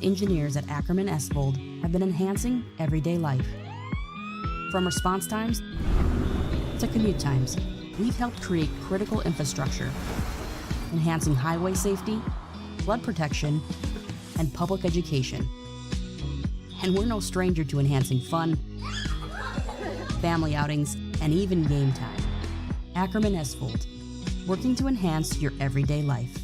Engineers at Ackerman Esvold have been enhancing everyday life. From response times to commute times, we've helped create critical infrastructure, enhancing highway safety, flood protection, and public education. And we're no stranger to enhancing fun, family outings, and even game time. Ackerman Esvold, working to enhance your everyday life.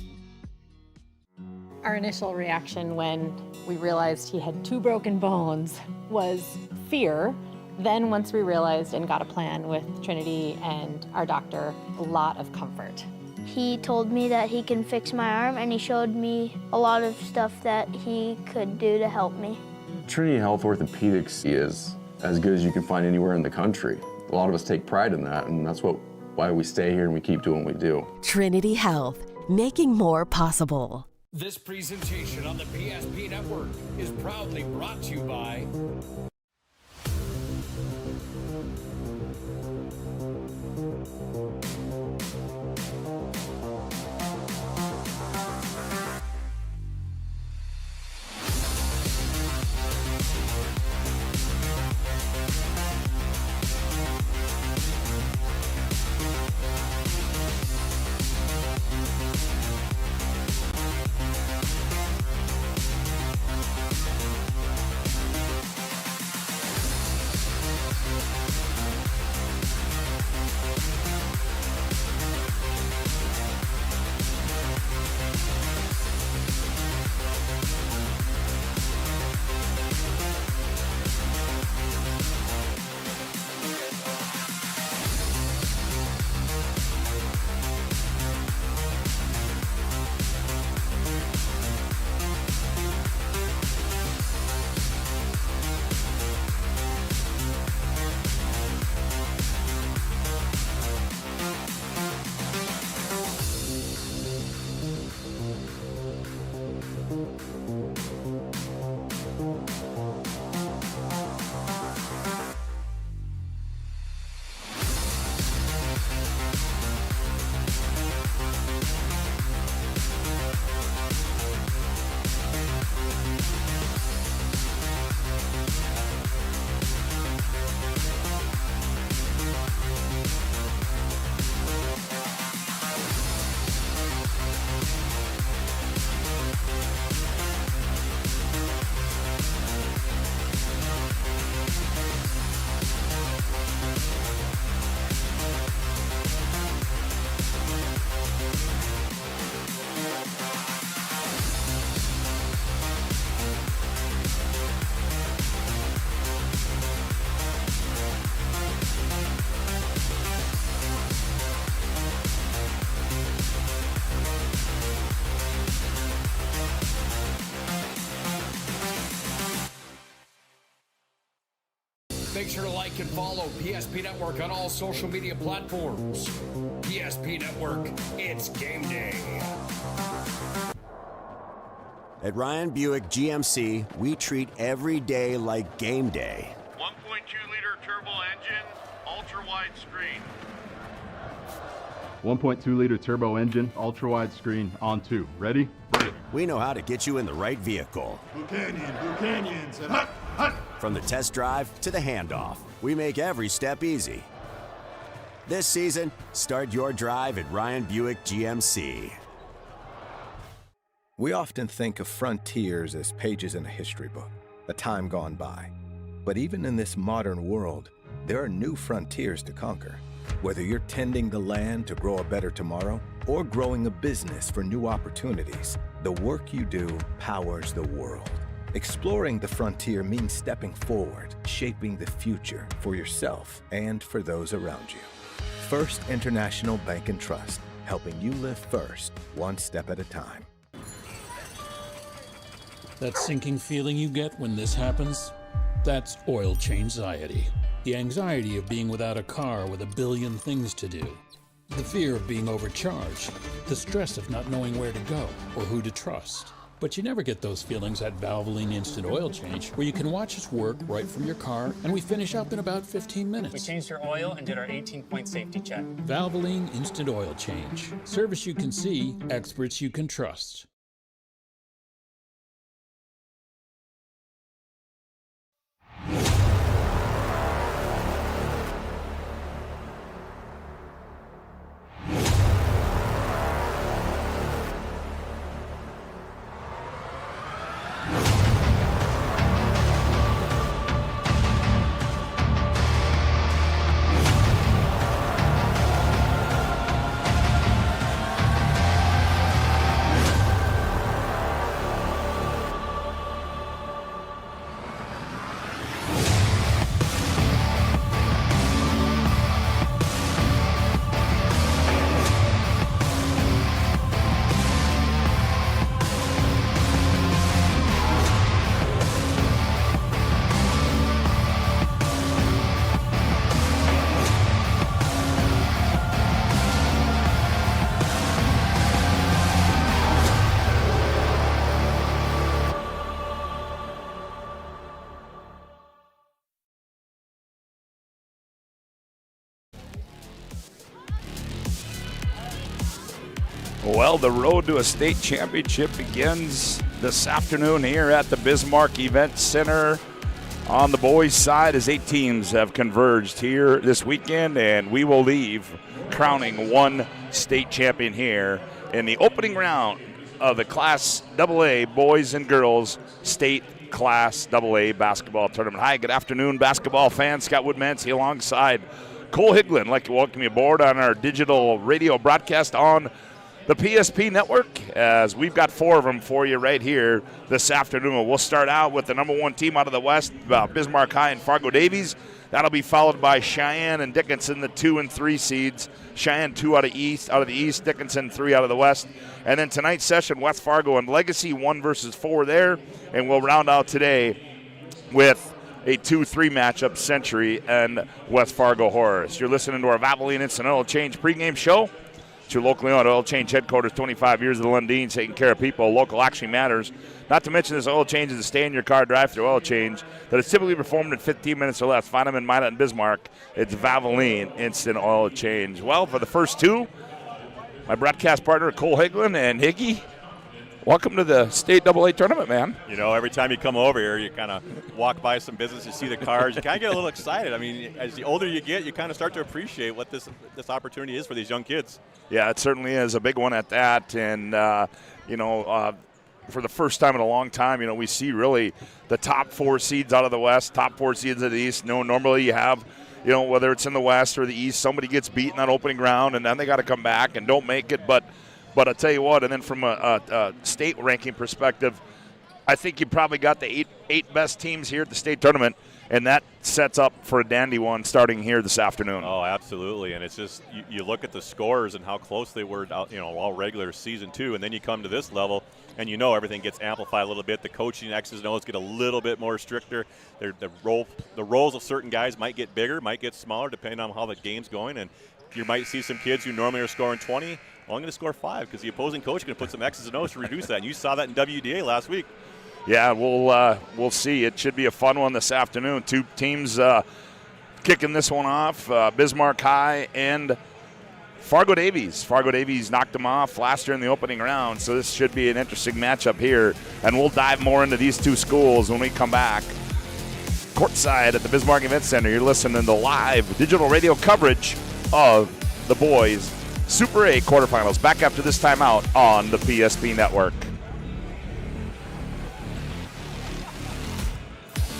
Our initial reaction when we realized he had 2 broken bones was fear. Then once we realized and got a plan with Trinity and our doctor, a lot of comfort. He told me that he can fix my arm, and he showed me a lot of stuff that he could do to help me. Trinity Health Orthopedics is as good as you can find anywhere in the country. A lot of us take pride in that, and that's why we stay here and we keep doing what we do. Trinity Health, making more possible. This presentation on the PSP Network is proudly brought to you by Make sure to like and follow PSP Network on all social media platforms. PSP Network, it's game day. At Ryan Buick GMC, we treat every day like game day. 1.2-liter turbo engine, ultra-wide screen. 1.2-liter turbo engine, ultra-wide screen, on 2. Ready? We know how to get you in the right vehicle. Blue Canyons, and hut, hut. From the test drive to the handoff, we make every step easy. This season, start your drive at Ryan Buick GMC. We often think of frontiers as pages in a history book, a time gone by. But even in this modern world, there are new frontiers to conquer. Whether you're tending the land to grow a better tomorrow or growing a business for new opportunities, the work you do powers the world. Exploring the frontier means stepping forward, shaping the future for yourself and for those around you. First International Bank and Trust, helping you live first, one step at a time. That sinking feeling you get when this happens? That's oil change-anxiety. The anxiety of being without a car with a billion things to do. The fear of being overcharged. The stress of not knowing where to go or who to trust. But you never get those feelings at Valvoline Instant Oil Change, where you can watch us work right from your car, and we finish up in about 15 minutes. We changed your oil and did our 18-point safety check. Valvoline Instant Oil Change. Service you can see, experts you can trust. Well, the road to a state championship begins this afternoon here at the Bismarck Event Center. On the boys' side, as 8 teams have converged here this weekend, and we will leave crowning one state champion here in the opening round of the Class AA Boys and Girls State Class AA Basketball Tournament. Hi, good afternoon, basketball fans. Scott Woodmansey alongside Cole Higlin. I'd like to welcome you aboard on our digital radio broadcast on the PSP Network, as we've got 4 of them for you right here this afternoon. We'll start out with the number 1 team out of the West, Bismarck High and Fargo Davies. That'll be followed by Cheyenne and Dickinson, the 2 and 3 seeds. Cheyenne 2 out of the East, Dickinson 3 out of the West. And then tonight's session, West Fargo and Legacy, 1 versus 4 there. And we'll round out today with a 2-3 matchup, Century and West Fargo Horace. You're listening to our Valvoline Instant Oil Change pregame show. It's your locally owned oil change headquarters, 25 years of the Lundeen, taking care of people. Local actually matters. Not to mention this oil change is a stay-in-your-car drive-through oil change that is typically performed in 15 minutes or less. Find them in Minot and Bismarck. It's Valvoline Instant Oil Change. Well, for the first 2, my broadcast partner, Cole Higlin, and Higgy, welcome to the State AA Tournament, man. You know, every time you come over here, you kind of walk by some business, you see the cars, you kind of get a little excited. I mean, as the older you get, you kind of start to appreciate what this opportunity is for these young kids. Yeah, it certainly is a big one at that. And, for the first time in a long time, we see really the top 4 seeds out of the West, top 4 seeds of the East. Normally you have, whether it's in the West or the East, somebody gets beat in that opening round, and then they got to come back and don't make it. But I'll tell you what, and then from a state ranking perspective, I think you probably got the eight best teams here at the state tournament, and that sets up for a dandy one starting here this afternoon. Oh, absolutely. And it's just, you look at the scores and how close they were, all regular season 2, and then you come to this level, and everything gets amplified a little bit. The coaching X's and O's get a little bit more stricter. The roles of certain guys might get bigger, might get smaller, depending on how the game's going. And you might see some kids who normally are scoring 20, I'm going to score 5 because the opposing coach is going to put some X's and O's to reduce that. And you saw that in WDA last week. Yeah, we'll see. It should be a fun one this afternoon. 2 teams kicking this one off, Bismarck High and Fargo Davies. Fargo Davies knocked them off last year in the opening round, so this should be an interesting matchup here. And we'll dive more into these 2 schools when we come back. Courtside at the Bismarck Event Center, you're listening to live digital radio coverage of the boys' Super 8 quarterfinals. Back after this timeout on the PSP Network.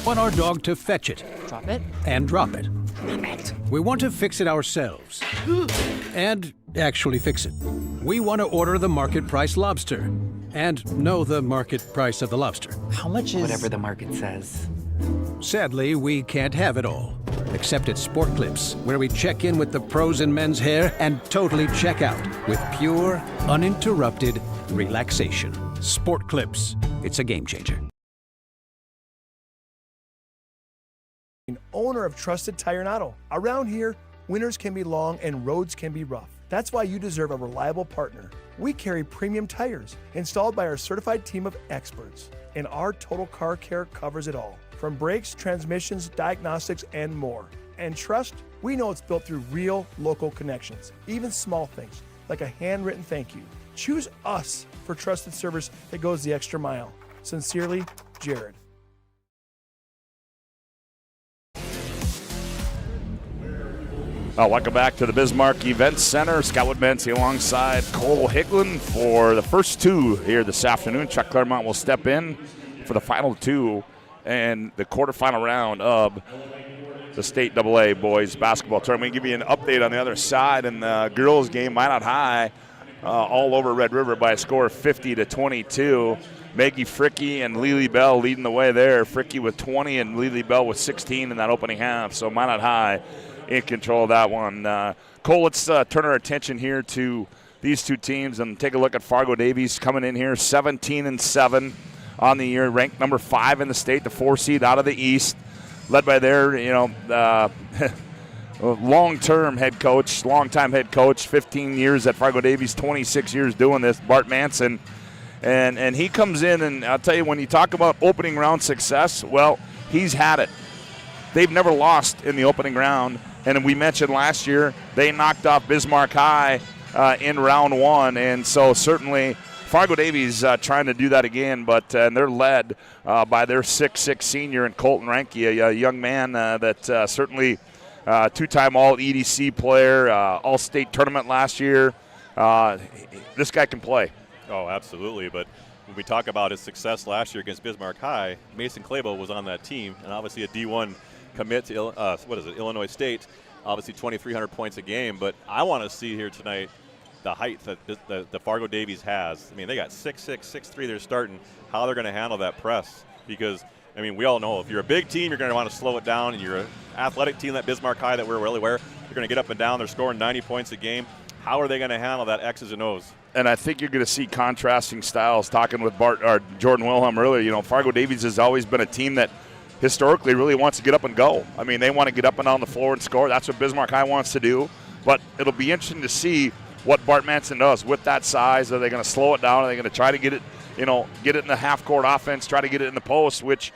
Want our dog to fetch it. Drop it. And drop it. We want to fix it ourselves. And actually fix it. We want to order the market price lobster. And know the market price of the lobster. How much is... Whatever the market says. Sadly, we can't have it all. Except at Sport Clips, where we check in with the pros in men's hair and totally check out with pure, uninterrupted relaxation. Sport Clips. It's a game changer. Owner of Trusted Tire and Auto. Around here, winters can be long and roads can be rough. That's why you deserve a reliable partner. We carry premium tires installed by our certified team of experts, and our total car care covers it all. From brakes, transmissions, diagnostics, and more. And trust, we know it's built through real local connections, even small things like a handwritten thank you. Choose us for trusted service that goes the extra mile. Sincerely, Jared. Welcome back to the Bismarck Event Center. Scott Woodmansey alongside Cole Higlin for the first 2 here this afternoon. Chuck Claremont will step in for the final 2 and the quarterfinal round of the State AA Boys Basketball Tournament. We give you an update on the other side in the girls' game. Minot High all over Red River by a score of 50-22. Maggie Fricky and Lily Bell leading the way there. Fricky with 20 and Lily Bell with 16 in that opening half. So Minot High in control of that one. Cole, let's turn our attention here to these 2 teams and take a look at Fargo Davies coming in here 17-7 on the year, ranked number 5 in the state, the 4 seed out of the East, led by their long-time head coach, 15 years at Fargo Davies, 26 years doing this, Bart Manson. And he comes in, and I'll tell you, when you talk about opening round success, well, he's had it. They've never lost in the opening round. And we mentioned last year they knocked off Bismarck High in round one. And so certainly Fargo Davies trying to do that again, but they're led by their 6'6" senior in Colton Ranke, a young man that certainly two-time All-EDC player, All-State tournament last year. This guy can play. Oh, absolutely. But when we talk about his success last year against Bismarck High, Mason Claybo was on that team, and obviously a D1 commit to Illinois State, obviously 2,300 points a game. But I want to see here tonight the height that the Fargo Davies has. I mean, they got 6'6", 6'3", they're starting, how they're going to handle that press. Because, I mean, we all know if you're a big team, you're going to want to slow it down, and you're an athletic team like Bismarck High that we're really aware, they're going to get up and down, they're scoring 90 points a game. How are they going to handle that X's and O's? And I think you're going to see contrasting styles. Talking with Jordan Wilhelm earlier, you know, Fargo Davies has always been a team that historically really wants to get up and go. I mean, they want to get up and down the floor and score. That's what Bismarck High wants to do. But it'll be interesting to see what Bart Manson does with that size. Are they going to slow it down? Are they going to try to get it, get it in the half-court offense, try to get it in the post, which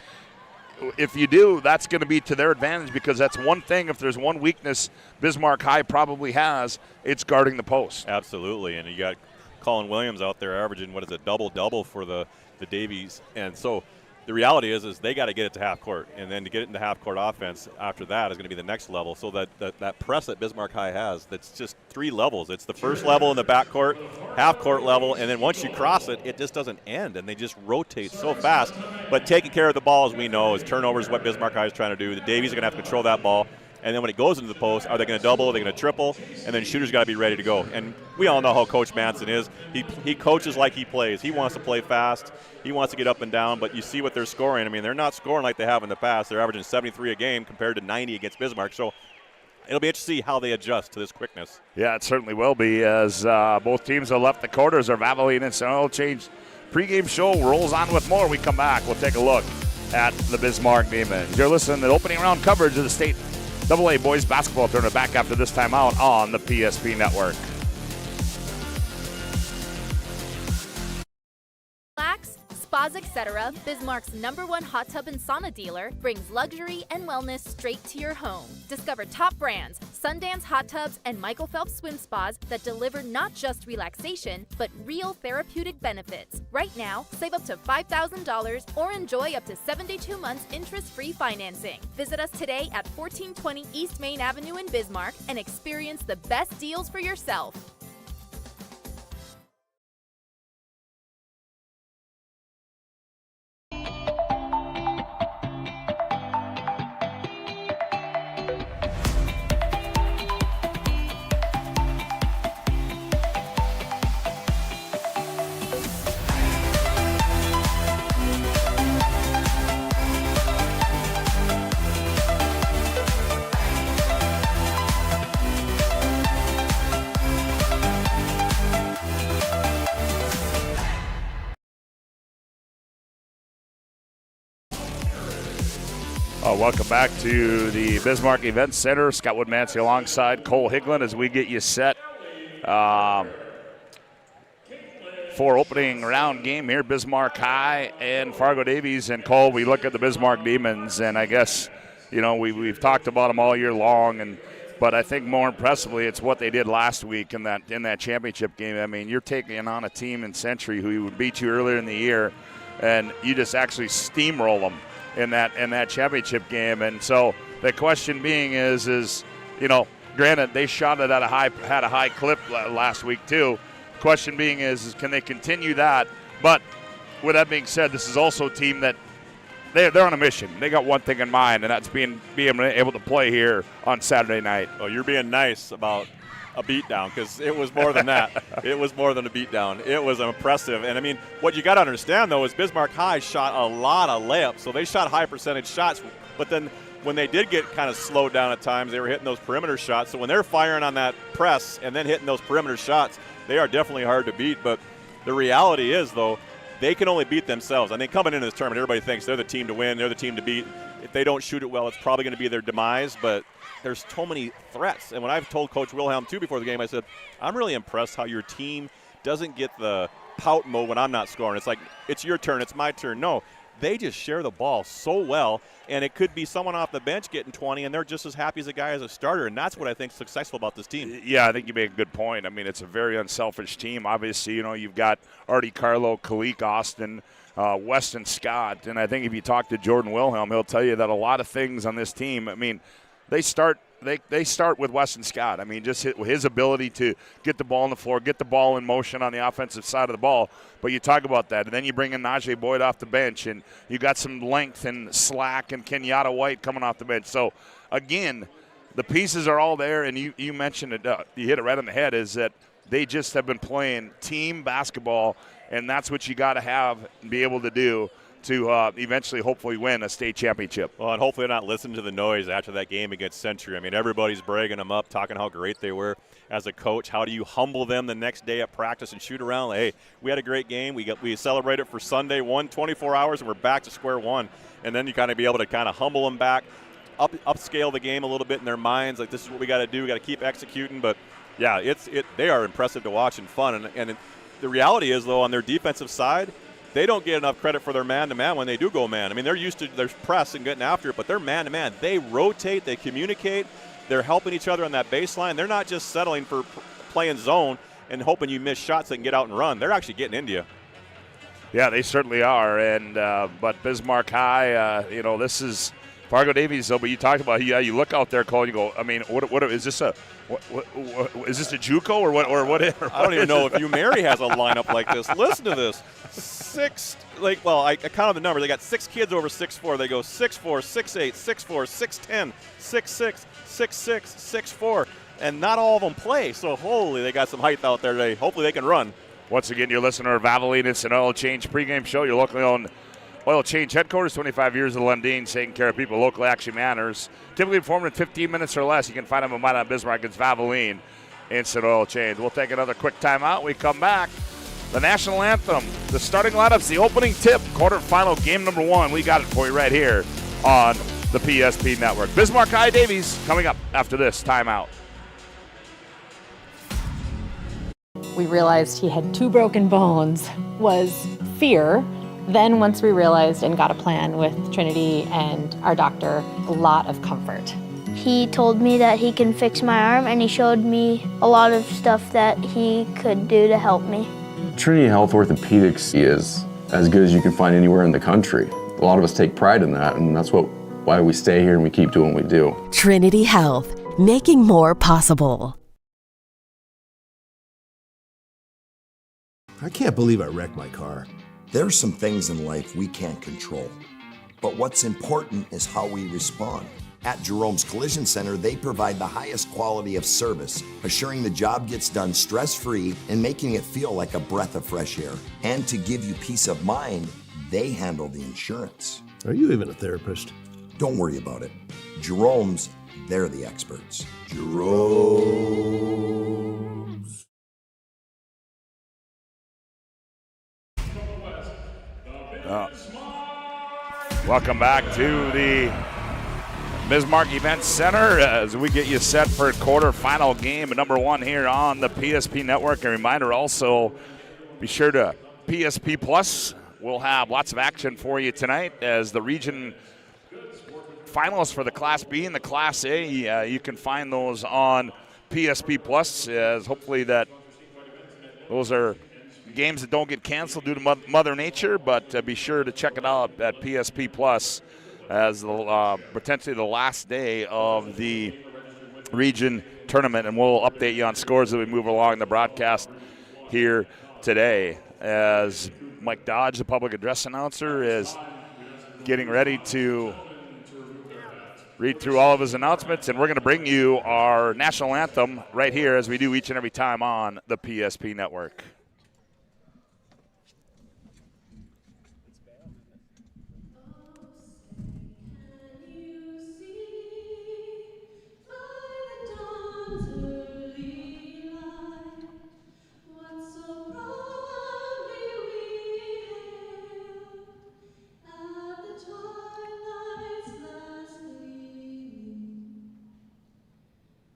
if you do, that's going to be to their advantage, because that's one thing. If there's one weakness Bismarck High probably has, it's guarding the post. Absolutely, and you got Colin Williams out there averaging, double-double for the Davies. And so the reality is they got to get it to half court, and then to get it into half court offense after that is going to be the next level. So that press that Bismarck High has, that's just 3 levels. It's the first level in the back court, half court level, and then once you cross it, it just doesn't end, and they just rotate so fast. But taking care of the ball, as we know, is turnovers is what Bismarck High is trying to do. The Davies are going to have to control that ball. And then when it goes into the post, are they going to double? Are they going to triple? And then shooters got to be ready to go. And we all know how Coach Manson is. He coaches like he plays. He wants to play fast. He wants to get up and down. But you see what they're scoring. I mean, they're not scoring like they have in the past. They're averaging 73 a game compared to 90 against Bismarck. So it'll be interesting to see how they adjust to this quickness. Yeah, it certainly will be, as both teams have left the quarters. Our Valvoline and Oil Change pregame show rolls on with more. We come back, we'll take a look at the Bismarck Demons. You're listening to the opening round coverage of the state AA boys basketball tournament, back after this timeout on the PSP Network. Relax, spas, etc. Bismarck's #1 hot tub and sauna dealer brings luxury and wellness straight to your home. Discover top brands, Sundance hot tubs, and Michael Phelps swim spas that deliver not just relaxation, but real therapeutic benefits. Right now, save up to $5,000 or enjoy up to 72 months interest-free financing. Visit us today at 1420 East Main Avenue in Bismarck and experience the best deals for yourself. Welcome back to the Bismarck Event Center. Scott Woodmansey alongside Cole Higlin as we get you set for opening round game here. Bismarck High and Fargo Davies. And Cole, we look at the Bismarck Demons, and I guess, we've talked about them all year long, but I think more impressively, it's what they did last week in that championship game. I mean, you're taking on a team in Century who would beat you earlier in the year, and you just actually steamroll them in that championship game. And so the question being is granted they shot it at had a high clip last week too. Question being is can they continue that? But with that being said, this is also a team that they're on a mission. They got one thing in mind, and that's being able to play here on Saturday night. Oh, you're being nice about a beatdown, because it was more than that. It was more than a beatdown. It was impressive. And, I mean, what you got to understand, though, is Bismarck High shot a lot of layups. So they shot high percentage shots. But then when they did get kind of slowed down at times, they were hitting those perimeter shots. So when they're firing on that press and then hitting those perimeter shots, they are definitely hard to beat. But the reality is, though, they can only beat themselves. I think coming into this tournament, everybody thinks they're the team to win, they're the team to beat. If they don't shoot it well, it's probably going to be their demise. But there's so many threats. And when I've told Coach Wilhelm, too, before the game, I said, I'm really impressed how your team doesn't get the pout mode when I'm not scoring. It's like, it's your turn, it's my turn. No, they just share the ball so well, and it could be someone off the bench getting 20, and they're just as happy as a guy as a starter, and that's what I think is successful about this team. Yeah, I think you make a good point. I mean, it's a very unselfish team. Obviously, you've got Artie Carlo, Kalik Austin, Weston Scott, and I think if you talk to Jordan Wilhelm, he'll tell you that a lot of things on this team, I mean, they start with Weston Scott. I mean, just his ability to get the ball on the floor, get the ball in motion on the offensive side of the ball. But you talk about that, and then you bring in Najee Boyd off the bench, and you got some length and slack and Kenyatta White coming off the bench. So, again, the pieces are all there, and you mentioned it. You hit it right on the head, is that they just have been playing team basketball, and that's what you got to have and be able to do to eventually hopefully win a state championship. Well, and hopefully not listen to the noise after that game against Century. I mean, everybody's bragging them up, talking how great they were as a coach. How do you humble them the next day at practice and shoot around? Like, hey, we had a great game. We celebrated for Sunday, 24 hours, and we're back to square one. And then you kind of be able to kind of humble them back, upscale the game a little bit in their minds. Like, this is what we got to do. We got to keep executing. But, yeah, they are impressive to watch and fun. And the reality is, though, on their defensive side, they don't get enough credit for their man-to-man when they do go man. I mean, they're used to their press and getting after it, but they're man-to-man. They rotate, they communicate, they're helping each other on that baseline. They're not just settling for playing zone and hoping you miss shots that can get out and run. They're actually getting into you. Yeah, they certainly are. And but Bismarck High, this is Fargo Davies, though. But you talked about, you look out there, Cole, and you go, I mean, what is this a? Is this a JUCO or what? I don't even know if UMary has a lineup like this. Listen to this. I counted the numbers. They got 6 kids over 6'4". They go 6'4", 6'8", 6'4", 6'10", 6'6", 6'6", 6'4", and not all of them play. So, holy, they got some height out there today. Hopefully they can run. Once again, you're listening to our Valvoline Instant Oil Change pregame show. Your locally owned oil change headquarters, 25 years of Lundin, taking care of people locally actually matters. Typically performed in 15 minutes or less. You can find them on Bismarck. It's Valvoline Instant Oil Change. We'll take another quick timeout. We come back. The national anthem, the starting lineups, the opening tip, quarterfinal game number 1. We got it for you right here on the PSP Network. Bismarck High Davies coming up after this timeout. We realized he had 2 broken bones was fear. Then once we realized and got a plan with Trinity and our doctor, a lot of comfort. He told me that he can fix my arm, and he showed me a lot of stuff that he could do to help me. Trinity Health Orthopedics is as good as you can find anywhere in the country. A lot of us take pride in that, and that's why we stay here and we keep doing what we do. Trinity Health, making more possible. I can't believe I wrecked my car. There are some things in life we can't control, but what's important is how we respond. At Jerome's Collision Center, they provide the highest quality of service, assuring the job gets done stress-free and making it feel like a breath of fresh air. And to give you peace of mind, they handle the insurance. Are you even a therapist? Don't worry about it. Jerome's, they're the experts. Jerome's. Welcome back to the Bismarck Event Center as we get you set for quarterfinal game number 1 here on the PSP Network. A reminder also, be sure to PSP Plus. We'll have lots of action for you tonight as the region finalists for the Class B and the Class A. You can find those on PSP Plus, as hopefully that those are games that don't get canceled due to Mother Nature, but be sure to check it out at PSP Plus as potentially the last day of the region tournament, and we'll update you on scores as we move along the broadcast here today. As Mike Dodge, the public address announcer, is getting ready to read through all of his announcements, and we're going to bring you our national anthem right here as we do each and every time on the PSP Network.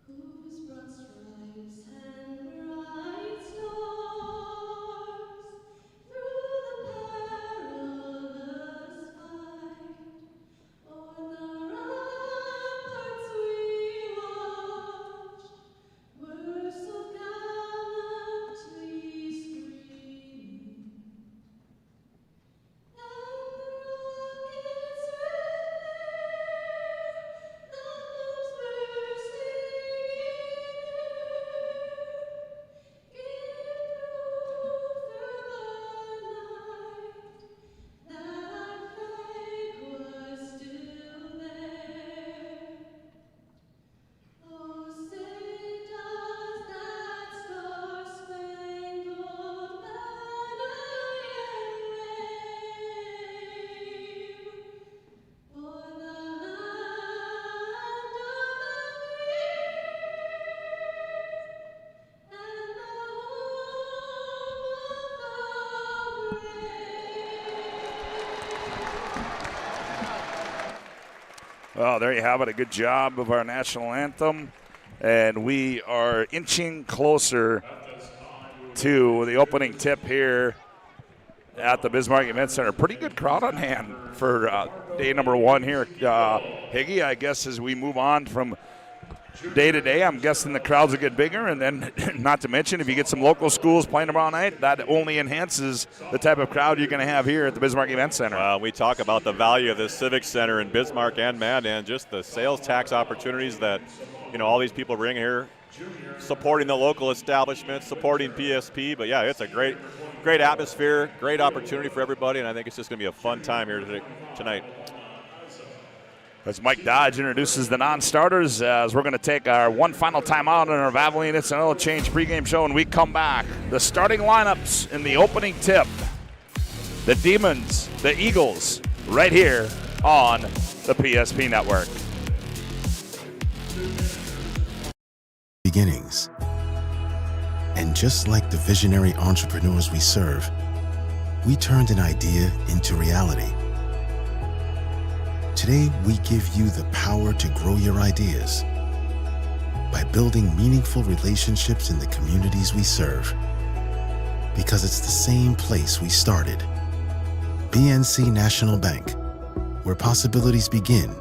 Whose broad stripes and bright stars Well, there you have it. A good job of our national anthem. And we are inching closer to the opening tip here at the Bismarck Event Center. Pretty good crowd on hand for day number one here. Higgy, I guess as we move on from day to day, I'm guessing the crowds will get bigger. And then not to mention, if you get some local schools playing tomorrow night, that only enhances the type of crowd you're going to have here at the Bismarck Event Center. Well, we talk about the value of this Civic Center in Bismarck and Mandan, just the sales tax opportunities that, all these people bring here, supporting the local establishments, supporting PSP. But yeah, it's a great atmosphere, great opportunity for everybody, and I think it's just going to be a fun time here tonight. As Mike Dodge introduces the non-starters, as we're going to take our one final timeout on our Valvoline It's an Oil Change pregame show, and we come back. The starting lineups in the opening tip. The Demons, the Eagles, right here on the PSP Network. Beginnings. And just like the visionary entrepreneurs we serve, we turned an idea into reality. Today, we give you the power to grow your ideas by building meaningful relationships in the communities we serve. Because it's the same place we started. BNC National Bank, where possibilities begin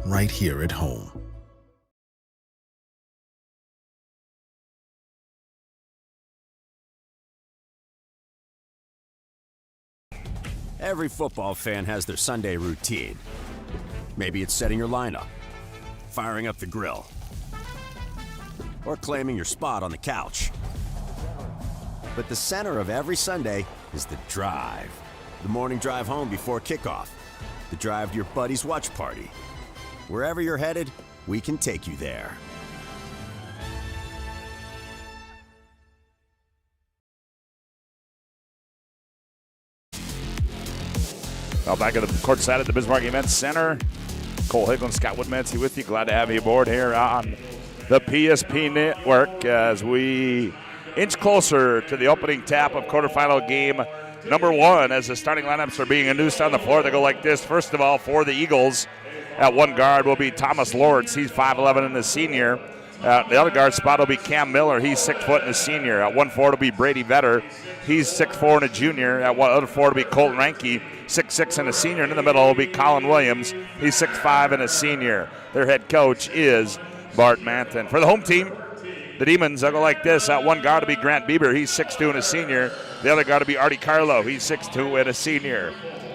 right here at home. Every football fan has their Sunday routine. Maybe it's setting your lineup, firing up the grill, or claiming your spot on the couch. But the center of every Sunday is the drive. The morning drive home before kickoff. The drive to your buddy's watch party. Wherever you're headed, we can take you there. Well, back at the court side at the Bismarck Event Center. Cole Higland, Scott Woodmansey with you. Glad to have you aboard here on the PSP Network as we inch closer to the opening tap of quarterfinal game number one as the starting lineups are being introduced on the floor. They go like this. First of all, for the Eagles, at one guard will be Thomas Lawrence. He's 5'11" and a senior. The other guard spot will be Cam Miller. He's 6 foot and a senior. At 1-4 will be Brady Vetter. He's 6'4" and a junior. At 1-4 will be Colton Ranke, 6'6" and a senior. And in the middle will be Colin Williams. He's 6'5" and a senior. Their head coach is Bart Manton. For the home team, the Demons, they'll go like this. At one guard will be Grant Beaver. He's 6'2" and a senior. The other guard will be Artie Carlo. He's 6'2" and a senior.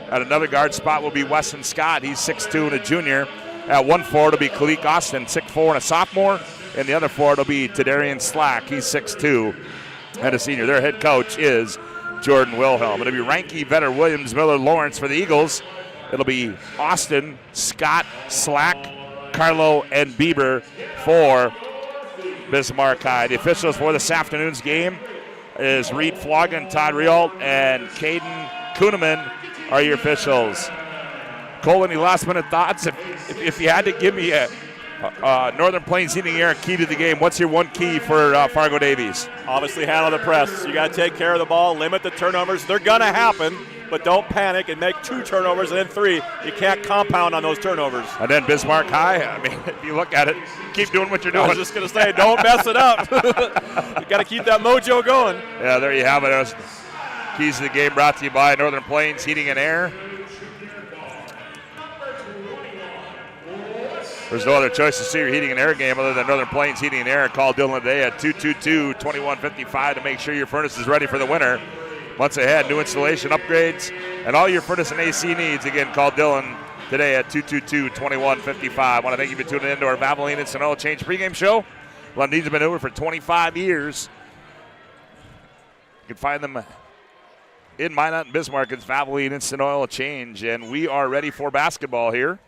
At another guard spot will be Weston Scott. He's 6'2" and a junior. At 1-4 it'll be Kalik Austin, 6'4" and a sophomore. And the other forward will be Tadarian Slack. He's 6'2" and a senior. Their head coach is Jordan Wilhelm. It'll be Ranke, Vetter, Williams, Miller, Lawrence for the Eagles. It'll be Austin, Scott, Slack, Carlo, and Bieber for Bismarck High. The officials for this afternoon's game is Reed Floggen, Todd Rialt, and Caden Kuhneman are your officials. Cole, any last-minute thoughts? If you had to give me a Northern Plains Heating Air key to the game, what's your one key for Fargo Davies? Obviously handle the press. You got to take care of the ball, limit the turnovers. They're going to happen, but don't panic and make 2 turnovers and then 3. You can't compound on those turnovers. And then Bismarck High, I mean, if you look at it, keep doing what you're doing. I was just going to say, don't mess it up. You got to keep that mojo going. Yeah, there you have it. Keys to the game brought to you by Northern Plains Heating and Air. There's no other choice to see your heating and air game other than Northern Plains Heating and Air. Call Dylan today at 222-2155 to make sure your furnace is ready for the winter. Months ahead, new installation upgrades, and all your furnace and AC needs. Again, call Dylan today at 222-2155. I want to thank you for tuning in to our Valvoline It's an Oil Change pregame show. Lundin's have been over for 25 years. You can find them in Minot and Bismarck. It's Valvoline Instant Oil Change, and we are ready for basketball here.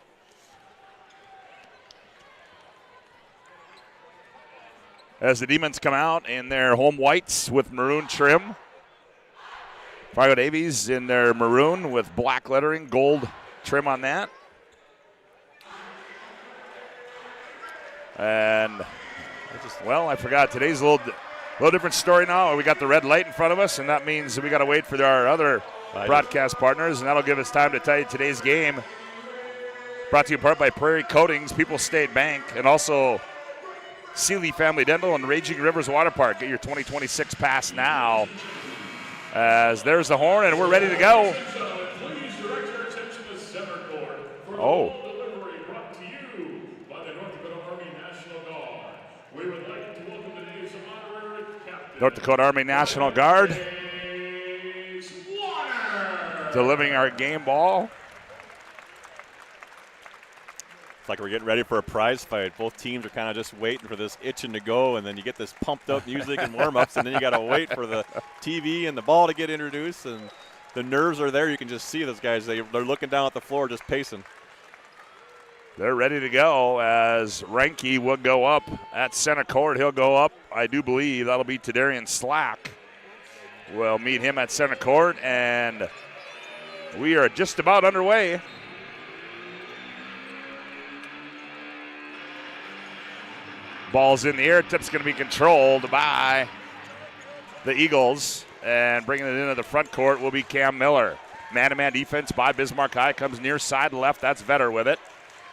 As the Demons come out in their home whites with maroon trim. Fargo Davies in their maroon with black lettering, gold trim on that. And, I forgot. Today's a little different story now. We got the red light in front of us, and that means we got to wait for our other broadcast partners, and that'll give us time to tell you today's game Brought to you in part by Prairie Coatings, People's State Bank, and also Sealy Family Dental and Raging Rivers Water Park. Get your 2026 pass now. As there's the horn, and we're ready to go. Oh. North Dakota Army National Guard delivering our game ball. It's like we're getting ready for a prize fight. Both teams are kind of just waiting for this itching to go, and then you get this pumped up music and warm-ups, and then you got to wait for the TV and the ball to get introduced, and the nerves are there. You can just see those guys. They're looking down at the floor just pacing. They're ready to go as Reinke will go up at center court. He'll go up, I do believe. That'll be Tadarian Slack. We'll meet him at center court, and we are just about underway. Ball's in the air. Tip's going to be controlled by the Eagles. And bringing it into the front court will be Cam Miller. Man-to-man defense by Bismarck High. Comes near side left. That's Vetter with it.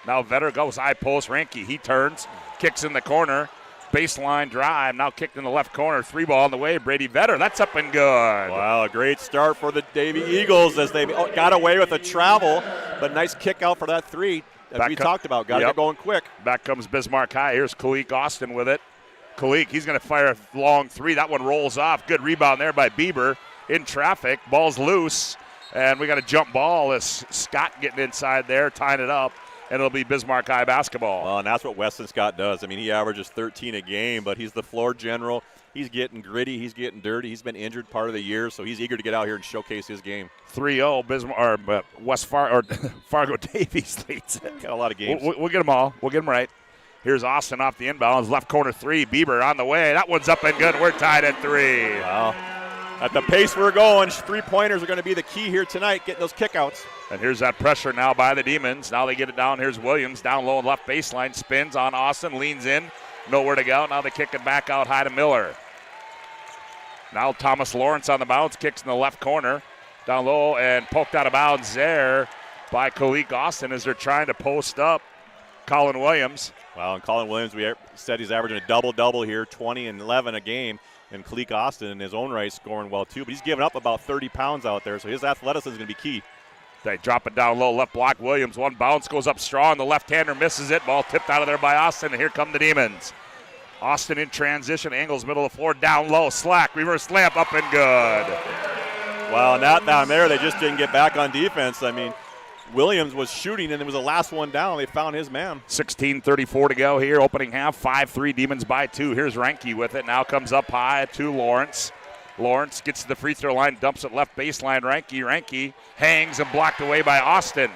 Now Vetter goes high post. Reinke, he turns. Kicks in the corner. Baseline drive. Now kicked in the left corner. 3-ball on the way. Brady Vetter. That's up and good. Wow, a great start for the Davie Eagles as they got away with a travel. But nice kick out for that 3. As we talked about, got to get going quick. Back comes Bismarck High. Here's Kalik Austin with it. Kalik, he's going to fire a long 3. That one rolls off. Good rebound there by Beaver. In traffic. Ball's loose. And we got a jump ball as Scott getting inside there, tying it up. And it'll be Bismarck High basketball. Well, and that's what Weston Scott does. I mean, he averages 13 a game, but he's the floor general. He's getting gritty. He's getting dirty. He's been injured part of the year, so he's eager to get out here and showcase his game. 3-0 Bismarck or Fargo Davies leads it. Got a lot of games. We'll get them all. We'll get them right. Here's Austin off the inbounds. Left corner 3. Bieber on the way. That one's up and good. We're tied at 3. Wow. At the pace we're going, 3-pointers are going to be the key here tonight, getting those kickouts. And here's that pressure now by the Demons. Now they get it down. Here's Williams down low and left baseline. Spins on Austin. Leans in. Nowhere to go. Now they kick it back out high to Miller. Now Thomas Lawrence on the bounce. Kicks in the left corner. Down low and poked out of bounds there by Kalik Austin as they're trying to post up Colin Williams. Wow, and Colin Williams, we said he's averaging a double-double here, 20 and 11 a game. And Kalik Austin in his own right scoring well too, but he's giving up about 30 pounds out there, so his athleticism is going to be key. They drop it down low, left block. Williams, one bounce, goes up strong. The left-hander misses it. Ball tipped out of there by Austin, and here come the Demons. Austin in transition, angles middle of the floor, down low, Slack, reverse slam, up and good. Well, and that down there, they just didn't get back on defense. I mean, Williams was shooting, and it was the last one down. They found his man. 16:34 to go here, opening half, 5-3, Demons by 2. Here's Reinke with it. Now comes up high to Lawrence. Lawrence gets to the free throw line, dumps it left baseline. Reinke hangs and blocked away by Austin.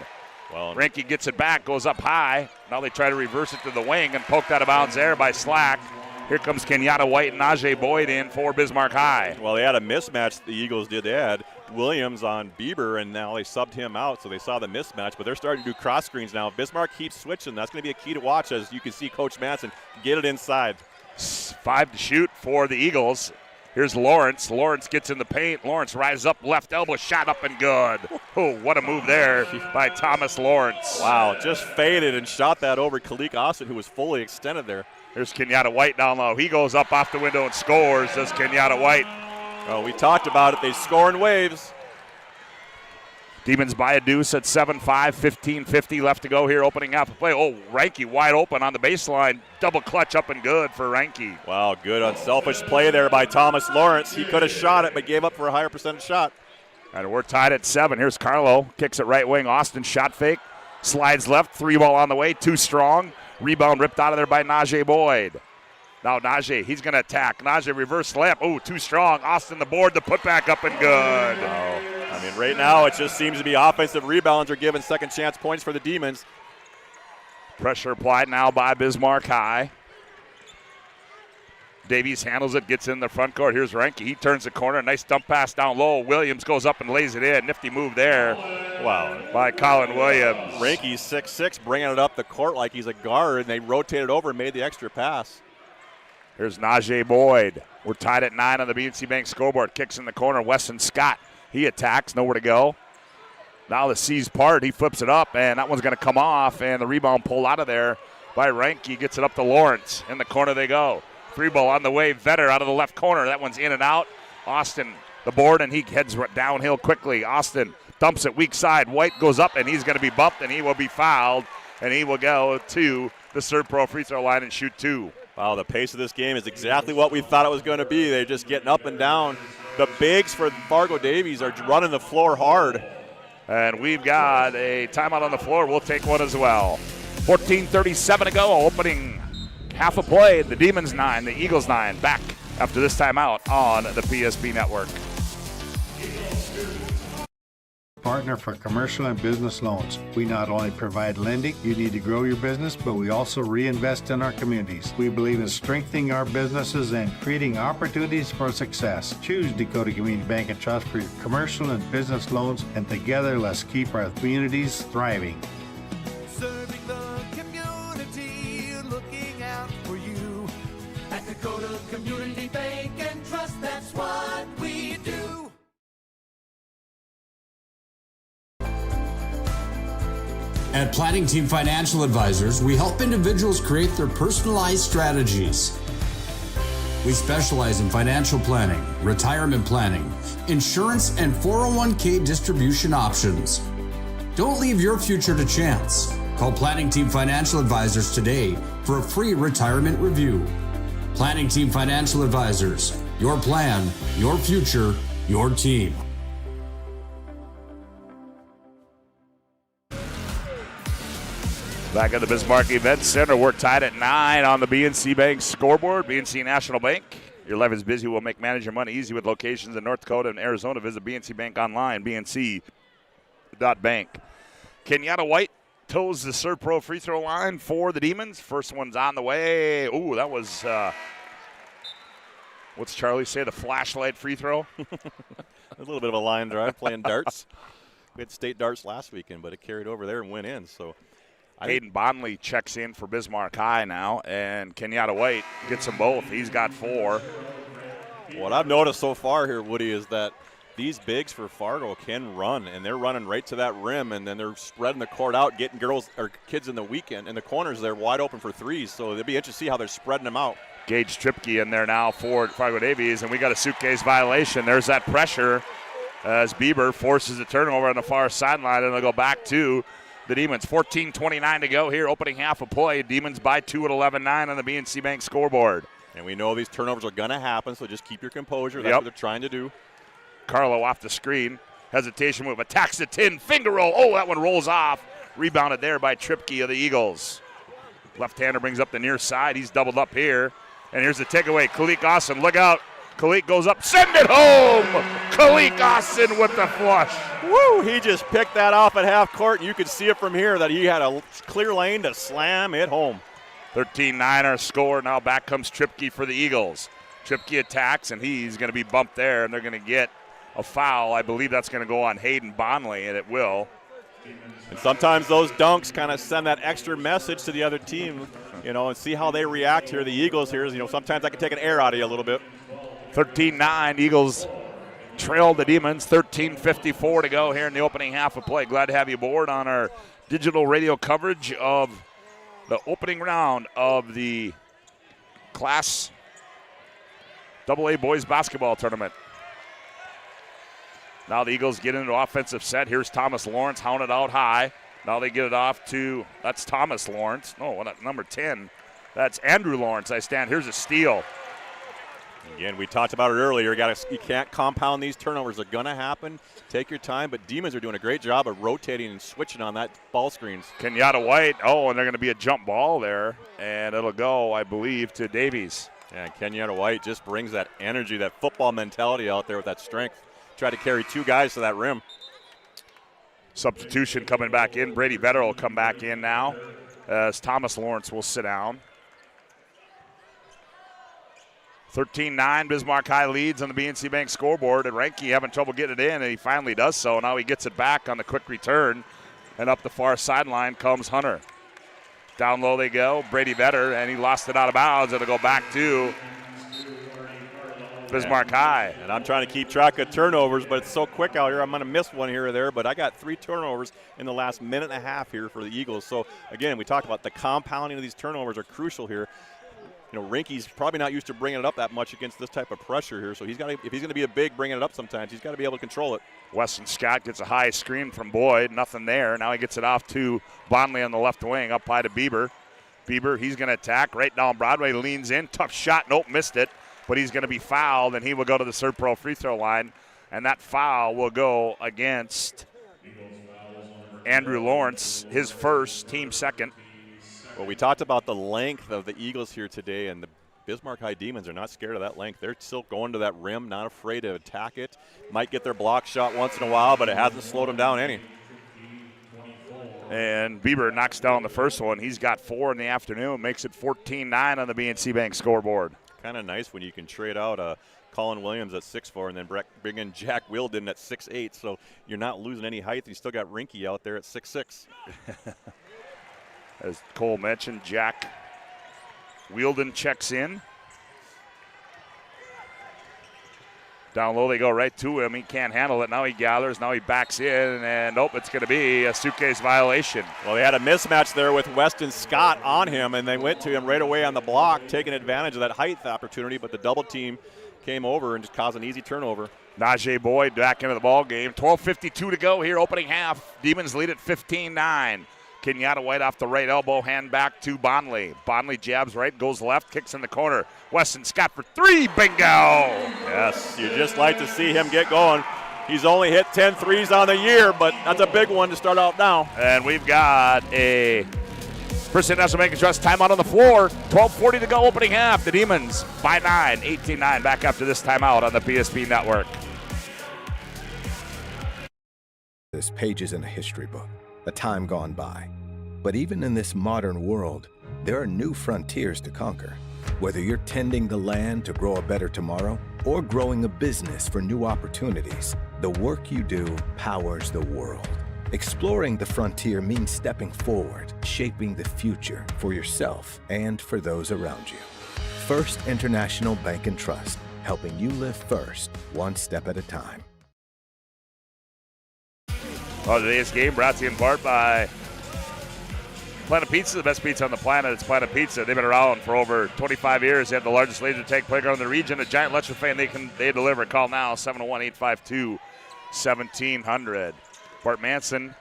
Well, Reinke gets it back, goes up high. Now they try to reverse it to the wing and poked out of bounds there by Slack. Here comes Kenyatta White and Najee Boyd in for Bismarck High. Well, they had a mismatch, the Eagles did. They had Williams on Bieber, and now they subbed him out, so they saw the mismatch. But they're starting to do cross screens now. If Bismarck keeps switching, that's going to be a key to watch, as you can see Coach Madsen get it inside. 5 to shoot for the Eagles. Here's Lawrence. Lawrence gets in the paint. Lawrence rises up, left elbow, shot up and good. Oh, what a move there by Thomas Lawrence. Wow, just faded and shot that over Kalik Austin, who was fully extended there. Here's Kenyatta White down low. He goes up off the window and scores, does Kenyatta White. Oh, we talked about it. They score in waves. Demons by a deuce at 7-5, 15:50 left to go here, opening half of play. Oh, Reinke wide open on the baseline. Double clutch up and good for Reinke. Wow, good unselfish play there by Thomas Lawrence. He could have shot it, but gave up for a higher percentage shot. And we're tied at 7. Here's Carlo. Kicks it right wing. Austin shot fake. Slides left. 3-ball on the way. Too strong. Rebound ripped out of there by Najee Boyd. Now Najee, he's going to attack. Najee reverse slam. Oh, too strong. Austin the board. The putback up and good. Oh, I mean, right now it just seems to be offensive rebounds are giving second chance points for the Demons. Pressure applied now by Bismarck High. Davies handles it, gets in the front court. Here's Reinke. He turns the corner. Nice dump pass down low. Williams goes up and lays it in. Nifty move there. Wow. By Colin Williams. Reinke's 6'6", bringing it up the court like he's a guard, and they rotated over and made the extra pass. Here's Najee Boyd. We're tied at 9 on the BNC Bank scoreboard. Kicks in the corner. Weston Scott. He attacks. Nowhere to go. Now the C's part. He flips it up, and that one's going to come off, and the rebound pulled out of there by Reinke. Gets it up to Lawrence. In the corner they go. 3-ball on the way. Vetter out of the left corner. That one's in and out. Austin, the board, and he heads downhill quickly. Austin dumps it weak side. White goes up, and he's going to be bumped, and he will be fouled, and he will go to the ServePro free throw line and shoot 2. Wow, the pace of this game is exactly what we thought it was going to be. They're just getting up and down. The bigs for Fargo Davies are running the floor hard. And we've got a timeout on the floor. We'll take one as well. 14:37 to go, opening half a play. The Demons 9, the Eagles 9. Back after this timeout on the PSP Network. Partner for commercial and business loans. We not only provide lending you need to grow your business, but we also reinvest in our communities. We believe in strengthening our businesses and creating opportunities for success. Choose Dakota Community Bank and Trust for your commercial and business loans, and together let's keep our communities thriving. Serving the community, looking out for you. At Dakota Community Bank and Trust, that's what we do. At Planning Team Financial Advisors, we help individuals create their personalized strategies. We specialize in financial planning, retirement planning, insurance, and 401k distribution options. Don't leave your future to chance. Call Planning Team Financial Advisors today for a free retirement review. Planning Team Financial Advisors, your plan, your future, your team. Back at the Bismarck Event Center, we're tied at 9 on the BNC Bank scoreboard. BNC National Bank. Your life is busy. We'll make manage your money easy with locations in North Dakota and Arizona. Visit BNC Bank online, bnc.bank. Kenyatta White toes the ServePro free throw line for the Demons. First one's on the way. Ooh, that was, what's Charlie say, the flashlight free throw? A little bit of a line drive playing darts. We had state darts last weekend, but it carried over there and went in, so. Hayden Bonley checks in for Bismarck High now, and Kenyatta White gets them both. He's got 4. What I've noticed so far here, Woody, is that these bigs for Fargo can run, and they're running right to that rim, and then they're spreading the court out, getting girls or kids in the weekend, and the corners they're wide open for threes. So it'll be interesting to see how they're spreading them out. Gage Tripke in there now for Fargo Davies, and we got a suitcase violation. There's that pressure as Beaver forces a turnover on the far sideline, and they'll go back to the Demons. 14:29 to go here, opening half of play. Demons by 2 at 11-9 on the BNC Bank scoreboard. And we know these turnovers are going to happen, so just keep your composure. That's what they're trying to do. Carlo off the screen. Hesitation move. Attacks the 10. Finger roll. Oh, that one rolls off. Rebounded there by Tripke of the Eagles. Left-hander brings up the near side. He's doubled up here. And here's the takeaway. Kalik Austin, look out. Kalik goes up. Send it home. Kalik Austin with the flush. Woo! He just picked that off at half court, and you could see it from here that he had a clear lane to slam it home. 13-9 our score. Now back comes Tripke for the Eagles. Tripke attacks, and he's going to be bumped there, and they're going to get a foul. I believe that's going to go on Hayden Bonley, and it will. And sometimes those dunks kind of send that extra message to the other team, and see how they react here. The Eagles here, sometimes that can take an air out of you a little bit. 13-9, Eagles trail the Demons. 13:54 to go here in the opening half of play. Glad to have you aboard on our digital radio coverage of the opening round of the Class AA Boys Basketball Tournament. Now the Eagles get into offensive set. Here's Thomas Lawrence hounded out high. Now they get it off to, that's Thomas Lawrence. No, number 10. That's Andrew Lawrence. Here's a steal. Again, we talked about it earlier. You can't compound these turnovers. They're going to happen. Take your time, but Demons are doing a great job of rotating and switching on that ball screens. Kenyatta White, and they're going to be a jump ball there, and it'll go, I believe, to Davies. Yeah, Kenyatta White just brings that energy, that football mentality out there with that strength. Try to carry 2 guys to that rim. Substitution coming back in. Brady Vetter will come back in now as Thomas Lawrence will sit down. 13-9, Bismarck High leads on the BNC Bank scoreboard, and Reinke having trouble getting it in, and he finally does so. Now he gets it back on the quick return, and up the far sideline comes Hunter. Down low they go, Brady Vetter, and he lost it out of bounds. It'll go back to Bismarck High. And I'm trying to keep track of turnovers, but it's so quick out here. I'm going to miss one here or there, but I got 3 turnovers in the last minute and a half here for the Eagles. So, again, we talked about the compounding of these turnovers are crucial here. You know, Rinke's probably not used to bringing it up that much against this type of pressure here, so he's got to, if he's going to be a big bringing it up sometimes, he's got to be able to control it. Weston Scott gets a high screen from Boyd. Nothing there. Now he gets it off to Bonley on the left wing, up high to Beaver. Beaver, he's going to attack right down Broadway, leans in. Tough shot. Nope, missed it. But he's going to be fouled, and he will go to the ServePro free throw line. And that foul will go against Andrew Lawrence, his first, team second. Well, we talked about the length of the Eagles here today, and the Bismarck High Demons are not scared of that length. They're still going to that rim, not afraid to attack it. Might get their block shot once in a while, but it hasn't slowed them down any. And Beaver knocks down the first one. He's got 4 in the afternoon, makes it 14-9 on the BNC Bank scoreboard. Kind of nice when you can trade out Colin Williams at 6'4" and then bring in Jack Wilden at 6'8", so you're not losing any height. You still got Rinke out there at 6'6". As Cole mentioned, Jack Wilden checks in. Down low they go right to him. He can't handle it. Now he gathers. Now he backs in. And, it's going to be a suitcase violation. Well, they had a mismatch there with Weston Scott on him, and they went to him right away on the block, taking advantage of that height opportunity, but the double team came over and just caused an easy turnover. Najee Boyd back into the ball game. 12:52 to go here, opening half. Demons lead at 15-9. Kenyatta White off the right elbow, hand back to Bonley. Bonley jabs right, goes left, kicks in the corner. Weston Scott for 3, bingo! Yes, you just like to see him get going. He's only hit 10 threes on the year, but that's a big one to start out now. And we've got a Farstead National Bank and Trust timeout on the floor. 12:40 to go, opening half. The Demons by 9, 18-9. Back after this timeout on the PSP Network. There's pages in a history book, a time gone by. But even in this modern world, there are new frontiers to conquer. Whether you're tending the land to grow a better tomorrow or growing a business for new opportunities, the work you do powers the world. Exploring the frontier means stepping forward, shaping the future for yourself and for those around you. First International Bank and Trust, helping you live first, one step at a time. Well, today's game brought to you in part by Planet Pizza, the best pizza on the planet. It's Planet Pizza. They've been around for over 25 years. They have the largest laser tag playground in the region, a giant electric fan. They deliver. Call now, 701-852-1700. Bart Manson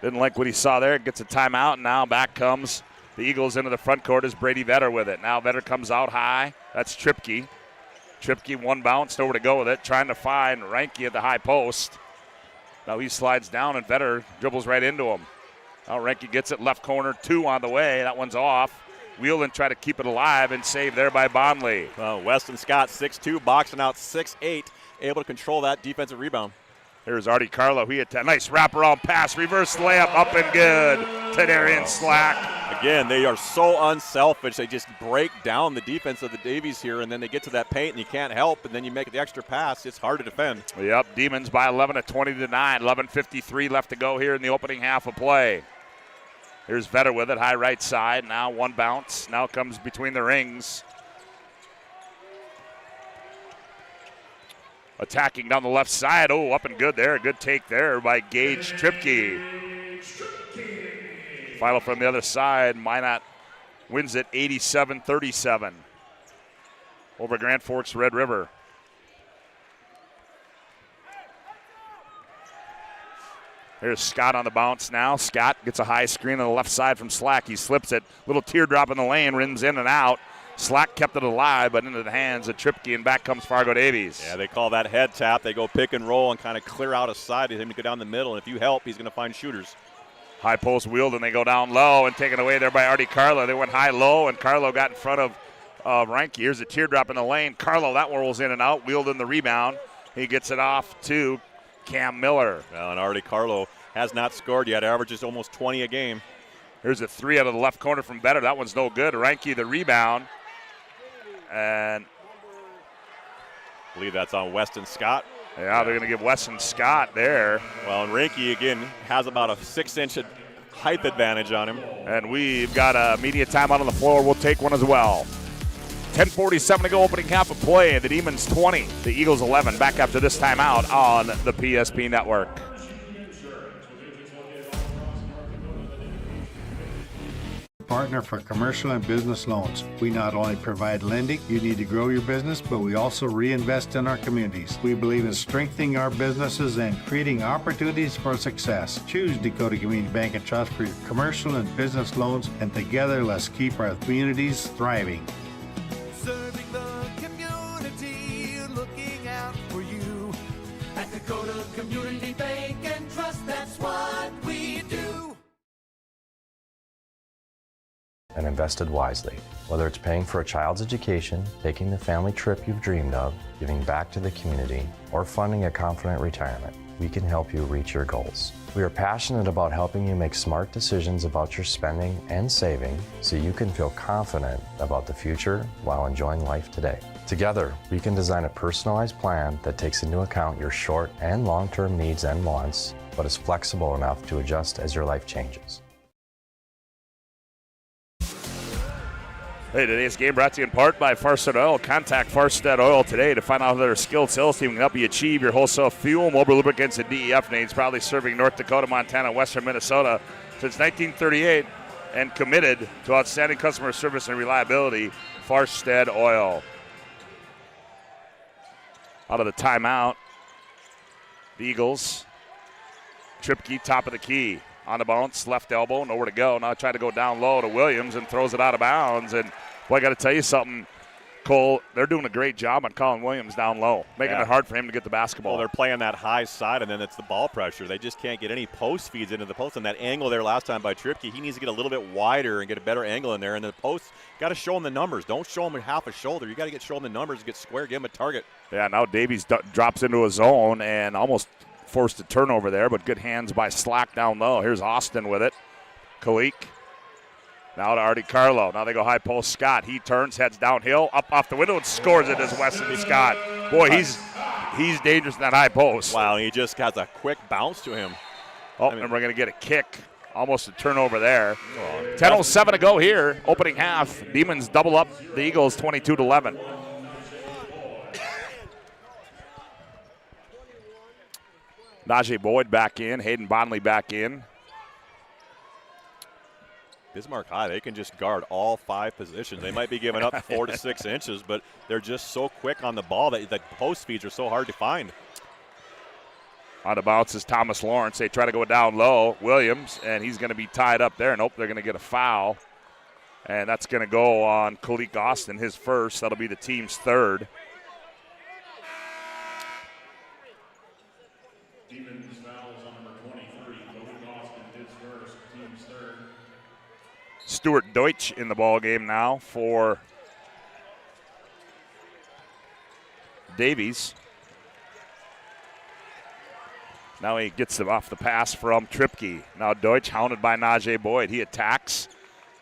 didn't like what he saw there. Gets a timeout, and now back comes the Eagles into the front court as Brady Vetter with it. Now Vetter comes out high. That's Tripke. Tripke one bounced over to go with it, trying to find Reinke at the high post. Now he slides down, and Vetter dribbles right into him. Now Reinke gets it, left corner, 2 on the way. That one's off. Wheelan tried to keep it alive and saved there by Bonley. Well, Weston Scott, 6'2", boxing out 6'8", able to control that defensive rebound. Here's Artie Carlo. He had a nice wraparound pass, reverse layup, up and good to Darian Slack. Again, they are so unselfish. They just break down the defense of the Davies here, and then they get to that paint, and you can't help, and then you make the extra pass. It's hard to defend. Yep, Demons by 11 at 20-9. 11:53 left to go here in the opening half of play. Here's Vetter with it, high right side. Now one bounce. Now comes between the rings. Attacking down the left side. Oh, up and good there. A good take there by Gage Tripke. Final from the other side. Minot wins it 87-37 over Grand Forks Red River. Here's Scott on the bounce now. Scott gets a high screen on the left side from Slack. He slips it. Little teardrop in the lane, rims in and out. Slack kept it alive, but into the hands of Tripke, and back comes Fargo Davies. Yeah, they call that head tap. They go pick and roll and kind of clear out a side to him to go down the middle, and if you help, he's going to find shooters. High post wheeled, and they go down low and taken away there by Artie Carlo. They went high-low, and Carlo got in front of Reinke. Here's a teardrop in the lane. Carlo, that one rolls in and out. Wheeled in the rebound. He gets it off to Cam Miller. Well, and Artie Carlo has not scored yet. Averages almost 20 a game. Here's a 3 out of the left corner from Vetter. That one's no good. Reinke the rebound. And I believe that's on Weston Scott. Yeah, they're going to give Weston Scott there. Well, and Reinke, again, has about a 6-inch height advantage on him. And we've got a media timeout on the floor. We'll take one as well. 10:47 to go, opening half of play. The Demons 20, the Eagles 11. Back after this timeout on the PSP Network. Partner for commercial and business loans. We not only provide lending, you need to grow your business, but we also reinvest in our communities. We believe in strengthening our businesses and creating opportunities for success. Choose Dakota Community Bank and Trust for your commercial and business loans, and together let's keep our communities thriving. Serving the community, looking out for you. At Dakota Community Bank and Trust, that's what we do. And invested wisely. Whether it's paying for a child's education, taking the family trip you've dreamed of, giving back to the community, or funding a confident retirement, we can help you reach your goals. We are passionate about helping you make smart decisions about your spending and saving so you can feel confident about the future while enjoying life today. Together, we can design a personalized plan that takes into account your short and long-term needs and wants, but is flexible enough to adjust as your life changes. Hey, today's game brought to you in part by Farstead Oil. Contact Farstead Oil today to find out how their skilled sales team can help you achieve your wholesale fuel, mobile lubricants, and DEF needs. Proudly serving North Dakota, Montana, Western Minnesota since 1938 and committed to outstanding customer service and reliability. Farstead Oil. Out of the timeout, the Eagles. Tripke, top of the key. On the bounce, left elbow, nowhere to go. Now trying to go down low to Williams and throws it out of bounds. And, boy, I got to tell you something, Cole, they're doing a great job on calling Williams down low, making it hard for him to get the basketball. Well, they're playing that high side, and then it's the ball pressure. They just can't get any post feeds into the post. And that angle there last time by Tripke, he needs to get a little bit wider and get a better angle in there. And the post, got to show him the numbers. Don't show him half a shoulder. You got to show him the numbers, get square, give him a target. Yeah, now Davies drops into a zone and almost forced a turnover there, but good hands by Slack down low. Here's Austin with it. Kalik. Now to Artie Carlo. Now they go high post. Scott. He turns, heads downhill, up off the window, and scores it as Wesley Scott. Boy, he's dangerous in that high post. Wow, he just has a quick bounce to him. Oh, and we're going to get a kick. Almost a turnover there. 10:07 to go here. Opening half. Demons double up the Eagles 22-11. Najee Boyd back in. Hayden Bonley back in. Bismarck High, they can just guard all 5 positions. They might be giving up 4 to 6 inches, but they're just so quick on the ball that the post feeds are so hard to find. On the bounce is Thomas Lawrence. They try to go down low. Williams, and he's going to be tied up there. Nope, they're going to get a foul. And that's going to go on Kalik Austin, his first. That'll be the team's third. Stuart Deutsch in the ball game now for Davies. Now he gets it off the pass from Tripke. Now Deutsch hounded by Najee Boyd. He attacks.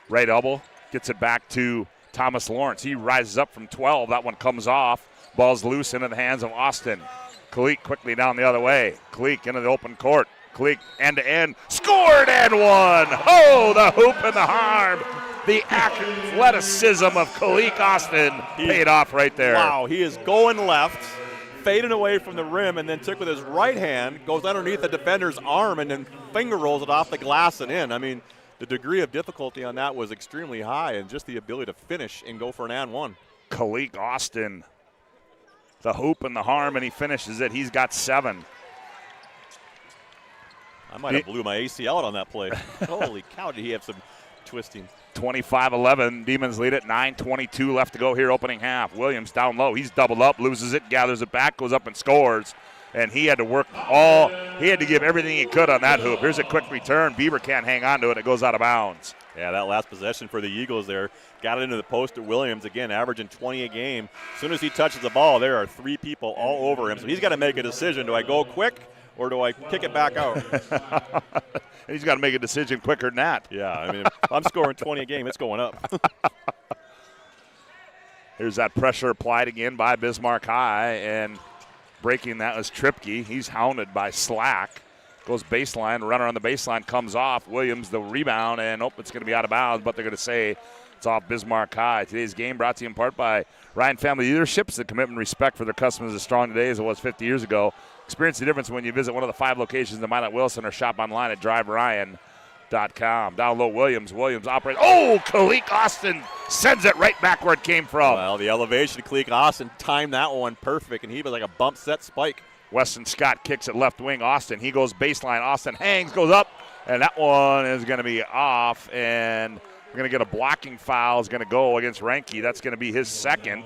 Right elbow. Gets it back to Thomas Lawrence. He rises up from 12. That one comes off. Ball's loose into the hands of Austin. Kalik quickly down the other way. Kalik into the open court. Kalik end-to-end, scored and one. Oh, the hoop and the harm. The athleticism of Kalik Austin paid off right there. Wow, he is going left, fading away from the rim, and then took with his right hand, goes underneath the defender's arm, and then finger rolls it off the glass and in. I mean, the degree of difficulty on that was extremely high, and just the ability to finish and go for an and one. Kalik Austin, the hoop and the harm, and he finishes it. He's got 7. I might have blew my ACL out on that play. Holy cow, did he have some twisting. 25-11, Demons lead it, 9:22 left to go here opening half. Williams down low, he's doubled up, loses it, gathers it back, goes up and scores. And he had to he had to give everything he could on that hoop. Here's a quick return. Beaver can't hang on to it. It goes out of bounds. Yeah, that last possession for the Eagles there. Got it into the post to Williams, again, averaging 20 a game. As soon as he touches the ball, there are 3 people all over him. So he's got to make a decision. Do I go quick or do I kick it back out? He's got to make a decision quicker than that. Yeah, I mean, if I'm scoring 20 a game, it's going up. Here's that pressure applied again by Bismarck High, and breaking that was Tripke. He's hounded by Slack. Goes baseline, runner on the baseline comes off. Williams the rebound, and it's going to be out of bounds, but they're going to say It's off Bismarck High. Today's game brought to you in part by Ryan Family Leadership. The commitment and respect for their customers is as strong today as it was 50 years ago. Experience the difference when you visit one of the 5 locations in Minot Wilson or shop online at driveryan.com. Down low, Williams. Williams operates. Oh, Kalik Austin sends it right back where it came from. Well, the elevation, Kalik Austin timed that one perfect, and he was like a bump set spike. Weston Scott kicks it left wing. Austin, he goes baseline. Austin hangs, goes up, and that one is going to be off, and we're going to get a blocking foul. Is going to go against Renke. That's going to be his second.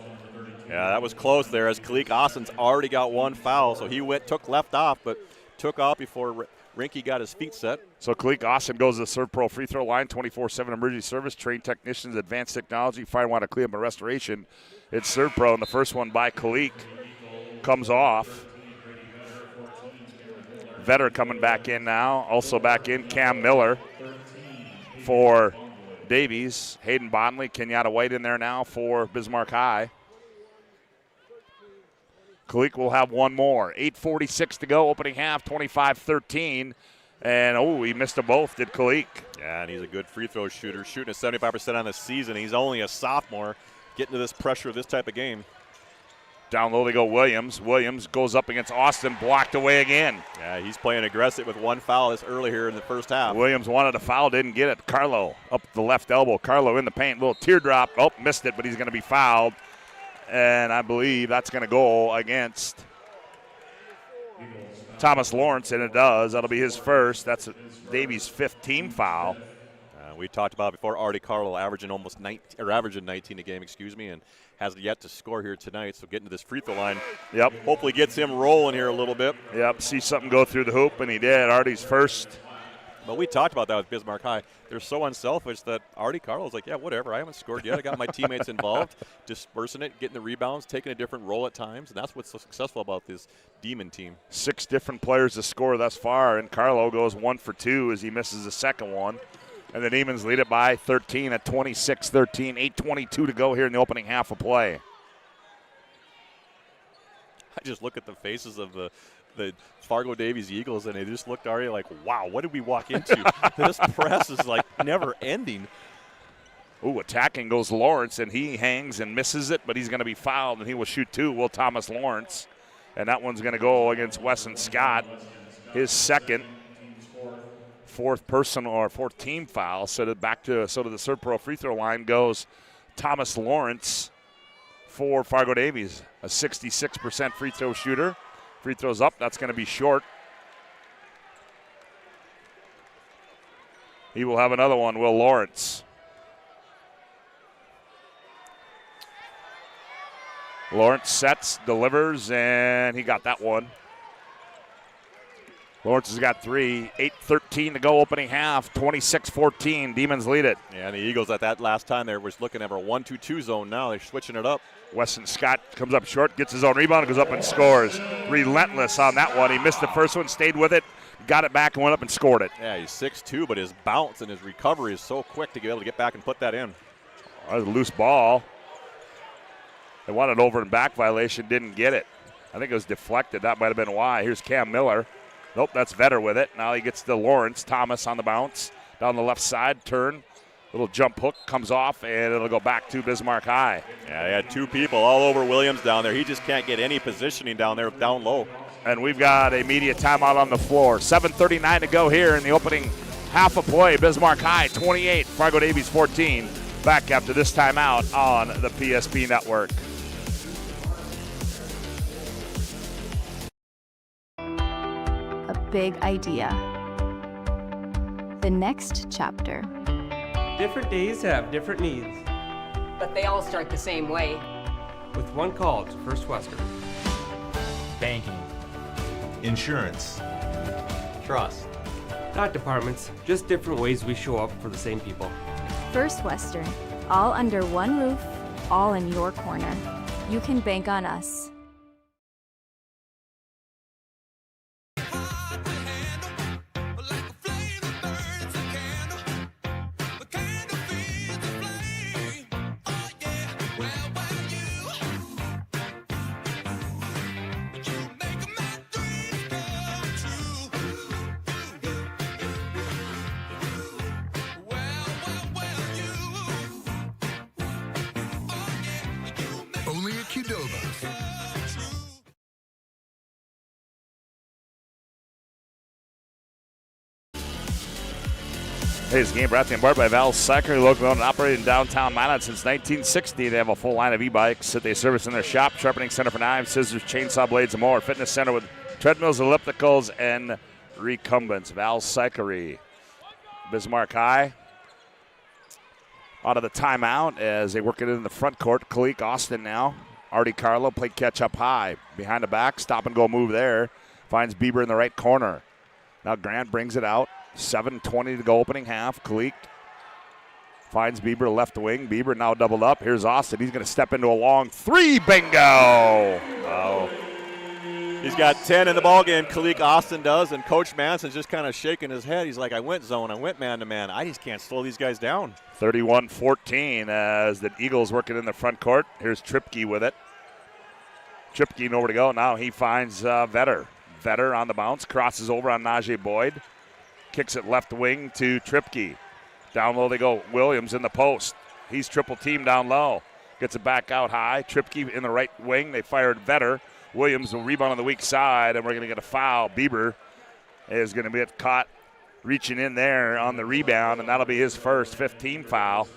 Yeah, that was close there as Kalik Austin's already got 1 foul, so he took left off, but took off before Renke got his feet set. So Kalik Austin goes to the ServePro free throw line, 24/7 emergency service, trained technicians, advanced technology, fire water cleanup and restoration. It's ServePro, and the first one by Kalik comes off. Vetter coming back in now. Also back in, Cam Miller for Davies. Hayden Bondley, Kenyatta White in there now for Bismarck High. Kalik will have one more. 8:46 to go, opening half, 25-13. And, he missed them both, did Kalik. Yeah, and he's a good free throw shooter, shooting at 75% on the season. He's only a sophomore, getting to this pressure of this type of game. Down low they go Williams. Williams goes up against Austin, blocked away again. Yeah, he's playing aggressive with 1 foul this early here in the first half. Williams wanted a foul, didn't get it. Carlo up the left elbow. Carlo in the paint, little teardrop. Oh, missed it, but he's going to be fouled. And I believe that's going to go against Thomas Lawrence, and it does. That'll be his first. That's Davies' 5th team foul. We talked about before Artie Carlo averaging averaging 19 a game, and has yet to score here tonight. So getting to this free throw line, hopefully gets him rolling here a little bit. Yep, see something go through the hoop, and he did. Artie's first. But we talked about that with Bismarck High. They're so unselfish that Artie Carlo's like, yeah, whatever. I haven't scored yet. I got my teammates involved, dispersing it, getting the rebounds, taking a different role at times, and that's what's so successful about this Demon team. 6 different players to score thus far, and Carlo goes 1 for 2 as he misses the second one. And the Demons lead it by 13 at 26-13. 8:22 to go here in the opening half of play. I just look at the faces of the Fargo Davies Eagles, and they just looked already like, wow, what did we walk into? This press is like never ending. Ooh, attacking goes Lawrence, and he hangs and misses it, but he's going to be fouled, and he will shoot 2, Will Thomas Lawrence. And that one's going to go against Wesson Scott, his second. 4th personal or 4th team foul. So to the ServePro free throw line goes Thomas Lawrence for Fargo Davies, a 66% free throw shooter. Free throws up, that's going to be short. He will have another one, Will Lawrence. Lawrence sets, delivers, and he got that one. Lawrence has got 3. 8:13 to go, opening half. 26-14. Demons lead it. Yeah, and the Eagles at that last time there was looking at a 1-2-2 zone. Now they're switching it up. Weston Scott comes up short, gets his own rebound, goes up and scores. Relentless on that one. He missed the first one, stayed with it, got it back, and went up and scored it. Yeah, he's 6'2", but his bounce and his recovery is so quick to be able to get back and put that in. That was a loose ball. They wanted over and back violation, didn't get it. I think it was deflected. That might have been why. Here's Cam Miller. Nope, that's Vetter with it. Now he gets to Lawrence. Thomas on the bounce. Down the left side, turn. Little jump hook comes off, and it'll go back to Bismarck High. Yeah, they had 2 people all over Williams down there. He just can't get any positioning down there, down low. And we've got a media timeout on the floor. 7:39 to go here in the opening half of play. Bismarck High 28, Fargo Davies 14. Back after this timeout on the PSP Network. A big idea. The next chapter. Different days have different needs. But they all start the same way. With one call to First Western. Banking. Insurance. Trust. Not departments, just different ways we show up for the same people. First Western. All under one roof, all in your corner. You can bank on us. Today's game brought to you in part by Valvoline, local owned and operated in downtown Minot since 1960. They have a full line of e-bikes that they service in their shop, sharpening center for knives, scissors, chainsaw blades, and more. Fitness center with treadmills, ellipticals, and recumbents. Valvoline. Bismarck High out of the timeout as they work it in the front court. Kalik Austin now. Artie Carlo played catch up high. Behind the back, stop and go move there. Finds Beaver in the right corner. Now Grant brings it out. 7:20 to go opening half. Kalik finds Beaver left wing. Beaver now doubled up. Here's Austin. He's going to step into a long three. Bingo! Wow. He's got 10 in the ballgame, Kalik Austin does, and Coach Manson's just kind of shaking his head. He's like, I went zone, I went man-to-man. I just can't slow these guys down. 31-14 as the Eagles working in the front court. Here's Tripke with it. Tripke nowhere to go. Now he finds Vetter. Vetter on the bounce, crosses over on Najee Boyd. Kicks it left wing to Tripke. Down low they go. Williams in the post. He's triple teamed down low. Gets it back out high. Tripke in the right wing. They fired Vetter. Williams will rebound on the weak side, and we're going to get a foul. Bieber is going to get caught reaching in there on the rebound, and that'll be his first 15 foul.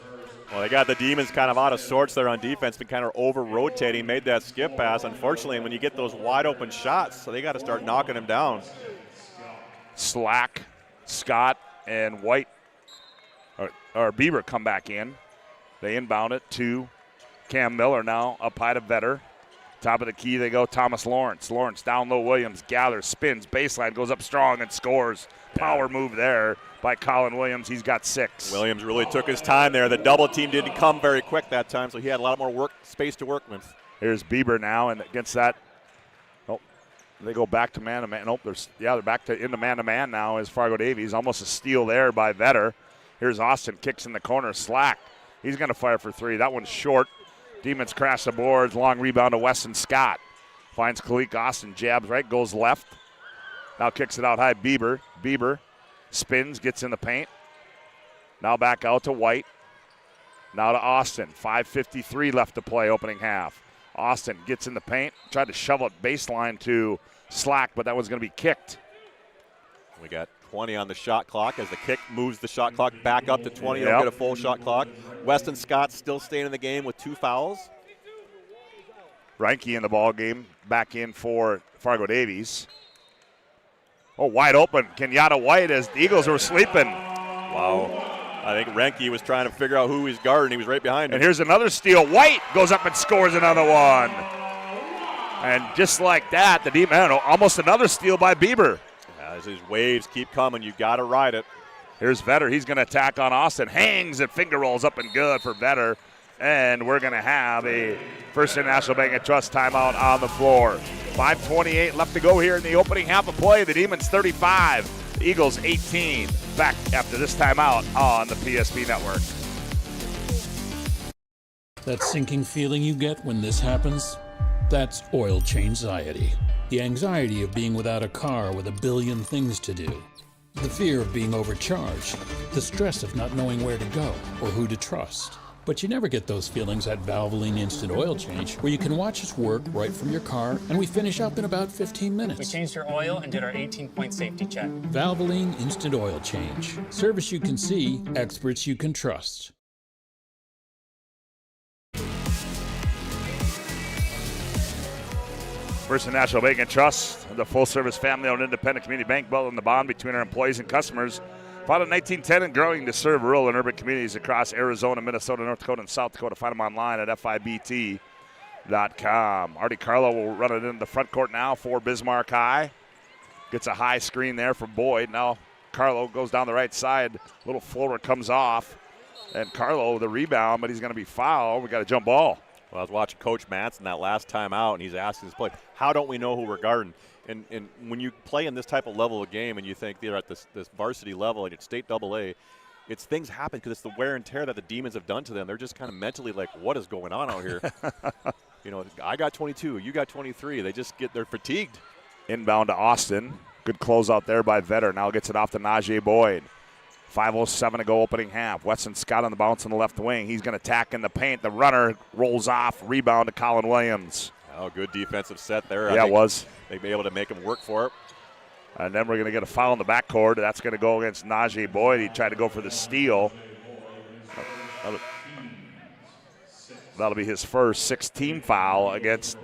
Well, they got the Demons kind of out of sorts there on defense, been kind of over-rotating, made that skip pass. Unfortunately, when you get those wide-open shots, so they got to start knocking them down. Slack, Scott, and White, or Bieber come back in. They inbound it to Cam Miller now, up high to Vetter. Top of the key they go, Thomas Lawrence. Lawrence down low, Williams gathers, spins, baseline, goes up strong and scores. Power move there by Colin Williams. He's got 6. Williams really took his time there. The double team didn't come very quick that time, so he had a lot more space to work with. Here's Bieber now, and against that, they go back to man-to-man. Nope, they're back to into man-to-man now as Fargo Davies. Almost a steal there by Vetter. Here's Austin, kicks in the corner, Slack. He's going to fire for 3. That one's short. Demons crash the boards. Long rebound to Weston Scott. Finds Kalik Austin. Jabs right, goes left. Now kicks it out high. Bieber spins, gets in the paint. Now back out to White. Now to Austin. 5:53 left to play, opening half. Austin gets in the paint. Tried to shovel it baseline to Slack, but that was going to be kicked. We got 20 on the shot clock as the kick moves the shot clock back up to 20. They'll get a full shot clock. Weston Scott still staying in the game with 2 fouls. Reinke in the ball game, back in for Fargo Davies. Oh, wide open. Kenyatta White as the Eagles were sleeping. Wow. I think Reinke was trying to figure out who he's guarding. He was right behind him. And here's another steal. White goes up and scores another one. And just like that, the D-man, almost another steal by Bieber. As his waves keep coming, you got to ride it. Here's Vetter. He's going to attack on Austin. Hangs and finger rolls up and good for Vetter. And we're going to have a Firstead National Bank and Trust timeout on the floor. 5:28 left to go here in the opening half of play. The Demons 35, the Eagles 18. Back after this timeout on the PSP Network. That sinking feeling you get when this happens? That's oil change-anxiety. The anxiety of being without a car with a billion things to do. The fear of being overcharged. The stress of not knowing where to go or who to trust. But you never get those feelings at Valvoline Instant Oil Change, where you can watch us work right from your car, and we finish up in about 15 minutes. We changed your oil and did our 18-point safety check. Valvoline Instant Oil Change. Service you can see, experts you can trust. Firstead National Bank and Trust, the full-service family-owned independent community bank built on the bond between our employees and customers. Founded in 1910 and growing to serve rural and urban communities across Arizona, Minnesota, North Dakota, and South Dakota. Find them online at fibt.com. Artie Carlo will run it in the front court now for Bismarck High. Gets a high screen there from Boyd. Now Carlo goes down the right side. Little floater comes off. And Carlo, the rebound, but he's going to be fouled. We got a jump ball. Well, I was watching Coach Manson that last time out, and he's asking his play, how don't we know who we're guarding? And when you play in this type of level of game and you think they're at this varsity level and it's state AA, it's things happen because it's the wear and tear that the Demons have done to them. They're just kind of mentally like, what is going on out here? I got 22, you got 23. They're fatigued. Inbound to Austin. Good closeout there by Vetter. Now gets it off to Najee Boyd. 5:07 to go opening half. Weston Scott on the bounce on the left wing. He's going to attack in the paint. The runner rolls off. Rebound to Colin Williams. Oh, good defensive set there. Yeah, it was. They'd be able to make him work for it. And then we're going to get a foul in the backcourt. That's going to go against Najee Boyd. He tried to go for the steal. That'll be his first 6-team foul against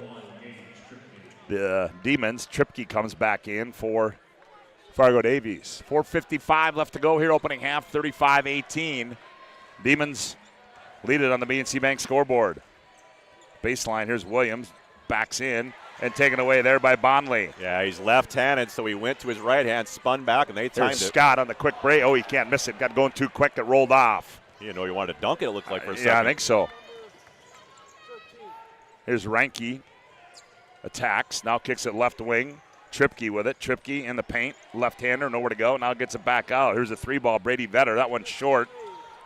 the Demons. Tripke comes back in for Fargo Davies. 4:55 left to go here, opening half, 35-18. Demons lead it on the BNC Bank scoreboard. Baseline, here's Williams, backs in, and taken away there by Bonley. Yeah, he's left-handed, so he went to his right hand, spun back, and they timed There's it. Scott on the quick break. Oh, he can't miss it. Got going too quick. It rolled off. You know, he wanted to dunk it, it looked like, for a second. Yeah, I think so. Here's Reinke. Attacks. Now kicks it left wing. Tripke with it. Tripke in the paint. Left-hander, nowhere to go. Now gets it back out. Here's a 3-ball. Brady Vetter. That one's short.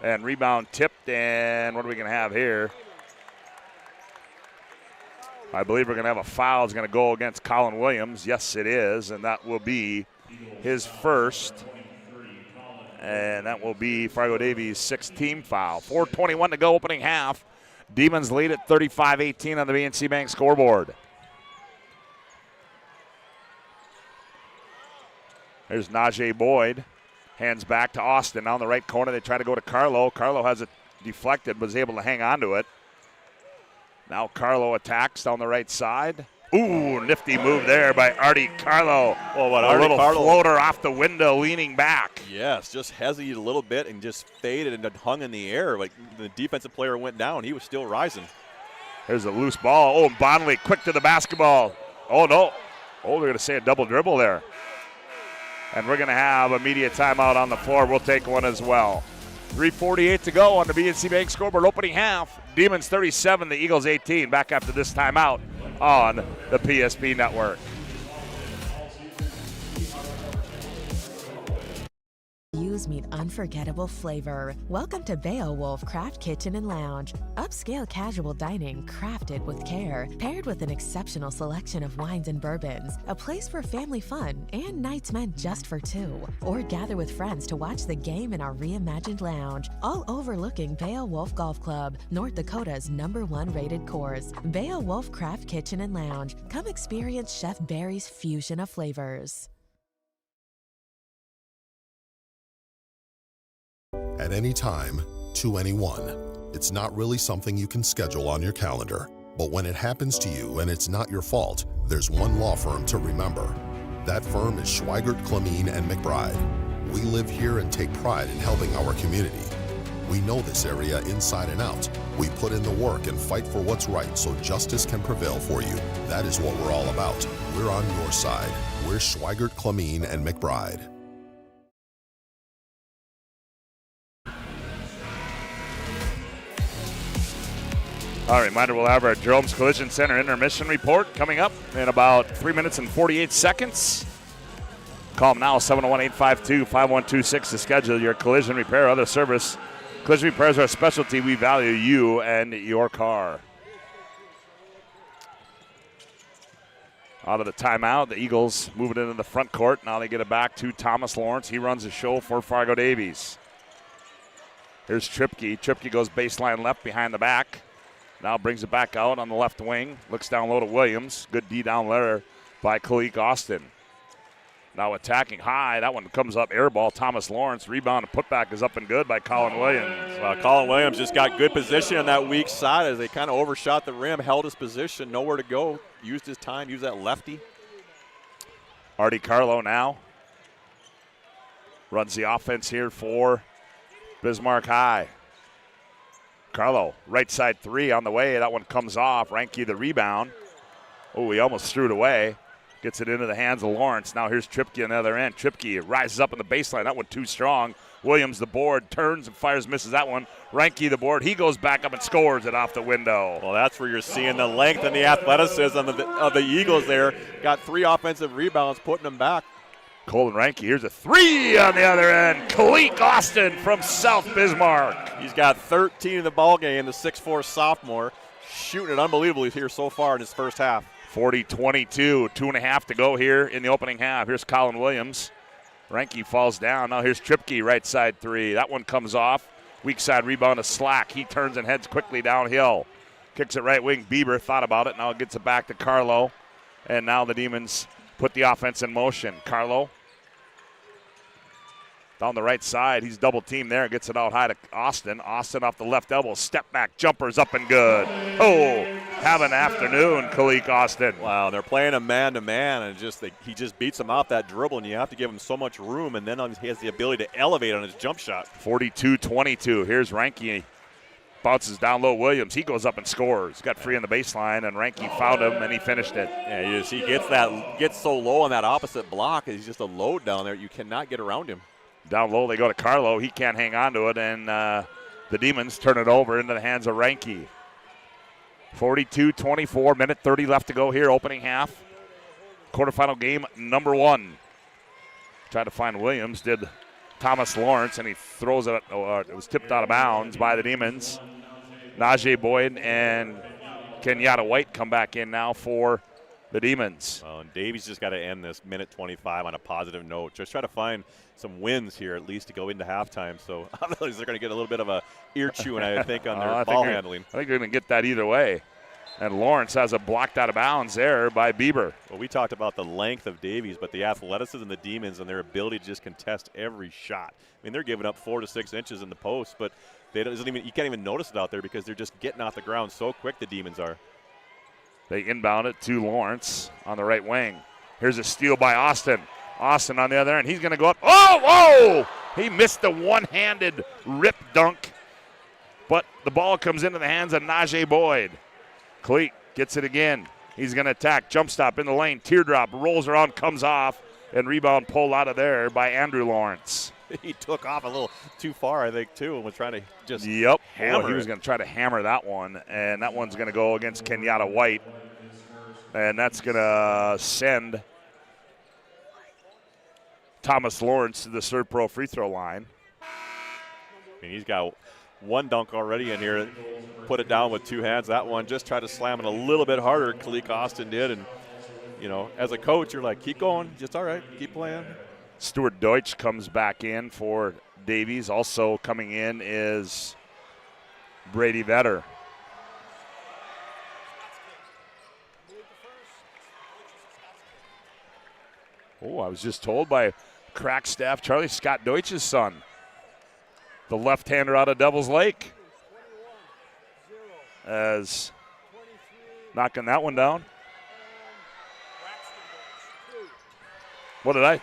And rebound tipped. And what are we going to have here? I believe we're going to have a foul. It's going to go against Colin Williams. Yes, it is. And that will be his first. And that will be Fargo Davies' 6th-team foul. 4:21 to go, opening half. Demons lead at 35-18 on the BNC Bank scoreboard. There's Najee Boyd. Hands back to Austin. Down the right corner, they try to go to Carlo. Carlo has it deflected, but was able to hang on to it. Now Carlo attacks down the right side. Ooh, nifty move there by Artie Carlo. Well, what a Artie little Carlo, floater off the window, leaning back. Yes, just hesitated a little bit and just faded and hung in the air. Like the defensive player went down, he was still rising. There's a loose ball. Oh, and Bonley quick to the basketball. Oh, no. Oh, they're going to say a double dribble there. And we're going to have a media timeout on the floor. We'll take one as well. 3:48 to go on the BNC Bank scoreboard. Opening half, Demons 37, the Eagles 18. Back after this timeout on the PSP Network. Views meet unforgettable flavor. Welcome to Bea Wolf Kitchen and Lounge. Upscale casual dining crafted with care, paired with an exceptional selection of wines and bourbons. A place for family fun and nights meant just for two. Or gather with friends to watch the game in our reimagined lounge, all overlooking Bea Wolf Golf Club, North Dakota's #1 rated course. Bea Wolf Kitchen and Lounge. Come experience Chef Barry's fusion of flavors. At any time, to anyone. It's not really something you can schedule on your calendar. But when it happens to you and it's not your fault, there's one law firm to remember. That firm is Schweigert, Clemene, and McBride. We live here and take pride in helping our community. We know this area inside and out. We put in the work and fight for what's right so justice can prevail for you. That is what we're all about. We're on your side. We're Schweigert, Clemene, and McBride. All right, reminder, we'll have our Jerome's Collision Center intermission report coming up in about 3 minutes and 48 seconds. Call them now, 701-852-5126 to schedule your collision repair or other service. Collision repairs are a specialty. We value you and your car. Out of the timeout, the Eagles moving into the front court. Now they get it back to Thomas Lawrence. He runs the show for Fargo Davies. Here's Tripke. Tripke goes baseline left behind the back. Now brings it back out on the left wing. Looks down low to Williams. Good D down there by Kalik Austin. Now attacking high. That one comes up air ball. Thomas Lawrence. Rebound and putback is up and good by Colin Williams. Colin Williams just got good position on that weak side as they kind of overshot the rim, held his position, nowhere to go. Used his time, used that lefty. Artie Carlo now runs the offense here for Bismarck High. Carlo, right side three on the way. That one comes off. Reinke the rebound. Oh, he almost threw it away. Gets it into the hands of Lawrence. Now here's Tripke on the other end. Tripke rises up in the baseline. That one too strong. Williams the board, turns and fires, misses that one. Reinke the board. He goes back up and scores it off the window. Well, that's where you're seeing the length and the athleticism of the Eagles there. Got 3 offensive rebounds, putting them back. Colin Reinke, here's a 3 on the other end. Kalik Austin from South Bismarck. He's got 13 in the ball game, the 6'4 sophomore, shooting it unbelievably here so far in his first half. 40-22, 2.5 to go here in the opening half. Here's Colin Williams. Reinke falls down. Now here's Tripke, right side 3. That one comes off. Weak side rebound to Slack. He turns and heads quickly downhill. Kicks it right wing. Beaver thought about it. Now gets it back to Carlo. And now the Demons put the offense in motion. Carlo down the right side. He's double teamed there. Gets it out high to Austin. Austin off the left elbow. Step back. Jumper's up and good. Oh, have an afternoon, Kalik Austin. Wow, they're playing a man-to-man, and he just beats him off that dribble, and you have to give him so much room, and then he has the ability to elevate on his jump shot. 42-22. Here's Reinke. Bounces down low. Williams, he goes up and scores. Got free on the baseline, and Reinke found him, and he finished it. Yeah, he gets so low on that opposite block. He's just a load down there. You cannot get around him. Down low, they go to Carlo. He can't hang on to it, and the Demons turn it over into the hands of Reinke. 42-24, minute 30 left to go here, opening half. Quarterfinal game number 1. Tried to find Williams, did Thomas Lawrence, and he throws it. It was tipped out of bounds by the Demons. Najee Boyd and Kenyatta White come back in now for the Demons. Well, and Davies just got to end this minute 25 on a positive note. Just try to find some wins here at least to go into halftime. So otherwise they're going to get a little bit of a ear chewing, I think, on their ball handling. I think they're going to get that either way. And Lawrence has a blocked out of bounds there by Beaver. Well, we talked about the length of Davies, but the athleticism of the Demons and their ability to just contest every shot. I mean, they're giving up 4 to 6 inches in the post, but you can't even notice it out there because they're just getting off the ground so quick, the Demons are. They inbound it to Lawrence on the right wing. Here's a steal by Austin. Austin on the other end. He's going to go up. Oh, whoa! He missed the one-handed rip dunk, but the ball comes into the hands of Najee Boyd. Cleek gets it again. He's going to attack. Jump stop in the lane. Teardrop. Rolls around, comes off, and rebound pulled out of there by Andrew Lawrence. He took off a little too far, I think, too, and was trying to just hammer. He was going to try to hammer that one, and that one's going to go against Kenyatta White. And that's going to send Thomas Lawrence to the ServePro free throw line. I mean, he's got one dunk already in here. Put it down with 2 hands. That one just tried to slam it a little bit harder. Kalik Austin did. And, as a coach, you're like, keep going. Just all right. Keep playing. Stuart Deutsch comes back in for Davies. Also coming in is Brady Vetter. Oh, I was just told by crack staff Charlie Scott Deutsch's son, the left-hander out of Devil's Lake, as knocking that one down. What did I?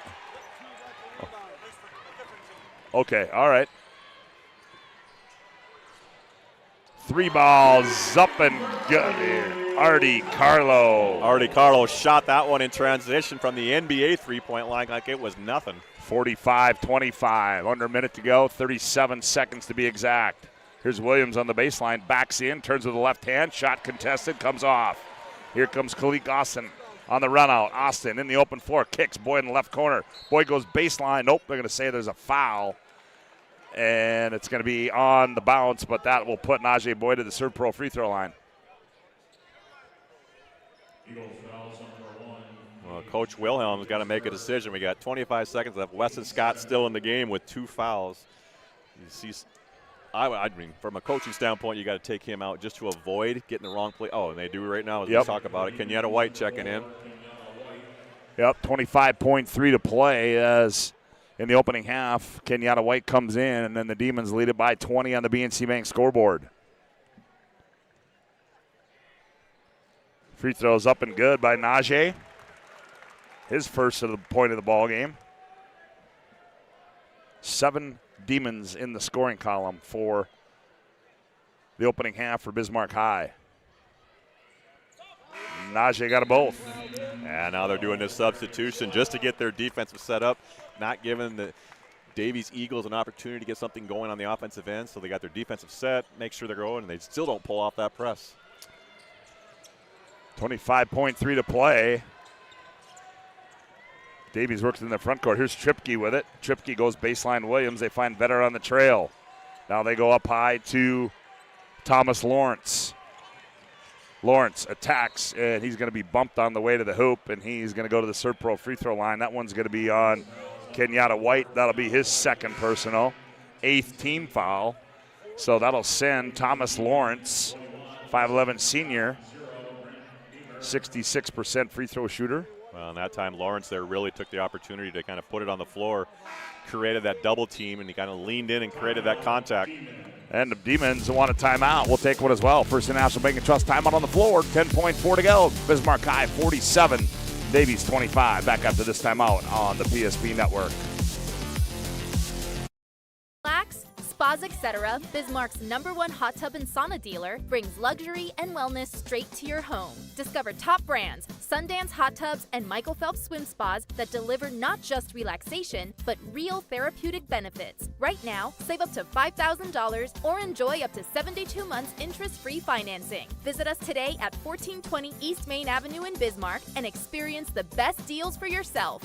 Okay, all right. 3 balls up and good here. Artie Carlo shot that one in transition from the NBA three-point line like it was nothing. 45-25, under a minute to go, 37 seconds to be exact. Here's Williams on the baseline, backs in, turns with the left hand, shot contested, comes off. Here comes Kalik Austin on the run out. Austin in the open floor, kicks Boyd in the left corner. Boyd goes baseline. Nope, they're going to say there's a foul. And it's going to be on the bounce, but that will put Najee Boyd to the ServePro free throw line. Well, Coach Wilhelm's got to make a decision. We got 25 seconds left. Weston Scott still in the game with 2 fouls. You see, I mean, from a coaching standpoint, you got to take him out just to avoid getting the wrong play. Oh, and they do right now as we talk about it. Kenyatta White checking in. Yep, 25.3 to play as in the opening half. Kenyatta White comes in, and then the Demons lead it by 20 on the BNC Bank scoreboard. Free throws up and good by Najee. His first of the point of the ball game. 7 Demons in the scoring column for the opening half for Bismarck High. Najee got them both. And now they're doing this substitution just to get their defensive set up, not giving the Davies Eagles an opportunity to get something going on the offensive end. So they got their defensive set, make sure they're going, and they still don't pull off that press. 25.3 to play. Davies works in the front court. Here's Tripke with it. Tripke goes baseline Williams. They find Vetter on the trail. Now they go up high to Thomas Lawrence. Lawrence attacks, and he's going to be bumped on the way to the hoop, and he's going to go to the ServePro free throw line. That one's going to be on Kenyatta White. That'll be his second personal, 8th team foul. So that'll send Thomas Lawrence, 5'11 senior, 66% free throw shooter, Well, and that time Lawrence there really took the opportunity to kind of put it on the floor, created that double team, and he kind of leaned in and created that contact. And the Demons want a timeout. We'll take one as well. First National Bank and Trust timeout on the floor. 10.4 to go. Bismarck High 47, Davies 25. Back after this timeout on the PSP Network. Relax, spas, etc. Bismarck's #1 hot tub and sauna dealer brings luxury and wellness straight to your home. Discover top brands, Sundance hot tubs, and Michael Phelps swim spas that deliver not just relaxation, but real therapeutic benefits. Right now, save up to $5,000 or enjoy up to 72 months interest-free financing. Visit us today at 1420 East Main Avenue in Bismarck and experience the best deals for yourself.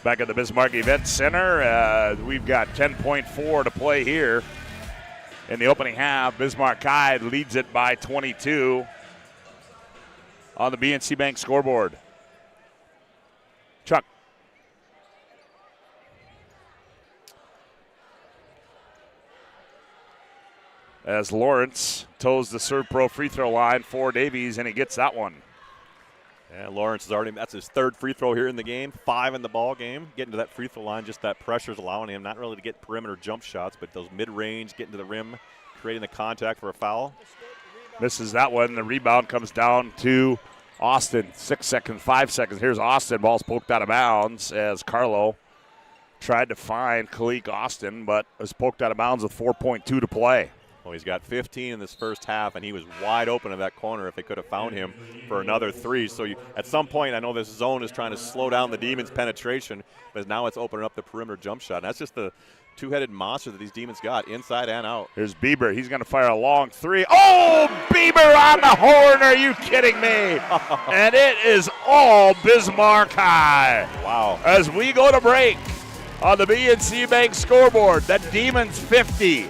Back at the Bismarck Event Center, we've got 10.4 to play here in the opening half. Bismarck High leads it by 22 on the BNC Bank scoreboard. Chuck. As Lawrence toes the ServePro free throw line for Davies, and he gets that one. Yeah, Lawrence is that's his third free throw here in the game, 5 in the ball game. Getting to that free throw line, just that pressure is allowing him not really to get perimeter jump shots, but those mid-range, getting to the rim, creating the contact for a foul. Misses that one. The rebound comes down to Austin. 6 seconds, 5 seconds. Here's Austin. Ball's poked out of bounds as Carlo tried to find Kalik Austin, but was poked out of bounds with 4.2 to play. Well, he's got 15 in this first half, and he was wide open in that corner if they could have found him for another 3. So at some point, I know this zone is trying to slow down the Demons' penetration, but now it's opening up the perimeter jump shot. And that's just the two-headed monster that these Demons got, inside and out. Here's Bieber. He's going to fire a long 3. Oh, Bieber on the horn. Are you kidding me? And it is all Bismarck High. Wow. As we go to break on the BNC Bank scoreboard, the Demons 50.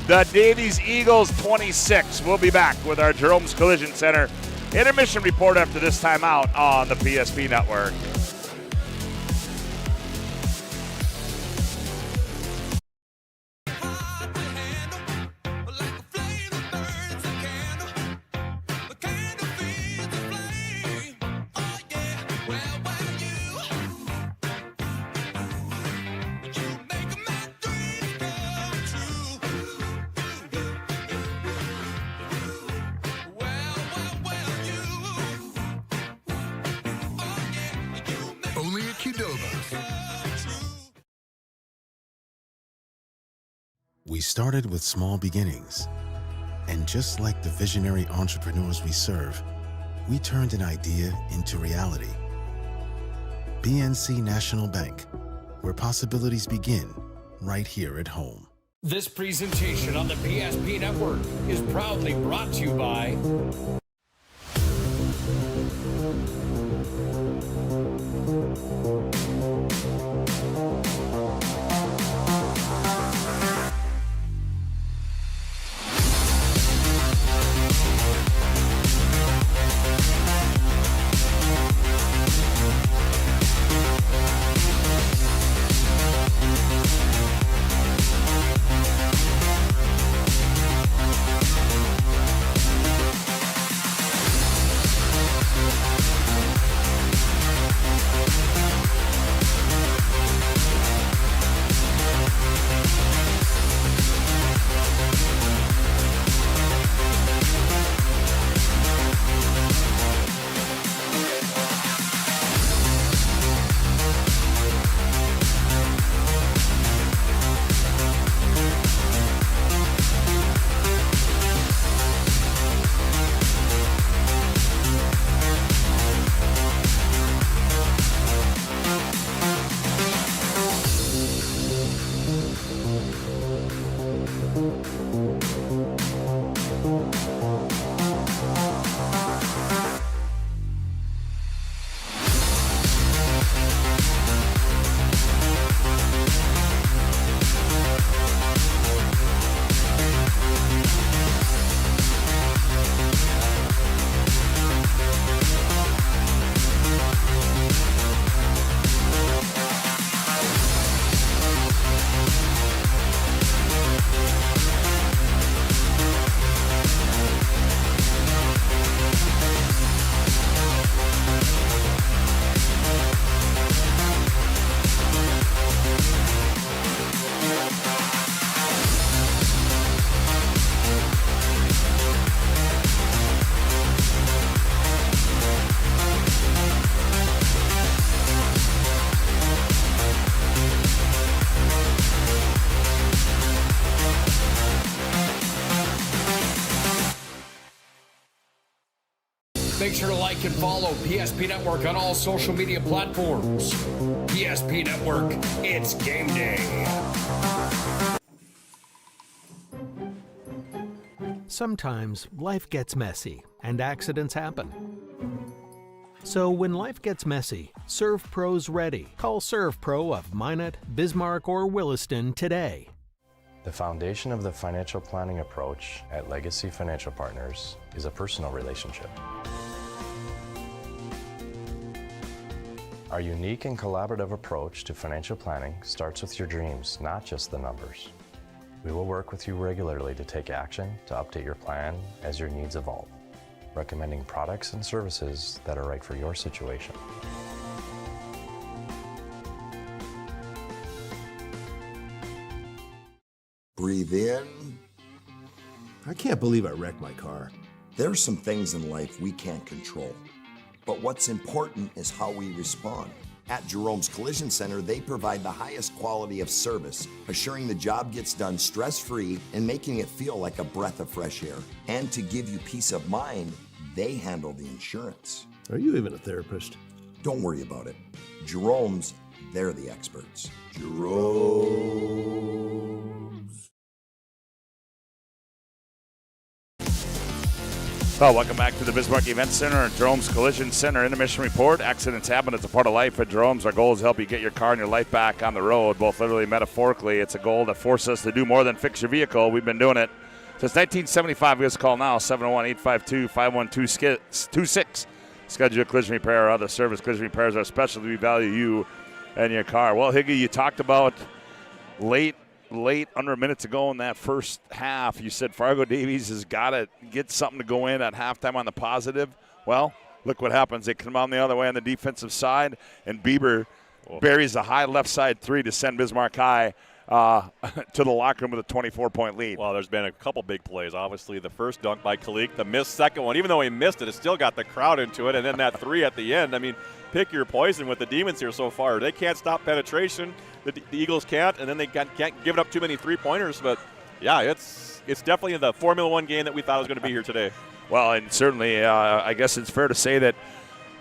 The Davies Eagles 26. We'll be back with our Jerome's Collision Center intermission report after this timeout on the PSP Network. We started with small beginnings, and just like the visionary entrepreneurs we serve, we turned an idea into reality. BNC National Bank, where possibilities begin right here at home. This presentation on the PSP Network is proudly brought to you by Make sure to like and follow PSP Network on all social media platforms. PSP Network, it's game day. Sometimes life gets messy and accidents happen. So when life gets messy, ServePro's ready. Call ServePro of Minot, Bismarck, or Williston today. The foundation of the financial planning approach at Legacy Financial Partners is a personal relationship. Our unique and collaborative approach to financial planning starts with your dreams, not just the numbers. We will work with you regularly to take action to update your plan as your needs evolve, recommending products and services that are right for your situation. Breathe in. I can't believe I wrecked my car. There are some things in life we can't control, but what's important is how we respond. At Jerome's Collision Center, they provide the highest quality of service, assuring the job gets done stress-free and making it feel like a breath of fresh air. And to give you peace of mind, they handle the insurance. Are you even a therapist? Don't worry about it. Jerome's, they're the experts. Jerome's. Well, welcome back to the Bismarck Event Center and Jerome's Collision Center Intermission Report. Accidents happen. It's a part of life at Jerome's. Our goal is to help you get your car and your life back on the road, both literally and metaphorically. It's a goal that forces us to do more than fix your vehicle. We've been doing it since 1975. Give us a call now, 701-852-5126. Schedule a collision repair or other service. Collision repairs are specialty. We value you and your car. Well, Higgy, you talked about late under a minute to go in that first half. You said Fargo Davies has got to get something to go in at halftime on the positive. Well, look what happens. They come on the other way on the defensive side, and Beaver buries a high left side three to send Bismarck High to the locker room with a 24-point lead. Well, there's been a couple big plays. Obviously, the first dunk by Kalik, the missed second one. Even though he missed it, it still got the crowd into it, and then that three at the end. I mean, pick your poison with the Demons here so far. They can't stop penetration. The Eagles can't, and then they can't give it up too many three-pointers. But, yeah, it's definitely the Formula One game that we thought was going to be here today. Well, and certainly I guess it's fair to say that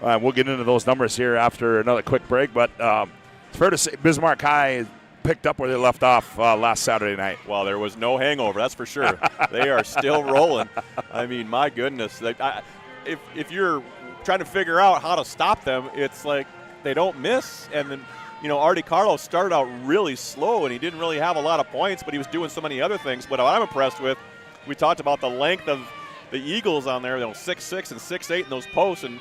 we'll get into those numbers here after another quick break. But it's fair to say Bismarck High picked up where they left off last Saturday night. Well, there was no hangover, that's for sure. They are still rolling. I mean, my goodness. If you're trying to figure out how to stop them, it's like they don't miss. And then, Artie Carlos started out really slow, and he didn't really have a lot of points, but he was doing so many other things. But what I'm impressed with, we talked about the length of the Eagles on there, 6'6" and 6'8" in those posts, and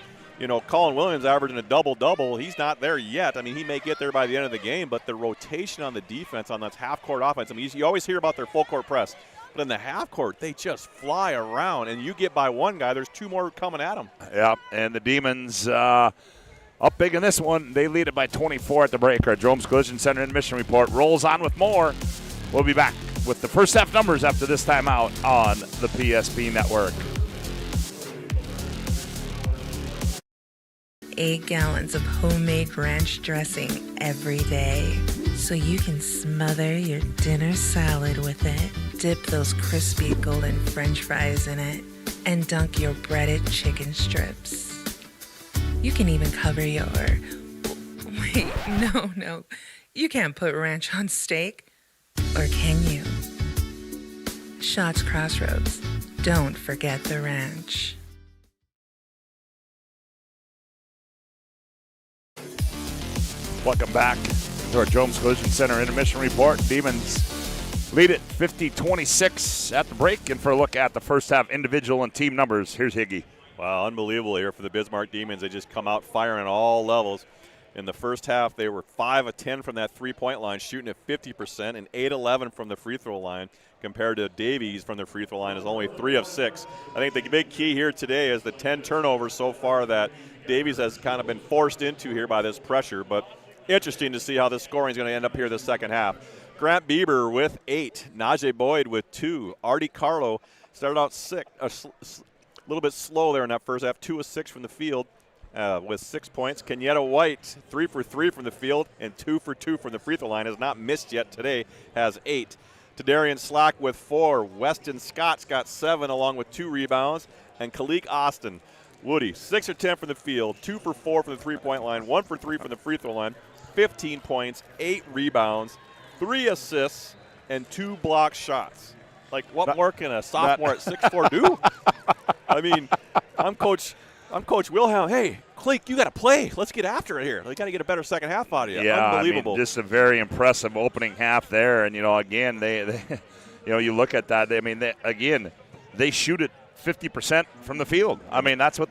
Colin Williams averaging a double-double. He's not there yet. I mean, he may get there by the end of the game, but the rotation on the defense on that half-court offense, I mean, you always hear about their full-court press, but in the half-court, they just fly around, and you get by one guy, there's two more coming at them. Yeah, and the Demons up big in this one. They lead it by 24 at the break. Our Jerome's Collision Center Intermission Report rolls on with more. We'll be back with the first half numbers after this timeout on the PSP Network. 8 gallons of homemade ranch dressing every day, so you can smother your dinner salad with it, dip those crispy golden French fries in it, and dunk your breaded chicken strips. You can even cover your... Wait, no. You can't put ranch on steak. Or can you? Shots Crossroads. Don't forget the ranch. Welcome back to our Jerome's Collision Center Intermission Report. Demons lead it 50-26 at the break. And for a look at the first half individual and team numbers, here's Higgy. Wow, unbelievable here for the Bismarck Demons. They just come out firing at all levels. In the first half, they were 5 of 10 from that three-point line, shooting at 50%, and 8-11 from the free throw line, compared to Davies from the free throw line is only 3 of 6. I think the big key here today is the 10 turnovers so far that Davies has kind of been forced into here by this pressure, but interesting to see how the scoring is going to end up here the second half. Grant Bieber with 8, Najee Boyd with 2, Artie Carlo started out a little bit slow there in that first half, 2 of 6 from the field with 6 points. Kenyatta White, 3 for 3 from the field and 2 for 2 from the free throw line. Has not missed yet today, has 8. Tadarian Slack with 4. Weston Scott's got 7 along with 2 rebounds. And Kalik Austin Woody, 6 or 10 from the field, 2 for 4 from the three-point line, 1 for 3 from the free throw line, 15 points, 8 rebounds, 3 assists, and 2 block shots. Like, what more can a sophomore at 6'4" do? I mean, I'm Coach Wilhelm. Hey, Cleek, you got to play. Let's get after it here. We got to get a better second half out of you. Yeah, Unbelievable. I mean, just a very impressive opening half there. And, again, they you look at that. They shoot it 50% from the field. I mean, that's what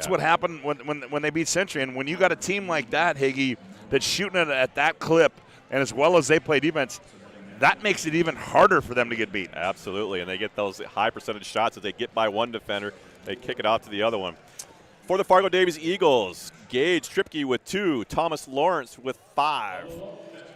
what happened when they beat Century. And when you got a team like that, Higgy, that's shooting it at that clip, and as well as they play defense, that makes it even harder for them to get beat. Absolutely, and they get those high percentage shots. If they get by one defender, they kick it out to the other one. For the Fargo-Davies Eagles, Gage Tripke with 2, Thomas Lawrence with 5,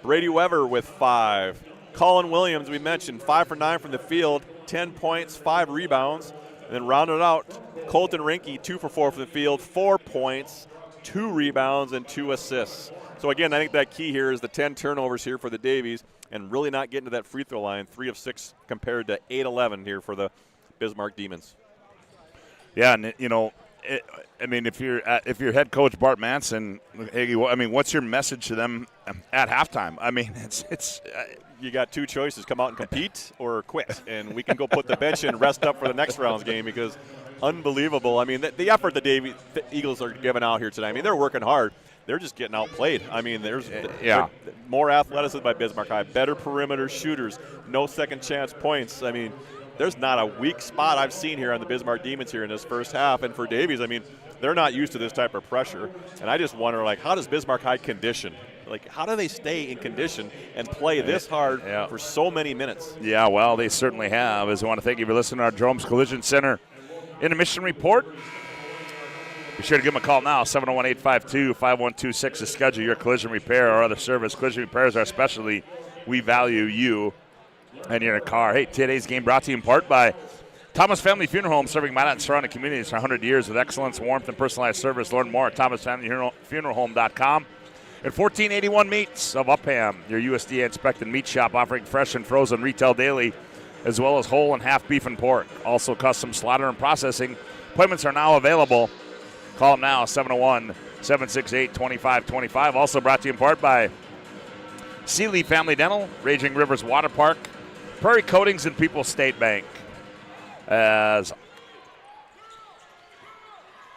Brady Weber with 5, Colin Williams, we mentioned, 5 for 9 from the field, 10 points, 5 rebounds. And then rounded out, Colton Rinke, 2 for 4 from the field, 4 points, 2 rebounds, and 2 assists. So, again, I think that key here is the 10 turnovers here for the Davies and really not getting to that free throw line, 3 of 6 compared to 8-11 here for the Bismarck Demons. Yeah, and, if you're head coach Bart Manson, what's your message to them at halftime? I mean, it's you got 2 choices: come out and compete or quit, and we can go put the bench in, rest up for the next round's game because unbelievable. I mean, the effort the Eagles are giving out here tonight. I mean, they're working hard. They're just getting outplayed. I mean, there's more athleticism by Bismarck High, better perimeter shooters, no second chance points. I mean, there's not a weak spot I've seen here on the Bismarck Demons here in this first half. And for Davies, I mean, they're not used to this type of pressure. And I just wonder, how does Bismarck High condition? How do they stay in condition and play this hard for so many minutes? Yeah, well, they certainly have. As I want to thank you for listening to our Jerome's Collision Center Intermission Report. Be sure to give them a call now, 701-852-5126 to schedule your collision repair or other service. Collision repair is our specialty. We value you and your car. Hey, today's game brought to you in part by Thomas Family Funeral Home, serving Minot and surrounding communities for 100 years with excellence, warmth, and personalized service. Learn more at thomasfamilyfuneralhome.com. At 1481 Meats of Upham, your USDA-inspected meat shop offering fresh and frozen retail daily, as well as whole and half beef and pork. Also custom slaughter and processing. Appointments are now available. Call them now, 701-768-2525. Also brought to you in part by Sealy Family Dental, Raging Rivers Water Park, Prairie Coatings, and People's State Bank. As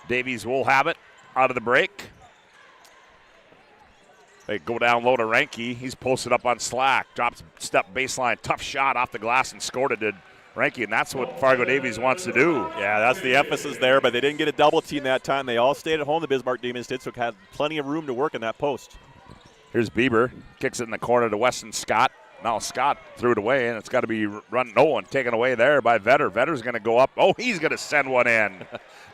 Davies will have it out of the break. They go down low to Ranke. He's posted up on slack. Drops step baseline. Tough shot off the glass and scored it to Ranke, and that's what Fargo Davies wants to do. Yeah, that's the emphasis there, but they didn't get a double team that time. They all stayed at home, the Bismarck Demons did, so had plenty of room to work in that post. Here's Beaver. Kicks it in the corner to Weston Scott. Now Scott threw it away, and it's got to be run. No one taken away there by Vetter. Vetter's going to go up. Oh, he's going to send one in.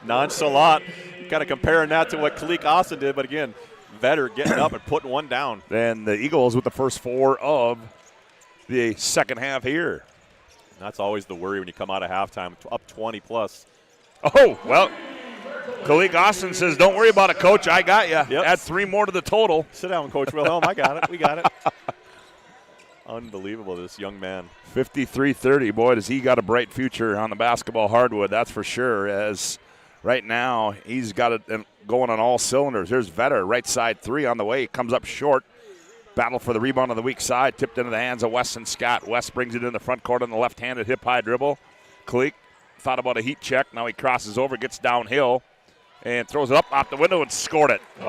Nonchalant. Kind of comparing that to what Kalik Austin did, but again, Vetter getting up and putting one down. And the Eagles with the first 4 of the second half here. That's always the worry when you come out of halftime, up 20+. Oh, well, Kalik Austin says, don't worry about it, Coach. I got you. Yep. Add 3 more to the total. Sit down, Coach Wilhelm. I got it. We got it. Unbelievable, this young man. 53-30. Boy, does he got a bright future on the basketball hardwood, that's for sure, as right now he's got it going on all cylinders. There's Vetter, right side 3 on the way. Comes up short. Battle for the rebound on the weak side. Tipped into the hands of Weston Scott. West brings it in the front court on the left-handed hip-high dribble. Kalik thought about a heat check. Now he crosses over, gets downhill, and throws it up out the window and scored it. He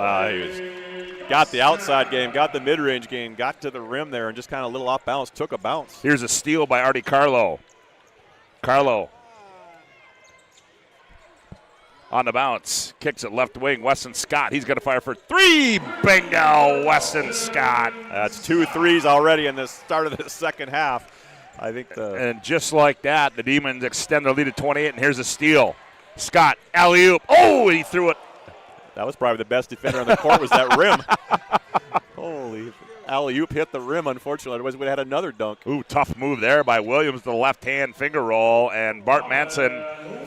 got the outside game, got the mid-range game, got to the rim there, and just kind of a little off balance, took a bounce. Here's a steal by Artie Carlo. Carlo on the bounce, kicks it left wing. Weston Scott, he's going to fire for 3. Bingo, Weston Scott. That's 2 threes already in the start of the second half. I think and just like that, the Demons extend their lead to 28, and here's a steal. Scott, alley-oop. Oh, he threw it. That was probably the best defender on the court was that rim. Holy alley-oop hit the rim, unfortunately. Otherwise, we would have had another dunk. Ooh, tough move there by Williams, the left-hand finger roll. And Bart Manson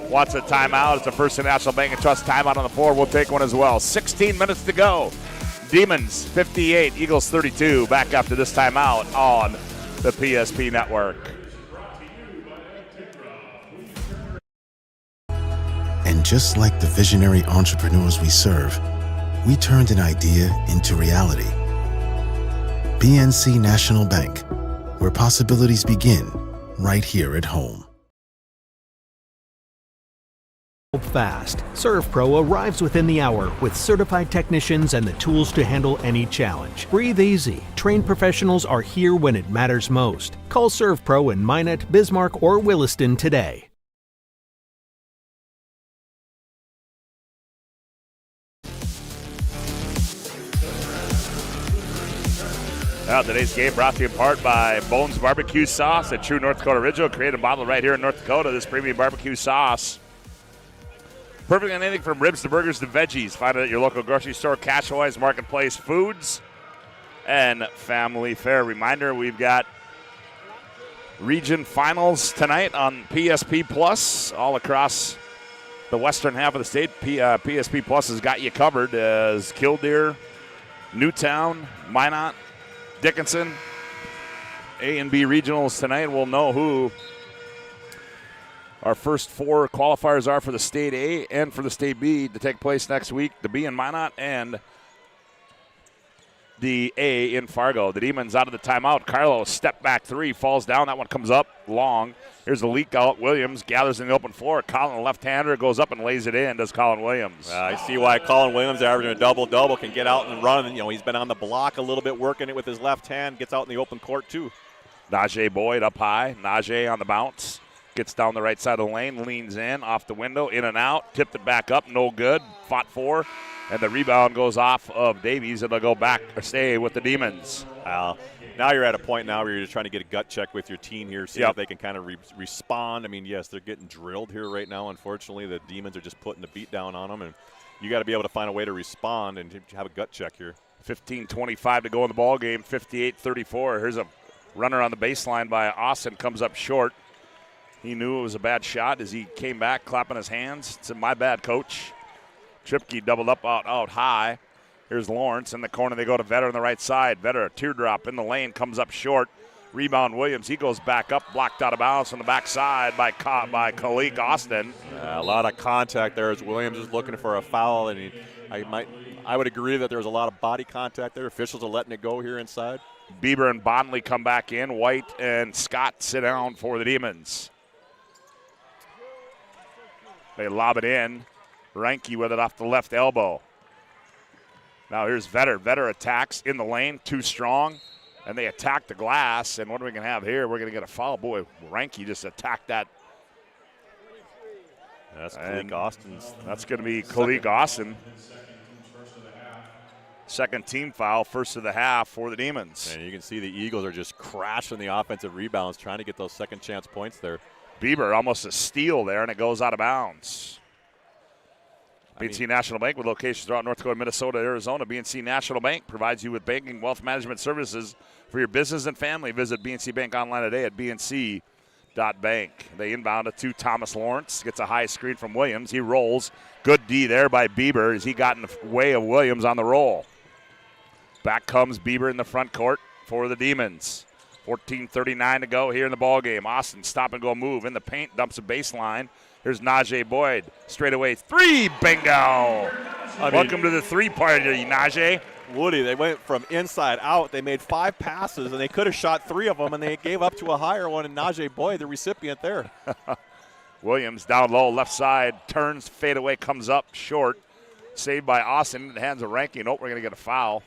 wants a timeout. It's the First National Bank and Trust timeout on the floor. We'll take one as well. 16 minutes to go. Demons 58, Eagles 32. Back after this timeout on the PSP Network. And And just like the visionary entrepreneurs we serve, we turned an idea into reality. BNC National Bank, where possibilities begin right here at home. Fast. ServePro arrives within the hour with certified technicians and the tools to handle any challenge. Breathe easy. Trained professionals are here when it matters most. Call ServePro in Minot, Bismarck, or Williston today. Now, today's game brought to you in part by Bones Barbecue Sauce, a true North Dakota original, created and bottled right here in North Dakota. This premium barbecue sauce, perfect on anything from ribs to burgers to veggies. Find it at your local grocery store, Cashawise, Marketplace Foods, and Family Fare. Reminder, we've got region finals tonight on PSP Plus all across the western half of the state. PSP Plus has got you covered as Killdeer, Newtown, Minot, Dickinson, A and B regionals tonight. We'll know who our first 4 qualifiers are for the State A and for the State B to take place next week. The B in Minot and the A in Fargo. The Demons out of the timeout. Carlo, step back 3, falls down. That one comes up long. Here's the leak out. Williams gathers in the open floor. Colin, left-hander, goes up and lays it in. Does Colin Williams. I see why Colin Williams, averaging a double-double, can get out and run. You know, he's been on the block a little bit, working it with his left hand. Gets out in the open court, too. Najee Boyd up high. Najee on the bounce. Gets down the right side of the lane, leans in, off the window, in and out. Tipped it back up, no good. Fought for. And the rebound goes off of Davies. It'll go back or stay with the Demons. Now you're at a point now where you're just trying to get a gut check with your team here, see if they can kind of respond. I mean, yes, they're getting drilled here right now. Unfortunately, the Demons are just putting the beat down on them, and you got to be able to find a way to respond and have a gut check here. 15:25 to go in the ball game. 58-34. Here's a runner on the baseline by Austin. Comes up short. He knew it was a bad shot as he came back, clapping his hands. It's my bad, coach. Tripke doubled up out high. Here's Lawrence in the corner. They go to Vetter on the right side. Vetter, a teardrop in the lane, comes up short. Rebound Williams. He goes back up, blocked out of bounds on the backside by Kalik Austin. A lot of contact there as Williams is looking for a foul, and I would agree that there's a lot of body contact there. Officials are letting it go here inside. Bieber and Bonnelly come back in. White and Scott sit down for the Demons. They lob it in. Reinke with it off the left elbow. Now here's Vetter. Vetter attacks in the lane, too strong, and they attack the glass. And what are we going to have here? We're going to get a foul. Boy, Reinke just attacked that. That's Kalik Austin's. That's going to be Kalik Austin. Second team foul, first of the half for the Demons. And you can see the Eagles are just crashing the offensive rebounds, trying to get those second chance points there. Bieber almost a steal there, and it goes out of bounds. BNC National Bank with locations throughout North Dakota, Minnesota, Arizona. BNC National Bank provides you with banking, wealth management services for your business and family. Visit BNC Bank online today at bnc.bank. They inbound it to Thomas Lawrence. Gets a high screen from Williams. He rolls. Good D there by Bieber as he got in the way of Williams on the roll. Back comes Bieber in the front court for the Demons. 14:39 to go here in the ballgame. Austin stop and go move in the paint, dumps a baseline. Here's Najee Boyd. Straight away, 3, bingo. Welcome to the 3-party, Najee. Woody, they went from inside out. They made 5 passes, and they could have shot 3 of them, and they gave up to a higher one, and Najee Boyd, the recipient there. Williams down low, left side, turns, fade away, comes up short. Saved by Austin in the hands of Reinke. Nope, we're going to get a foul.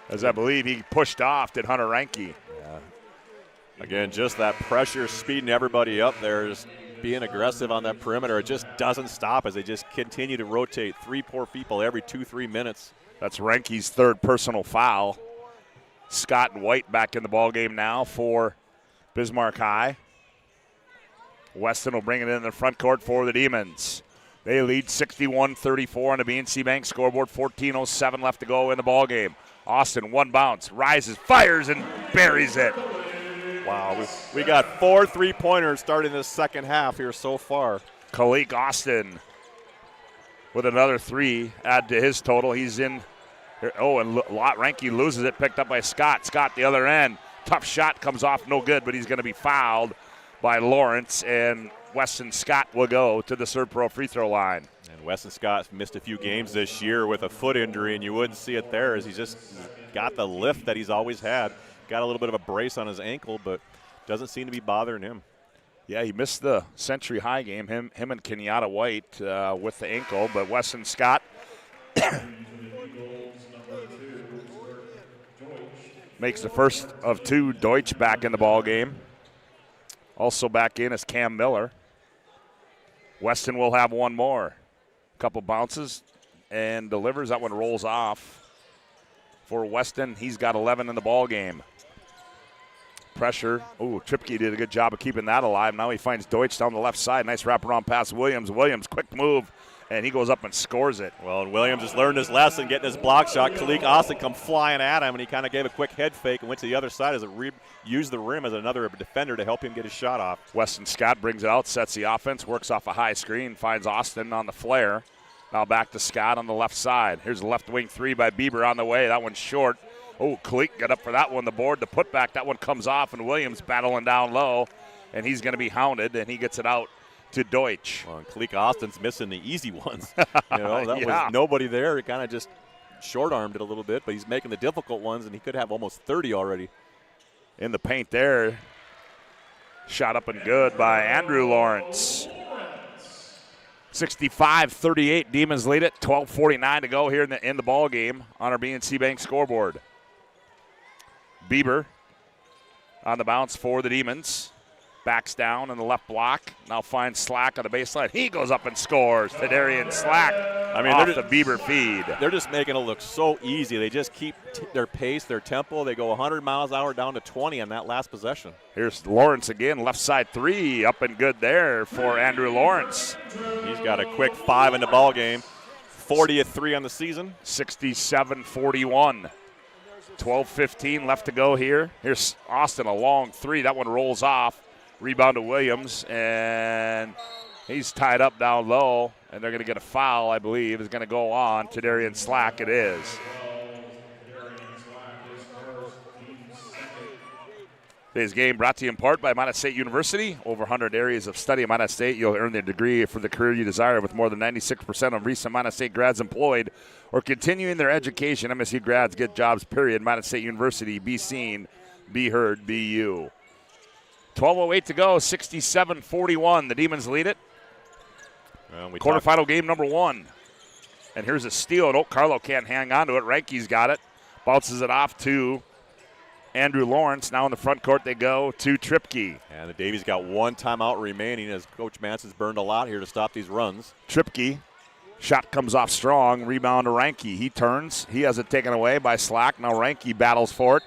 As I believe he pushed off, did Hunter Reinke. Yeah. Again, just that pressure, speeding everybody up there, just being aggressive on that perimeter. It just doesn't stop as they just continue to rotate 3 poor people every 2-3 minutes. That's Reinke's 3rd personal foul. Scott and White back in the ballgame now for Bismarck High. Weston will bring it in the front court for the Demons. They lead 61-34 on the BNC Bank scoreboard. 14:07 left to go in the ballgame. Austin, one bounce, rises, fires, and buries it. Wow, we got 4 3-pointers starting this second half here so far. Kalik Austin with another 3, add to his total. He's in. Oh, and Reinke loses it, picked up by Scott. Scott the other end. Tough shot comes off, no good, but he's going to be fouled by Lawrence, and Weston Scott will go to the ServePro free throw line. And Weston Scott missed a few games this year with a foot injury, and you wouldn't see it there as he's just got the lift that he's always had. Got a little bit of a brace on his ankle, but doesn't seem to be bothering him. Yeah, he missed the Century High game, him and Kenyatta White with the ankle, but Weston Scott makes the first of two. Deutsch back in the ball game. Also back in is Cam Miller. Weston will have one more. Couple bounces and delivers. That one rolls off. For Weston, he's got 11 in the ball game. Pressure. Ooh, Tripke did a good job of keeping that alive. Now he finds Deutsch down the left side. Nice wraparound pass. Williams, quick move, and he goes up and scores it. Well, and Williams has learned his lesson, getting his block shot. Kalik Austin come flying at him, and he kind of gave a quick head fake and went to the other side as it used the rim as another defender to help him get his shot off. Weston Scott brings it out, sets the offense, works off a high screen, finds Austin on the flare. Now back to Scott on the left side. Here's a left wing three by Beaver on the way. That one's short. Oh, Kalik got up for that one. The board, the putback, that one comes off, and Williams battling down low, and he's going to be hounded, and he gets it out to Deutsch. Well, and Kalik Austin's missing the easy ones. That was nobody there. He kind of just short-armed it a little bit, but he's making the difficult ones, and he could have almost 30 already. In the paint there. Shot up and good by Andrew Lawrence. 65-38, Demons lead it. 12:49 to go here in the ball game on our BNC Bank scoreboard. Bieber on the bounce for the Demons. Backs down in the left block. Now finds Slack on the baseline. He goes up and scores. Tadarian Slack off the Bieber feed. They're just making it look so easy. They just keep their pace, their tempo. They go 100 miles an hour down to 20 on that last possession. Here's Lawrence again. Left side three. Up and good there for Andrew Lawrence. He's got a quick 5 in the ball game. 40 at 3 on the season. 67-41. 12:15 left to go here. Here's Austin, a long three. That one rolls off. Rebound to Williams, and he's tied up down low, and they're going to get a foul, I believe, is going to go on to Darian Slack. It is. Today's game brought to you in part by Minot State University. Over 100 areas of study at Minot State. You'll earn the degree for the career you desire, with more than 96% of recent Minot State grads employed or continuing their education. MSU grads get jobs, period. Minot State University. Be seen, be heard, be you. 12:08 to go, 67-41. The Demons lead it. Quarterfinal game number 1. And here's a steal, and Carlo can't hang on to it. Ranke's got it. Bounces it off to Andrew Lawrence. Now in the front court they go to Tripke. And the Davies got one timeout remaining as Coach Manson's burned a lot here to stop these runs. Tripke. Shot comes off strong. Rebound to Ranke. He turns. He has it taken away by Slack. Now Ranke battles for it.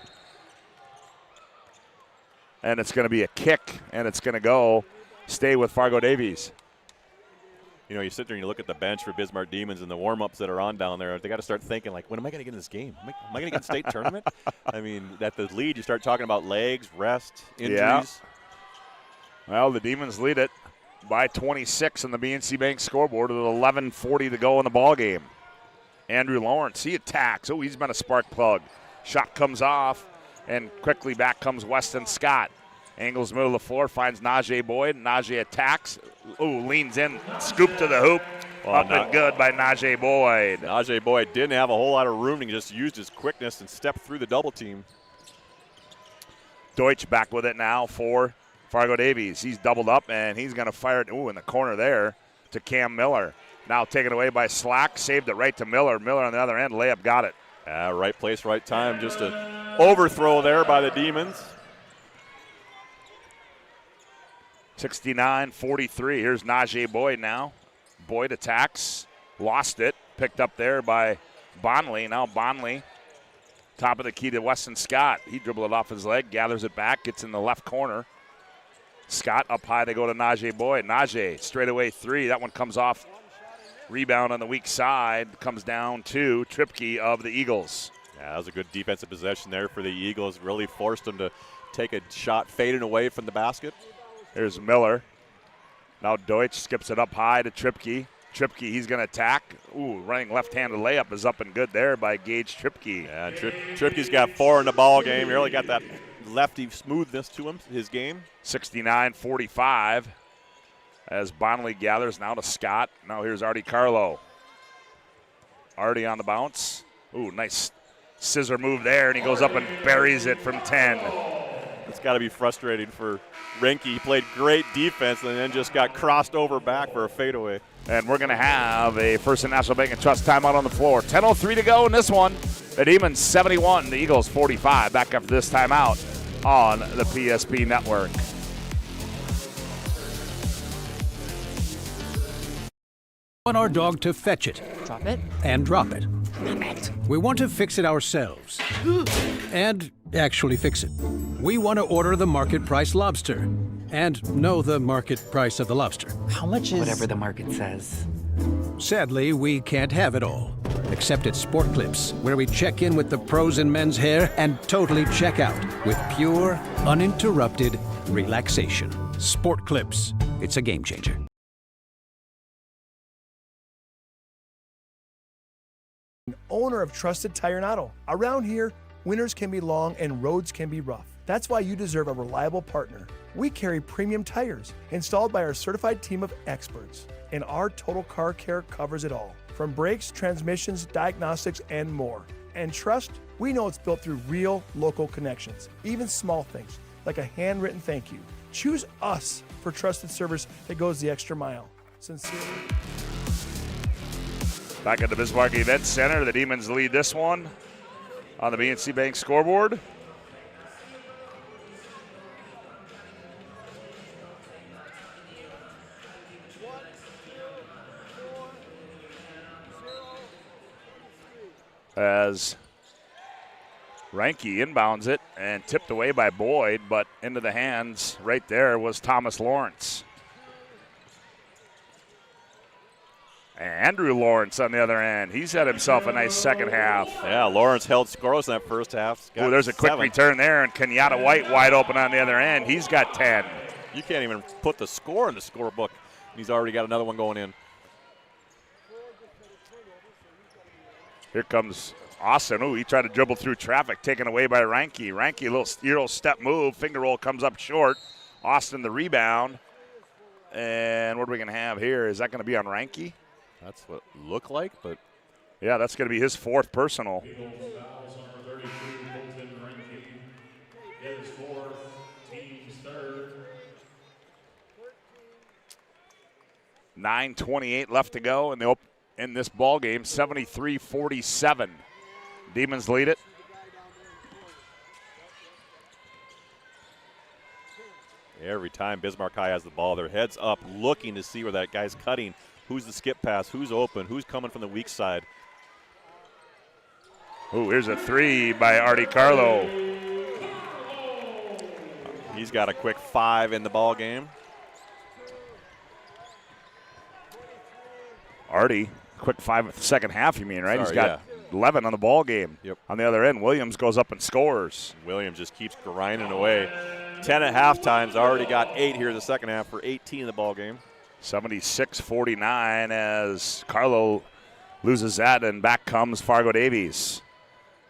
And it's going to be a kick, and it's going to stay with Fargo Davies. You know, you sit there and you look at the bench for Bismarck Demons and the warm-ups that are on down there. They got to start thinking, like, when am I going to get in this game? Am I going to get state tournament? I mean, at the lead, you start talking about legs, rest, injuries. Yeah. Well, the Demons lead it by 26 on the BNC Bank scoreboard with 11:40 to go in the ball game. Andrew Lawrence, he attacks. Oh, he's been a spark plug. Shot comes off. And quickly back comes Weston Scott. Angles middle of the floor, finds Najee Boyd. Najee attacks. Ooh, leans in, scoop to the hoop. Up and good by Najee Boyd. Najee Boyd didn't have a whole lot of room. He just used his quickness and stepped through the double team. Deutsch back with it now for Fargo Davies. He's doubled up, and he's going to fire it, in the corner there to Cam Miller. Now taken away by Slack. Saved it right to Miller. Miller on the other end. Layup got it. Right place, right time. Just an overthrow there by the Demons. 69-43. Here's Najee Boyd now. Boyd attacks. Lost it. Picked up there by Bonley. Now Bonley, top of the key to Weston Scott. He dribbled it off his leg, gathers it back, gets in the left corner. Scott up high, they go to Najee Boyd. Najee, straightaway three. That one comes off. Rebound on the weak side, comes down to Tripke of the Eagles. Yeah, that was a good defensive possession there for the Eagles. Really forced them to take a shot fading away from the basket. Here's Miller. Now Deutsch skips it up high to Tripke. Tripke, he's going to attack. Ooh, running left-handed layup is up and good there by Gage Tripke. Yeah, Tripke's got 4 in the ball game. He really got that lefty smoothness to him, his game. 69-45 as Bonnelly gathers now to Scott. Now here's Artie Carlo. Artie on the bounce. Ooh, nice scissor move there, and he goes up and buries it from 10. It's got to be frustrating for Renke. He played great defense and then just got crossed over back for a fadeaway. And we're going to have a First and National Bank and Trust timeout on the floor. 10:03 to go in this one. The Demons 71, the Eagles 45. Back after this timeout on the PSP Network. We want our dog to fetch it. Drop it. And drop it. Drop it. We want to fix it ourselves. And actually fix it. We want to order the market price lobster. And know the market price of the lobster. How much is... Whatever the market says. Sadly, we can't have it all. Except at Sport Clips, where we check in with the pros in men's hair and totally check out with pure, uninterrupted relaxation. Sport Clips. It's a game changer. Owner of Trusted Tire and Auto. Around here, winters can be long and roads can be rough. That's why you deserve a reliable partner. We carry premium tires installed by our certified team of experts, and our total car care covers it all, from brakes, transmissions, diagnostics, and more. And trust, we know it's built through real local connections, even small things like a handwritten thank you. Choose us for trusted service that goes the extra mile. Sincerely. Back at the Bismarck Event Center, the Demons lead this one on the BNC Bank scoreboard. As Renke inbounds it and tipped away by Boyd, but into the hands right there was Thomas Lawrence. Andrew Lawrence on the other end. He's had himself a nice second half. Yeah, Lawrence held scoreless in that first half. Oh, there's a quick return there, and Kenyatta White wide open on the other end. He's got 10. You can't even put the score in the scorebook. He's already got another one going in. Here comes Austin. Ooh, he tried to dribble through traffic, taken away by Renke. Renke, little step move. Finger roll comes up short. Austin the rebound. And what are we going to have here? Is that going to be on Renke? That's what it looked like, but yeah, that's going to be his fourth personal. 9:28 left to go in this ball game. 73-47. Demons lead it. Every time Bismarck High has the ball, their heads up, looking to see where that guy's cutting. Who's the skip pass? Who's open? Who's coming from the weak side? Ooh, here's a three by Artie Carlo. He's got a quick 5 in the ball game. Artie, quick 5 at the second half, you mean, right? Sorry, he's got 11 on the ball game. Yep. On the other end, Williams goes up and scores. Williams just keeps grinding away. 10 at halftime. Already got 8 here in the second half for 18 in the ball game. 76-49 as Carlo loses that, and back comes Fargo Davies.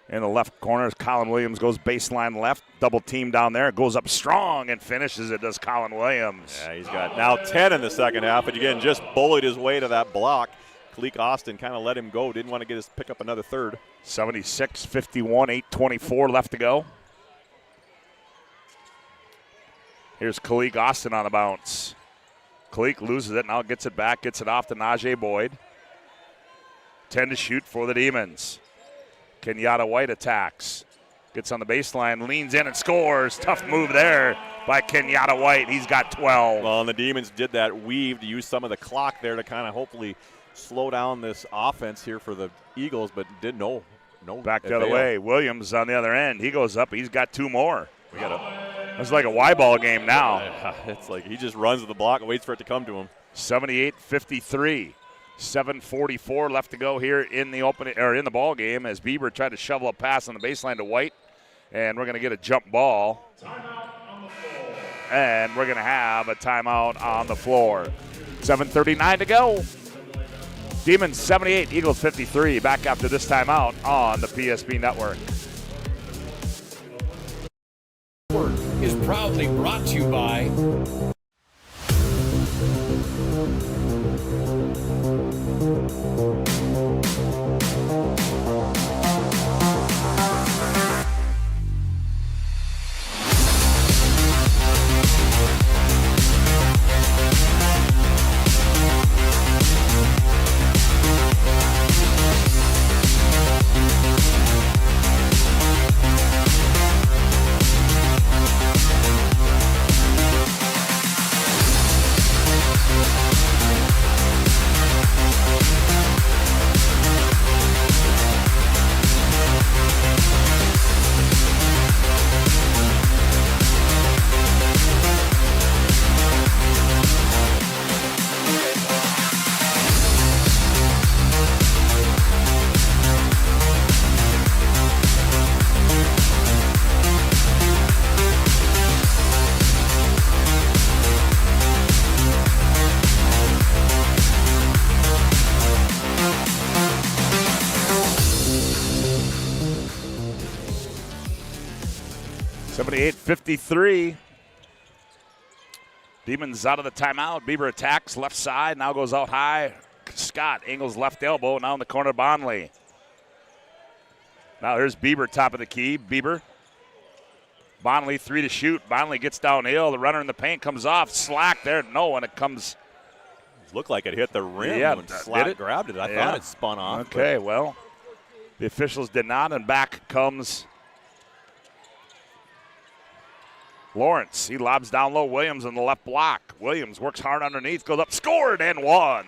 In the left corner, Colin Williams goes baseline left, double team down there, goes up strong and finishes it, does Colin Williams. Yeah, he's got now 10 in the second half, but again, just bullied his way to that block. Kalik Austin kind of let him go, didn't want to pick up another third. 76-51, 8:24 left to go. Here's Kalik Austin on the bounce. Kalik loses it, now gets it back, gets it off to Najee Boyd. 10 to shoot for the Demons. Kenyatta White attacks. Gets on the baseline, leans in and scores. Tough move there by Kenyatta White. He's got 12. Well, and the Demons did that weave to use some of the clock there to kind of hopefully slow down this offense here for the Eagles, but did no. Back the other way. Williams on the other end. He goes up. He's got 2 more. It's like a Y-ball game now. It's like he just runs to the block and waits for it to come to him. 78-53. 7:44 left to go here in the ball game as Beaver tried to shovel a pass on the baseline to White, and we're going to get a jump ball. And we're going to have a timeout on the floor. 7:39 to go. Demons 78, Eagles 53. Back after this timeout on the PSP Network. proudly brought to you by .53. Demons out of the timeout. Beaver attacks left side, now goes out high. Scott angles left elbow, now in the corner, Bonley. Now here's Beaver, top of the key. Beaver. Bonley, 3 to shoot. Bonley gets downhill. The runner in the paint comes off. Slack there. No, and it comes. Looked like it hit the rim Yeah, when Slack grabbed it. I thought it spun off. Okay, well, the officials did not, and back comes Lawrence. He lobs down low. Williams in the left block. Williams works hard underneath, goes up, scored, and won.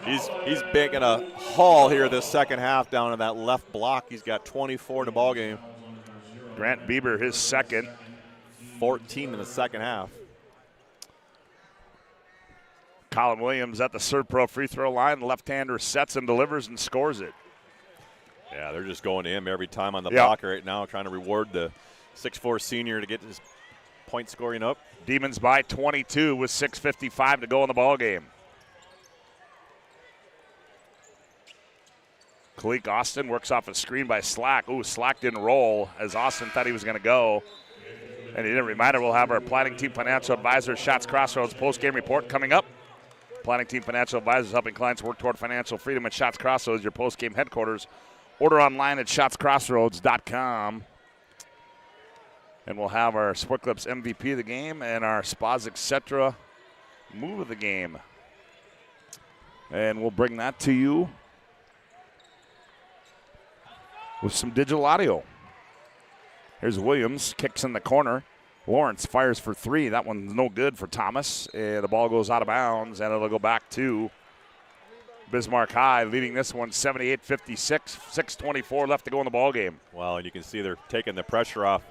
He's making a haul here this second half down in that left block. He's got 24 in the ball game. Grant Bieber, his second. 14 in the second half. Colin Williams at the ServePro free throw line. The left-hander sets and delivers and scores it. Yeah, they're just going to him every time on the block right now, trying to reward the 6'4" senior to get his point scoring up. Demons by 22 with 6:55 to go in the ball game. Kalik Austin works off a screen by Slack. Ooh, Slack didn't roll as Austin thought he was going to go. And he didn't. Reminder, we'll have our Planning Team Financial Advisors Shots Crossroads post-game report coming up. Planning Team Financial Advisors helping clients work toward financial freedom at Shots Crossroads, your post-game headquarters. Order online at shotscrossroads.com. And we'll have our Sport Clips MVP of the game and our Spas Etc. move of the game. And we'll bring that to you with some digital audio. Here's Williams, kicks in the corner. Lawrence fires for 3. That one's no good for Thomas. The ball goes out of bounds, and it'll go back to Bismarck High, leading this one 78-56. 6:24 left to go in the ball game. Wow, and you can see they're taking the pressure off.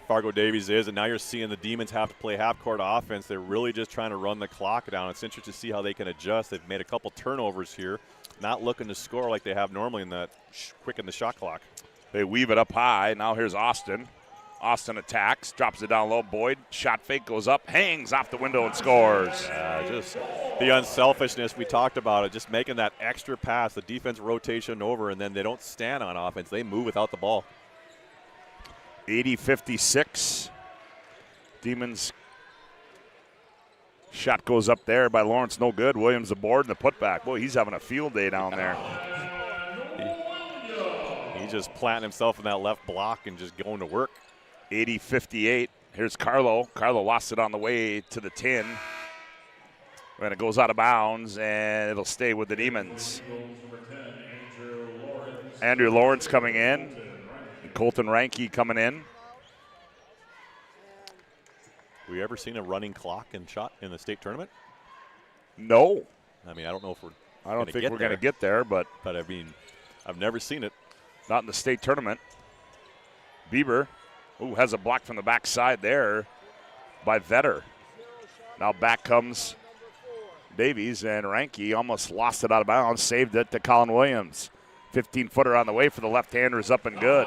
Fargo Davies is, and now you're seeing the Demons have to play half-court offense. They're really just trying to run the clock down. It's interesting to see how they can adjust. They've made a couple turnovers here, not looking to score like they have normally in that quicken the shot clock. They weave it up high. Now here's Austin. Austin attacks, drops it down low. Boyd, shot fake, goes up, hangs off the window and scores. Just the unselfishness we talked about, it just making that extra pass, the defense rotation over, and then they don't stand on offense. They move without the ball. 80-56. Demons shot goes up there by Lawrence, no good. Williams aboard and the putback. Boy, he's having a field day down there. He's just planting himself in that left block and just going to work. 80-58. Here's Carlo. Carlo lost it on the way to the 10. And it goes out of bounds, and it'll stay with the Demons. Andrew Lawrence coming in. Colton Ranke coming in. We ever seen a running clock and shot in the state tournament? No. I mean, I don't know if we're. I don't think we're going to get there, but I mean, I've never seen it. Not in the state tournament. Bieber, has a block from the backside there by Vetter. Now back comes Davies, and Ranke almost lost it out of bounds, saved it to Colin Williams. 15-footer on the way for the left-hander is up and good.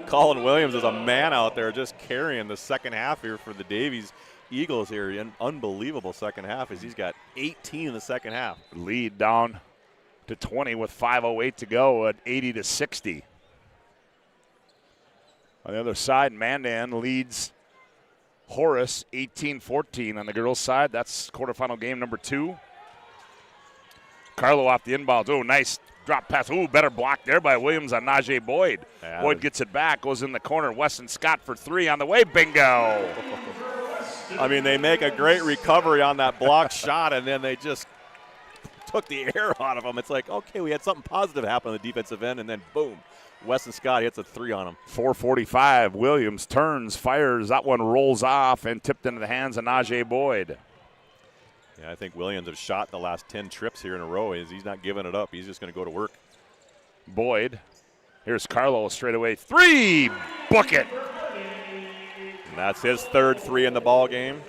Colin Williams is a man out there just carrying the second half here for the Davies Eagles here. An unbelievable second half as he's got 18 in the second half. Lead down to 20 with 5:08 to go at 80-60. On the other side, Mandan leads Horace 18-14 on the girls' side. That's quarterfinal game number 2. Carlo off the inbounds. Oh, nice drop pass. Oh, better block there by Williams on Najee Boyd. Yeah, Boyd gets it back, goes in the corner. Weston Scott for 3 on the way. Bingo. I mean, they make a great recovery on that blocked shot, and then they just took the air out of them. It's like, okay, we had something positive happen on the defensive end, and then boom, Weston Scott hits a 3 on him. 4:45. Williams turns, fires. That one rolls off and tipped into the hands of Najee Boyd. Yeah, I think Williams has shot the last 10 trips here in a row. He's not giving it up. He's just going to go to work. Boyd. Here's Carlo straight away. 3. Book it. And that's his third 3 in the ball game.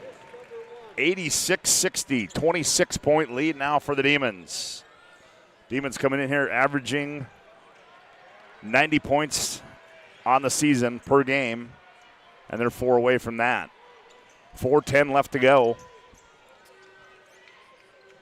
86-60. 26-point lead now for the Demons. Demons coming in here averaging 90 points on the season per game, and they're 4 away from that. 4:10 left to go,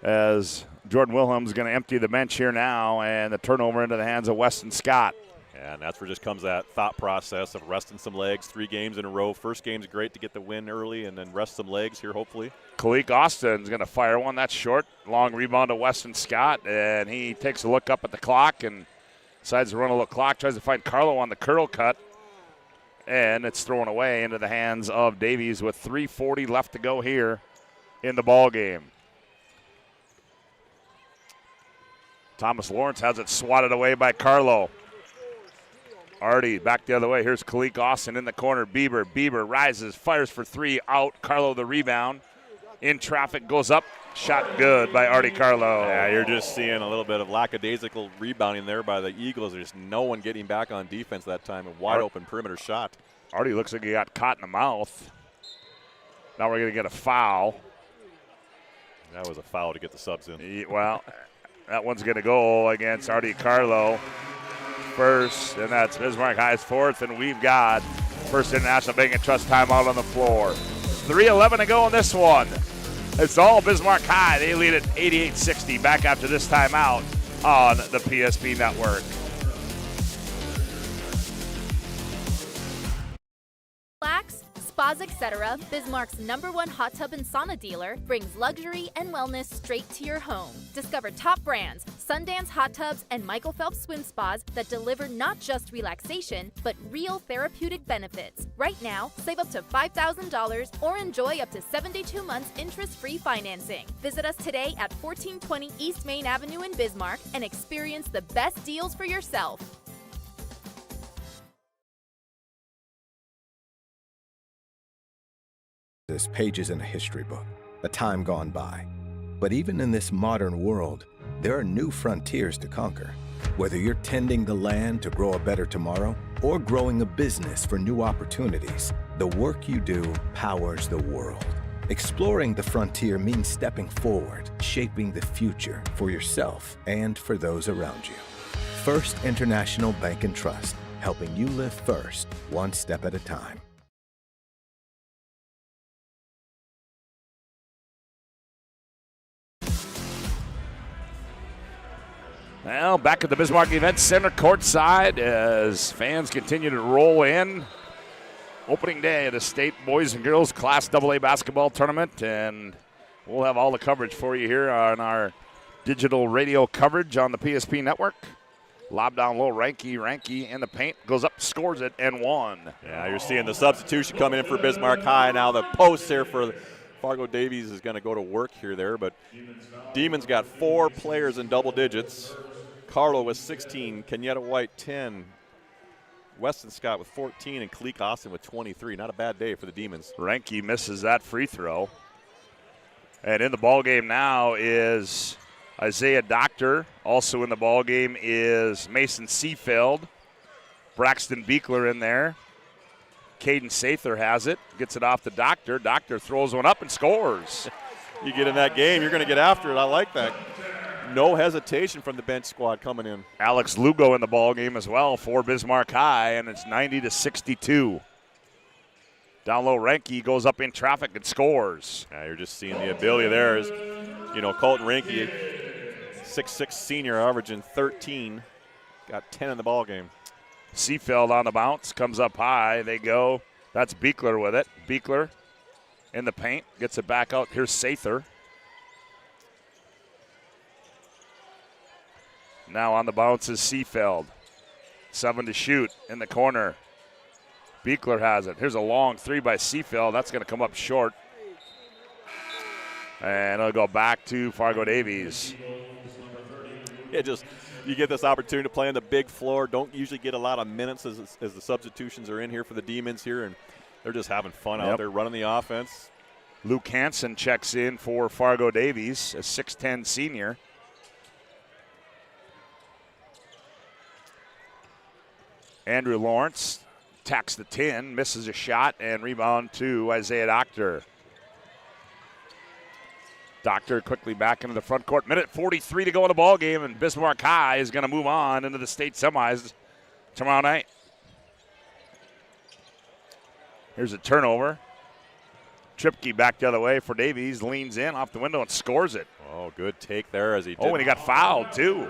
as Jordan Wilhelm's going to empty the bench here now, and the turnover into the hands of Weston Scott. And that's where just comes that thought process of resting some legs. 3 games in a row. First game's great to get the win early, and then rest some legs here, hopefully. Kalik Austin's going to fire one. That's short. Long rebound to Weston Scott, and he takes a look up at the clock and decides to run a little clock. Tries to find Carlo on the curl cut, and it's thrown away into the hands of Davies with 3:40 left to go here in the ball game. Thomas Lawrence has it swatted away by Carlo. Artie back the other way. Here's Kalik Austin in the corner. Beaver rises, fires for 3, out. Carlo the rebound. In traffic, goes up. Shot good by Artie Carlo. Yeah, you're just seeing a little bit of lackadaisical rebounding there by the Eagles. There's no one getting back on defense that time. A wide open perimeter shot. Artie looks like he got caught in the mouth. Now we're going to get a foul. That was a foul to get the subs in. Well, that one's going to go against Artie Carlo first, and that's Bismarck High's 4th, and we've got Firstead National Bank and Trust timeout on the floor. 3:11 to go in this one. It's all Bismarck High. They lead at 88-60. Back after this timeout on the PSP Network. Relax, Spas Etc., Bismarck's #1 hot tub and sauna dealer, brings luxury and wellness straight to your home. Discover top brands, Sundance hot tubs, and Michael Phelps swim spas that deliver not just relaxation, but real therapeutic benefits. Right now, save up to $5,000 or enjoy up to 72 months interest-free financing. Visit us today at 1420 East Main Avenue in Bismarck and experience the best deals for yourself. This page isn't a history book, a time gone by. But even in this modern world, there are new frontiers to conquer. Whether you're tending the land to grow a better tomorrow or growing a business for new opportunities, the work you do powers the world. Exploring the frontier means stepping forward, shaping the future for yourself and for those around you. First International Bank and Trust, helping you live first, one step at a time. Well, back at the Bismarck Event Center courtside as fans continue to roll in. Opening day of the State Boys and Girls Class AA Basketball Tournament, and we'll have all the coverage for you here on our digital radio coverage on the PSP Network. Lob down low, Ranky in the paint, goes up, scores it, and 1. Yeah, you're seeing the substitution coming in for Bismarck High. Now the post there for Fargo Davies is going to go to work here, but Demons got 4 players in double digits. Carlo with 16, Kenyatta White 10, Weston Scott with 14, and Kalik Austin with 23. Not a bad day for the Demons. Ranky misses that free throw. And in the ballgame now is Isaiah Doctor. Also in the ballgame is Mason Seafeld. Braxton Beekler in there. Caden Sather has it, gets it off the Doctor. Doctor throws one up and scores. You get in that game, you're going to get after it. I like that. No hesitation from the bench squad coming in. Alex Lugo in the ball game as well for Bismarck High, and it's 90-62. Down low, Ranky goes up in traffic and scores. Yeah, you're just seeing the ability there. Is, Colton Ranky, 6'6" senior, averaging 13, got 10 in the ball game. Seafeld on the bounce, comes up high. They go. That's Beekler with it. Beekler in the paint. Gets it back out. Here's Sather. Now on the bounce is Seafeld. 7 to shoot in the corner. Beekler has it. Here's a long 3 by Seafeld. That's going to come up short. And it'll go back to Fargo Davies. Yeah, just you get this opportunity to play on the big floor. Don't usually get a lot of minutes as the substitutions are in here for the Demons here, and they're just having fun out there running the offense. Luke Hansen checks in for Fargo Davies, a 6'10 senior. Andrew Lawrence tacks the 10, misses a shot, and rebound to Isaiah Doctor. Doctor quickly back into the front court. Minute 43 to go in the ball game, and Bismarck High is going to move on into the state semis tomorrow night. Here's a turnover. Tripke back the other way for Davies, leans in off the window and scores it. Oh, good take there as he did. Oh, and he got fouled too.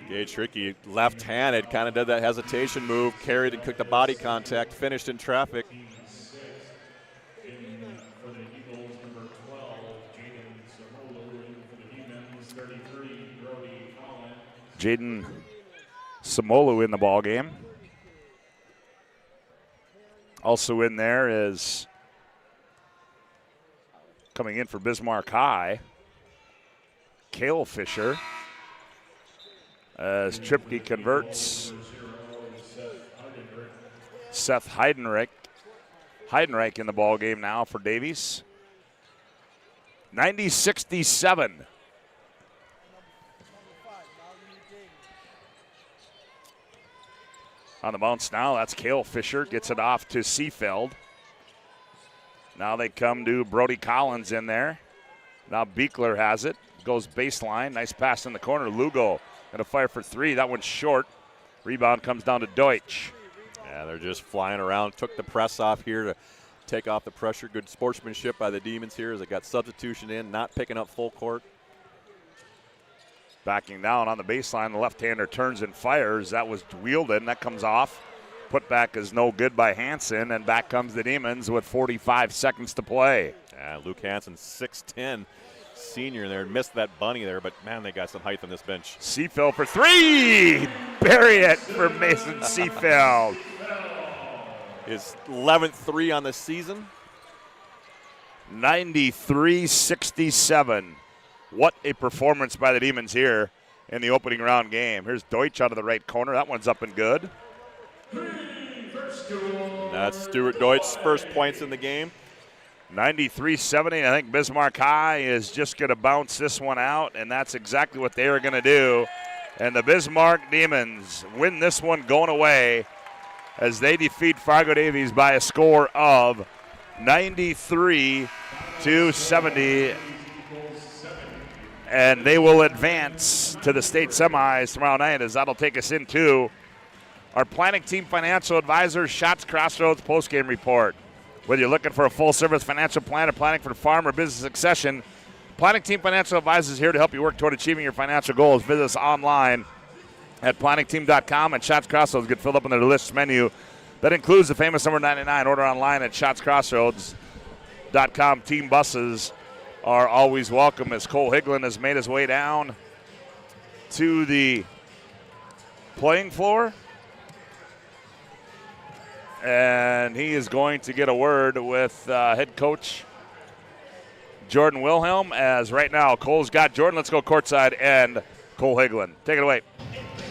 Gage Tricky, left-handed, kind of did that hesitation move, carried and cooked the body contact, finished in traffic. Jaden Samolu in the ball game. Also in there is coming in for Bismarck High, Cale Fisher. As Tripke converts, Seth Heidenreich in the ball game now for Davies. 90-67. On the bounce now, that's Cale Fisher. Gets it off to Seafeld. Now they come to Brody Collins in there. Now Beekler has it. Goes baseline. Nice pass in the corner. Lugo going to fire for 3. That one's short. Rebound comes down to Deutsch. Yeah, they're just flying around. Took the press off here to take off the pressure. Good sportsmanship by the Demons here as they got substitution in, not picking up full court. Backing down on the baseline, the left-hander turns and fires. That was Wielden. That comes off. Putback is no good by Hansen, and back comes the Demons with 45 seconds to play. Yeah, Luke Hansen, 6'10", senior there. Missed that bunny there, but, man, they got some height on this bench. Seafeld for 3! Bury it for Mason Seafeld. His 11th 3 on the season. 93-67. What a performance by the Demons here in the opening round game. Here's Deutsch out of the right corner. That one's up and good. That's Stuart Deutsch's first points in the game. 93-70. I think Bismarck High is just going to bounce this one out, and that's exactly what they are going to do. And the Bismarck Demons win this one going away as they defeat Fargo Davies by a score of 93-70. And they will advance to the state semis tomorrow night, as that'll take us into our Planning Team Financial Advisors Shots Crossroads postgame report. Whether you're looking for a full-service financial plan or planning for farm or business succession, Planning Team Financial Advisors is here to help you work toward achieving your financial goals. Visit us online at planningteam.com, and Shots Crossroads get filled up in their list menu. That includes the famous number 99. Order online at shotscrossroads.com. Team buses are always welcome, as Cole Higlin has made his way down to the playing floor. And he is going to get a word with head coach Jordan Wilhelm, as right now Cole's got Jordan. Let's go courtside and Cole Higlin. Take it away.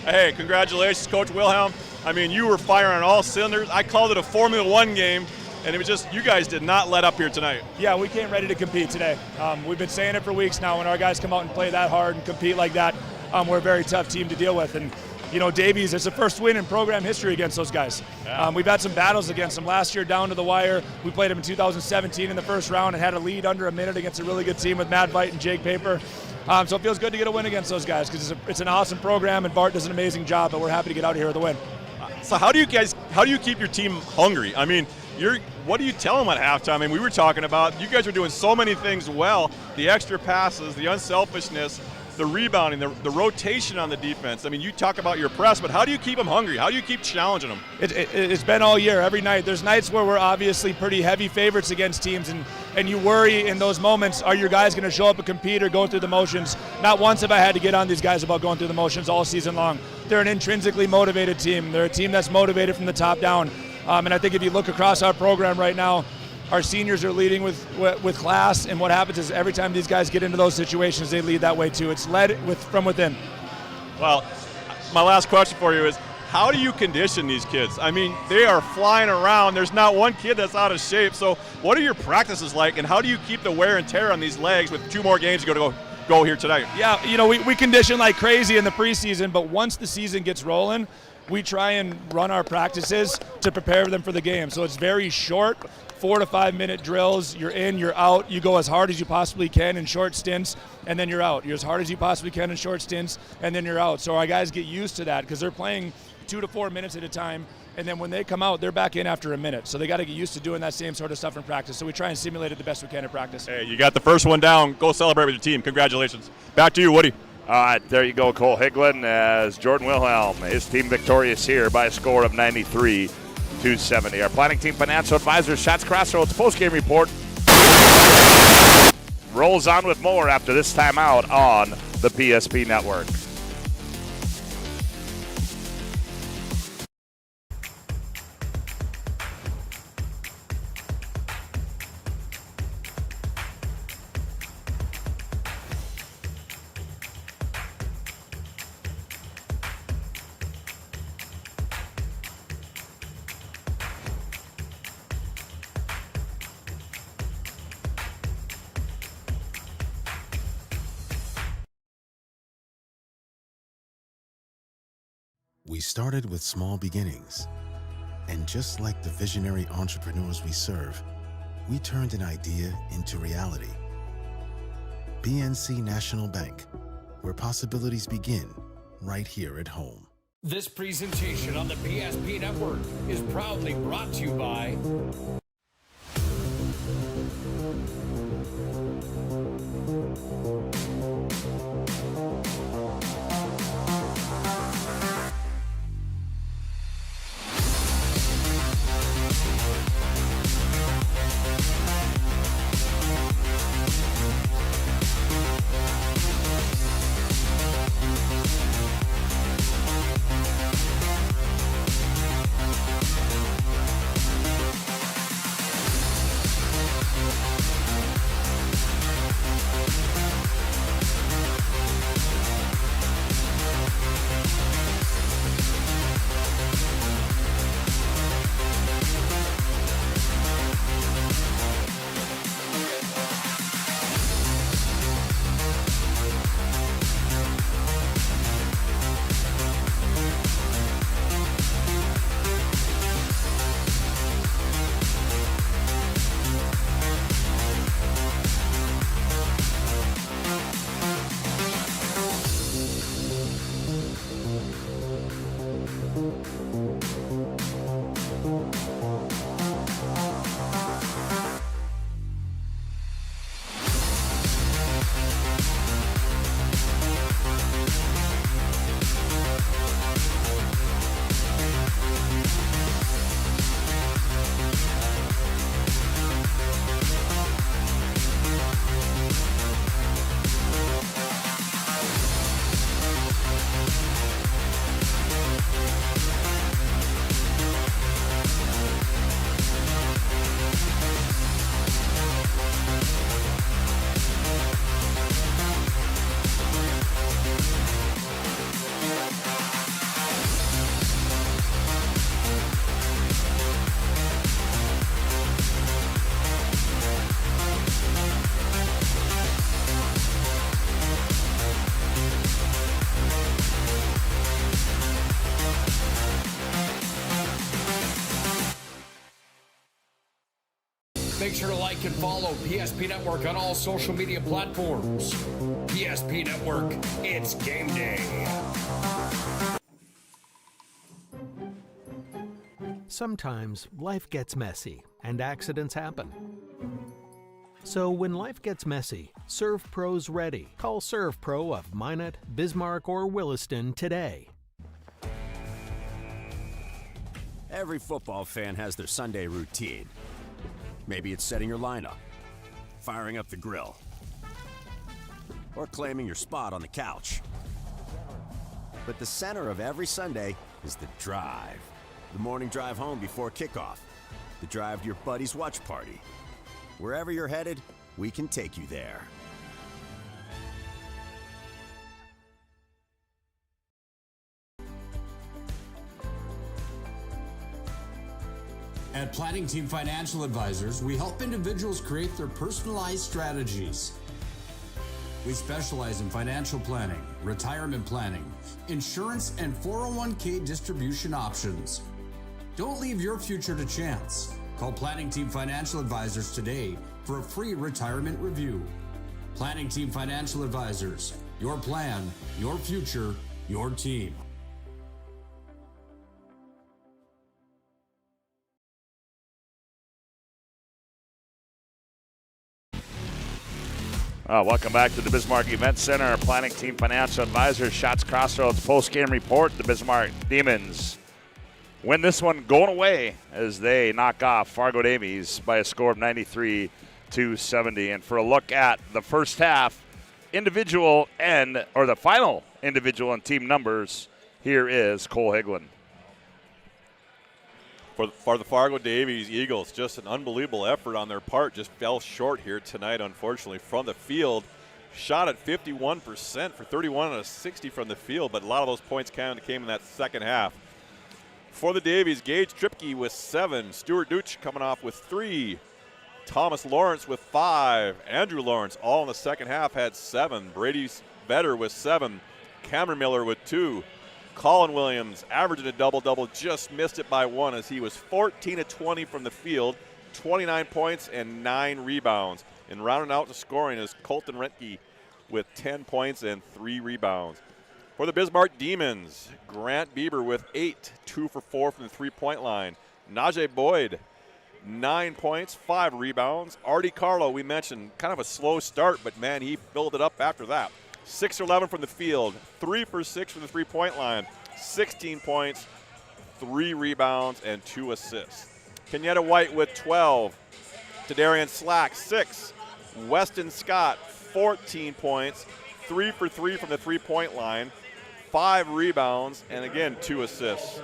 Hey, congratulations, Coach Wilhelm. I mean, you were firing on all cylinders. I called it a Formula One game. And it was just, you guys did not let up here tonight. Yeah, we came ready to compete today. We've been saying it for weeks now. When our guys come out and play that hard and compete like that, we're a very tough team to deal with. And, you know, Davies, it's the first win in program history against those guys. Yeah. We've had some battles against them last year down to the wire. We played them in 2017 in the first round and had a lead under a minute against a really good team with Matt Veit and Jake Paper. So it feels good to get a win against those guys because it's an awesome program, and Bart does an amazing job, but we're happy to get out of here with a win. So how do you keep your team hungry? I mean, what do you tell them at halftime? I mean, we were talking about you guys are doing so many things well, the extra passes, the unselfishness, the rebounding, the rotation on the defense. I mean, you talk about your press, but how do you keep them hungry? How do you keep challenging them? It's been all year, every night. There's nights where we're obviously pretty heavy favorites against teams, and you worry in those moments, are your guys going to show up and compete or go through the motions? Not once have I had to get on these guys about going through the motions all season long. They're an intrinsically motivated team. They're a team that's motivated from the top down. And I think if you look across our program right now, our seniors are leading with class, and what happens is every time these guys get into those situations, they lead that way too. It's led from within. Well, my last question for you is, how do you condition these kids? I mean, they are flying around. There's not one kid that's out of shape. So what are your practices like, and how do you keep the wear and tear on these legs with 2 more games to go here tonight? Yeah, you know, we condition like crazy in the preseason, but once the season gets rolling, we try and run our practices to prepare them for the game. So it's very short, 4 to 5 minute drills. You're in, you're out. You go as hard as you possibly can in short stints, and then you're out. You're as hard as you possibly can in short stints, and then you're out. So our guys get used to that because they're playing 2 to 4 minutes at a time, and then when they come out, they're back in after a minute. So they got to get used to doing that same sort of stuff in practice. So we try and simulate it the best we can in practice. Hey, you got the first one down. Go celebrate with your team. Congratulations. Back to you, Woody. All right, there you go, Cole Higlin, as Jordan Wilhelm, his team victorious here by a score of 93-70. Our planning team financial advisor, Shots Crossroads postgame report rolls on with more after this timeout on the PSP Network. We started with small beginnings, and just like the visionary entrepreneurs we serve, we turned an idea into reality. BNC National Bank, where possibilities begin right here at home. This presentation on the PSP Network is proudly brought to you by Make sure to like and follow PSP Network on all social media platforms. PSP Network, it's game day. Sometimes life gets messy and accidents happen. So when life gets messy, ServePro's ready. Call ServePro of Minot, Bismarck, or Williston today. Every football fan has their Sunday routine. Maybe it's setting your lineup, firing up the grill, or claiming your spot on the couch. But the center of every Sunday is the drive. The morning drive home before kickoff. The drive to your buddy's watch party. Wherever you're headed, we can take you there. At Planning Team Financial Advisors, we help individuals create their personalized strategies. We specialize in financial planning, retirement planning, insurance, and 401k distribution options. Don't leave your future to chance. Call Planning Team Financial Advisors today for a free retirement review. Planning Team Financial Advisors, your plan, your future, your team. Welcome back to the Bismarck Event Center. Planning Team Financial Advisors, Shots Crossroads post-game report. The Bismarck Demons win this one going away as they knock off Fargo Davies by a score of 93-70. And for a look at the first half individual or the final individual and team numbers, here is Cole Higlin. For the Fargo Davies Eagles, just an unbelievable effort on their part. Just fell short here tonight, unfortunately, from the field. Shot at 51% for 31 out of 60 from the field, but a lot of those points kind of came in that second half. For the Davies, Gage Tripke with 7. Stuart Deutsch coming off with 3. Thomas Lawrence with 5. Andrew Lawrence, all in the second half, had 7. Brady Vetter with 7. Cameron Miller with 2. Colin Williams averaging a double-double, just missed it by 1 as he was 14 of 20 from the field, 29 points and 9 rebounds. And rounding out the scoring is Colton Rentke with 10 points and 3 rebounds. For the Bismarck Demons, Grant Bieber with 8, 2 for 4 from the three-point line. Najee Boyd, 9 points, 5 rebounds. Artie Carlo, we mentioned, kind of a slow start, but man, he filled it up after that. 6 for 11 from the field, 3 for 6 from the three-point line, 16 points, 3 rebounds, and 2 assists. Kenyatta White with 12. Tadarian Slack, 6. Weston Scott, 14 points, 3 for 3 from the three-point line, 5 rebounds, and again, 2 assists.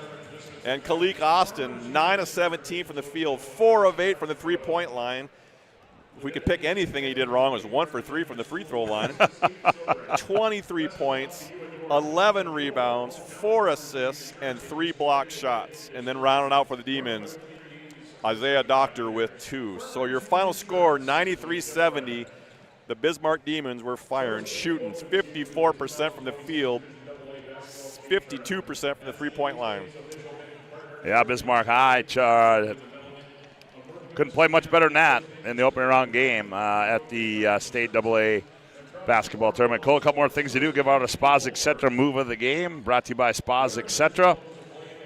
And Kalik Austin, 9 of 17 from the field, 4 of 8 from the three-point line. If we could pick anything he did wrong, it was 1 for 3 from the free throw line. 23 points, 11 rebounds, 4 assists, and 3 blocked shots. And then rounding out for the Demons, Isaiah Doctor with 2. So your final score, 93-70. The Bismarck Demons were firing, shooting 54% from the field, 52% from the three-point line. Yeah, Bismarck High couldn't play much better than that in the opening round game at the State AA basketball tournament. Cole, a couple more things to do. Give out a Spas Etc. move of the game, brought to you by Spas Etc.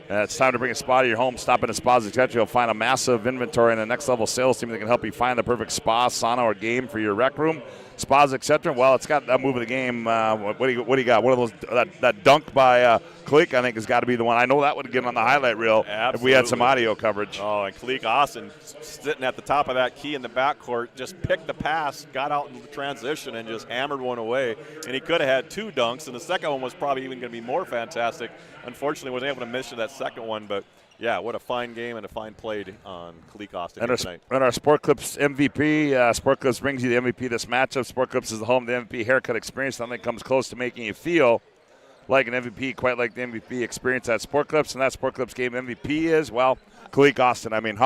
It's time to bring a spa to your home. Stop in at Spas Etc. You'll find a massive inventory and a next-level sales team that can help you find the perfect spa, sauna, or game for your rec room. Spas Etc. Well, it's got that move of the game. What do you got? One of those that dunk by Kalik, I think, has got to be the one. I know that would get on the highlight reel. Absolutely. If we had some audio coverage. Oh, and Kalik Austin sitting at the top of that key in the backcourt, just picked the pass, got out into the transition, and just hammered one away. And he could have had 2 dunks, and the second one was probably even going to be more fantastic. Unfortunately, wasn't able to miss that second one, but yeah, what a fine game and a fine play on Kalik Austin tonight. And our Sport Clips MVP, Sport Clips brings you the MVP of this matchup. Sport Clips is the home of the MVP haircut experience. Nothing comes close to making you feel like an MVP, quite like the MVP experience at Sport Clips. And that Sport Clips game MVP is, well, Kalik Austin. I mean,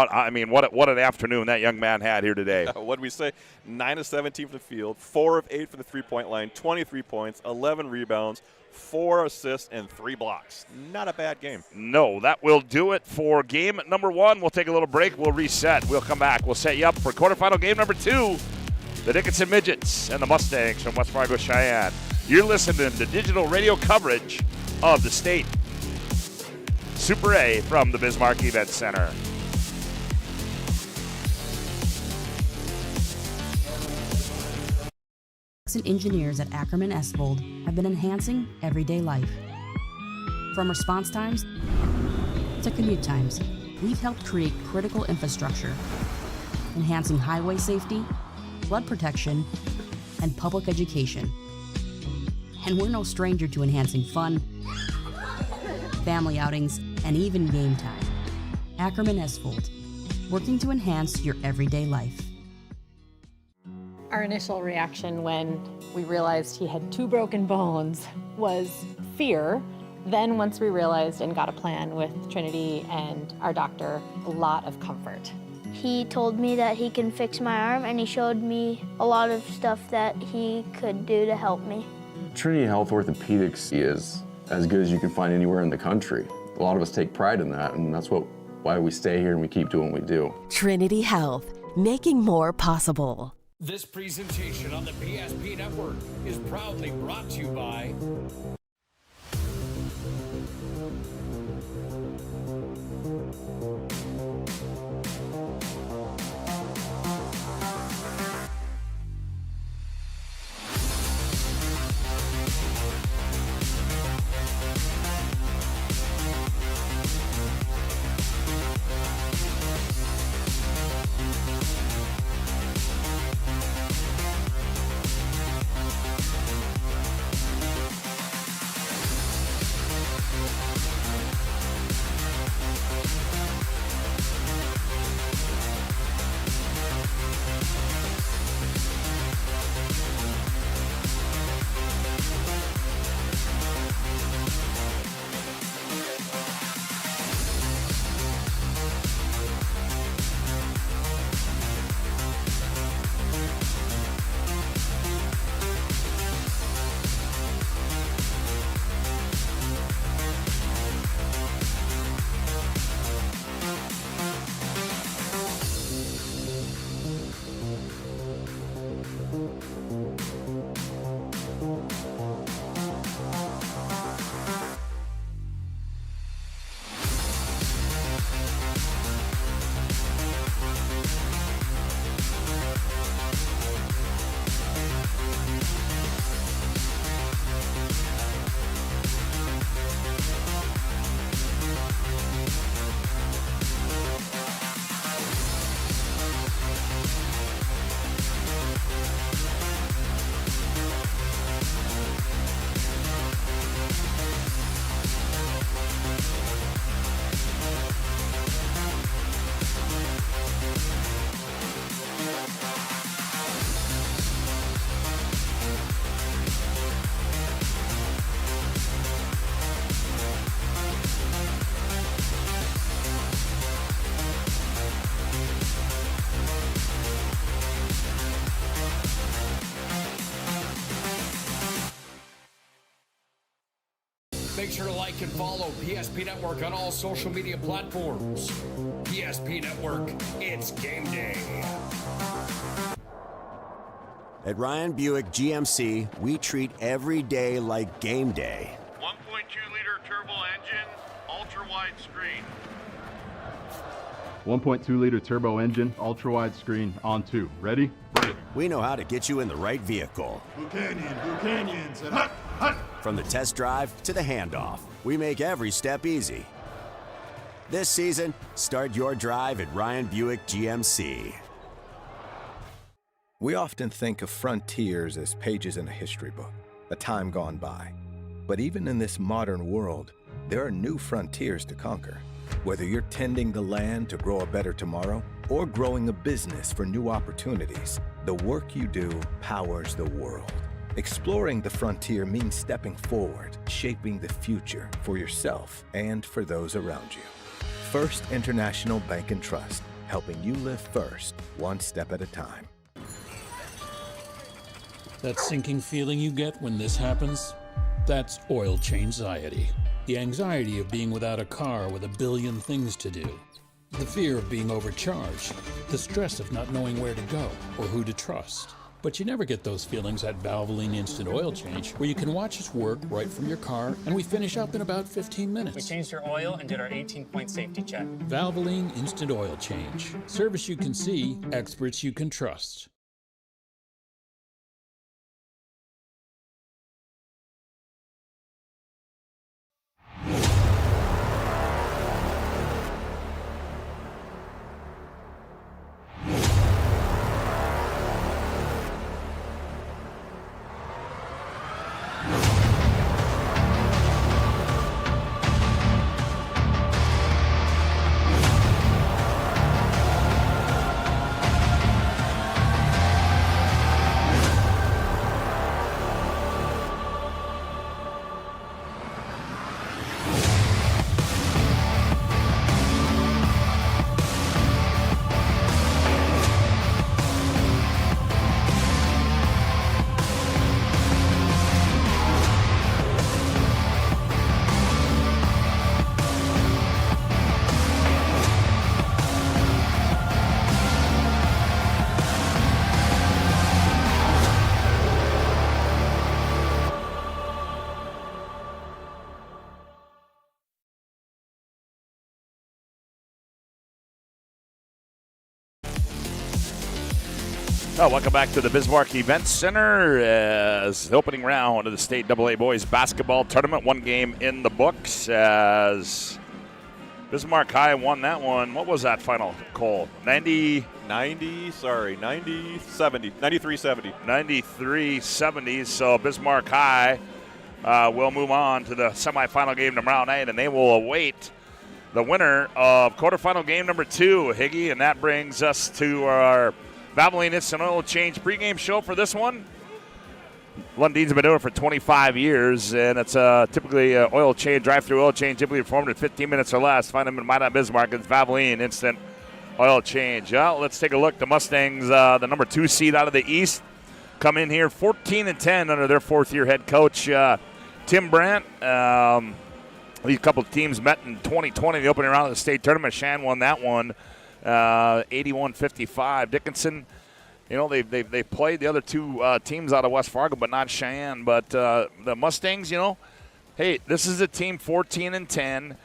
what an afternoon that young man had here today. What did we say? 9 of 17 from the field, 4 of 8 from the three-point line, 23 points, 11 rebounds, 4 assists, and 3 blocks. Not a bad game. No, that will do it for game number 1. We'll take a little break. We'll reset. We'll come back. We'll set you up for quarterfinal game number 2. The Dickinson Midgets and the Mustangs from West Fargo, Cheyenne. You're listening to digital radio coverage of the state Super A from the Bismarck Event Center. And engineers at Ackerman Esvold have been enhancing everyday life. From response times to commute times, we've helped create critical infrastructure, enhancing highway safety, flood protection, and public education. And we're no stranger to enhancing fun, family outings, and even game time. Ackerman Esvold, working to enhance your everyday life. Our initial reaction when we realized he had 2 broken bones was fear. Then once we realized and got a plan with Trinity and our doctor, a lot of comfort. He told me that he can fix my arm, and he showed me a lot of stuff that he could do to help me. Trinity Health Orthopedics is as good as you can find anywhere in the country. A lot of us take pride in that, and that's why we stay here and we keep doing what we do. Trinity Health, making more possible. This presentation on the PSP Network is proudly brought to you by Make sure to like and follow PSP Network on all social media platforms. PSP Network, it's game day. At Ryan Buick GMC, we treat every day like game day. 1.2-liter turbo engine, ultra-wide screen. 1.2-liter turbo engine, ultra-wide screen, on 2. Ready? We know how to get you in the right vehicle. Blue Canyons, and hut, hut. From the test drive to the handoff, we make every step easy. This season, start your drive at Ryan Buick GMC. We often think of frontiers as pages in a history book, a time gone by. But even in this modern world, there are new frontiers to conquer. Whether you're tending the land to grow a better tomorrow or growing a business for new opportunities, the work you do powers the world. Exploring the frontier means stepping forward, shaping the future for yourself and for those around you. First International Bank and Trust, helping you live first, one step at a time. That sinking feeling you get when this happens? That's oil change anxiety. The anxiety of being without a car with a billion things to do. The fear of being overcharged. The stress of not knowing where to go or who to trust. But you never get those feelings at Valvoline Instant Oil Change, where you can watch us work right from your car, and we finish up in about 15 minutes. We changed your oil and did our 18-point safety check. Valvoline Instant Oil Change. Service you can see, experts you can trust. Oh, welcome back to the Bismarck Event Center as the opening round of the State AA Boys Basketball Tournament. One game in the books as Bismarck High won that one. What was that final, Cole? 93-70. 93-70. So Bismarck High will move on to the semifinal game tomorrow night, and they will await the winner of quarterfinal game number 2, Higgy, and that brings us to our Valvoline Instant Oil Change pregame show for this one. Lundine's been doing it for 25 years, and it's typically an oil change, drive-through oil change, typically performed in 15 minutes or less. Find them in Minot Bismarck. It's Valvoline Instant Oil Change. Well, let's take a look. The Mustangs, the number 2 seed out of the East, come in here 14-10 under their fourth-year head coach, Tim Brandt. These couple of teams met in 2020, the opening round of the state tournament. Cheyenne won that one 81-55. Dickinson, you know, they played the other two teams out of West Fargo, but not Cheyenne. But the Mustangs, you know, hey, this is a team 14-10.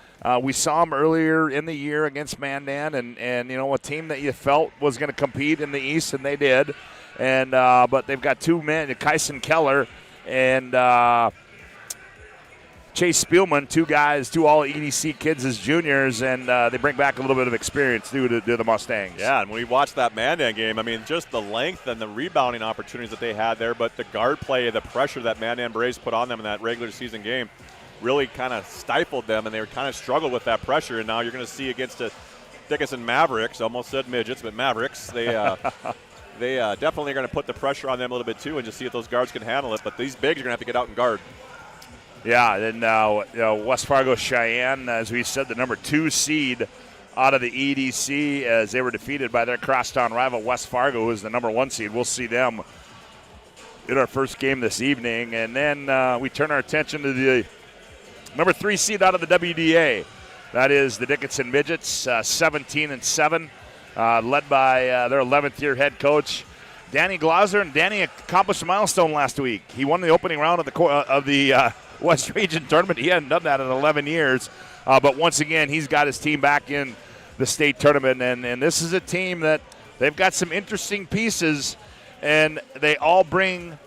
We saw them earlier in the year against Mandan, and you know, a team that you felt was going to compete in the East, and they did. And but they've got 2 men, Kyson Keller and Chase Spielman, 2 guys, 2 all EDC kids as juniors, and they bring back a little bit of experience due to the Mustangs. Yeah, and when we watched that Mandan game, I mean, just the length and the rebounding opportunities that they had there, but the guard play, the pressure that Mandan Braves put on them in that regular season game really kind of stifled them, and they kind of struggled with that pressure. And now you're going to see against the Dickinson Mavericks, almost said midgets, but Mavericks, they they definitely are going to put the pressure on them a little bit too and just see if those guards can handle it. But these bigs are going to have to get out and guard. Yeah, and West Fargo Cheyenne, as we said, the number 2 seed out of the EDC, as they were defeated by their crosstown rival West Fargo, who is the number 1 seed. We'll see them in our first game this evening. And then we turn our attention to the number 3 seed out of the WDA. That is the Dickinson Midgets, 17-7, led by their 11th-year head coach, Danny Glauser. And Danny accomplished a milestone last week. He won the opening round of the West Region Tournament. He hadn't done that in 11 years. But once again, he's got his team back in the state tournament. And this is a team that they've got some interesting pieces, and they all bring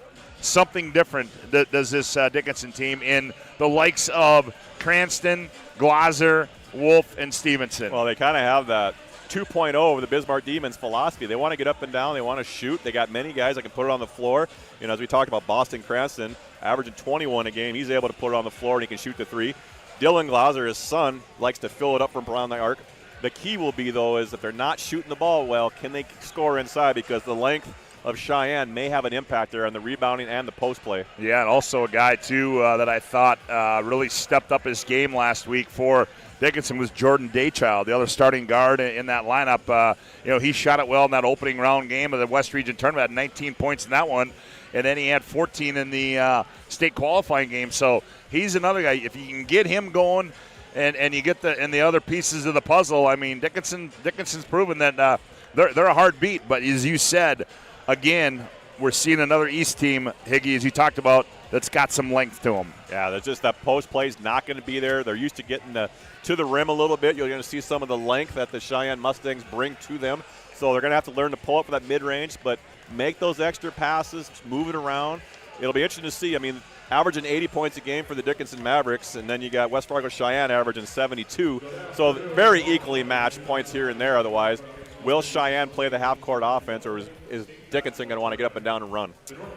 something different, does this Dickinson team, in the likes of Cranston, Glauser, Wolf, and Stevenson. Well, they kind of have that 2.0 of the Bismarck Demons philosophy. They want to get up and down. They want to shoot. They got many guys that can put it on the floor. You know, as we talked about, Boston Cranston averaging 21 a game. He's able to put it on the floor, and he can shoot the 3. Dylan Glauser, his son, likes to fill it up from around the arc. The key will be, though, is if they're not shooting the ball well, can they score inside? Because the length of Cheyenne may have an impact there on the rebounding and the post play. Yeah, and also a guy, too, that I thought really stepped up his game last week for Dickinson was Jordan Daychild, the other starting guard in that lineup. You know, he shot it well in that opening round game of the West Region Tournament, had 19 points in that one, and then he had 14 in the state qualifying game. So he's another guy. If you can get him going and you get the other pieces of the puzzle, I mean, Dickinson's proven that they're a hard beat. But as you said, again, we're seeing another East team, Higgy, as you talked about, that's got some length to them. Yeah, there's just that post play is not going to be there. They're used to getting to the rim a little bit. You're going to see some of the length that the Cheyenne Mustangs bring to them. So they're going to have to learn to pull up for that mid-range, but make those extra passes, move it around. It'll be interesting to see. I mean, averaging 80 points a game for the Dickinson Mavericks, and then you got West Fargo Cheyenne averaging 72. So very equally matched points here and there otherwise. Will Cheyenne play the half-court offense, or is Dickinson going to want to get up and down and run?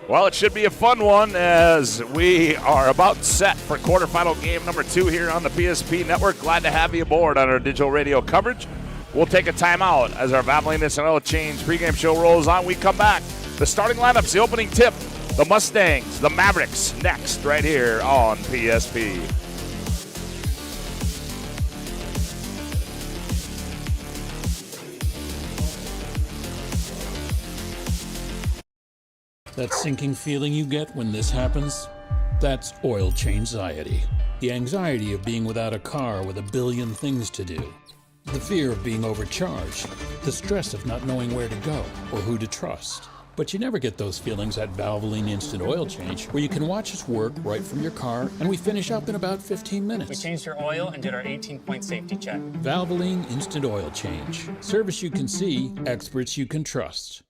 Well, it should be a fun one as we are about set for quarterfinal game number 2 here on the PSP Network. Glad to have you aboard on our digital radio coverage. We'll take a timeout as our Valvoline Instant Oil Change pregame show rolls on. We come back. The starting lineups, the opening tip, the Mustangs, the Mavericks, next right here on PSP. That sinking feeling you get when this happens? That's oil change anxiety. The anxiety of being without a car with a billion things to do. The fear of being overcharged. The stress of not knowing where to go or who to trust. But you never get those feelings at Valvoline Instant Oil Change, where you can watch us work right from your car, and we finish up in about 15 minutes. We changed your oil and did our 18-point safety check. Valvoline Instant Oil Change. Service you can see, experts you can trust.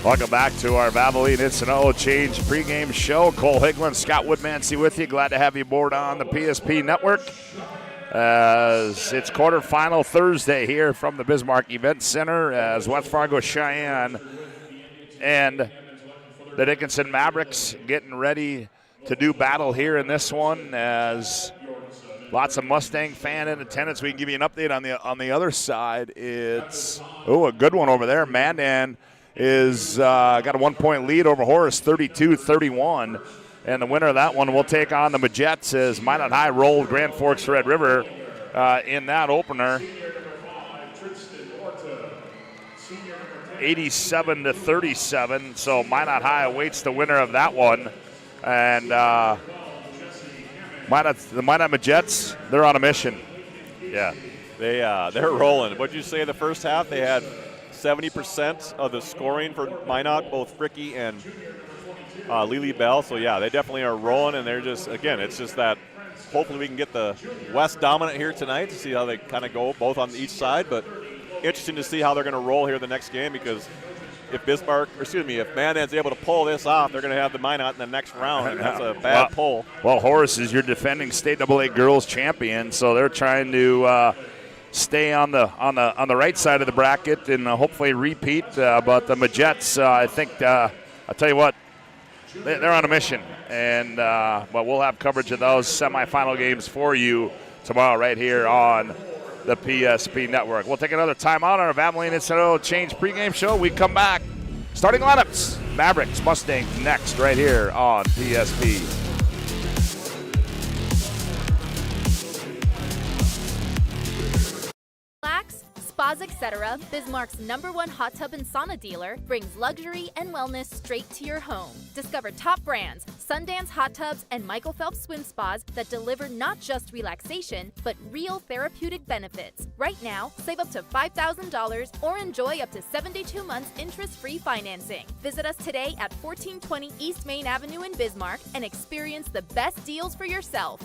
Welcome back to our Valvoline Instant Oil Change pregame show. Cole Higland, Scott Woodmansey with you. Glad to have you aboard on the PSP Network. As it's quarterfinal Thursday here from the Bismarck Event Center as West Fargo Cheyenne and the Dickinson Mavericks getting ready to do battle here in this one, as lots of Mustang fan in attendance. We can give you an update on the other side. It's a good one over there. Mandan is got a 1-point lead over Horace, 32-31. And the winner of that one will take on the Majets as Minot High rolled Grand Forks Red River in that opener. 87-37. So Minot High awaits the winner of that one. And the Minot Majets, they're on a mission. Yeah, they're rolling. What'd you say the first half? They had 70% of the scoring for Minot, both Fricky and Lily Bell. So, yeah, they definitely are rolling, and they're just, again, it's just that hopefully we can get the West dominant here tonight to see how they kind of go both on each side. But interesting to see how they're going to roll here the next game, because if Mandan's able to pull this off, they're going to have the Minot in the next round, and that's a bad pull. Well, Horace is your defending state AA girls champion, so they're trying to stay on the right side of the bracket and hopefully repeat. But the Majets, I think, I'll tell you what, they're on a mission, and but we'll have coverage of those semifinal games for you tomorrow right here on the PSP Network. We'll take another timeout on our Valvoline Instant Oil Change pregame show. We come back. Starting lineups: Mavericks, Mustangs next right here on PSP. Spas Etc., Bismarck's #1 hot tub and sauna dealer, brings luxury and wellness straight to your home. Discover top brands, Sundance hot tubs, and Michael Phelps swim spas that deliver not just relaxation, but real therapeutic benefits. Right now, save up to $5,000 or enjoy up to 72 months interest-free financing. Visit us today at 1420 East Main Avenue in Bismarck and experience the best deals for yourself.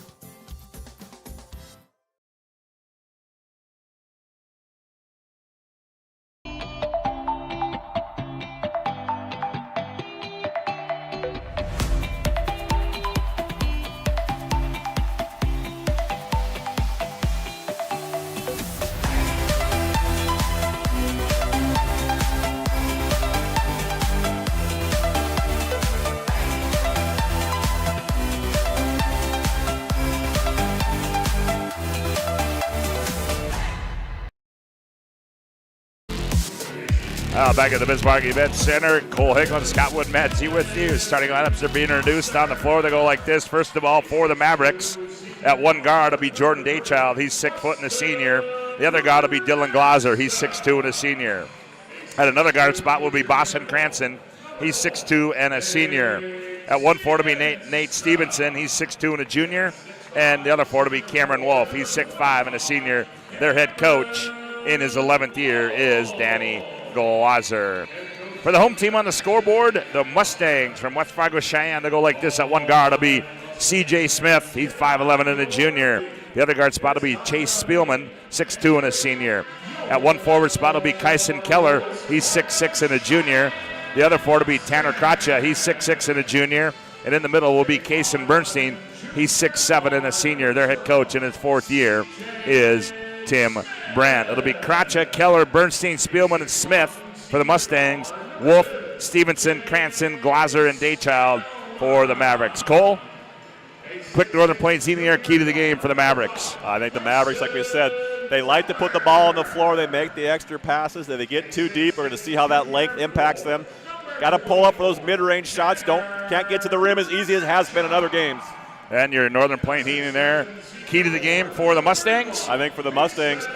Back at the Bismarck Event Center, Cole Higland, Scott Woodmansey with you. Starting lineups are being introduced on the floor. They go like this. First of all, for the Mavericks, at one guard will be Jordan Daychild. He's 6 foot and a senior. The other guard will be Dylan Glazer. He's 6'2" and a senior. At another guard spot will be Boston Cranston. He's 6'2" and a senior. At 1-4 to be Nate Stevenson. He's 6'2" and a junior. And the other 4 to be Cameron Wolf. He's 6'5" and a senior. Their head coach in his 11th year is Danny Glazer. For the home team on the scoreboard, the Mustangs from West Fargo Cheyenne, they go like this. At one guard will be C.J. Smith. He's 5'11" and a junior. The other guard spot will be Chase Spielman, 6'2" and a senior. At one forward spot will be Kyson Keller. He's 6'6" and a junior. The other 4 to be Tanner Kracha. He's 6'6" and a junior. And in the middle will be Kason Bernstein. He's 6'7" and a senior. Their head coach in his 4th year is Tim Brandt. It'll be Kracha, Keller, Bernstein, Spielman, and Smith for the Mustangs. Wolf, Stevenson, Cranston, Glazer, and Daychild for the Mavericks. Cole, quick Northern Plains Heating Air key to the game for the Mavericks. I think the Mavericks, like we said, they like to put the ball on the floor. They make the extra passes. If they get too deep, we're going to see how that length impacts them. Got to pull up for those mid-range shots. Can't get to the rim as easy as it has been in other games. And your Northern Plains Heating Air key to the game for the Mustangs? I think for the Mustangs,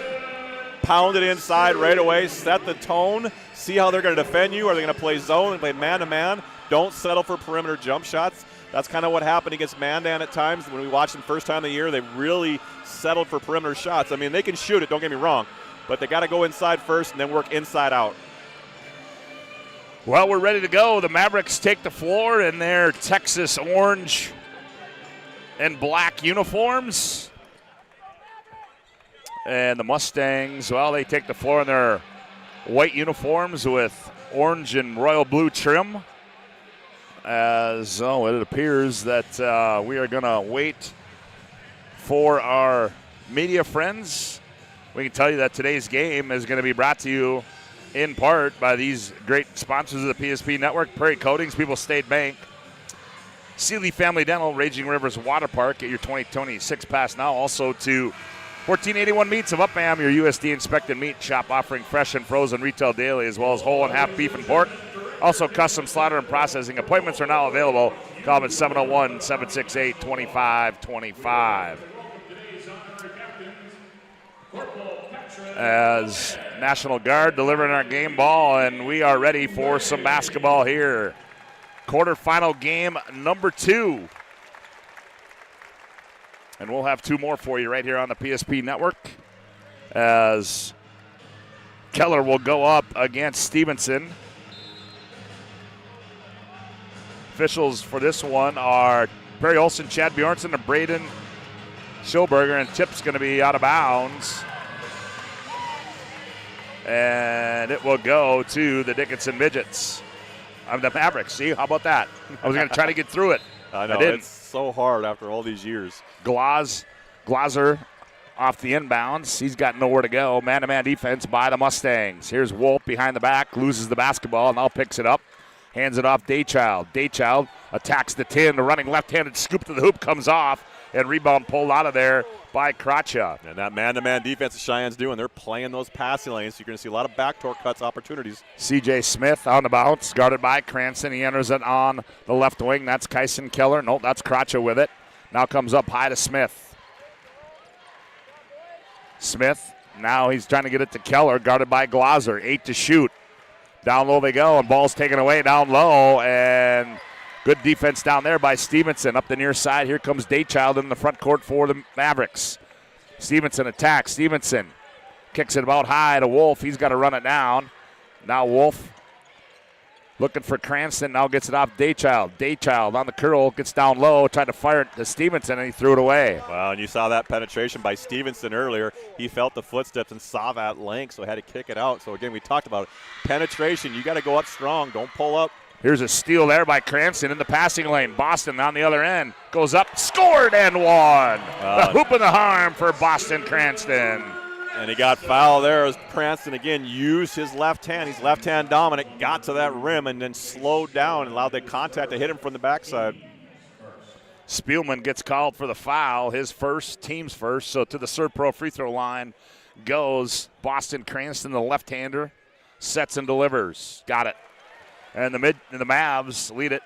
pound it inside right away, set the tone, see how they're going to defend you. Are they going to play zone and play man-to-man? Don't settle for perimeter jump shots. That's kind of what happened against Mandan at times. When we watched them first time of the year, they really settled for perimeter shots. I mean, they can shoot it, don't get me wrong, but they got to go inside first and then work inside out. Well, we're ready to go. The Mavericks take the floor in their Texas orange and black uniforms. And the Mustangs, well, they take the floor in their white uniforms with orange and royal blue trim. As it appears that we are going to wait for our media friends. We can tell you that today's game is going to be brought to you in part by these great sponsors of the PSP Network: Prairie Coatings, People's State Bank, Sealy Family Dental, Raging Rivers Water Park. Get your 2026 pass now. Also to 1481 Meats of Upham, your USD inspected meat shop offering fresh and frozen retail daily, as well as whole and half beef and pork. Also custom slaughter and processing. Appointments are now available. Call them at 701-768-2525. As National Guard delivering our game ball, and we are ready for some basketball here. Quarterfinal game number 2. And we'll have 2 more for you right here on the PSP Network, as Keller will go up against Stevenson. Officials for this one are Perry Olson, Chad Bjornson, and Braden Schulberger, and tip's going to be out of bounds. And it will go to the Dickinson Midgets. The Mavericks. See, how about that? I was going to try to get through it. I know, didn't. It's so hard after all these years. Glazer off the inbounds. He's got nowhere to go. Man-to-man defense by the Mustangs. Here's Wolf behind the back, loses the basketball, and now picks it up. Hands it off Daychild. Daychild attacks the 10. The running left-handed scoop to the hoop comes off, and rebound pulled out of there by Kracha. And that man-to-man defense the Cheyenne's doing, they're playing those passing lanes, so you're going to see a lot of backdoor cuts opportunities. C.J. Smith on the bounce, guarded by Cranston. He enters it on the left wing. That's Kyson Keller. Nope, that's Kracha with it. Now comes up high to Smith. Smith, now he's trying to get it to Keller, guarded by Glazer. 8 to shoot. Down low they go, and ball's taken away down low, and good defense down there by Stevenson. Up the near side, here comes Daychild in the front court for the Mavericks. Stevenson attacks. Stevenson kicks it about high to Wolf. He's got to run it down. Now Wolf looking for Cranston, now gets it off Daychild. Daychild on the curl, gets down low, tried to fire it to Stevenson, and he threw it away. Wow, and you saw that penetration by Stevenson earlier. He felt the footsteps and saw that length, so had to kick it out. So, again, we talked about it. Penetration, you got to go up strong. Don't pull up. Here's a steal there by Cranston in the passing lane. Boston on the other end goes up, scored, and one. The hoop and the harm for Boston Cranston. And he got fouled there as Cranston again used his left hand. He's left hand dominant, got to that rim and then slowed down and allowed the contact to hit him from the backside. Spielman gets called for the foul, his first, team's first. So to the ServePro free throw line goes Boston Cranston, the left-hander, sets and delivers. Got it. And the Mavs lead it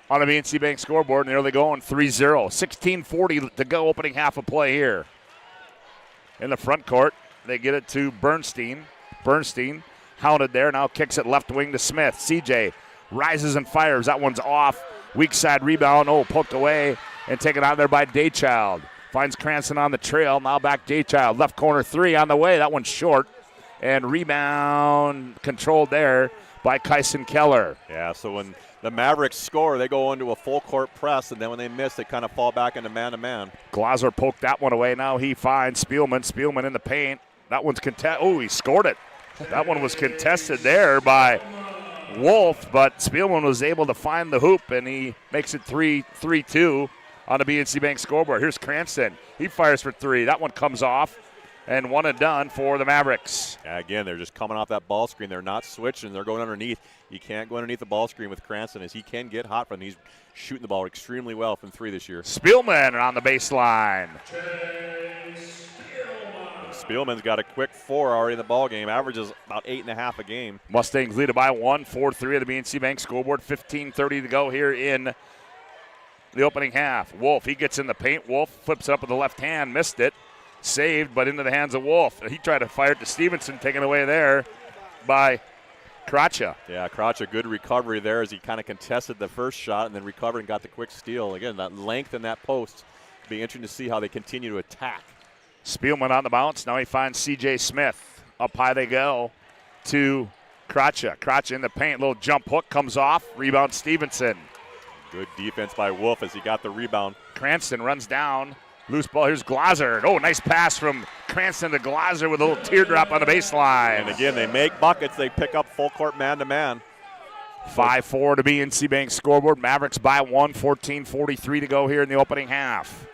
on the BNC Bank scoreboard, and there they go on 3-0. 16:40 to go, opening half of play here. In the front court, they get it to Bernstein. Bernstein hounded there, now kicks it left wing to Smith. CJ rises and fires. That one's off. Weak side rebound. Poked away and taken out there by Daychild. Finds Cranston on the trail. Now back Daychild. Left corner 3 on the way. That one's short. And rebound controlled there by Kyson Keller. Yeah, so when the Mavericks score, they go into a full court press, and then when they miss, they kind of fall back into man-to-man. Glazer poked that one away. Now he finds Spielman. Spielman in the paint. That one's contested. He scored it. That one was contested there by Wolf, but Spielman was able to find the hoop, and he makes it 3-2 on the BNC Bank scoreboard. Here's Cranston. He fires for 3. That one comes off, and one and done for the Mavericks. Yeah, again, they're just coming off that ball screen. They're not switching. They're going underneath. You can't go underneath the ball screen with Cranston, as he can get hot from. He's shooting the ball extremely well from 3 this year. Spielman on the baseline. Spielman's got a quick 4 already in the ball game. Averages about 8.5 a game. Mustangs lead it by 1, 4-3 at the BNC Bank scoreboard. 15:30 to go here in the opening half. Wolf, he gets in the paint. Wolf flips it up with the left hand, missed it. Saved, but into the hands of Wolf. He tried to fire it to Stevenson, taken away there by Kracha. Yeah, Kracha, good recovery there as he kind of contested the first shot and then recovered and got the quick steal. Again, that length in that post. Be interesting to see how they continue to attack. Spielman on the bounce. Now he finds C.J. Smith. Up high they go to Kracha. Kracha in the paint. Little jump hook comes off. Rebound Stevenson. Good defense by Wolf as he got the rebound. Cranston runs down. Loose ball. Here's Glazer. Nice pass from Cranston to Glaser with a little teardrop on the baseline. And again, they make buckets. They pick up full court man-to-man. 5-4 to BNC Bank scoreboard. Mavericks by 1, 14:43 to go here in the opening half.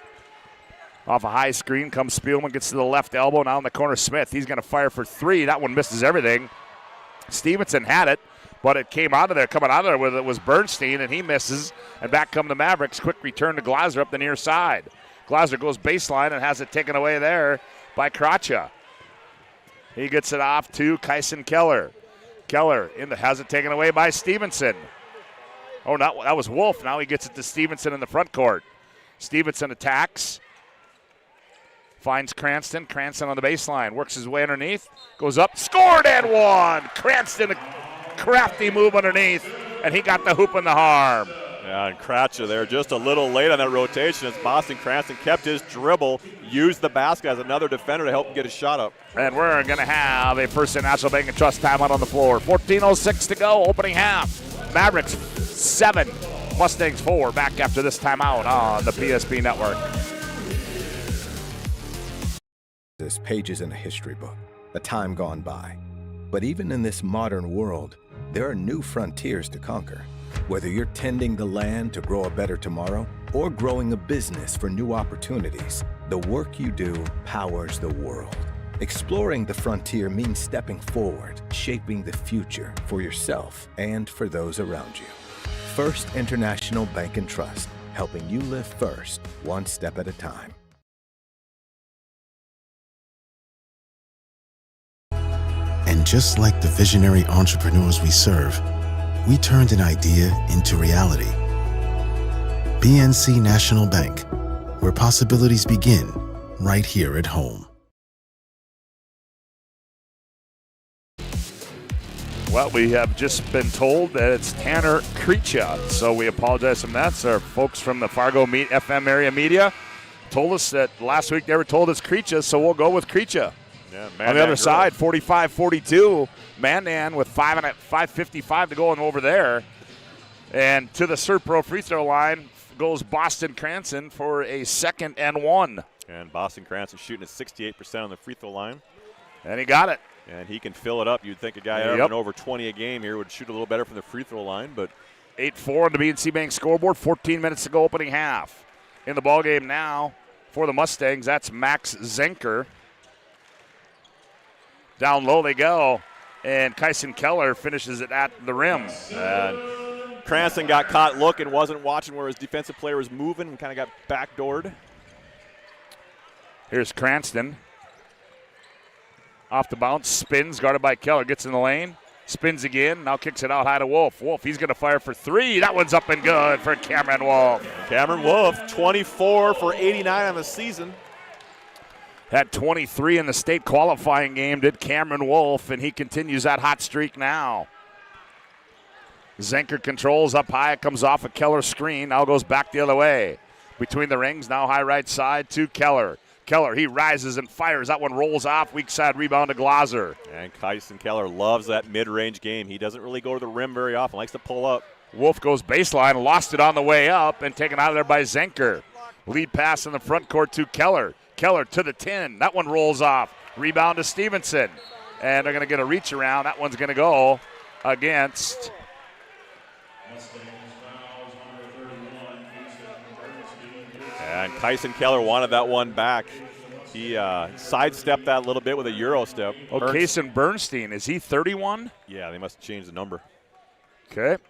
Off a high screen comes Spielman, gets to the left elbow. Now in the corner, Smith. He's going to fire for three. That one misses everything. Stevenson had it, but it came out of there. Coming out of there with it was Bernstein, and he misses. And back come the Mavericks. Quick return to Glaser up the near side. Glaser goes baseline and has it taken away there by Kracha. He gets it off to Kyson Keller. Keller has it taken away by Stevenson. Oh, that was Wolf. Now he gets it to Stevenson in the front court. Stevenson attacks. Finds Cranston. Cranston on the baseline. Works his way underneath. Goes up. Scored and one. Cranston, a crafty move underneath. And he got the hoop in the arm. Yeah, and Kracha there just a little late on that rotation as Boston Cranston kept his dribble, used the basket as another defender to help him get his shot up. And we're going to have a Firstead National Bank and Trust timeout on the floor. 14:06 to go, opening half. Mavericks 7, Mustangs 4. Back after this timeout on the PSP Network. There's pages in a history book, a time gone by. But even in this modern world, there are new frontiers to conquer. Whether you're tending the land to grow a better tomorrow or growing a business for new opportunities, the work you do powers the world. Exploring the frontier means stepping forward, shaping the future for yourself and for those around you. First International Bank and Trust, helping you live first, one step at a time. And just like the visionary entrepreneurs we serve, we turned an idea into reality. BNC National Bank, where possibilities begin right here at home. Well, we have just been told that it's Tanner Krecha, so we apologize from that. So our folks from the Fargo FM area media told us that last week they were told it's Krecha, so we'll go with Krecha. Yeah, on the other side, 45-42. Mandan with 5:55 to go and over there. And to the ServePro free throw line goes Boston Cranston for a 2nd and 1. And Boston Cranston shooting at 68% on the free throw line. And he got it. And he can fill it up. You'd think a guy averaging over 20 a game here would shoot a little better from the free throw line, but 8-4 on the BNC Bank scoreboard. 14 minutes to go opening half. In the ballgame now for the Mustangs, that's Max Zenker. Down low they go, and Kyson Keller finishes it at the rim. And Cranston got caught looking, wasn't watching where his defensive player was moving, and kind of got backdoored. Here's Cranston. Off the bounce, spins, guarded by Keller, gets in the lane, spins again, now kicks it out high to Wolf. Wolf, he's going to fire for three. That one's up and good for Cameron Wolf. Cameron Wolf, 24 for 89 on the season. Had 23 in the state qualifying game, did Cameron Wolf, and he continues that hot streak now. Zenker controls up high. It comes off a Keller screen. Now goes back the other way. Between the rings, now high right side to Keller. Keller, he rises and fires. That one rolls off. Weak side rebound to Glaser. And Kyson Keller loves that mid-range game. He doesn't really go to the rim very often. Likes to pull up. Wolf goes baseline, lost it on the way up, and taken out of there by Zenker. Lead pass in the front court to Keller. Keller to the 10. That one rolls off. Rebound to Stevenson. And they're going to get a reach around. That one's going to go against and Kyson Keller wanted that one back. He sidestepped that a little bit with a Euro step. Oh, Kason Bernstein. Is he 31? Yeah, they must have changed the number. Okay.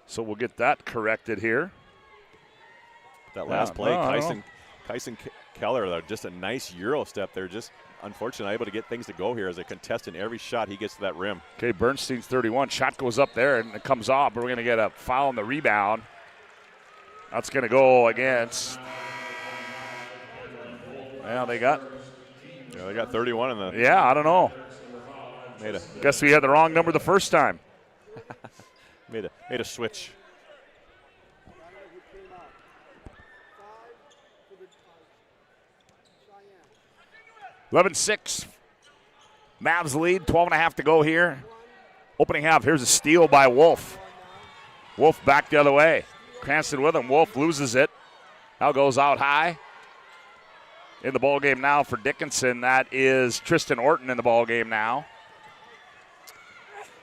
So we'll get that corrected here. That last play, Kyson Keller, though, just a nice Euro step there. Just unfortunately able to get things to go here as a contestant. Every shot he gets to that rim. Okay, Bernstein's 31. Shot goes up there and it comes off, but we're going to get a foul on the rebound. That's going to go against. Well, they got 31 in the. Yeah, I don't know. Guess we had the wrong number the first time. made a switch. (11-6). Mavs lead, 12.5 to go here. Opening half, here's a steal by Wolf. Wolf back the other way. Cranston with him. Wolf loses it. Now goes out high. in the ballgame now for Dickinson. That is Tristan Orton in the ballgame now.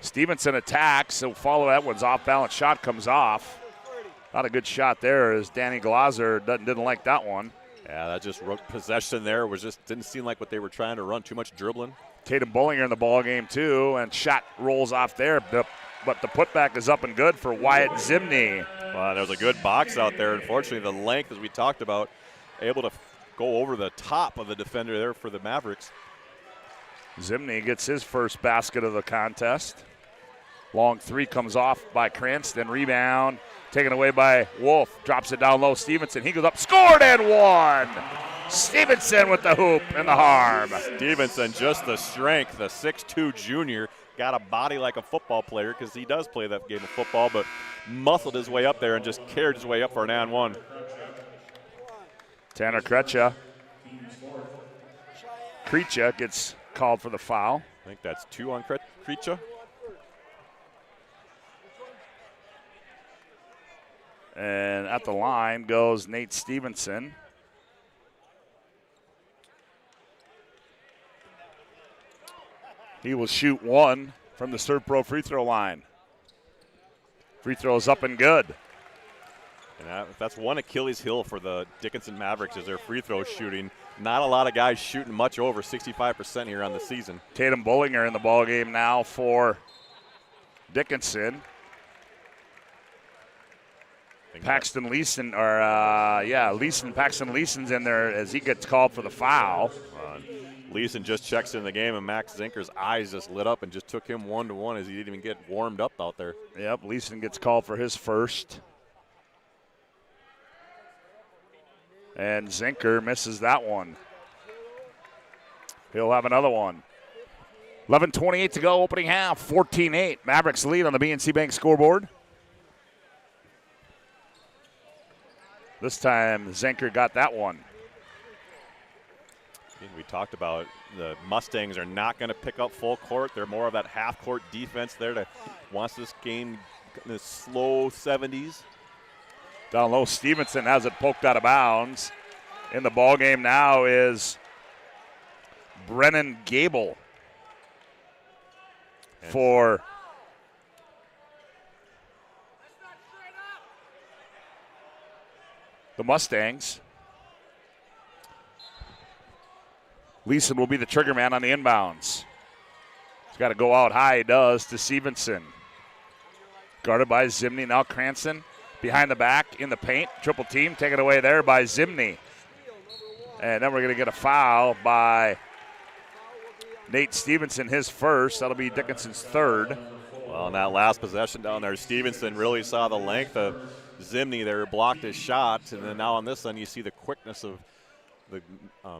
Stevenson attacks, so follow that one's off balance. Shot comes off. Not a good shot there as Danny Glaser didn't like that one. Yeah, that just possession there didn't seem like what they were trying to run. Too much dribbling. Tatum Bullinger in the ballgame too, and shot rolls off there, but the putback is up and good for Wyatt Zimney. Well, there was a good box out there. Unfortunately, the length, as we talked about, able to go over the top of the defender there for the Mavericks. Zimney gets his first basket of the contest. Long three comes off by Cranston. Rebound taken away by Wolf. Drops it down low. Stevenson. He goes up. Scored and one. Stevenson with the hoop and the harm. Stevenson, just the strength. The 6'2 junior got a body like a football player because he does play that game of football, but muscled his way up there and just carried his way up for an and one. Tanner Krecha gets called for the foul. I think that's 2 on Krecha. And at the line goes Nate Stevenson. He will shoot one from the ServePro free throw line. Free throw is up and good. And that's one Achilles heel for the Dickinson Mavericks is their free throw shooting. Not a lot of guys shooting much over 65% here on the season. Tatum Bullinger in the ballgame now for Dickinson. Paxton Leeson, Paxton Leeson's in there as he gets called for the foul. Leeson just checks in the game, and Max Zinker's eyes just lit up and just took him 1-to-1 as he didn't even get warmed up out there. Yep, Leeson gets called for his first. And Zinker misses that one. He'll have another one. 11:28 to go, opening half, 14-8. Mavericks lead on the BNC Bank scoreboard. This time, Zinker got that one. We talked about the Mustangs are not going to pick up full court. They're more of that half-court defense there that wants this game in the slow 70s. Down low, Stevenson has it poked out of bounds. In the ballgame now is Brennan Gable for the Mustangs. Leeson will be the trigger man on the inbounds. He's got to go out high, he does, to Stevenson. Guarded by Zimney, now Cranston behind the back in the paint. Triple team taken away there by Zimney. And then we're going to get a foul by Nate Stevenson, his first. That'll be Dickinson's third. Well, in that last possession down there, Stevenson really saw the length of Zimney there, blocked his shot. And then now on this one, you see the quickness of the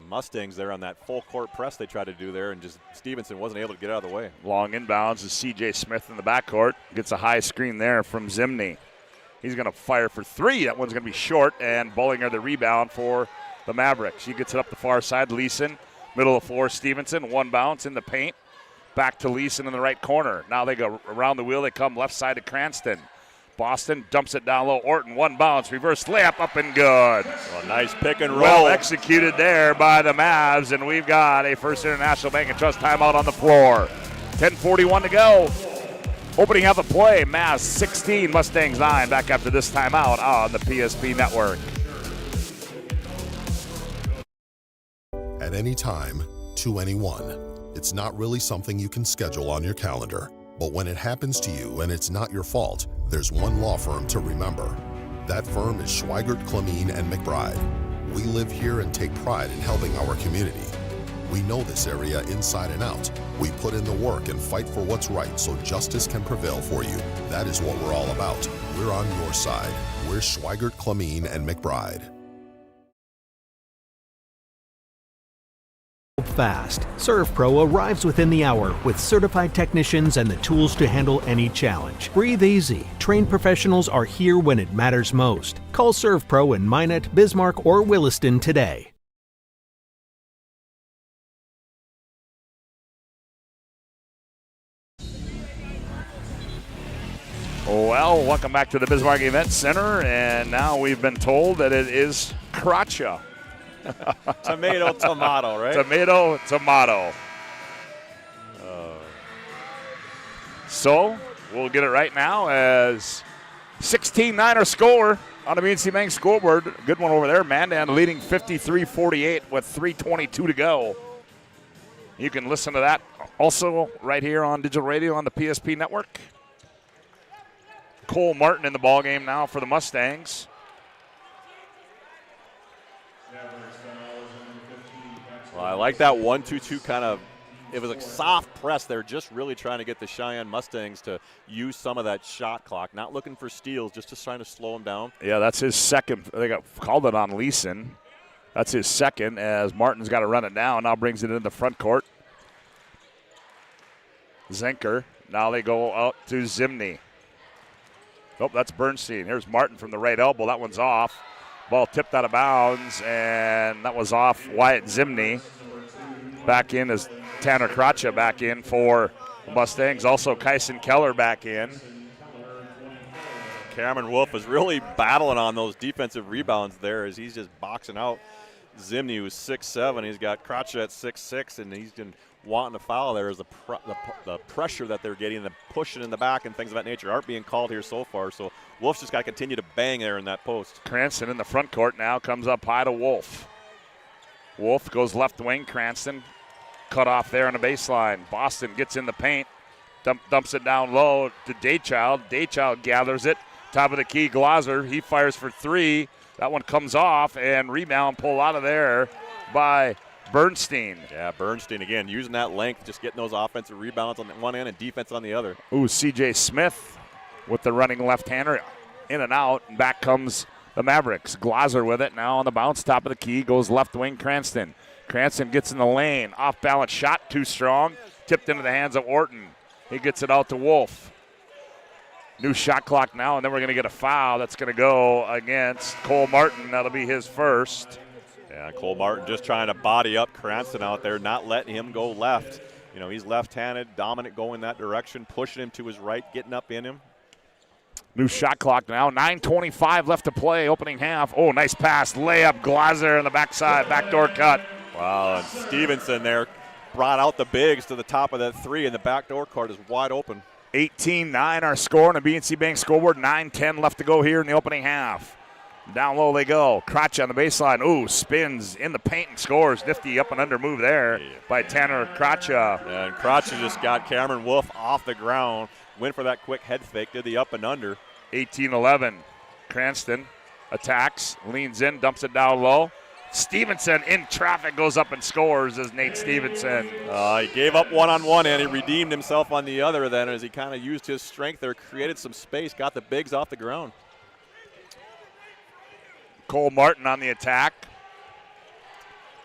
Mustangs there on that full court press they tried to do there, and just Stevenson wasn't able to get out of the way. Long inbounds is C.J. Smith in the backcourt. Gets a high screen there from Zimney. He's going to fire for three. That one's going to be short, and Bullinger the rebound for the Mavericks. He gets it up the far side. Leeson, middle of the floor. Stevenson, one bounce in the paint. Back to Leeson in the right corner. Now they go around the wheel. They come left side to Cranston. Boston dumps it down low. Orton, one bounce, reverse layup, up and good. Well, nice pick and roll. Well executed there by the Mavs, and we've got a First International Bank and Trust timeout on the floor. 10:41 to go. Opening up a play, Mavs 16, Mustangs 9. Back after this timeout on the PSP Network. At any time, to anyone. It's not really something you can schedule on your calendar. But when it happens to you and it's not your fault, there's one law firm to remember. That firm is Schweigert, Clemeen, and McBride. We live here and take pride in helping our community. We know this area inside and out. We put in the work and fight for what's right so justice can prevail for you. That is what we're all about. We're on your side. We're Schweigert, Clemeen, and McBride. Fast. ServePro arrives within the hour with certified technicians and the tools to handle any challenge. Breathe easy. Trained professionals are here when it matters most. Call ServePro in Minot, Bismarck, or Williston today. Well, welcome back to the Bismarck Event Center, and now we've been told that it is Krecha Tomato, tomato, right? Tomato, tomato. So we'll get it right now as 16-9 our score on the BNC Bank scoreboard. Good one over there. Mandan leading 53-48 with 3:22 to go. You can listen to that also right here on digital radio on the PSP Network. Cole Martin in the ballgame now for the Mustangs. Well, I like that 1-2-2 kind of. It was a soft press. They're just really trying to get the Cheyenne Mustangs to use some of that shot clock. Not looking for steals, just trying to slow them down. Yeah, that's his second. They got called it on Leeson. That's his second as Martin's got to run it down. Now brings it into the front court. Zenker. Now they go out to Zimney. Oh, that's Bernstein. Here's Martin from the right elbow. That one's off. Ball tipped out of bounds, and that was off Wyatt Zimney. Back in is Tanner Kracha back in for the Mustangs. Also Kyson Keller back in. Cameron Wolf is really battling on those defensive rebounds there as he's just boxing out Zimney, who's 6'7". He's got Kracha at 6'6", and he's been wanting to foul there as the pressure that they're getting, the pushing in the back and things of that nature aren't being called here so far. So Wolf's just got to continue to bang there in that post. Cranston in the front court now comes up high to Wolf. Wolf goes left wing. Cranston cut off there on the baseline. Boston gets in the paint, dumps it down low to Daychild. Daychild gathers it. Top of the key, Glaser. He fires for three. That one comes off, and rebound pull out of there by Bernstein. Yeah, Bernstein again using that length, just getting those offensive rebounds on the one end and defense on the other. Ooh, C.J. Smith with the running left-hander in and out. And back comes the Mavericks. Glaser with it now on the bounce. Top of the key goes left wing Cranston. Cranston gets in the lane. Off-balance shot, too strong. Tipped into the hands of Orton. He gets it out to Wolf. New shot clock now, and then we're going to get a foul that's going to go against Cole Martin. That'll be his first. Yeah, Cole Martin just trying to body up Cranston out there, not letting him go left. You know, he's left-handed, dominant going that direction, pushing him to his right, getting up in him. New shot clock now. 9:25 left to play, opening half. Oh, nice pass. Layup, Glaser on the backside, backdoor cut. Wow, and Stevenson there brought out the bigs to the top of that three, and the backdoor court is wide open. 18-9 our score on the BNC Bank scoreboard. 9:10 left to go here in the opening half. Down low they go. Crotch on the baseline. Ooh, spins in the paint and scores. Nifty up and under move there by Tanner Crotcha. Yeah, and Crotcha just got Cameron Wolf off the ground. Went for that quick head fake, did the up and under. 18-11. Cranston attacks, leans in, dumps it down low. Stevenson in traffic goes up and scores as Nate Stevenson. He gave up one on one and he redeemed himself on the other then as he kind of used his strength there, created some space, got the bigs off the ground. Cole Martin on the attack.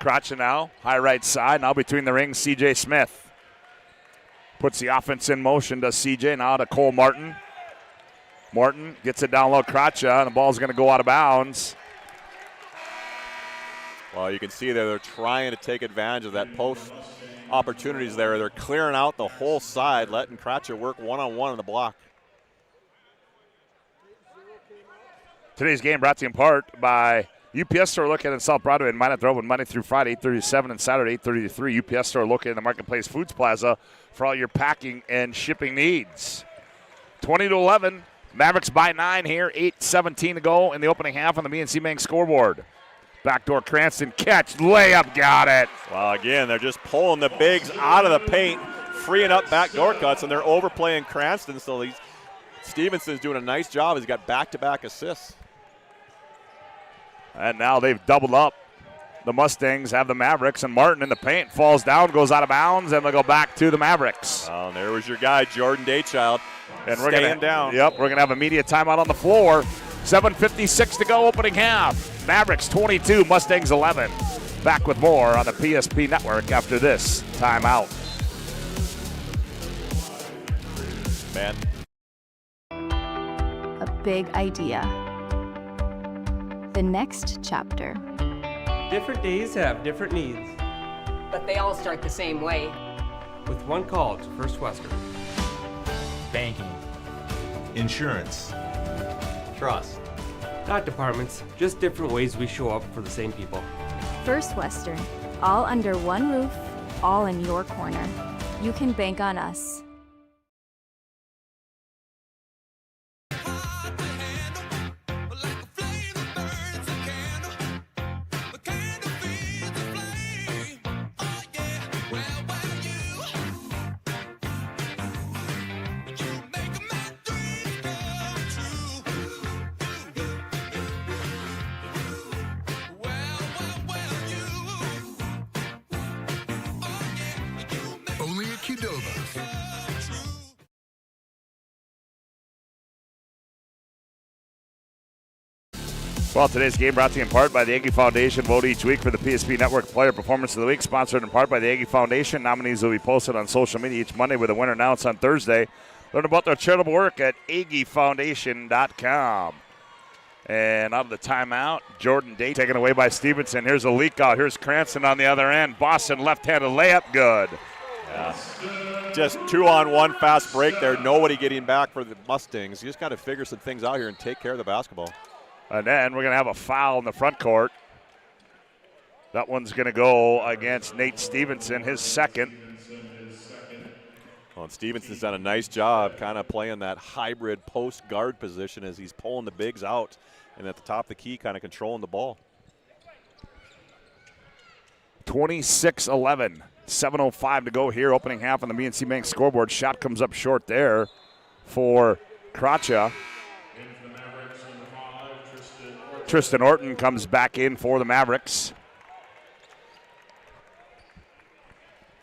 Crotcha now, high right side, now between the rings, C.J. Smith. Puts the offense in motion, does C.J. Now to Cole Martin. Martin gets it down low, Crotcha, and the ball's going to go out of bounds. Well, you can see there they're trying to take advantage of that post opportunities there. They're clearing out the whole side, letting Crotcha work one-on-one on the block. Today's game brought to you in part by UPS Store located in South Broadway and Minot Road Monday through Friday, 8:30 to 7 and Saturday, 8:30 to 3. UPS Store located in the Marketplace Foods Plaza for all your packing and shipping needs. 20-11, Mavericks by 9 here, 8:17 to go in the opening half on the BNC Bank scoreboard. Backdoor Cranston catch, layup, got it. Well, again, they're just pulling the bigs out of the paint, freeing up backdoor cuts, and they're overplaying Cranston, so Stevenson's doing a nice job. He's got back-to-back assists. And now they've doubled up. The Mustangs have the Mavericks, and Martin in the paint falls down, goes out of bounds, and they'll go back to the Mavericks. Oh, and there was your guy, Jordan Daychild, and we're staying down. Yep, we're going to have a media timeout on the floor. 7:56 to go, opening half. Mavericks 22, Mustangs 11. Back with more on the PSP Network after this timeout. Man. A big idea. The next chapter. Different days have different needs. But they all start the same way. With one call to First Western. Banking. Insurance. Trust. Not departments, just different ways we show up for the same people. First Western, all under one roof, all in your corner. You can bank on us. Only at Qdoba's. Well, today's game brought to you in part by the Aggie Foundation. Vote each week for the PSP Network Player Performance of the Week, sponsored in part by the Aggie Foundation. Nominees will be posted on social media each Monday with a winner announced on Thursday. Learn about their charitable work at aggiefoundation.com. And out of the timeout, Jordan Day taken away by Stevenson. Here's a leak out. Here's Cranston on the other end. Boston left-handed layup, good. Yeah. Just 2-on-1 fast break there. Nobody getting back for the Mustangs. You just got to figure some things out here and take care of the basketball. And then we're going to have a foul in the front court. That one's going to go against Nate Stevenson, his second. Well, Stevenson's done a nice job kind of playing that hybrid post guard position as he's pulling the bigs out and at the top of the key kind of controlling the ball. 26-11, 7:05 to go here, opening half on the BNC Bank scoreboard. Shot comes up short there for Kracha. Tristan Orton comes back in for the Mavericks.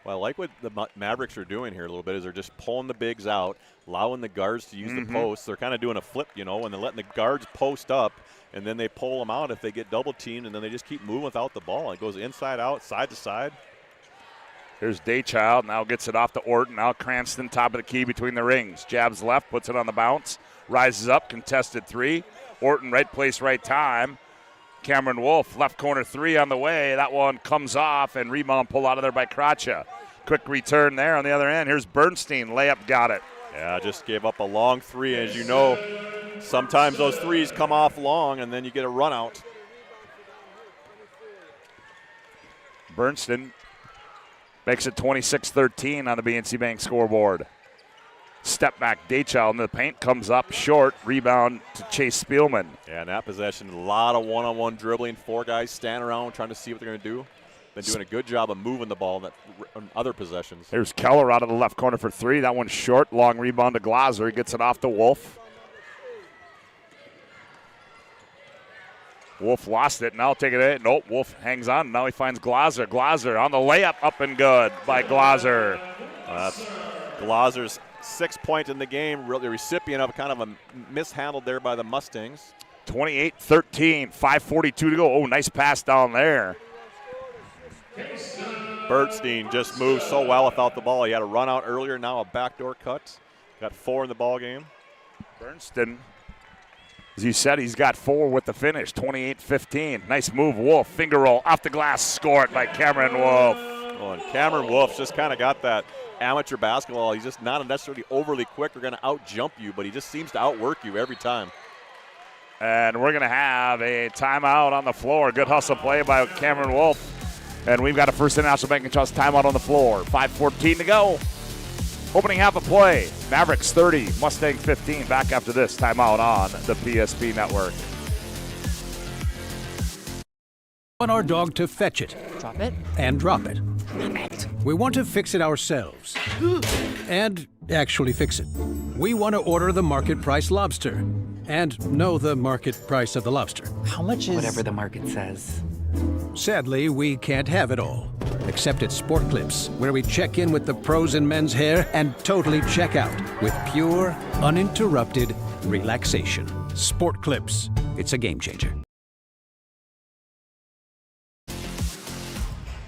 Well, I like what the Mavericks are doing here a little bit is they're just pulling the bigs out, allowing the guards to use the posts. They're kind of doing a flip, and they're letting the guards post up, and then they pull them out if they get double teamed, and then they just keep moving without the ball. It goes inside out, side to side. Here's Daychild, now gets it off to Orton. Now Cranston, top of the key between the rings. Jabs left, puts it on the bounce, rises up, contested three. Orton, right place, right time. Cameron Wolf, left corner three on the way. That one comes off, and rebound pulled out of there by Kracha. Quick return there on the other end. Here's Bernstein, layup, got it. Yeah, just gave up a long three. As you know, sometimes those threes come off long, and then you get a run out. Bernstein makes it 26-13 on the BNC Bank scoreboard. Step back, Daychild in the paint, comes up short, rebound to Chase Spielman. Yeah, in that possession, a lot of one-on-one dribbling, four guys standing around trying to see what they're going to do. Been doing a good job of moving the ball in other possessions. Here's Keller out of the left corner for three. That one's short, long rebound to Glaser. He gets it off to Wolf. Wolf lost it, now taking it. Nope, Wolf hangs on, now he finds Glaser. Glaser on the layup, up and good by Glaser. That's Glaser's 6th point in the game, really recipient of kind of a mishandled there by the Mustangs. 28-13, 5:42 to go. Oh, nice pass down there. Bernstein just moves so well without the ball. He had a run out earlier, now a backdoor cut. Got 4 in the ball game. Bernstein, as you said, he's got 4 with the finish, 28-15. Nice move, Wolf. Finger roll off the glass, scored by Cameron Wolf. Oh, and Cameron Wolf's just kind of got that amateur basketball. He's just not necessarily overly quick or going to out-jump you, but he just seems to outwork you every time. And we're going to have a timeout on the floor. Good hustle play by Cameron Wolf. And we've got a First National Bank and Trust timeout on the floor. 5:14 to go. Opening half of play. Mavericks 30, Mustang 15. Back after this timeout on the PSP Network. We want our dog to fetch it. Drop it. And drop it. We want to fix it ourselves. And actually fix it. We want to order the market price lobster. And know the market price of the lobster. How much is... Whatever the market says. Sadly, we can't have it all. Except at Sport Clips, where we check in with the pros in men's hair and totally check out with pure, uninterrupted relaxation. Sport Clips. It's a game changer.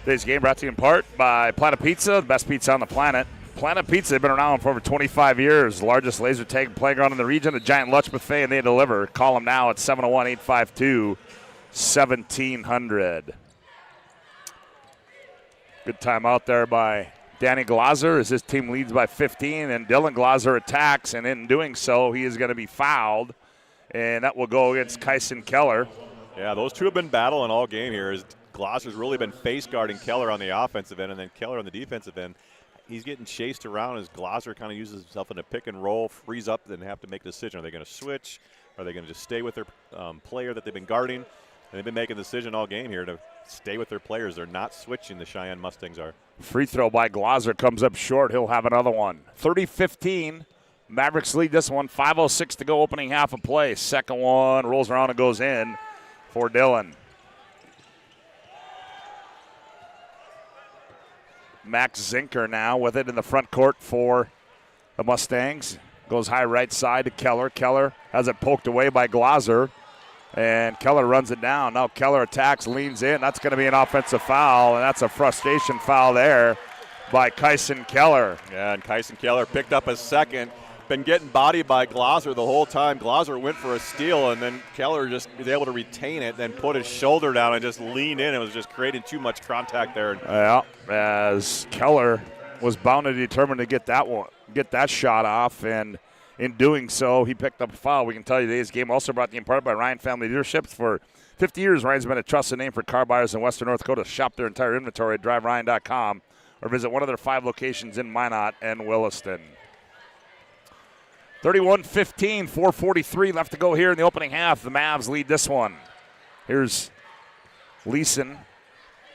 Today's game brought to you in part by Planet Pizza, the best pizza on the planet. Planet Pizza, they've been around for over 25 years. The largest laser tag playground in the region, a giant lunch buffet, and they deliver. Call them now at 701-852-1700. Good time out there by Danny Glaser as his team leads by 15, and Dylan Glaser attacks, and in doing so, he is going to be fouled, and that will go against Kyson Keller. Yeah, those two have been battling all game here. As Glosser's really been face guarding Keller on the offensive end, and then Keller on the defensive end. He's getting chased around as Glosser kind of uses himself in a pick and roll, frees up, and have to make a decision. Are they going to switch? Are they going to just stay with their player that they've been guarding? And they've been making a decision all game here to stay with their players. They're not switching, the Cheyenne Mustangs are. Free throw by Glosser comes up short. He'll have another one. 30-15. Mavericks lead this one. 5:06 to go, opening half of play. Second one rolls around and goes in for Dillon. Max Zinker now with it in the front court for the Mustangs. Goes high right side to Keller. Keller has it poked away by Glosser, and Keller runs it down. Now Keller attacks, leans in. That's going to be an offensive foul, and that's a frustration foul there by Kyson Keller. Yeah, and Kyson Keller picked up a second. Been getting bodied by Glosser the whole time. Glosser went for a steal, and then Keller just was able to retain it, then put his shoulder down and just lean in. It was just creating too much contact there. Yeah, as Keller was bound and determined to get that shot off, and in doing so, he picked up a foul. We can tell you today's game also brought to you in part by Ryan Family Dealerships. For 50 years, Ryan's been a trusted name for car buyers in Western North Dakota. Shop their entire inventory at driveryan.com or visit one of their 5 locations in Minot and Williston. 31-15, 4:43 left to go here in the opening half. The Mavs lead this one. Here's Leeson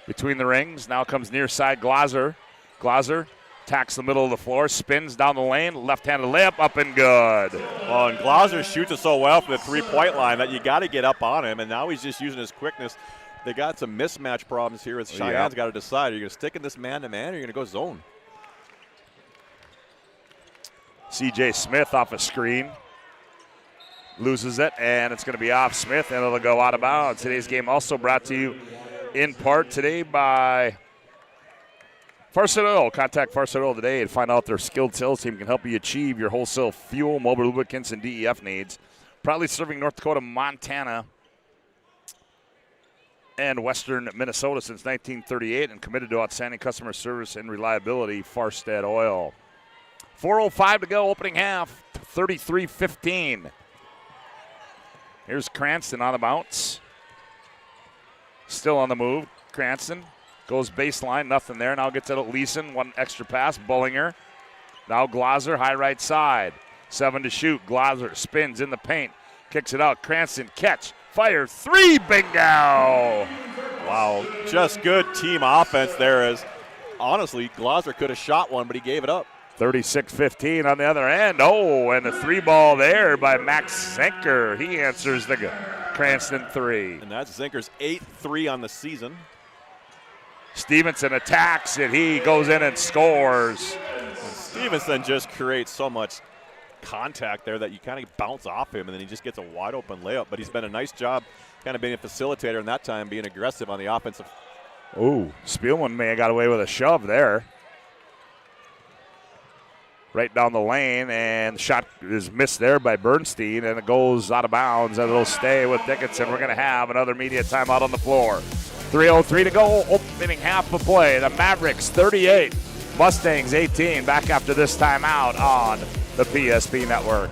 between the rings. Now comes near side Glosser. Glosser attacks the middle of the floor, spins down the lane, left-handed layup, up and good. Well, and Glosser shoots it so well from the three-point line that you got to get up on him, and now he's just using his quickness. They got some mismatch problems here as Cheyenne's got to decide. Are you going to stick in this man-to-man or are you going to go zone? C.J. Smith off a screen. Loses it, and it's going to be off Smith, and it'll go out of bounds. Today's game also brought to you in part today by Farstead Oil. Contact Farstead Oil today and find out their skilled sales team can help you achieve your wholesale fuel, mobile lubricants, and DEF needs. Proudly serving North Dakota, Montana, and western Minnesota since 1938 and committed to outstanding customer service and reliability. Farstead Oil. 4:05 to go, opening half, 33-15. Here's Cranston on the bounce. Still on the move. Cranston goes baseline, nothing there. Now gets it at Leeson, one extra pass. Bullinger. Now Glosser, high right side. 7 to shoot. Glosser spins in the paint. Kicks it out. Cranston, catch, fire, 3, bingo! Wow, just good team offense there as, honestly, Glosser could have shot one, but he gave it up. 36-15 on the other end. Oh, and a 3-ball there by Max Zinker. He answers the Cranston 3. And that's Zinker's 8th 3 on the season. Stevenson attacks it. He goes in and scores. And Stevenson just creates so much contact there that you kind of bounce off him, and then he just gets a wide open layup. But he's been a nice job kind of being a facilitator in that time, being aggressive on the offensive. Oh, Spielman may have got away with a shove there. Right down the lane, and the shot is missed there by Bernstein, and it goes out of bounds, and it'll stay with Dickinson. We're going to have another media timeout on the floor. 3:03 to go, opening half of play. The Mavericks 38, Mustangs 18. Back after this timeout on the PSP Network.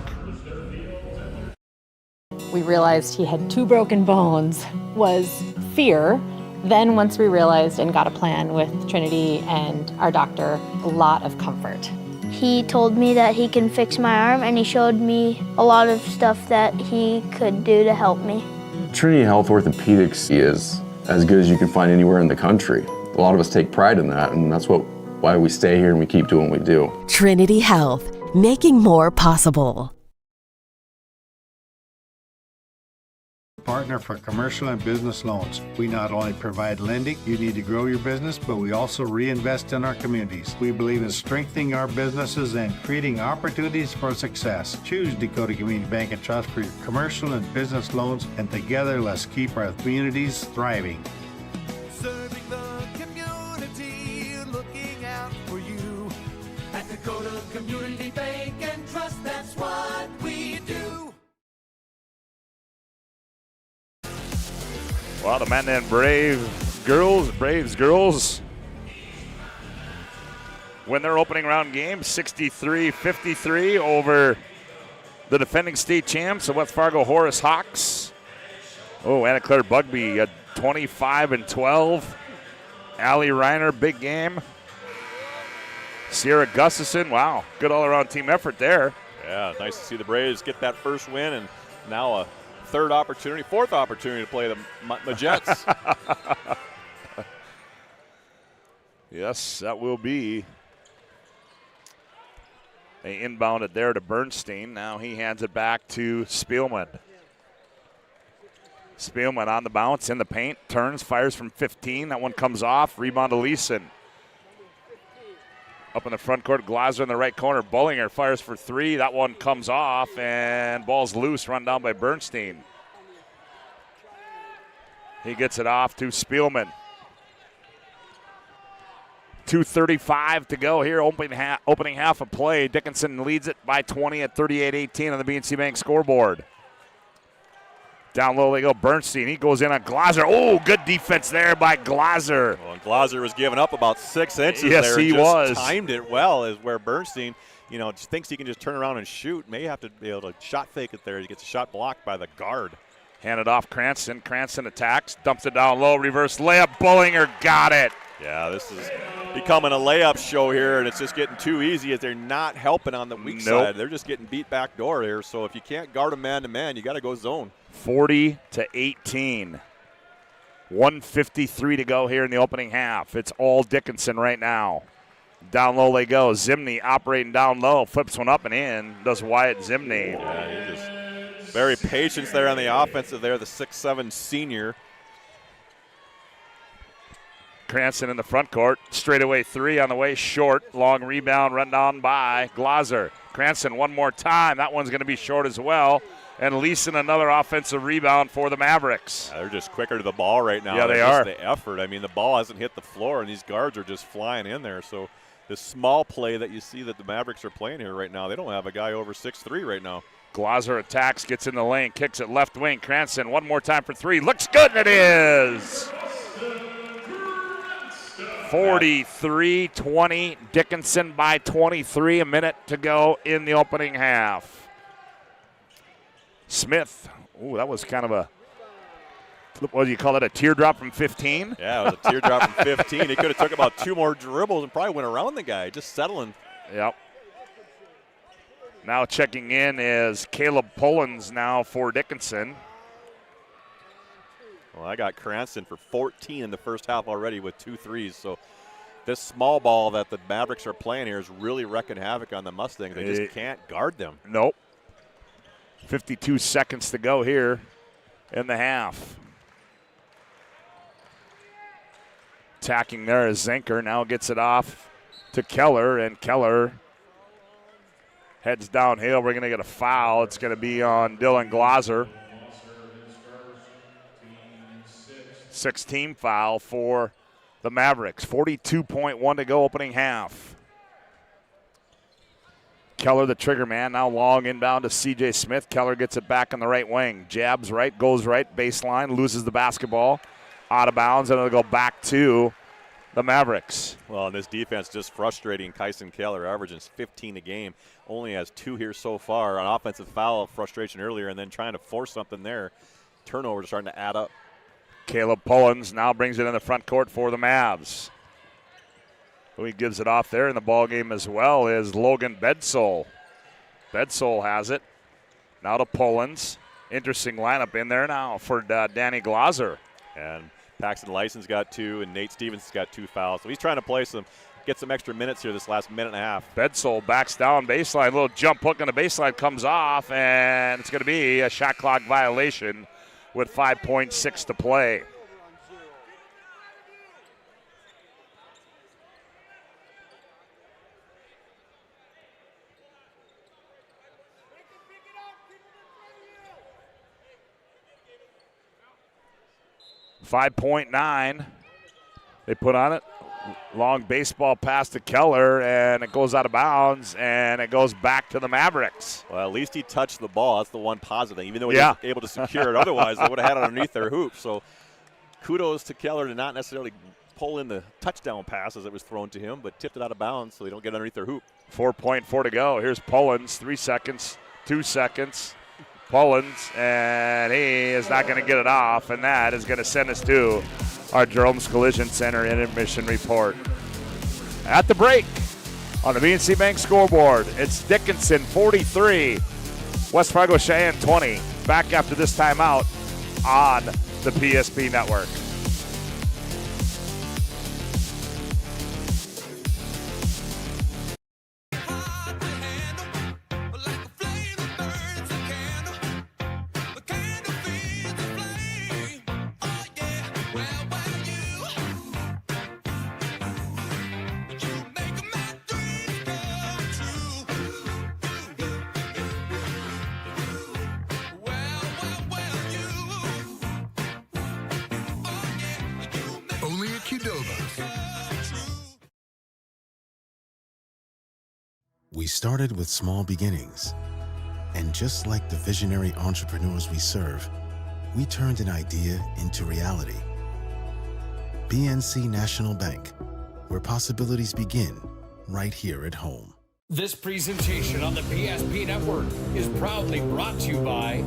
We realized he had 2 broken bones, was fear. Then once we realized and got a plan with Trinity and our doctor, a lot of comfort. He told me that he can fix my arm, and he showed me a lot of stuff that he could do to help me. Trinity Health Orthopedics is as good as you can find anywhere in the country. A lot of us take pride in that, and that's why we stay here and we keep doing what we do. Trinity Health, making more possible. Partner for commercial and business loans. We not only provide lending, you need to grow your business, but we also reinvest in our communities. We believe in strengthening our businesses and creating opportunities for success. Choose Dakota Community Bank and Trust for your commercial and business loans, and together let's keep our communities thriving. Serving the community, looking out for you. At Dakota Community Bank and Trust, that's what we do. Well, the men and Braves girls win their opening round game 63-53 over the defending state champs, the West Fargo Horace Hawks. Oh, Anna Claire Bugbee 25 and 12. Allie Reiner, big game. Sierra Gustafson, wow, good all-around team effort there. Yeah, nice to see the Braves get that first win, and now a fourth opportunity to play the Jets. Yes, that will be. They inbounded there to Bernstein. Now he hands it back to Spielman. Spielman on the bounce, in the paint, turns, fires from 15. That one comes off. Rebound to Leeson. Up in the front court, Glaser in the right corner. Bullinger fires for 3. That one comes off, and ball's loose, run down by Bernstein. He gets it off to Spielman. 2:35 to go here, opening half of play. Dickinson leads it by 20 at 38-18 on the BNC Bank scoreboard. Down low they go, Bernstein. He goes in on Glaser. Oh, good defense there by Glaser. Well, and Glaser was giving up about 6 inches yes, there. He just was. Timed it well, is where Bernstein, just thinks he can just turn around and shoot. May have to be able to shot fake it there. He gets a shot blocked by the guard. Handed off Cranston. Cranston attacks, dumps it down low, reverse layup. Bullinger got it. Yeah, this is becoming a layup show here, and it's just getting too easy as they're not helping on the weak side. They're just getting beat back door here. So if you can't guard a man-to-man, you got to go zone. 40-18. 1:53 to go here in the opening half. It's all Dickinson right now. Down low they go. Zimney operating down low, flips one up and in. Does Wyatt Zimney. Yeah, he just very patient there on the offensive there, the 6'7" senior. Cranston in the front court. Straightaway 3 on the way, short. Long rebound run down by Glaser. Cranston one more time. That one's going to be short as well. And Leeson another offensive rebound for the Mavericks. Yeah, they're just quicker to the ball right now. Yeah, they are. The effort. I mean, the ball hasn't hit the floor, and these guards are just flying in there. So this small play that you see that the Mavericks are playing here right now, they don't have a guy over 6'3" right now. Glaser attacks, gets in the lane, kicks it left wing. Cranston one more time for 3. Looks good, and it is. 43-20, Dickinson by 23, a minute to go in the opening half. Smith, ooh, that was kind of a, what do you call it, a teardrop from 15? Yeah, it was a teardrop from 15. He could have took about 2 more dribbles and probably went around the guy, just settling. Yep. Now checking in is Caleb Pullins now for Dickinson. Well, I got Cranston for 14 in the first half already with 2 threes. So this small ball that the Mavericks are playing here is really wrecking havoc on the Mustangs. They just can't guard them. Nope. 52 seconds to go here in the half. Attacking there is Zenker. Now gets it off to Keller, and Keller heads downhill. We're going to get a foul. It's going to be on Dylan Glaser. 16 foul for the Mavericks. 42.1 to go opening half. Keller, the trigger man, now long inbound to C.J. Smith. Keller gets it back on the right wing. Jabs right, goes right, baseline, loses the basketball. Out of bounds, and it'll go back to the Mavericks. Well, this defense just frustrating Kyson Keller, averaging 15 a game. Only has 2 here so far. An offensive foul, frustration earlier, and then trying to force something there. Turnovers are starting to add up. Caleb Pullins now brings it in the front court for the Mavs. Who he gives it off there in the ball game as well is Logan Bedsole. Bedsole has it. Now to Pullins. Interesting lineup in there now for Danny Glaser. And Paxton Lyson's got 2, and Nate Stevens got 2 fouls. So he's trying to get some extra minutes here this last minute and a half. Bedsole backs down baseline. Little jump hook on the baseline comes off, and it's going to be a shot clock violation with 5.6 to play. .9 they put on it. Long baseball pass to Keller, and it goes out of bounds, and it goes back to the Mavericks. Well, at least he touched the ball. That's the one positive, even though he wasn't able to secure it. Otherwise, they would have had it underneath their hoop. So kudos to Keller to not necessarily pull in the touchdown pass as it was thrown to him, but tipped it out of bounds so they don't get underneath their hoop. 4.4 to go. Here's Pullins, 3 seconds, 2 seconds. Pullins, and he is not going to get it off, and that is going to send us to our Jerome's Collision Center intermission report. At the break on the BNC Bank scoreboard, it's Dickinson 43, West Fargo Cheyenne 20. Back after this timeout on the PSP Network. Only at Qdoba's. We started with small beginnings. And just like the visionary entrepreneurs we serve, we turned an idea into reality. BNC National Bank, where possibilities begin right here at home. This presentation on the PSP Network is proudly brought to you by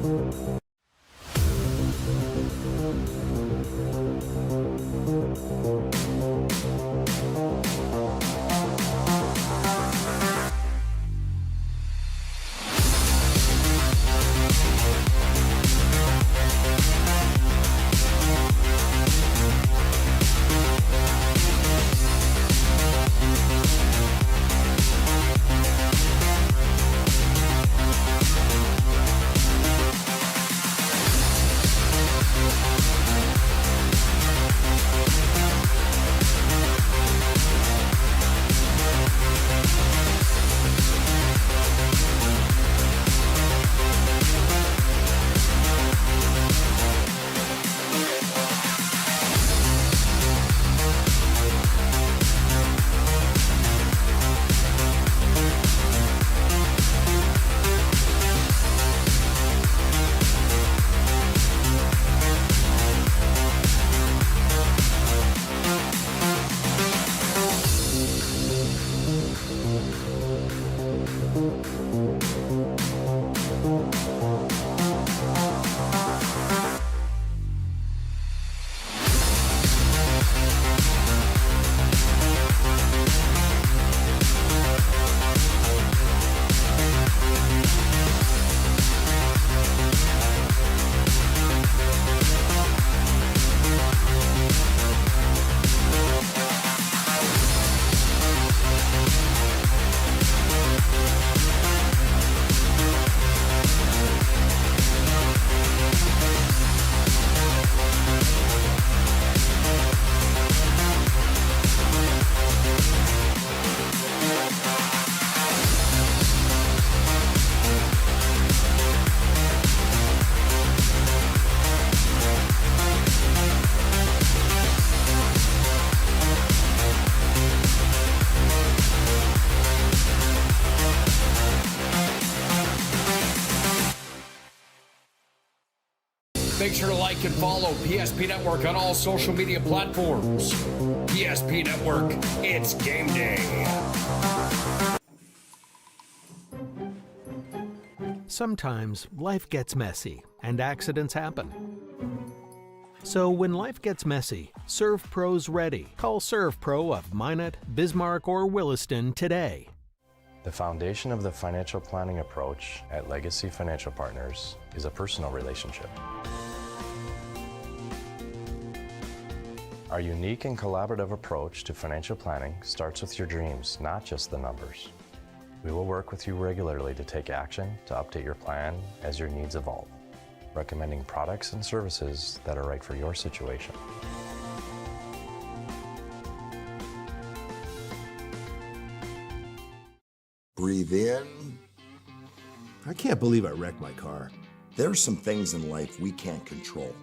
Make sure to like and follow PSP Network on all social media platforms. PSP Network, it's game day. Sometimes life gets messy and accidents happen. So when life gets messy, ServePro's ready. Call ServePro of Minot, Bismarck, or Williston today. The foundation of the financial planning approach at Legacy Financial Partners is a personal relationship. Our unique and collaborative approach to financial planning starts with your dreams, not just the numbers. We will work with you regularly to take action to update your plan as your needs evolve, recommending products and services that are right for your situation. Breathe in. I can't believe I wrecked my car. There are some things in life we can't control.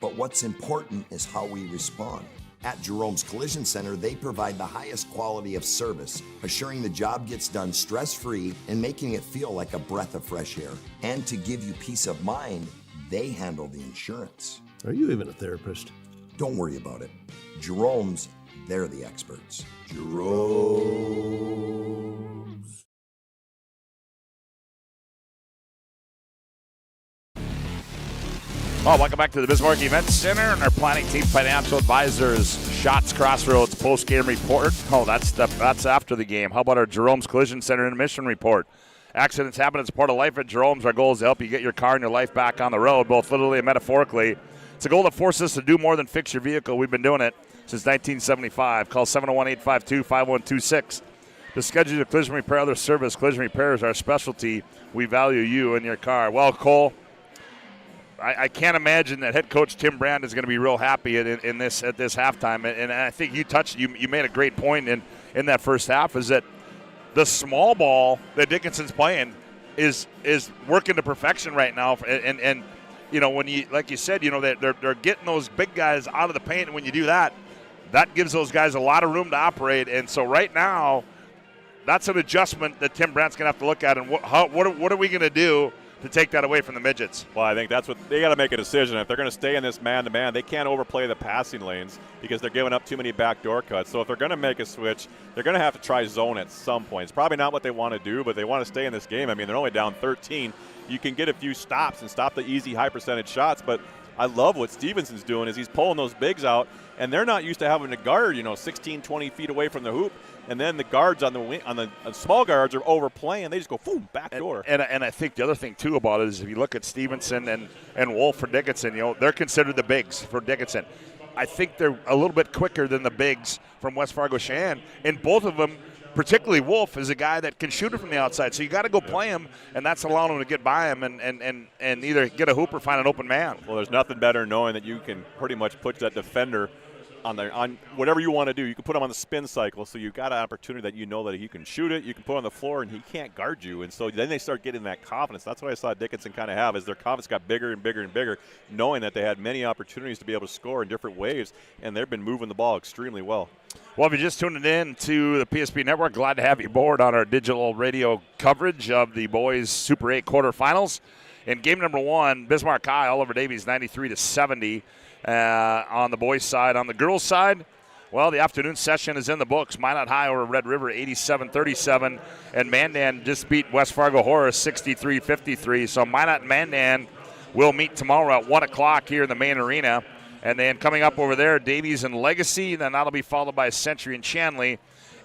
But what's important is how we respond. At Jerome's Collision Center, they provide the highest quality of service, assuring the job gets done stress-free and making it feel like a breath of fresh air. And to give you peace of mind, they handle the insurance. Are you even a therapist? Don't worry about it. Jerome's, they're the experts. Jerome. Well, welcome back to the Bismarck Event Center and our planning team financial advisors, Shots Crossroads post-game report. Oh, that's after the game. How about our Jerome's Collision Center intermission report? Accidents happen. It's part of life at Jerome's. Our goal is to help you get your car and your life back on the road, both literally and metaphorically. It's a goal that forces us to do more than fix your vehicle. We've been doing it since 1975. Call 701-852-5126. To schedule your collision repair, other service, collision repair is our specialty. We value you and your car. Well, Cole, I can't imagine that head coach Tim Brand is going to be real happy at this halftime. And I think you made a great point in that first half, is that the small ball that Dickinson's playing is working to perfection right now. And you know, when you, like you said, you know, they're getting those big guys out of the paint, and when you do that, that gives those guys a lot of room to operate. And so right now, that's an adjustment that Tim Brandt's going to have to look at. And what are we going to do to take that away from the midgets? Well, I think that's what they got to make a decision. If they're going to stay in this man-to-man, they can't overplay the passing lanes because they're giving up too many backdoor cuts. So if they're going to make a switch, they're going to have to try zone at some point. It's probably not what they want to do, but they want to stay in this game. I mean, they're only down 13. You can get a few stops and stop the easy high percentage shots, but I love what Stevenson's doing is he's pulling those bigs out, and they're not used to having to guard, 16, 20 feet away from the hoop. And then the guards on the small guards are overplaying. They just go, boom, back door. And I think the other thing, too, about it is if you look at Stevenson and Wolf for Dickinson, they're considered the bigs for Dickinson. I think they're a little bit quicker than the bigs from West Fargo Cheyenne. And both of them, particularly Wolf, is a guy that can shoot it from the outside. So you got to go play him, and that's allowing him to get by him and either get a hoop or find an open man. Well, there's nothing better than knowing that you can pretty much put that defender on whatever you want to do. You can put him on the spin cycle, so you've got an opportunity that you know that he can shoot it. You can put him on the floor, and he can't guard you. And so then they start getting that confidence. That's what I saw Dickinson kind of have, as their confidence got bigger and bigger and bigger, knowing that they had many opportunities to be able to score in different ways, and they've been moving the ball extremely well. Well, if you're just tuning in to the PSP Network, glad to have you aboard on our digital radio coverage of the boys Super 8 quarterfinals. In game number 1, Bismarck High, Oliver Davies 93-70. On the boys' side. On the girls' side, well, the afternoon session is in the books. Minot High over Red River 87-37, and Mandan just beat West Fargo Horace 63-53. So Minot and Mandan will meet tomorrow at 1 o'clock here in the main arena. And then coming up over there, Davies and Legacy. Then that'll be followed by Century and Chanley.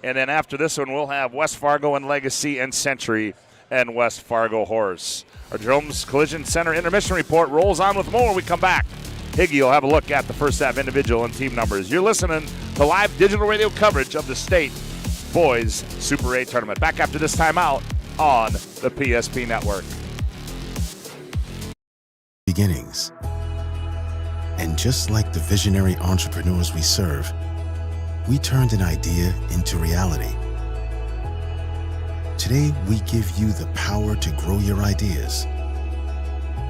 And then after this one, we'll have West Fargo and Legacy and Century and West Fargo Horace. Our Jerome's Collision Center intermission report rolls on with more when we come back. Higgy will have a look at the first half individual and team numbers. You're listening to live digital radio coverage of the state boys Super 8 tournament. Back after this timeout on the PSP Network. Beginnings. And just like the visionary entrepreneurs we serve, we turned an idea into reality. Today, we give you the power to grow your ideas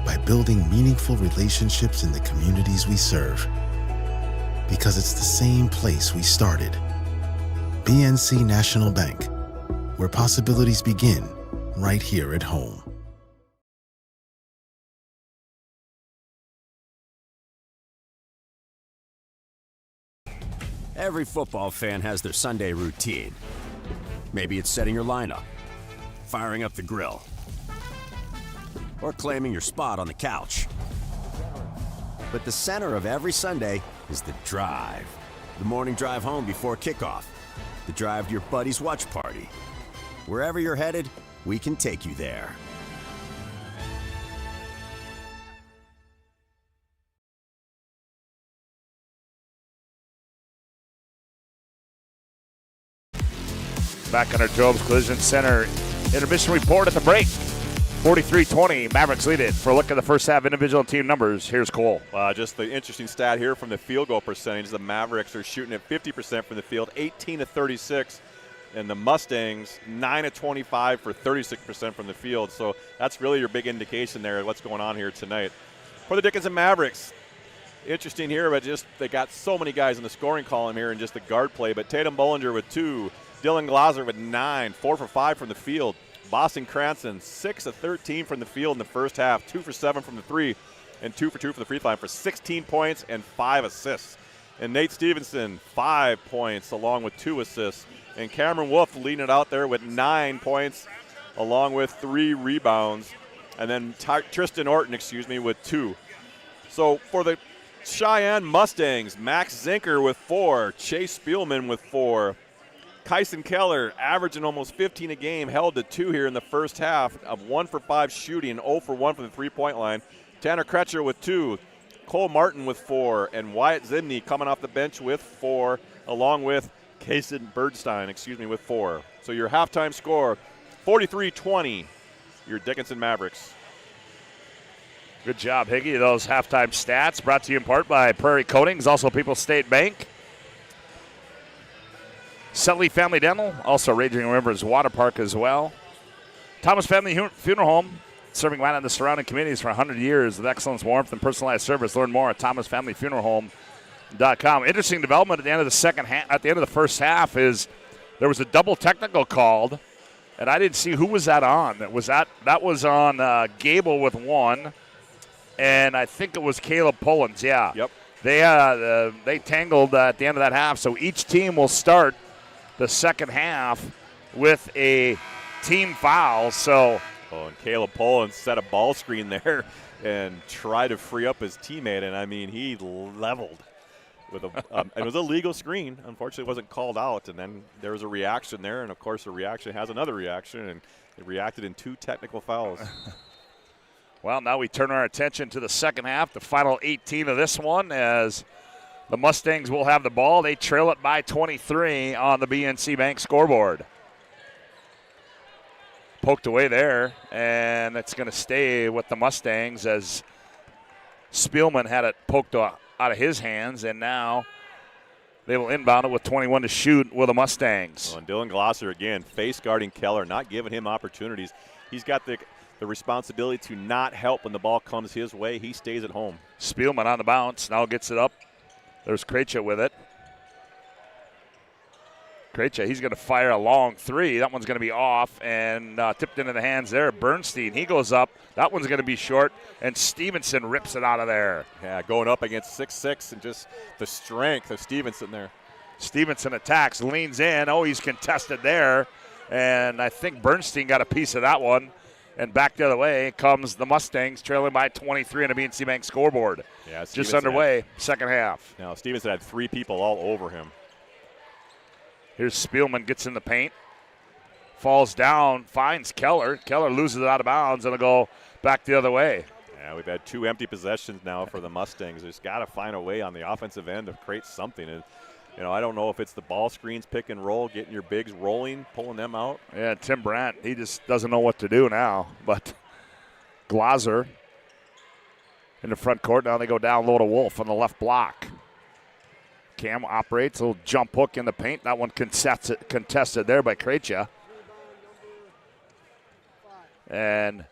by building meaningful relationships in the communities we serve. Because it's the same place we started. BNC National Bank, where possibilities begin right here at home. Every football fan has their Sunday routine. Maybe it's setting your lineup, firing up the grill, or claiming your spot on the couch. But the center of every Sunday is the drive. The morning drive home before kickoff. The drive to your buddy's watch party. Wherever you're headed, we can take you there. Back on our Jerome's Collision Center intermission report at the break. 43-20, Mavericks lead it. For a look at the first half individual and team numbers, here's Cole. Just the interesting stat here from the field goal percentage. The Mavericks are shooting at 50% from the field, 18-36. And the Mustangs, 9-25 for 36% from the field. So that's really your big indication there of what's going on here tonight. For the Dickinson Mavericks, interesting here, but just they got so many guys in the scoring column here in just the guard play. But Tatum Bollinger with 2, Dylan Glaser with 9, 4 for 5 from the field. Boston Cranston, 6 of 13 from the field in the first half, 2 for 7 from the 3, and 2 for 2 from the free throw line for 16 points and 5 assists. And Nate Stevenson, 5 points along with 2 assists. And Cameron Wolf leading it out there with 9 points along with 3 rebounds. And then Tristan Orton, with 2. So for the Cheyenne Mustangs, Max Zinker with 4, Chase Spielman with 4. Kyson Keller averaging almost 15 a game, held to 2 here in the first half, of 1 for 5 shooting, 0 for 1 from the three-point line. Tanner Kretcher with 2, Cole Martin with 4, and Wyatt Zimney coming off the bench with 4, along with Kason Birdstein, with 4. So your halftime score, 43-20, your Dickinson Mavericks. Good job, Higgy. Those halftime stats brought to you in part by Prairie Coatings, also People's State Bank. Sutley Family Dental, also Raging Rivers Water Park as well. Thomas Family Funeral Home, serving right on the surrounding communities for 100 years with excellence, warmth, and personalized service. Learn more at thomasfamilyfuneralhome.com. Interesting development at the end of the first half is there was a double technical called, and I didn't see who was that on. That was on Gable with 1, and I think it was Caleb Pullins. Yeah. Yep. They tangled at the end of that half, so each team will start the second half with a team foul. And Caleb Pullins set a ball screen there and tried to free up his teammate, and I mean he leveled with it was a legal screen. Unfortunately, it wasn't called out, and then there was a reaction there, and of course, a reaction has another reaction, and it reacted in 2 technical fouls. Well, now we turn our attention to the second half, the final 18 of this one, as the Mustangs will have the ball. They trail it by 23 on the BNC Bank scoreboard. Poked away there, and it's going to stay with the Mustangs as Spielman had it poked out of his hands, and now they will inbound it with 21 to shoot with the Mustangs. And Dylan Glosser, again, face guarding Keller, not giving him opportunities. He's got the responsibility to not help when the ball comes his way. He stays at home. Spielman on the bounce, now gets it up. There's Krejcia with it. Krejcia, he's going to fire a long 3. That one's going to be off and tipped into the hands there. Bernstein, he goes up. That one's going to be short, and Stevenson rips it out of there. Yeah, going up against 6'6", and just the strength of Stevenson there. Stevenson attacks, leans in. Oh, he's contested there, and I think Bernstein got a piece of that one. And back the other way comes the Mustangs, trailing by 23 on the BNC Bank scoreboard. Yeah, just underway, second half. Now, Stevenson had 3 people all over him. Here's Spielman, gets in the paint, falls down, finds Keller. Keller loses it out of bounds, and it'll go back the other way. Yeah, we've had 2 empty possessions now for the Mustangs. They've got to find a way on the offensive end to create something. And, I don't know if it's the ball screens, pick and roll, getting your bigs rolling, pulling them out. Yeah, Tim Brandt, he just doesn't know what to do now. But Glosser in the front court. Now they go down low to Wolf on the left block. Cam operates, a little jump hook in the paint. That one contested there by Krejcia. And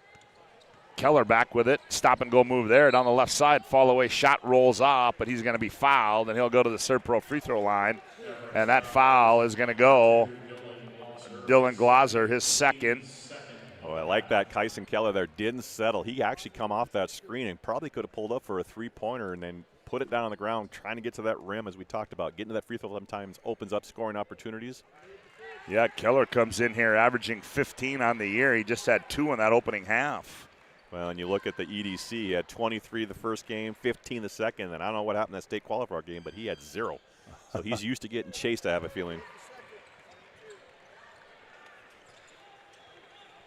Keller back with it. Stop and go move there down the left side. Fall away shot rolls off, but he's going to be fouled, and he'll go to the ServePro free throw line. And that foul is going to go Dylan Glosser, his second. Oh, I like that. Kyson Keller there didn't settle. He actually come off that screen and probably could have pulled up for a three-pointer and then put it down on the ground, trying to get to that rim, as we talked about. Getting to that free throw sometimes opens up scoring opportunities. Yeah, Keller comes in here averaging 15 on the year. He just had 2 in that opening half. Well, and you look at the EDC. He had 23 the first game, 15 the second, and I don't know what happened in that state qualifier game, but he had 0. So he's used to getting chased, I have a feeling.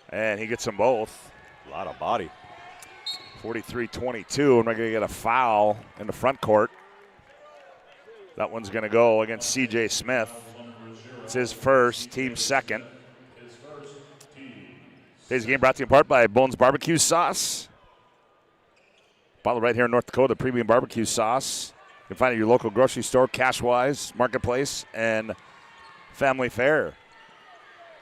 And he gets them both. A lot of body. 43-22, and we're going to get a foul in the front court. That one's going to go against C.J. Smith. It's his first, team second. Today's game brought to you in part by Bones Barbecue Sauce. Bottled right here in North Dakota, premium barbecue sauce. You can find it at your local grocery store, Cashwise, Marketplace, and Family Fare.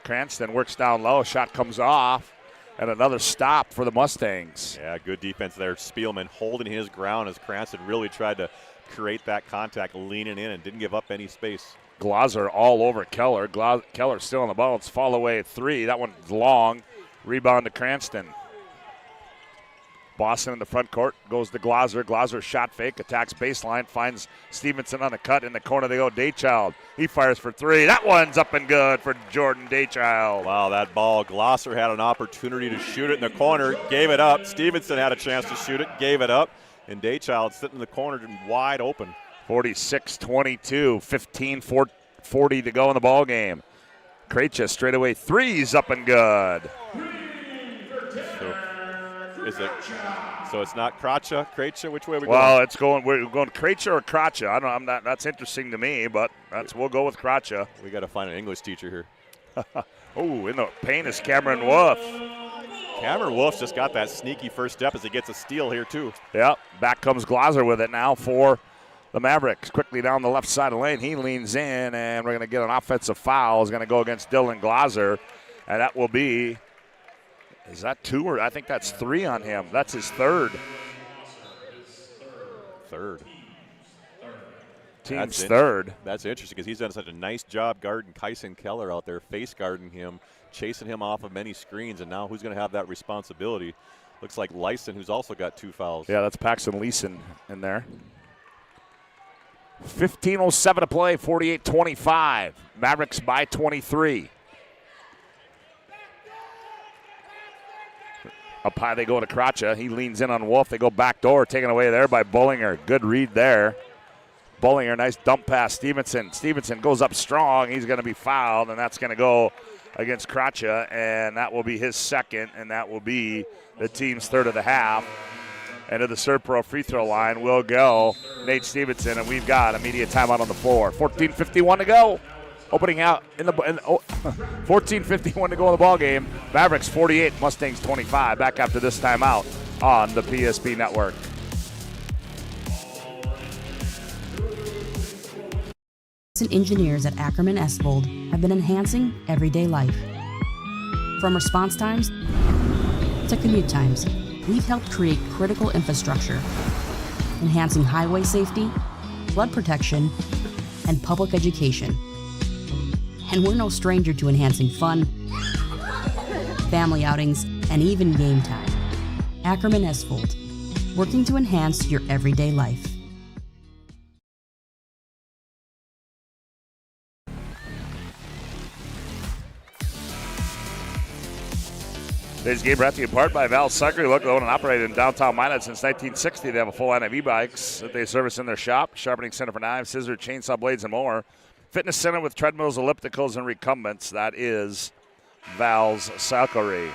Cranston works down low. Shot comes off. And another stop for the Mustangs. Yeah, good defense there. Spielman holding his ground as Cranston really tried to create that contact, leaning in, and didn't give up any space. Glosser all over Keller. Keller still on the bounce. Fall away 3. That one's long. Rebound to Cranston. Boston in the front court. Goes to Glosser. Glosser shot fake. Attacks baseline. Finds Stevenson on the cut. In the corner they go. Daychild. He fires for 3. That one's up and good for Jordan Daychild. Wow, that ball. Glosser had an opportunity to shoot it in the corner. Gave it up. Stevenson had a chance to shoot it. Gave it up. And Daychild sitting in the corner wide open. 46-22, 15-40 to go in the ball game. Krejci straightaway threes up and good. So it's not Krejci? Which way are we going? Well, we're going Krejci or Krejci. I don't know. I'm not. That's interesting to me, but we'll go with Krejci. We got to find an English teacher here. Oh, in the paint is Cameron Wolf. Cameron Wolf's just got that sneaky first step as he gets a steal here too. Yep. Back comes Glaser with it now for the Mavericks. Quickly down the left side of the lane. He leans in, and we're going to get an offensive foul. It's going to go against Dylan Glaser, and that will be. Is that 2 or I think that's 3 on him? That's his third. Team's third. That's interesting because he's done such a nice job guarding Kyson Keller out there, face guarding him, chasing him off of many screens, and now who's going to have that responsibility? Looks like Lyson, who's also got 2 fouls. Yeah, that's Paxton Leeson in there. 15:07 to play, 48-25. Mavericks by 23. Up high they go to Krejci. He leans in on Wolf. They go back door, taken away there by Bullinger. Good read there. Bullinger, nice dump pass. Stevenson goes up strong. He's going to be fouled, and that's going to go against Krejci, and that will be his second, and that will be the team's third of the half. And to the ServePro free throw line will go Nate Stevenson, and we've got immediate timeout on the floor. 14:51 to go. Opening out 14:51 to go in the ball game. Mavericks 48, Mustangs 25. Back after this timeout on the PSP Network. Engineers at Ackerman Esvold have been enhancing everyday life. From response times to commute times, we've helped create critical infrastructure, enhancing highway safety, flood protection, and public education. And we're no stranger to enhancing fun, family outings, and even game time. Ackerman Esvold, working to enhance your everyday life. Today's game brought to you in part by Val Sucker, local owned and operated in downtown Minot since 1960. They have a full line of e-bikes that they service in their shop, sharpening center for knives, scissors, chainsaw blades, and more. Fitness center with treadmills, ellipticals, and recumbents. That is Val's Suckery.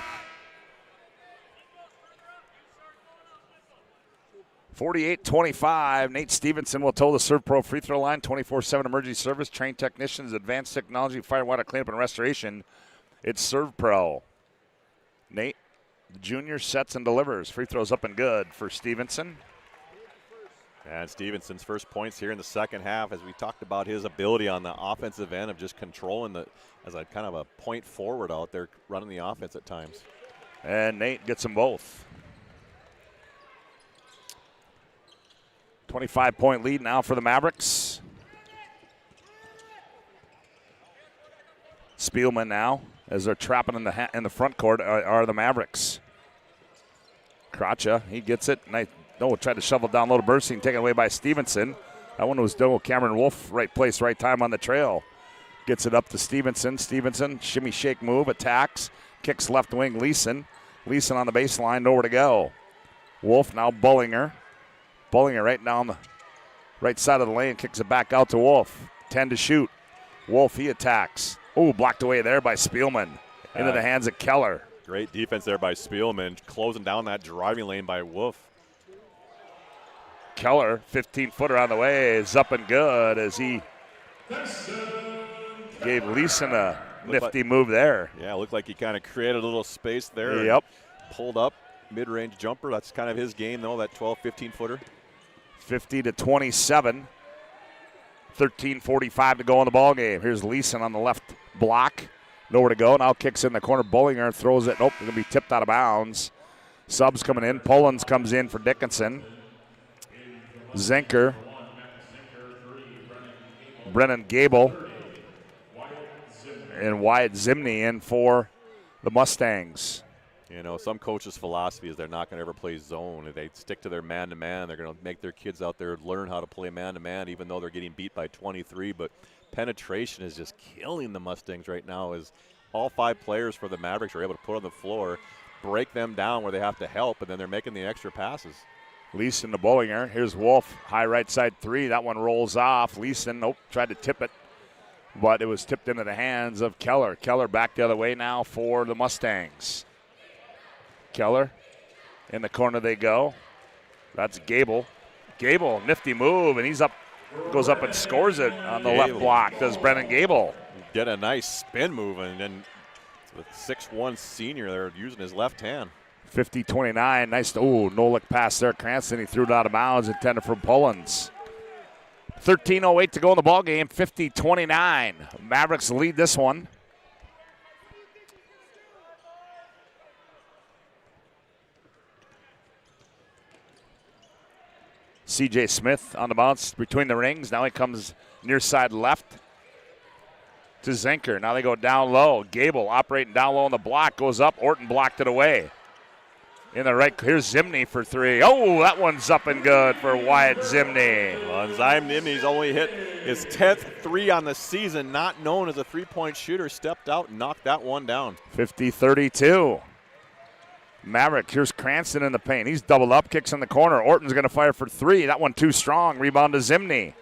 48-25. Nate Stevenson will tow the ServePro free throw line. 24/7 emergency service, trained technicians, advanced technology, fire, water cleanup, and restoration. It's ServePro. Nate, the junior, sets and delivers. Free throws up and good for Stevenson. And Stevenson's first points here in the second half, as we talked about his ability on the offensive end of just controlling as a kind of a point forward out there, running the offense at times. And Nate gets them both. 25-point lead now for the Mavericks. Spielman now, as they're trapping in the front court, are the Mavericks. Krejci, he gets it. Nice. Tried to shovel down low to Bernstein, taken away by Stevenson. That one was Cameron Wolf, right place, right time on the trail. Gets it up to Stevenson. Stevenson, shimmy shake move, attacks, kicks left wing, Leeson. Leeson on the baseline, nowhere to go. Wolf now Bullinger. Bullinger right down the right side of the lane, kicks it back out to Wolf. 10 to shoot. Wolf, he attacks. Oh, blocked away there by Spielman. Into the hands of Keller. Great defense there by Spielman, closing down that driving lane by Wolf. Keller, 15-footer on the way, is up and good as he gave Leeson a nifty move there. Yeah, looked like he kind of created a little space there. Yep. Pulled up, mid-range jumper. That's kind of his game, though, that 12, 15-footer. 50-27. 13:45 to go in the ball game. Here's Leeson on the left block. Nowhere to go. Now kicks in the corner. Bullinger throws it. Nope, going to be tipped out of bounds. Subs coming in. Pollins comes in for Dickinson. Zenker. Brennan Gable. And Wyatt Zimney in for the Mustangs. You know, some coaches' philosophy is they're not going to ever play zone. They stick to their man-to-man. They're going to make their kids out there learn how to play man-to-man, even though they're getting beat by 23. But penetration is just killing the Mustangs right now, as all 5 players for the Mavericks are able to put on the floor, break them down where they have to help, and then they're making the extra passes. Leeson to Bollinger. Here's Wolf. High right side three. That one rolls off. Leeson, tried to tip it, but it was tipped into the hands of Keller. Keller back the other way now for the Mustangs. Keller, in the corner they go. That's Gable. Gable, nifty move, and he's up, goes up and scores it on the left block. Does Brennan Gable. Get a nice spin move, and then the 6'1" senior there using his left hand. 50-29, nice, no-look pass there. Cranston, he threw it out of bounds, intended for Pullins. 13:08 to go in the ball game, 50-29. Mavericks lead this one. C.J. Smith on the bounce between the rings. Now he comes near side left to Zenker. Now they go down low. Gable operating down low on the block. Goes up. Orton blocked it away. In the right, here's Zimney for three. Oh, that one's up and good for Wyatt Zimney. Well, Zimney's only hit his 10th three on the season, not known as a three-point shooter, stepped out and knocked that one down. 50-32. Maverick, here's Cranston in the paint. He's doubled up, kicks in the corner. Orton's going to fire for three. That one too strong. Rebound to Zimney.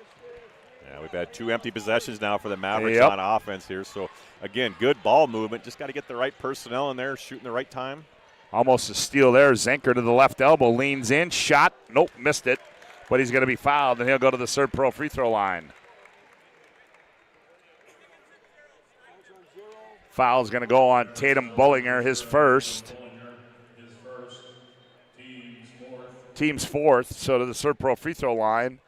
Yeah, we've had two empty possessions now for the Mavericks on offense here. So, again, good ball movement. Just got to get the right personnel in there, shooting the right time. Almost a steal there. Zenker to the left elbow, leans in, shot. Nope, missed it. But he's going to be fouled, and he'll go to the ServePro free throw line. Foul's going to go on Tatum Bullinger, his first. Team's fourth. So to the ServePro free throw line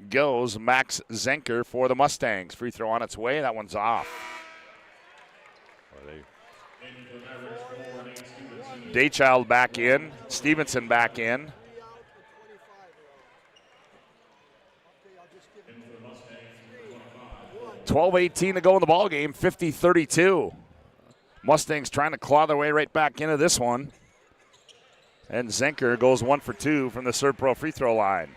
goes Max Zenker for the Mustangs. Free throw on its way. That one's off. Daychild back in. Stevenson back in. $12:18 to go in the ball game. 50-32. Mustangs trying to claw their way right back into this one. And Zenker goes 1 for 2 from the ServePro free throw line.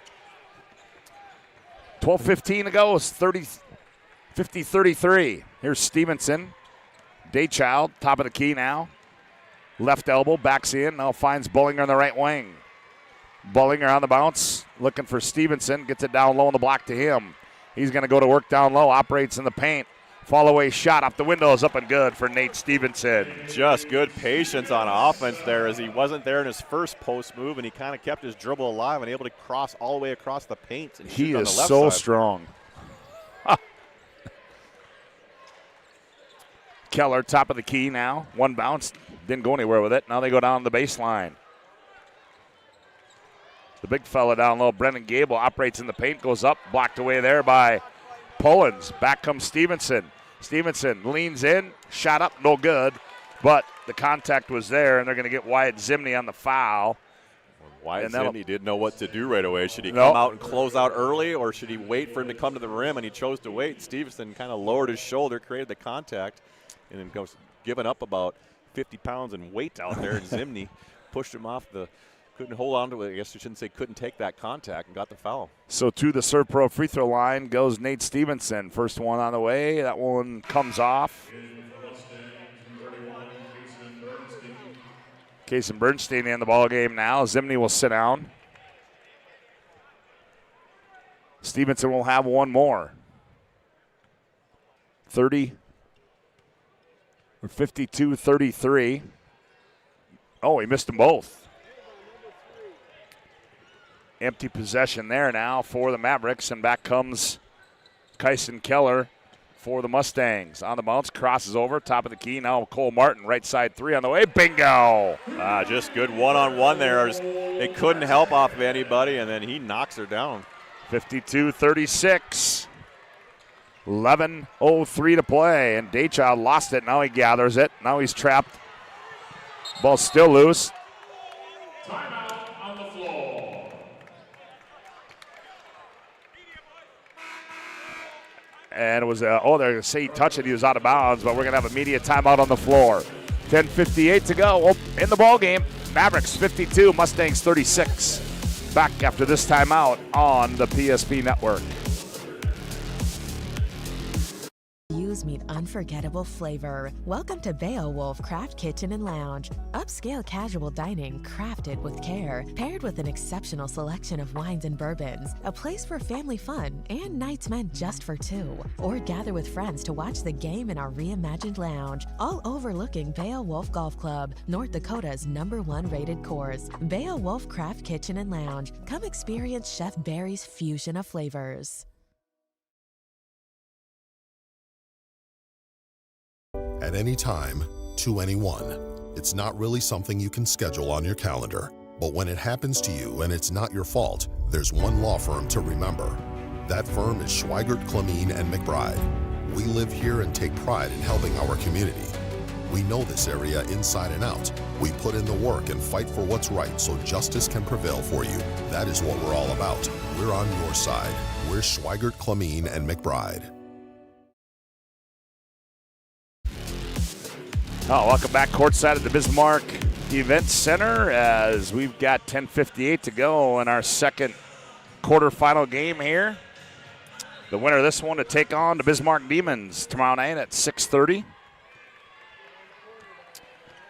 12:15 to go. It's 50-33. Here's Stevenson. Daychild, top of the key now. Left elbow, backs in, now finds Bullinger on the right wing. Bullinger on the bounce, looking for Stevenson, gets it down low on the block to him. He's going to go to work down low, operates in the paint. Fall away shot off the window is up and good for Nate Stevenson. Just good patience on offense there as he wasn't there in his first post move, and he kind of kept his dribble alive and able to cross all the way across the paint. And he shoot is on the left so side. strong. Keller, top of the key now. One bounce, didn't go anywhere with it. Now they go down the baseline. The big fella down low, Brennan Gable, operates in the paint, goes up, blocked away there by Pullins. Back comes Stevenson. Stevenson leans in, shot up, no good, but the contact was there, and they're going to get Wyatt Zimney on the foul. Wyatt Zimney didn't know what to do right away. Should he come out and close out early, or should he wait for him to come to the rim, and he chose to wait. Stevenson kind of lowered his shoulder, created the contact, and then goes giving up about 50 pounds in weight out there, and Zimney pushed him off couldn't hold on to it. I guess you shouldn't say couldn't take that contact and got the foul. So to the ServePro free throw line goes Nate Stevenson. First one on the way. That one comes off. Kason Bernstein in the ball game now. Zimney will sit down. Stevenson will have one more. 52-33. Oh, he missed them both. Empty possession there now for the Mavericks, and back comes Kyson Keller for the Mustangs. On the bounce, crosses over, top of the key. Now Cole Martin, right side three on the way. Bingo! Just good one-on-one there. They couldn't help off of anybody, and then he knocks her down. 52-36. 11:03 to play, and Daychild lost it. Now he gathers it. Now he's trapped. Ball still loose. Timeout on the floor. And it was, they're going to say he touched it. He was out of bounds, but we're going to have immediate timeout on the floor. 10:58 to go in the ball game. Mavericks 52, Mustangs 36. Back after this timeout on the PSP Network. Use me meet unforgettable flavor. Welcome to Bea Wolf Craft Kitchen and Lounge. Upscale casual dining crafted with care, paired with an exceptional selection of wines and bourbons. A place for family fun and nights meant just for two. Or gather with friends to watch the game in our reimagined lounge, all overlooking Bea Wolf Golf Club, North Dakota's #1 rated course. Bea Wolf Craft Kitchen and Lounge. Come experience Chef Barry's fusion of flavors. At any time, to anyone. It's not really something you can schedule on your calendar. But when it happens to you and it's not your fault, there's one law firm to remember. That firm is Schweigert, Clemeen, and McBride. We live here and take pride in helping our community. We know this area inside and out. We put in the work and fight for what's right so justice can prevail for you. That is what we're all about. We're on your side. We're Schweigert, Clemeen, and McBride. Oh, welcome back courtside at the Bismarck Event Center as we've got 10:58 to go in our second quarterfinal game here. The winner of this one to take on the Bismarck Demons tomorrow night at 6:30.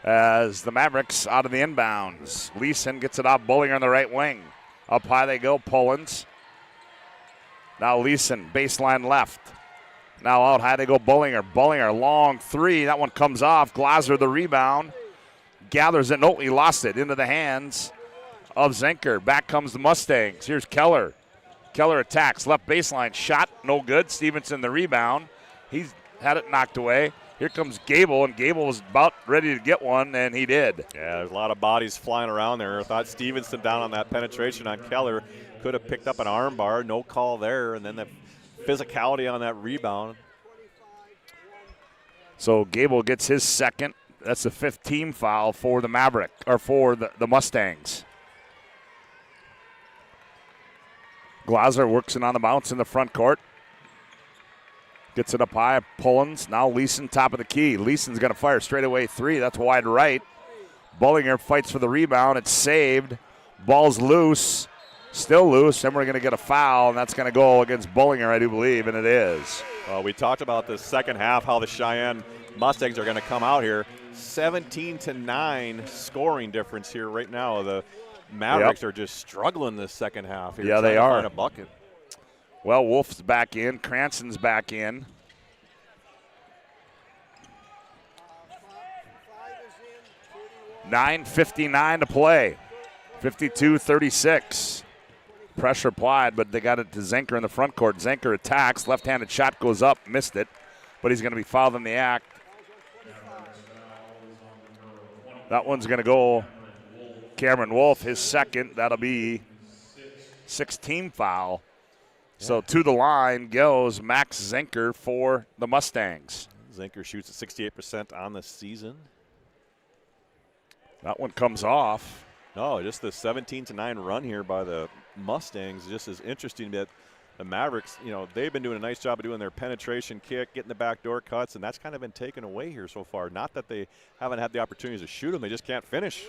As the Mavericks out of the inbounds. Leeson gets it off Bullinger on the right wing. Up high they go, Pullins. Now Leeson, baseline left. Now out high they go, Bullinger. Bullinger, long three. That one comes off. Glaser the rebound. Gathers it. No, he lost it into the hands of Zenker. Back comes the Mustangs. Here's Keller. Keller attacks. Left baseline shot. No good. Stevenson the rebound. He's had it knocked away. Here comes Gable, and Gable was about ready to get one, and he did. Yeah, there's a lot of bodies flying around there. I thought Stevenson down on that penetration on Keller could have picked up an arm bar. No call there, and then the physicality on that rebound. So Gable gets his second. That's the 5th team foul for the Maverick, or for the Mustangs. Glaser works it on the bounce in the front court. Gets it up high, Pullins. Now Leeson, top of the key. Leeson's going to fire straight away three. That's wide right. Bullinger fights for the rebound. It's saved. Ball's loose. Still loose. Then we're going to get a foul, and that's going to go against Bullinger, I do believe, and it is. We talked about the second half, how the Cheyenne Mustangs are going to come out here. 17-9 scoring difference here right now. The Mavericks are just struggling this second half. Yeah, they are. Find a bucket. Well, Wolf's back in. Cranston's back in. $9:59 to play. 52-36. Pressure applied, but they got it to Zenker in the front court. Zenker attacks. Left-handed shot goes up. Missed it, but he's going to be fouled in the act. That one's going to go Cameron Wolf, his second. That'll be 6th-team foul. So to the line goes Max Zenker for the Mustangs. Zenker shoots at 68% on the season. That one comes off. No, just the 17-9 run here by the Mustangs just is interesting that the Mavericks, they've been doing a nice job of doing their penetration kick, getting the backdoor cuts, and that's kind of been taken away here so far. Not that they haven't had the opportunities to shoot them, they just can't finish.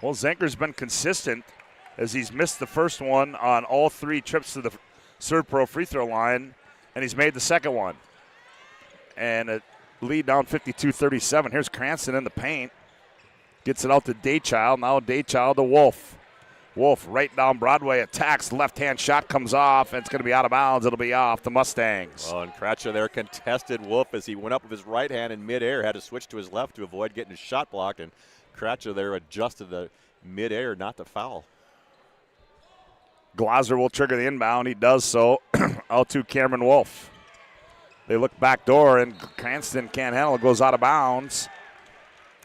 Well, Zenker's been consistent as he's missed the first one on all 3 trips to the ServePro free throw line, and he's made the second one. And a lead down 52-37. Here's Cranston in the paint. Gets it out to Daychild. Now Daychild to Wolf. Wolf right down Broadway, attacks. Left-hand shot comes off, and it's going to be out of bounds. It'll be off the Mustangs. Well, and Kratcher there contested Wolf as he went up with his right hand in midair. Had to switch to his left to avoid getting his shot blocked, and Kratcher there adjusted the midair not to foul. Glaser will trigger the inbound. He does so out to Cameron Wolf. They look back door, and Cranston can't handle it. Goes out of bounds.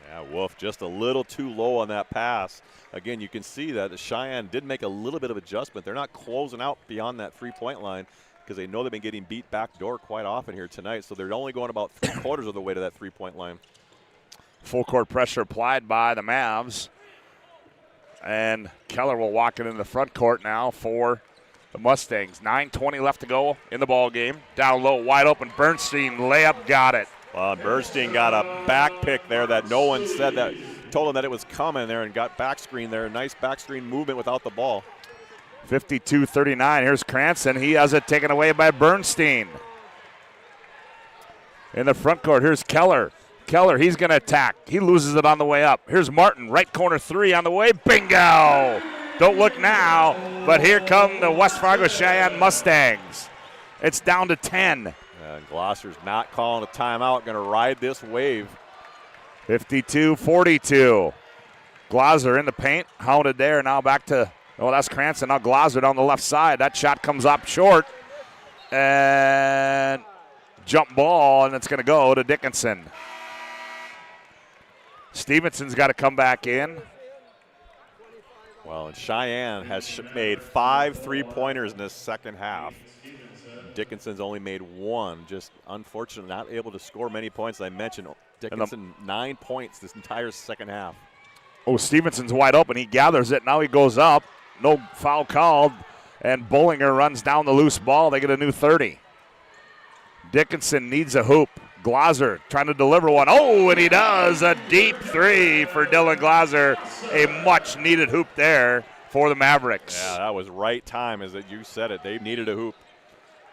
Yeah, Wolf just a little too low on that pass. Again, you can see that the Cheyenne did make a little bit of adjustment. They're not closing out beyond that three-point line because they know they've been getting beat back door quite often here tonight. So they're only going about 3/4 of the way to that three-point line. Full court pressure applied by the Mavs. And Keller will walk it in the front court now for the Mustangs. 9:20 left to go in the ball game. Down low, wide open. Bernstein layup, got it. Well, Bernstein got a back pick there that no one said that, told him that it was coming there, and got back screen there. Nice back screen movement without the ball. 52-39. Here's Cranston. He has it taken away by Bernstein. in the front court. Here's Keller. Keller, he's going to attack. He loses it on the way up. Here's Martin, right corner three on the way. Bingo! Don't look now, but here come the West Fargo Cheyenne Mustangs. It's down to 10. Glosser's not calling a timeout, going to ride this wave. 52-42. Glosser in the paint, hounded there. Now back to, that's Cranston. Now Glosser down the left side. That shot comes up short. And jump ball, and it's going to go to Dickinson. Stevenson's got to come back in. Well, and Cheyenne has made 5 3-pointers in this second half. Dickinson's only made 1. Just unfortunately not able to score many points. As I mentioned, Dickinson 9 points this entire second half. Stevenson's wide open. He gathers it. Now he goes up. No foul called. And Bollinger runs down the loose ball. They get a new 30. Dickinson needs a hoop. Glosser trying to deliver one. And he does. A deep 3 for Dylan Glosser. A much-needed hoop there for the Mavericks. Yeah, that was right time, as you said it. They needed a hoop.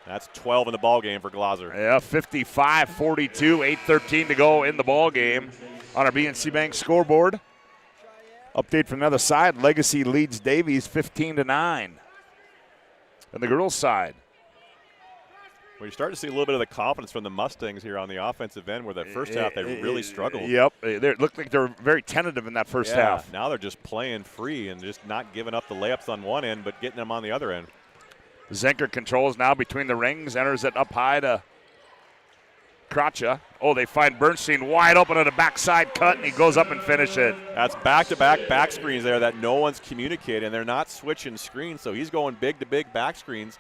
That's 12 in the ball game for Glosser. Yeah, 55-42, 8:13 to go in the ball game on our BNC Bank scoreboard. Update from the other side. Legacy leads Davies 15-9. On the girls' side. Well, you start to see a little bit of the confidence from the Mustangs here on the offensive end, where that first half they really struggled. Yep, they looked like they were very tentative in that first half. Now they're just playing free and just not giving up the layups on one end, but getting them on the other end. Zenker controls now between the rings, enters it up high to Kracha. They find Bernstein wide open at a backside cut, and he goes up and finishes it. That's back-to-back back screens there that no one's communicating. They're not switching screens, so he's going big-to-big back screens,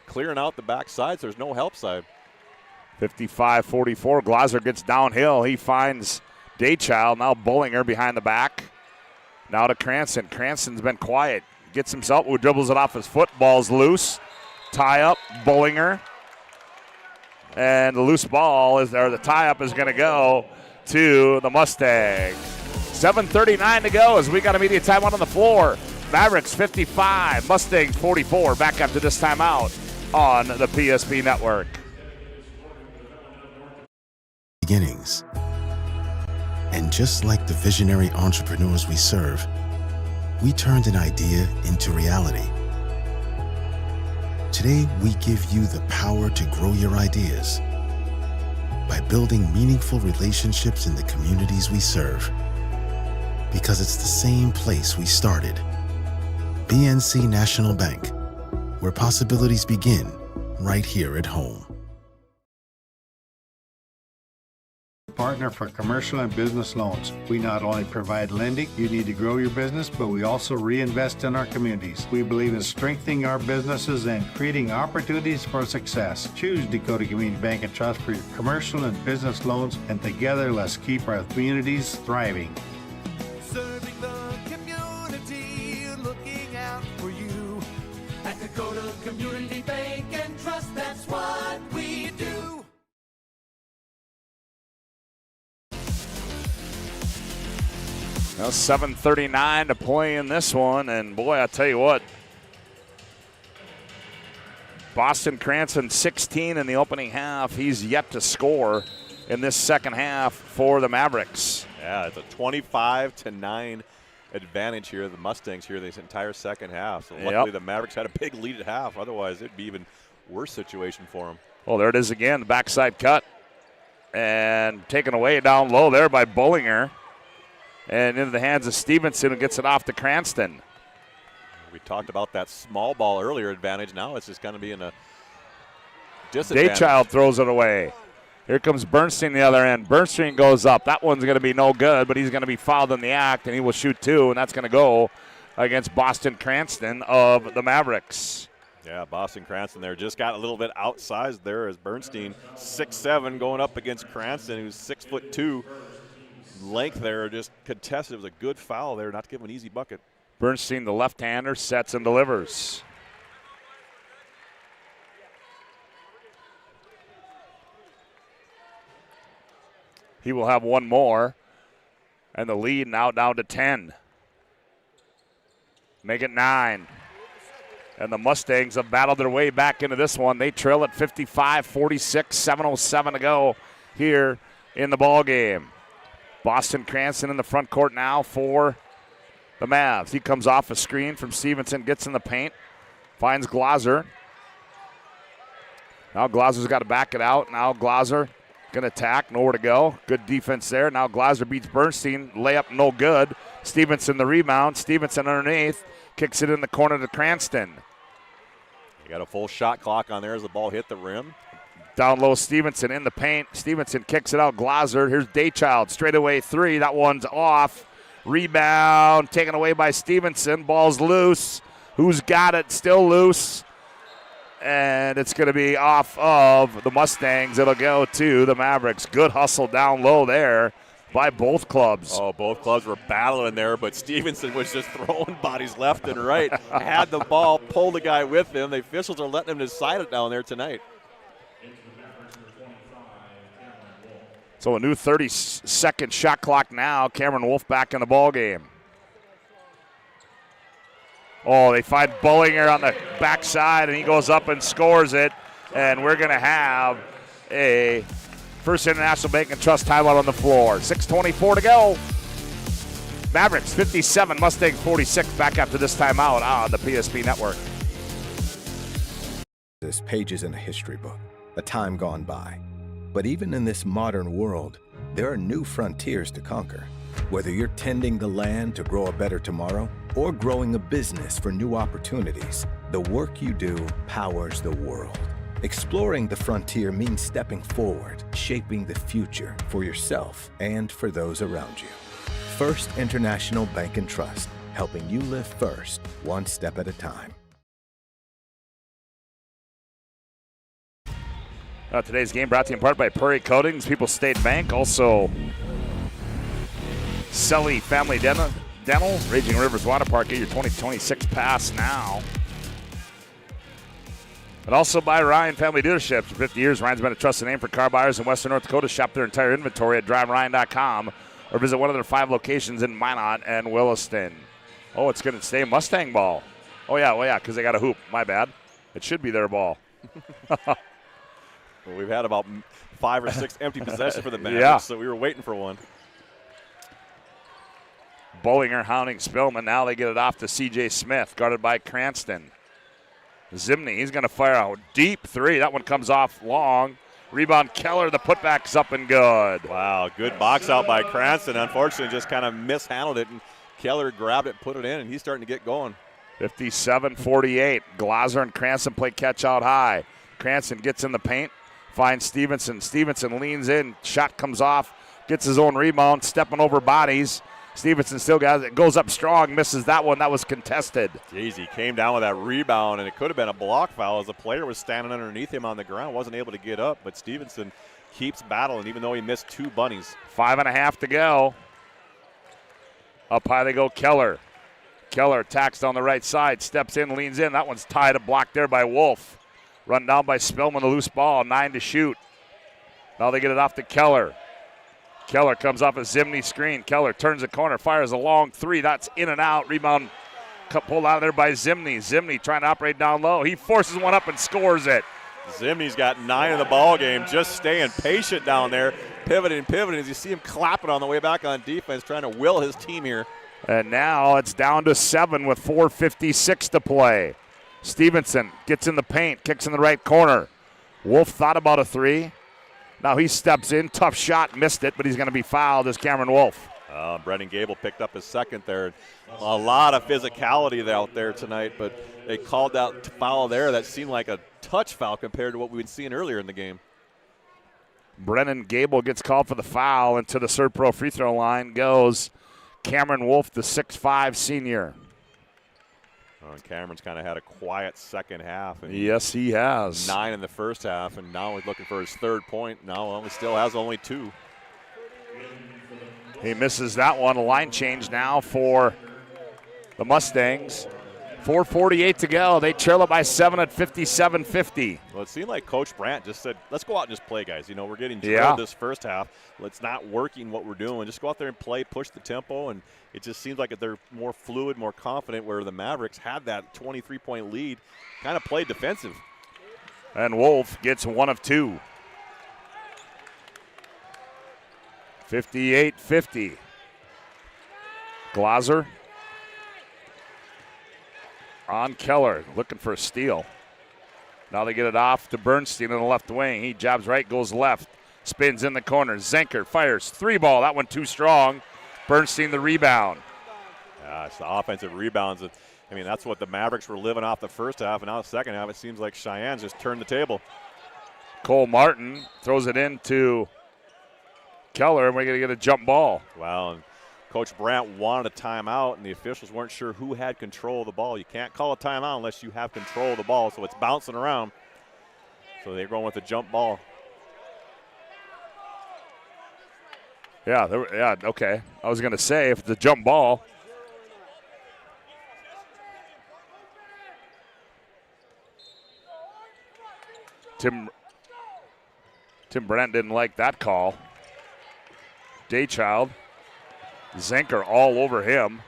clearing out the back side, so there's no help side. 55-44. Glosser gets downhill. He finds Daychild. Now Bollinger behind the back. Now to Cranston. Cranston's been quiet. Gets himself, dribbles it off his foot. Ball's loose. Tie up, Bollinger. And the loose ball the tie-up is going to go to the Mustangs. 7:39 to go as we got immediate timeout on the floor. Mavericks 55, Mustangs 44. Back after this timeout on the PSP Network. Beginnings. And just like the visionary entrepreneurs we serve, we turned an idea into reality. Today, we give you the power to grow your ideas by building meaningful relationships in the communities we serve. Because it's the same place we started. BNC National Bank, where possibilities begin right here at home. Partner for commercial and business loans. We not only provide lending you need to grow your business, but we also reinvest in our communities. We believe in strengthening our businesses and creating opportunities for success. Choose Dakota Community Bank and Trust for your commercial and business loans, and together let's keep our communities thriving. Serving the community, looking out for you. At Dakota Community Bank and Trust, that's what we do. Now 7:39 to play in this one, and boy, I tell you what, Boston Cranston 16 in the opening half. He's yet to score in this second half for the Mavericks. Yeah, it's a 25-9 advantage here. The Mustangs here this entire second half. So luckily the Mavericks had a big lead at half. Otherwise, it'd be even worse situation for them. Well, there it is again, the backside cut, and taken away down low there by Bollinger. And into the hands of Stevenson, who gets it off to Cranston. We talked about that small ball earlier advantage. Now it's just going to be in a disadvantage. Daychild throws it away. Here comes Bernstein the other end. Bernstein goes up. That one's going to be no good, but he's going to be fouled in the act, and he will shoot 2, and that's going to go against Boston Cranston of the Mavericks. Yeah, Boston Cranston there just got a little bit outsized there as Bernstein, 6'7", going up against Cranston, who's 6'2". Length there, just contested. It was a good foul there, not to give him an easy bucket. Bernstein, the left-hander, sets and delivers. He will have one more, and the lead now down to 10. Make it 9. And the Mustangs have battled their way back into this one. They trail at 55-46, 7:07 to go here in the ball game. Boston Cranston in the front court now for the Mavs. He comes off a screen from Stevenson, gets in the paint, finds Glauser. Now Glauser's got to back it out. Now Glauser going to attack, nowhere to go. Good defense there. Now Glauser beats Bernstein. Layup no good. Stevenson the rebound. Stevenson underneath. Kicks it in the corner to Cranston. You got a full shot clock on there as the ball hit the rim. Down low, Stevenson in the paint. Stevenson kicks it out. Glauser. Here's Daychild. Straightaway three. That one's off. Rebound taken away by Stevenson. Ball's loose. Who's got it? Still loose. And it's going to be off of the Mustangs. It'll go to the Mavericks. Good hustle down low there by both clubs. Oh, both clubs were battling there, but Stevenson was just throwing bodies left and right. Had the ball, pulled the guy with him. The officials are letting him decide it down there tonight. So a new 30-second shot clock now. Cameron Wolf back in the ball game. Oh, they find Bullinger on the backside, and he goes up and scores it. And we're going to have a First International Bank and Trust timeout on the floor. 6:24 to go. Mavericks 57, Mustangs 46. Back after this timeout on the PSP Network. There's pages in a history book, a time gone by. But even in this modern world, there are new frontiers to conquer. Whether you're tending the land to grow a better tomorrow or growing a business for new opportunities, the work you do powers the world. Exploring the frontier means stepping forward, shaping the future for yourself and for those around you. First International Bank and Trust, helping you live first, one step at a time. Today's game brought to you in part by Prairie Coatings, People's State Bank, also Selly Family Dental, Raging Rivers Water Park. Get your 2026 pass now. And also by Ryan Family Dealerships. For 50 years, Ryan's been a trusted name for car buyers in Western North Dakota. Shop their entire inventory at driveryan.com or visit one of their 5 locations in Minot and Williston. Oh, it's going to stay Mustang ball. Oh, yeah, because they got a hoop. My bad. It should be their ball. Well, we've had about 5 or 6 empty possessions for the Mavericks, so we were waiting for one. Bullinger hounding Spillman. Now they get it off to C.J. Smith, guarded by Cranston. Zimney, he's going to fire a deep three. That one comes off long. Rebound Keller, the putback's up and good. Wow, good box out by Cranston. Unfortunately, just kind of mishandled it, and Keller grabbed it, put it in, and he's starting to get going. 57-48. Glauser and Cranston play catch out high. Cranston gets in the paint. Finds Stevenson. Stevenson leans in. Shot comes off. Gets his own rebound. Stepping over bodies. Stevenson still got it. Goes up strong. Misses that one. That was contested. Jeez, he came down with that rebound, and it could have been a block foul as the player was standing underneath him on the ground. Wasn't able to get up, but Stevenson keeps battling even though he missed 2 bunnies. 5.5 to go. Up high they go. Keller. Keller attacks down the right side. Steps in. Leans in. That one's tied. A block there by Wolf. Run down by Spillman, the loose ball, 9 to shoot. Now they get it off to Keller. Keller comes off a Zimney screen. Keller turns the corner, fires a long 3. That's in and out. Rebound pulled out of there by Zimney. Zimney trying to operate down low. He forces one up and scores it. Zimney's got 9 in the ball game, just staying patient down there, pivoting as you see him clapping on the way back on defense, trying to will his team here. And now it's down to 7 with 4:56 to play. Stevenson gets in the paint, kicks in the right corner. Wolf thought about a 3. Now he steps in, tough shot, missed it, but he's going to be fouled as Cameron Wolf. Brendan Gable picked up his second there. A lot of physicality out there tonight, but they called out foul there. That seemed like a touch foul compared to what we've been seeing earlier in the game. Brennan Gable gets called for the foul, and to the ServePro free throw line goes Cameron Wolf, the 6'5 senior. Cameron's kind of had a quiet second half. And yes, he has. 9 in the first half, and now he's looking for his 3rd point. Now he still has only 2. He misses that one. A line change now for the Mustangs. 4:48 to go. They trail it by 7 at 57-50. Well, it seemed like Coach Brandt just said, let's go out and just play, guys. You know, we're getting drilled this first half. Let's not working what we're doing. Just go out there and play, push the tempo, and it just seems like they're more fluid, more confident, where the Mavericks had that 23-point lead, kind of played defensive. And Wolf gets 1 of 2. 58-50. Glaser on Keller, looking for a steal. Now they get it off to Bernstein in the left wing. He jabs right, goes left, spins in the corner. Zenker fires, 3-ball. That one too strong. Bernstein the rebound. Yeah, it's the offensive rebounds. I mean, that's what the Mavericks were living off the first half, and now the second half, it seems like Cheyenne's just turned the table. Cole Martin throws it into Keller, and we're going to get a jump ball. Wow, and Coach Brandt wanted a timeout, and the officials weren't sure who had control of the ball. You can't call a timeout unless you have control of the ball, so it's bouncing around. So they're going with a jump ball. Yeah, okay. I was going to say, if it's a jump ball. Tim Brandt didn't like that call. Daychild. Zenker all over him.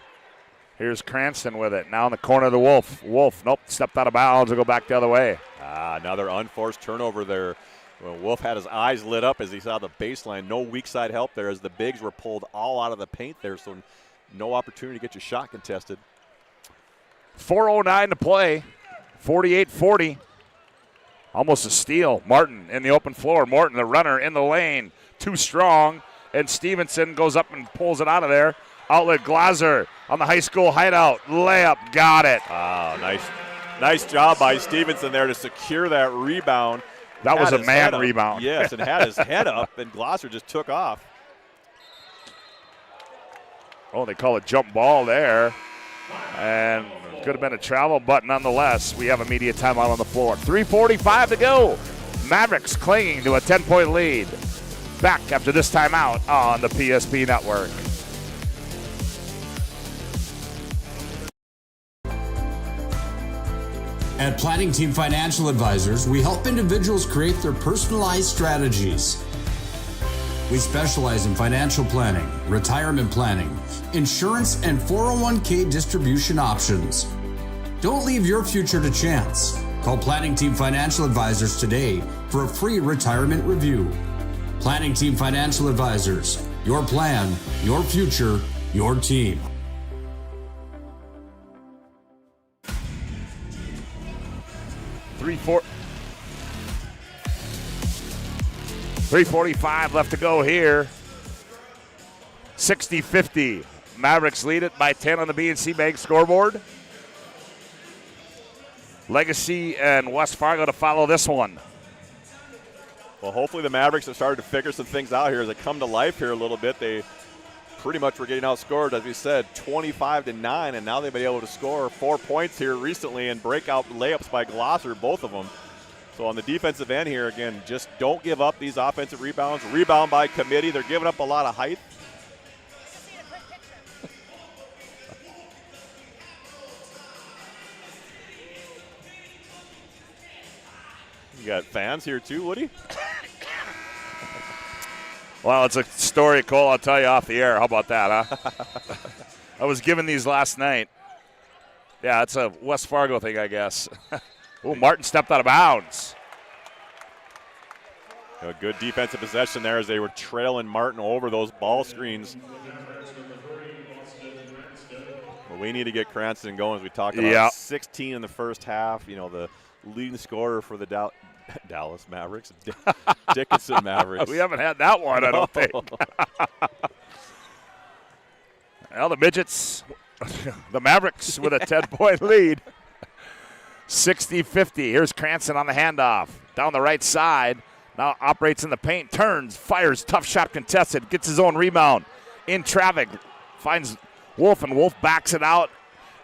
Here's Cranston with it. Now in the corner of the Wolf. Wolf, nope, stepped out of bounds and go back the other way. Another unforced turnover there. Well, Wolf had his eyes lit up as he saw the baseline. No weak side help there as the bigs were pulled all out of the paint there, so no opportunity to get your shot contested. 4:09 to play. 48-40. Almost a steal. Martin in the open floor. Morton, the runner, in the lane. Too strong. And Stevenson goes up and pulls it out of there. Outlet Glaser on the high school hideout. Layup, got it. Oh, nice job by Stevenson there to secure that rebound. That was a man rebound. Yes, and had his head up, and Glaser just took off. Oh, they call it jump ball there. And could have been a travel, but nonetheless, we have immediate timeout on the floor. 3:45 to go. Mavericks clinging to a 10-point lead. Back after this timeout on the PSP Network. At Planning Team Financial Advisors, we help individuals create their personalized strategies. We specialize in financial planning, retirement planning, insurance, and 401k distribution options. Don't leave your future to chance. Call Planning Team Financial Advisors today for a free retirement review. Planning Team Financial Advisors. Your plan, your future, your team. $3:45 left to go here. 60-50. Mavericks lead it by 10 on the BNC Bank scoreboard. Legacy and West Fargo to follow this one. Well, hopefully the Mavericks have started to figure some things out here as they come to life here a little bit. They pretty much were getting outscored, as we said, 25-9, and now they've been able to score 4 points here recently and break out layups by Glosser, both of them. So on the defensive end here, again, just don't give up these offensive rebounds. Rebound by committee. They're giving up a lot of height. You got fans here too, Woody? Well, it's a story, Cole, I'll tell you off the air. How about that, huh? I was given these last night. Yeah, it's a West Fargo thing, I guess. Oh, Martin stepped out of bounds. A good defensive possession there as they were trailing Martin over those ball screens. Well, we need to get Cranston going, as we talked about. Yeah. 16 in the first half. You know, the leading scorer for the Dallas Mavericks. Dickinson Mavericks. We haven't had that one, I don't think. Well, the Midgets, the Mavericks with a 10-point lead. 60-50. Here's Cranston on the handoff. Down the right side. Now operates in the paint. Turns. Fires. Tough shot contested. Gets his own rebound. In traffic. Finds Wolf, and Wolf backs it out.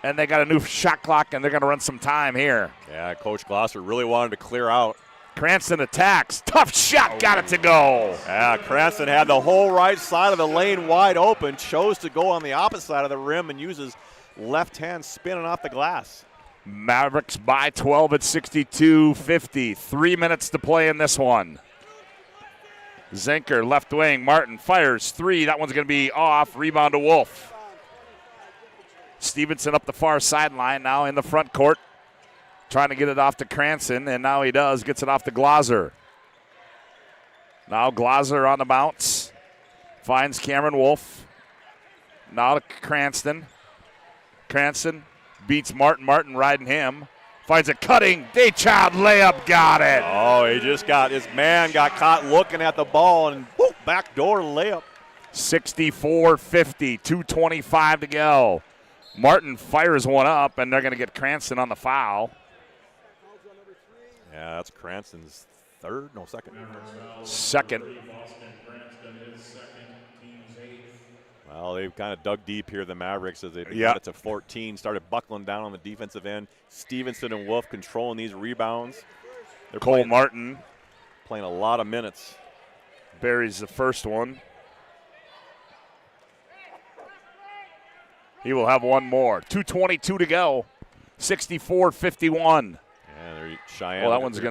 And they got a new shot clock, and they're going to run some time here. Yeah, Coach Glosser really wanted to clear out. Cranston attacks. Tough shot. Got it to go. Yeah, Cranston had the whole right side of the lane wide open. Chose to go on the opposite side of the rim and use his left hand spinning off the glass. Mavericks by 12 at 62-50. 3 minutes to play in this one. Zenker, left wing. Martin fires. 3. That one's going to be off. Rebound to Wolf. Stevenson up the far sideline now in the front court. Trying to get it off to Cranston, and now he does. Gets it off to Glaser. Now Glaser on the bounce. Finds Cameron Wolf. Now to Cranston. Cranston beats Martin. Martin riding him. Finds a cutting. Daychild layup. Got it. Oh, his man got caught looking at the ball and whoop, backdoor layup. 64-50. 2:25 to go. Martin fires one up, and they're going to get Cranston on the foul. Yeah, that's Cranston's second. Second. Well, they've kind of dug deep here, the Mavericks, as they Yeah. got it to 14, started buckling down on the defensive end. Stevenson and Wolf controlling these rebounds. They're Cole Martin playing a lot of minutes. buries the first one. He will have one more. 2:22 to go. 64-51. Yeah, they're Cheyenne.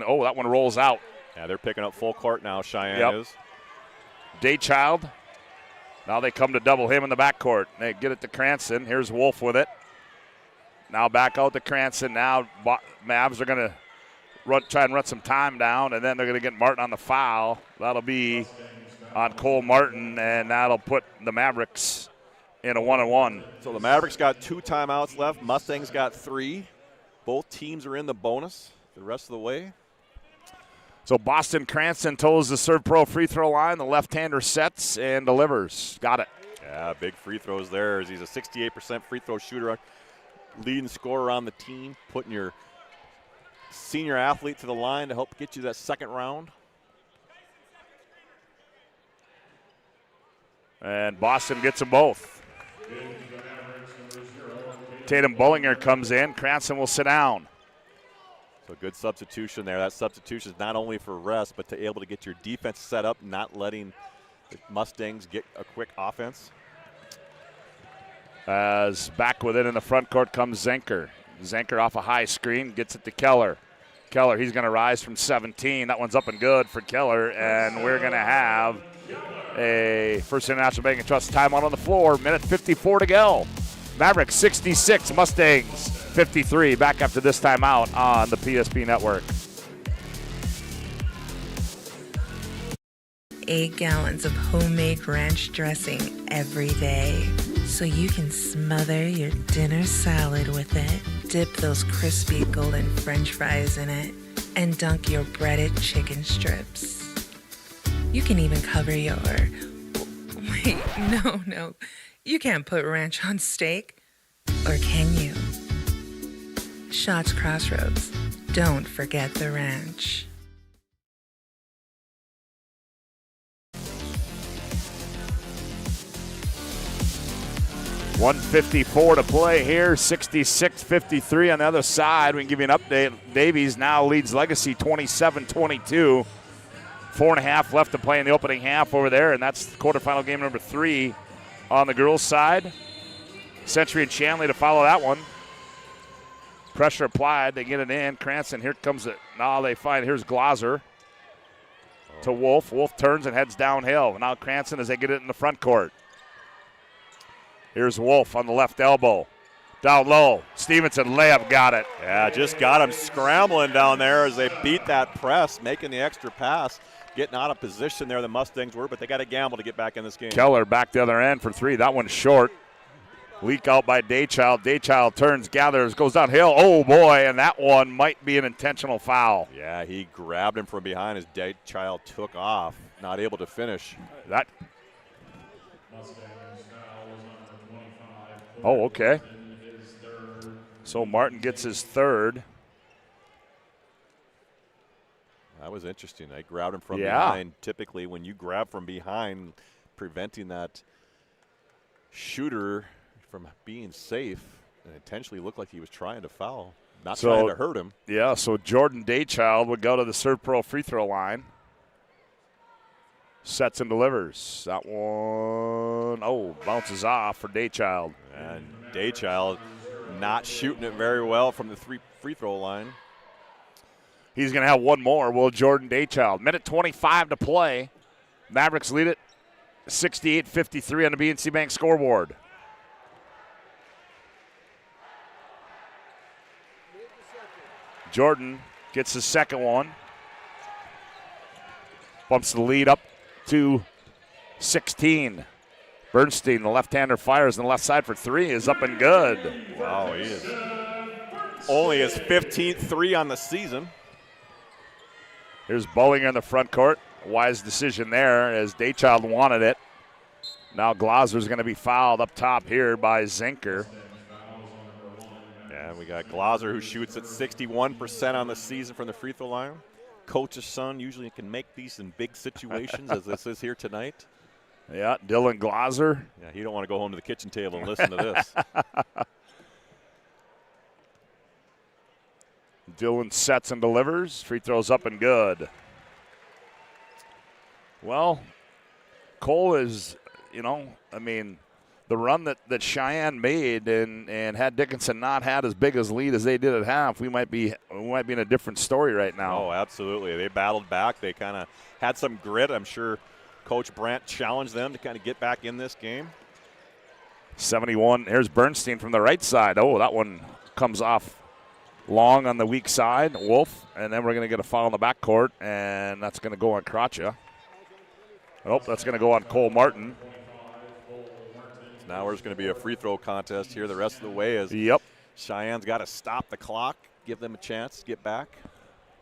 Oh, that one rolls out. Yeah, they're picking up full court now, Cheyenne Yep. is. Daychild. Now they come to double him in the backcourt. They get it to Cranston. Here's Wolf with it. Now back out to Cranston. Now Mavs are going to try and run some time down, and then they're going to get Martin on the foul. That'll be on Cole Martin, and that'll put the Mavericks in a 1-on-1. So the Mavericks got 2 timeouts left. Mustangs got 3. Both teams are in the bonus the rest of the way. So Boston Cranston toes the ServePro free throw line. The left-hander sets and delivers. Got it. Yeah, big free throws there. He's a 68% free throw shooter, leading scorer on the team, putting your senior athlete to the line to help get you that second round. And Boston gets them both. Tatum Bullinger comes in. Cranston will sit down. So good substitution there. That substitution is not only for rest, but to be able to get your defense set up, not letting the Mustangs get a quick offense. As back with it in the front court comes Zenker. Zenker off a high screen, gets it to Keller. Keller, he's going to rise from 17. That one's up and good for Keller, and we're going to have a First National Bank and Trust timeout on the floor. Minute 54 to go. Mavericks 66, Mustangs 53. Back after this timeout on the PSP Network. 8 gallons of homemade ranch dressing every day, so you can smother your dinner salad with it, dip those crispy golden French fries in it, and dunk your breaded chicken strips. You can even cover your... Wait, no. You can't put ranch on steak. Or can you? Shots Crossroads. Don't forget the ranch. .154 to play here, 66-53 on the other side. We can give you an update. Davies now leads Legacy 27-22. 4.5 left to play in the opening half over there, and that's quarterfinal game number 3 on the girls' side. Century and Shanley to follow that one. Pressure applied. They get it in. Cranston, here comes it. Now they find, here's Glauser to Wolf. Wolf turns and heads downhill. Now Cranston as they get it in the front court. Here's Wolf on the left elbow. Down low. Stevenson layup, got it. Yeah, just got him scrambling down there as they beat that press, making the extra pass, getting out of position there, the Mustangs were, but they got to gamble to get back in this game. Keller back the other end for 3. That one's short. Leak out by Daychild. Daychild turns, gathers, goes downhill. Oh, boy, and that one might be an intentional foul. Yeah, he grabbed him from behind as Daychild took off, not able to finish. That. Oh, okay. So Martin gets his third. That was interesting. They grabbed him from behind. Typically, when you grab from behind, preventing that shooter from being safe, and intentionally looked like he was trying to foul, not trying to hurt him. Yeah, so Jordan Daychild would go to the ServePro free throw line. Sets and delivers. That one, bounces off for Daychild. And Daychild not shooting it very well from the free throw line. He's going to have one more, will Jordan Daychild. Minute 25 to play. Mavericks lead it 68-53 on the BNC Bank scoreboard. Jordan gets his second one. Bumps the lead up to 16. Bernstein, the left-hander, fires on the left side for 3, is up and good. Wow, he is only his 15th 3 on the season. Here's Bowling in the front court. Wise decision there as Daychild wanted it. Now Glazer's going to be fouled up top here by Zinker. Yeah, we got Glazer, who shoots at 61% on the season from the free throw line. Coach's son usually can make these in big situations, as this is here tonight. Yeah, Dylan Glazer. Yeah, he don't want to go home to the kitchen table and listen to this. Dylan sets and delivers. Free throws up and good. Well, Cole is, the run that Cheyenne made and had Dickinson not had as big as lead as they did at half, we might be in a different story right now. Oh, absolutely. They battled back. They kind of had some grit. I'm sure Coach Brandt challenged them to kind of get back in this game. 71. Here's Bernstein from the right side. Oh, that one comes off long on the weak side. Wolf, and then we're going to get a foul in the backcourt, and that's going to go on Kratcha. Oh, that's going to go on Cole Martin. Now there's going to be a free throw contest here the rest of the way as Cheyenne's got to stop the clock, give them a chance to get back.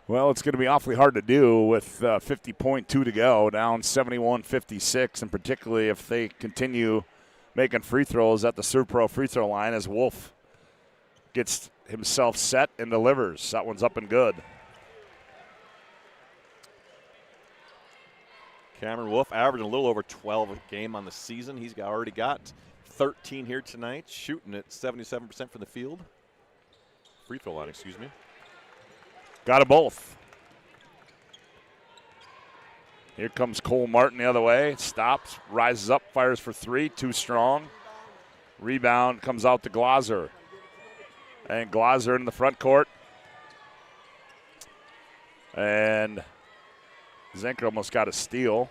Well, it's going to be awfully hard to do with 50.2 to go, down 71-56, and particularly if they continue making free throws at the ServePro free throw line as Wolf gets himself set and delivers. That one's up and good. Cameron Wolf averaging a little over 12 a game on the season. He's already got 13 here tonight, shooting at 77% from the field. Free throw line, excuse me. Got them both. Here comes Cole Martin the other way. Stops, rises up, fires for 3, too strong. Rebound comes out to Glazer. And Glazer in the front court. And Zenker almost got a steal.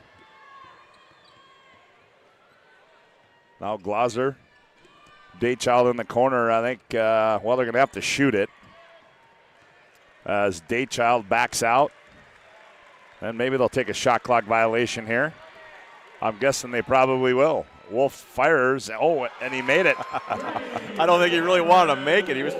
Now Glazer. Daychild in the corner. I think, they're going to have to shoot it. As Daychild backs out. And maybe they'll take a shot clock violation here. I'm guessing they probably will. Wolf fires. Oh, and he made it. I don't think he really wanted to make it. He was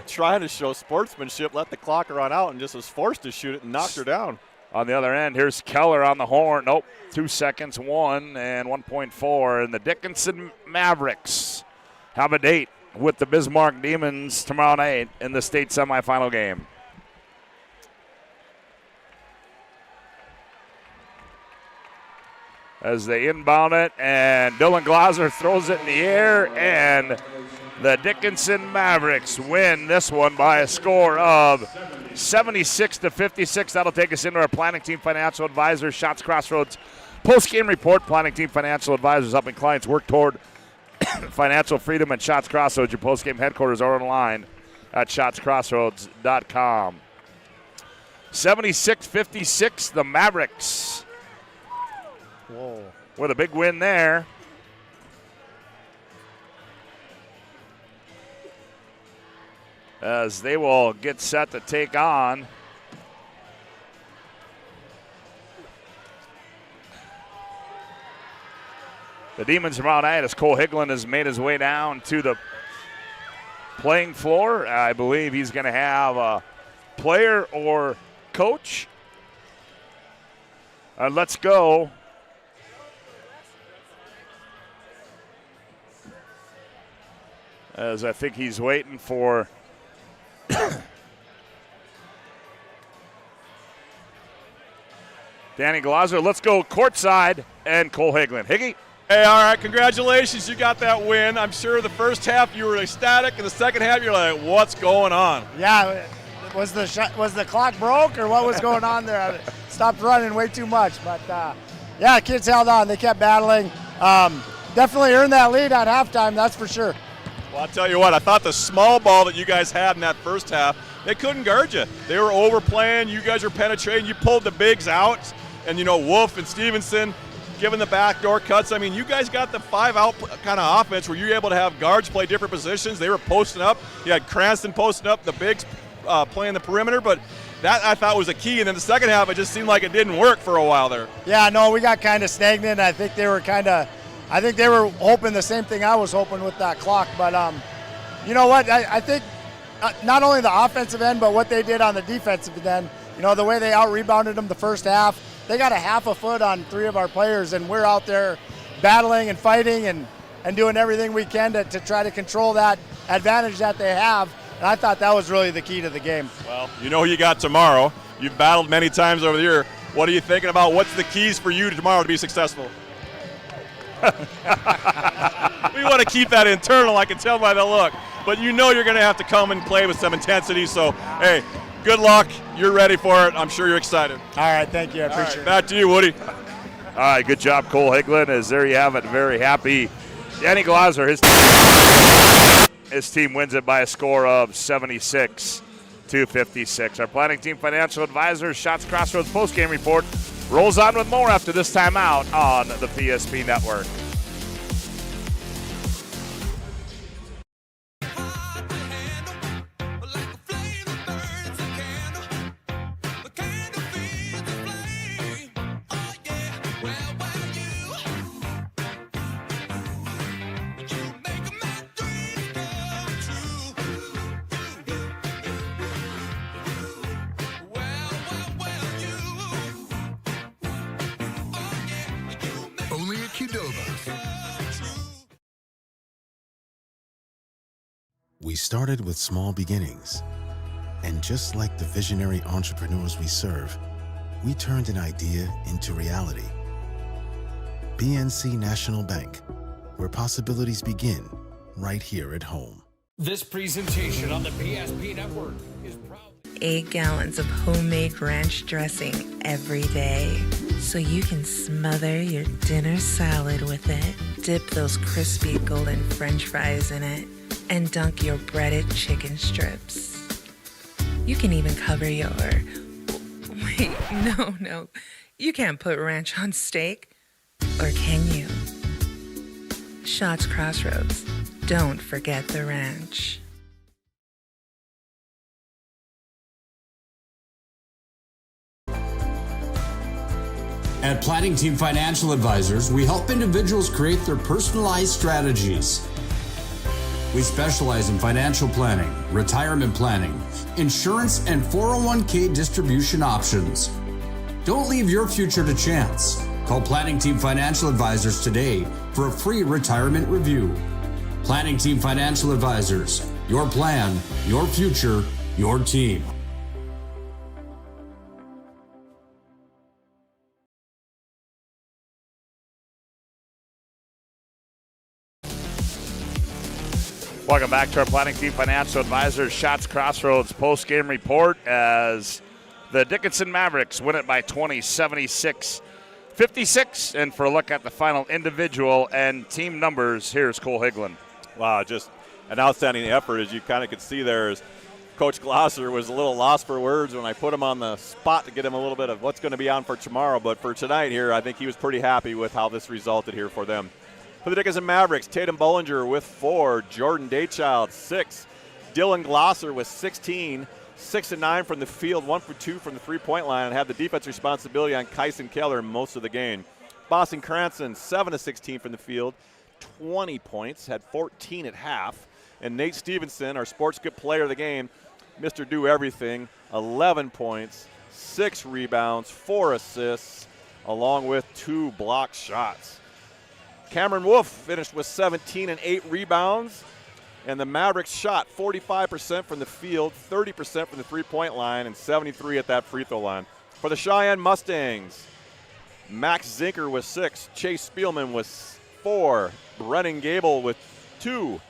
trying to show sportsmanship, let the clock run out, and just was forced to shoot it and knocked her down. On the other end, here's Keller on the horn. Nope, 2 seconds, 1 and 1.4. And the Dickinson Mavericks have a date with the Bismarck Demons tomorrow night in the state semifinal game. As they inbound it, and Dylan Glazer throws it in the air, and the Dickinson Mavericks win this one by a score of 76-56. That'll take us into our Planning Team Financial Advisors, Shots Crossroads post-game report. Planning Team Financial Advisors helping clients work toward financial freedom, and Shots Crossroads, your post-game headquarters, are online at shotscrossroads.com. 76-56, the Mavericks. Whoa. With a big win there. As they will get set to take on the Demons tomorrow night, as Cole Higland has made his way down to the playing floor. I believe he's going to have a player or coach. Let's go. As I think he's waiting for Danny Glazer. Let's go courtside and Cole Higland. Higgy. Hey, all right, congratulations. You got that win. I'm sure the first half you were ecstatic, and the second half you're like, what's going on? Yeah, was the clock broke or what was going on there? I stopped running way too much, but yeah, kids held on. They kept battling. Definitely earned that lead at halftime, that's for sure. Well, I'll tell you what, I thought the small ball that you guys had in that first half, they couldn't guard you. They were overplaying. You guys were penetrating. You pulled the bigs out, and, Wolf and Stevenson giving the backdoor cuts. I mean, you guys got the 5-out kind of offense where you're able to have guards play different positions. They were posting up. You had Cranston posting up. The bigs playing the perimeter, but that I thought was a key. And then the second half, it just seemed like it didn't work for a while there. Yeah, no, we got kind of stagnant. I think they were hoping the same thing I was hoping with that clock. But you know what? I think not only the offensive end, but what they did on the defensive end. You know, the way they out-rebounded them the first half. They got a half a foot on 3 of our players, and we're out there battling and fighting and doing everything we can to try to control that advantage that they have. And I thought that was really the key to the game. Well, you know who you got tomorrow. You've battled many times over the year. What are you thinking about? What's the keys for you tomorrow to be successful? We want to keep that internal, I can tell by the look. But you know you're going to have to come and play with some intensity. So, hey, good luck. You're ready for it. I'm sure you're excited. All right, thank you. I appreciate it. Back to you, Woody. All right, good job, Cole Higlin. As there you have it, very happy. Danny Glaser, his team wins it by a score of 76-56. Our planning team financial advisor, Shots Crossroads postgame report, rolls on with more after this timeout on the PSP Network. Only at Qdoba's. We started with small beginnings. And just like the visionary entrepreneurs we serve, we turned an idea into reality. BNC National Bank, where possibilities begin right here at home. This presentation on the PSP Network is proud. 8 gallons of homemade ranch dressing every day, so you can smother your dinner salad with it, dip those crispy golden French fries in it, and dunk your breaded chicken strips. You can even cover your... Wait, no. You can't put ranch on steak. Or can you? Shots Crossroads. Don't forget the ranch. At Planning Team Financial Advisors, we help individuals create their personalized strategies. We specialize in financial planning, retirement planning, insurance, and 401k distribution options. Don't leave your future to chance. Call Planning Team Financial Advisors today for a free retirement review. Planning Team Financial Advisors, your plan, your future, your team. Welcome back to our Planning Team Financial Advisors Shots Crossroads post-game report as the Dickinson Mavericks win it by 20, 76-56. And for a look at the final individual and team numbers, here's Cole Higlin. Wow, just an outstanding effort, as you kind of could see there. As Coach Glaser was a little lost for words when I put him on the spot to get him a little bit of what's going to be on for tomorrow. But for tonight here, I think he was pretty happy with how this resulted here for them. For the Dickinson Mavericks, Tatum Bollinger with 4, Jordan Daychild 6, Dylan Glosser with 16, 6 and 9 from the field, 1 for 2 from the three-point line, and had the defense responsibility on Kyson Keller most of the game. Boston Cranston 7 of 16 from the field, 20 points, had 14 at half, and Nate Stevenson, our sports good player of the game, Mr. Do Everything, 11 points, 6 rebounds, 4 assists, along with 2 blocked shots. Cameron Wolf finished with 17 and 8 rebounds, and the Mavericks shot 45% from the field, 30% from the three-point line, and 73 at that free throw line. For the Cheyenne Mustangs, Max Zinker with 6, Chase Spielman with 4, Brennan Gable with 2,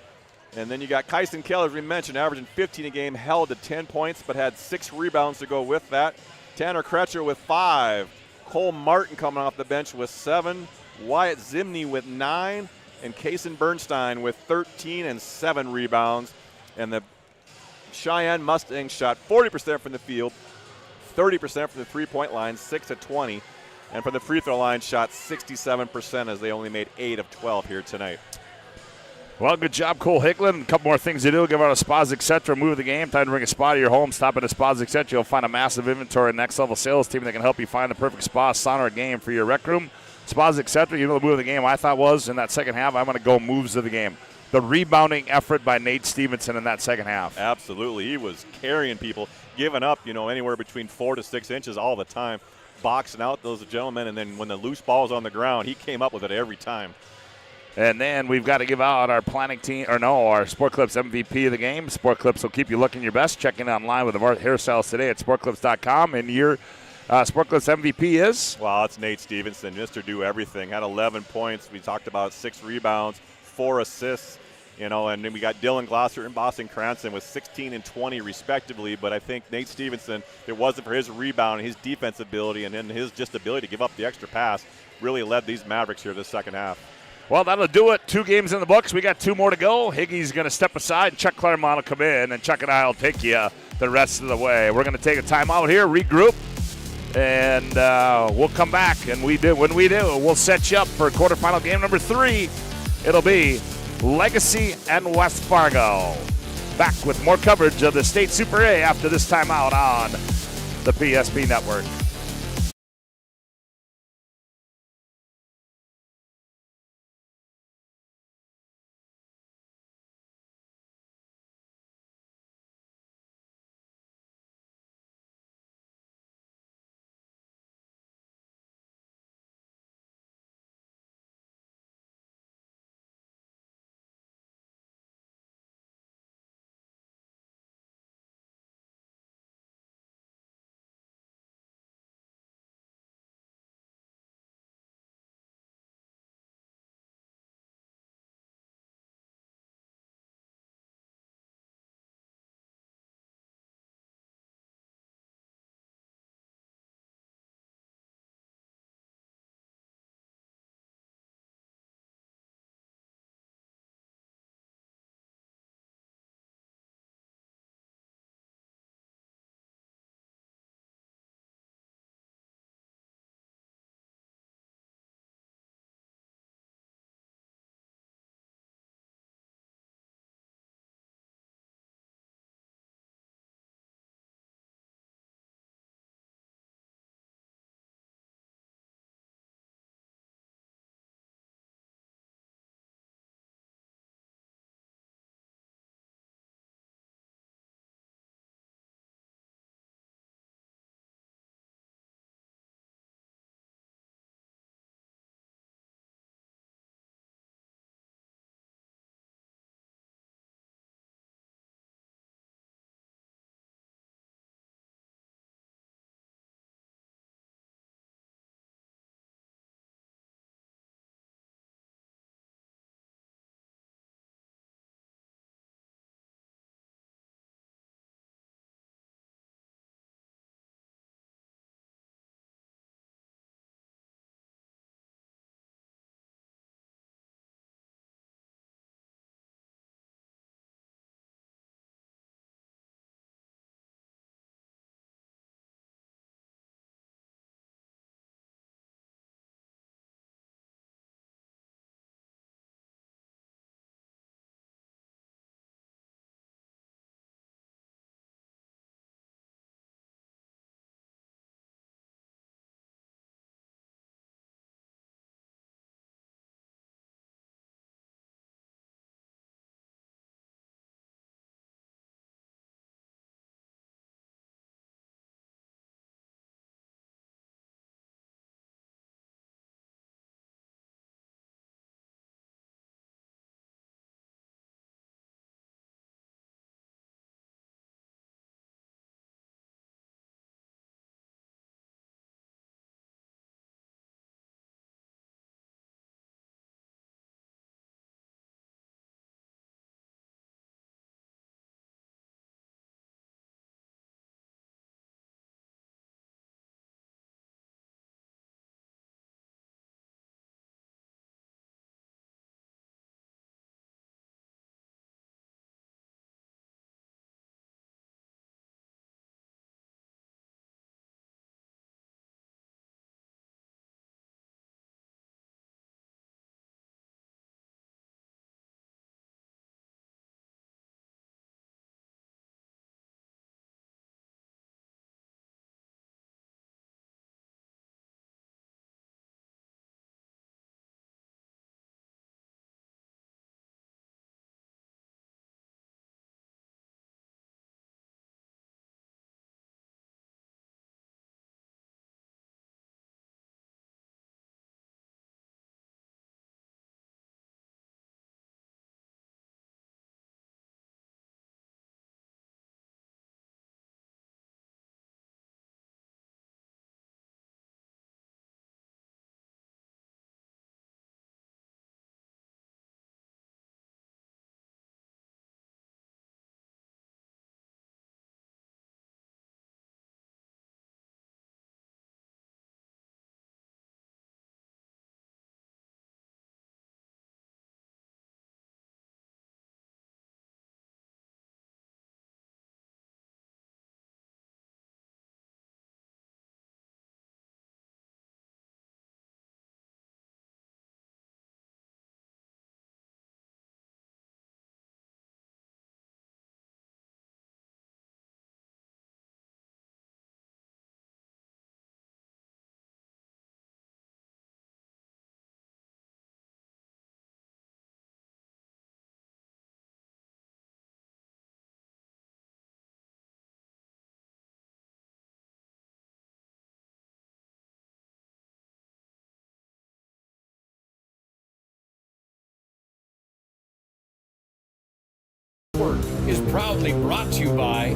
and then you got Kyson Keller, as we mentioned, averaging 15 a game, held to 10 points, but had 6 rebounds to go with that. Tanner Kretcher with 5, Cole Martin coming off the bench with 7, Wyatt Zimney with 9, and Kaysen Bernstein with 13 and 7 rebounds. And the Cheyenne Mustangs shot 40% from the field, 30% from the three-point line, 6 of 20. And from the free throw line, shot 67% as they only made 8 of 12 here tonight. Well, good job, Cole Hicklin. A couple more things to do. Give out a Spas Etc. Move of the game. Time to bring a spa to your home. Stop at a Spas Etc. You'll find a massive inventory and next level sales team that can help you find the perfect spa, sauna, or game for your rec room. Spas Etc. You know the move of the game I thought was in that second half. I'm going to go moves of the game. The rebounding effort by Nate Stevenson in that second half. Absolutely. He was carrying people, giving up, anywhere between 4 to 6 inches all the time, boxing out those gentlemen, and then when the loose ball was on the ground, he came up with it every time. And then we've got to give out our planning team, our Sport Clips MVP of the game. Sport Clips will keep you looking your best. Check in online with the hairstyles today at sportclips.com. And your Sport Clips MVP is? Well, it's Nate Stevenson, Mr. Do Everything. Had 11 points. We talked about 6 rebounds, 4 assists, and then we got Dylan Glosser and Boston Cranston with 16 and 20 respectively. But I think Nate Stevenson, if it wasn't for his rebound and his defense ability and then his just ability to give up the extra pass, really led these Mavericks here this second half. Well, that'll do it. 2 games in the books. We got 2 more to go. Higgy's going to step aside. Chuck Claremont will come in, and Chuck and I will take you the rest of the way. We're going to take a timeout here, regroup, and we'll come back. And when we do, we'll set you up for quarterfinal game number 3. It'll be Legacy and West Fargo. Back with more coverage of the State Super A after this timeout on the PSP Network. proudly brought to you by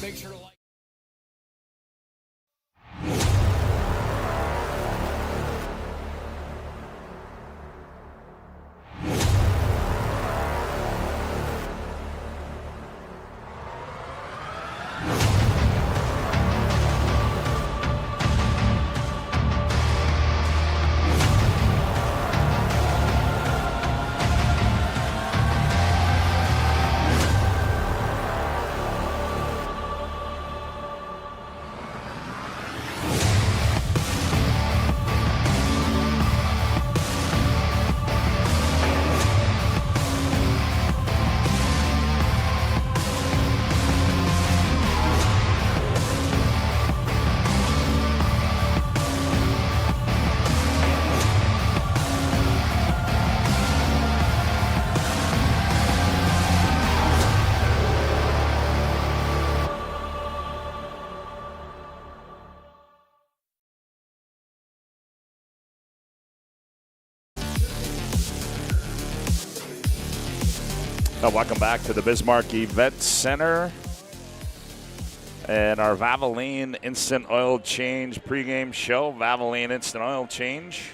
Make sure to like. Welcome back to the Bismarck Event Center and our Valvoline Instant Oil Change pregame show. Valvoline Instant Oil Change,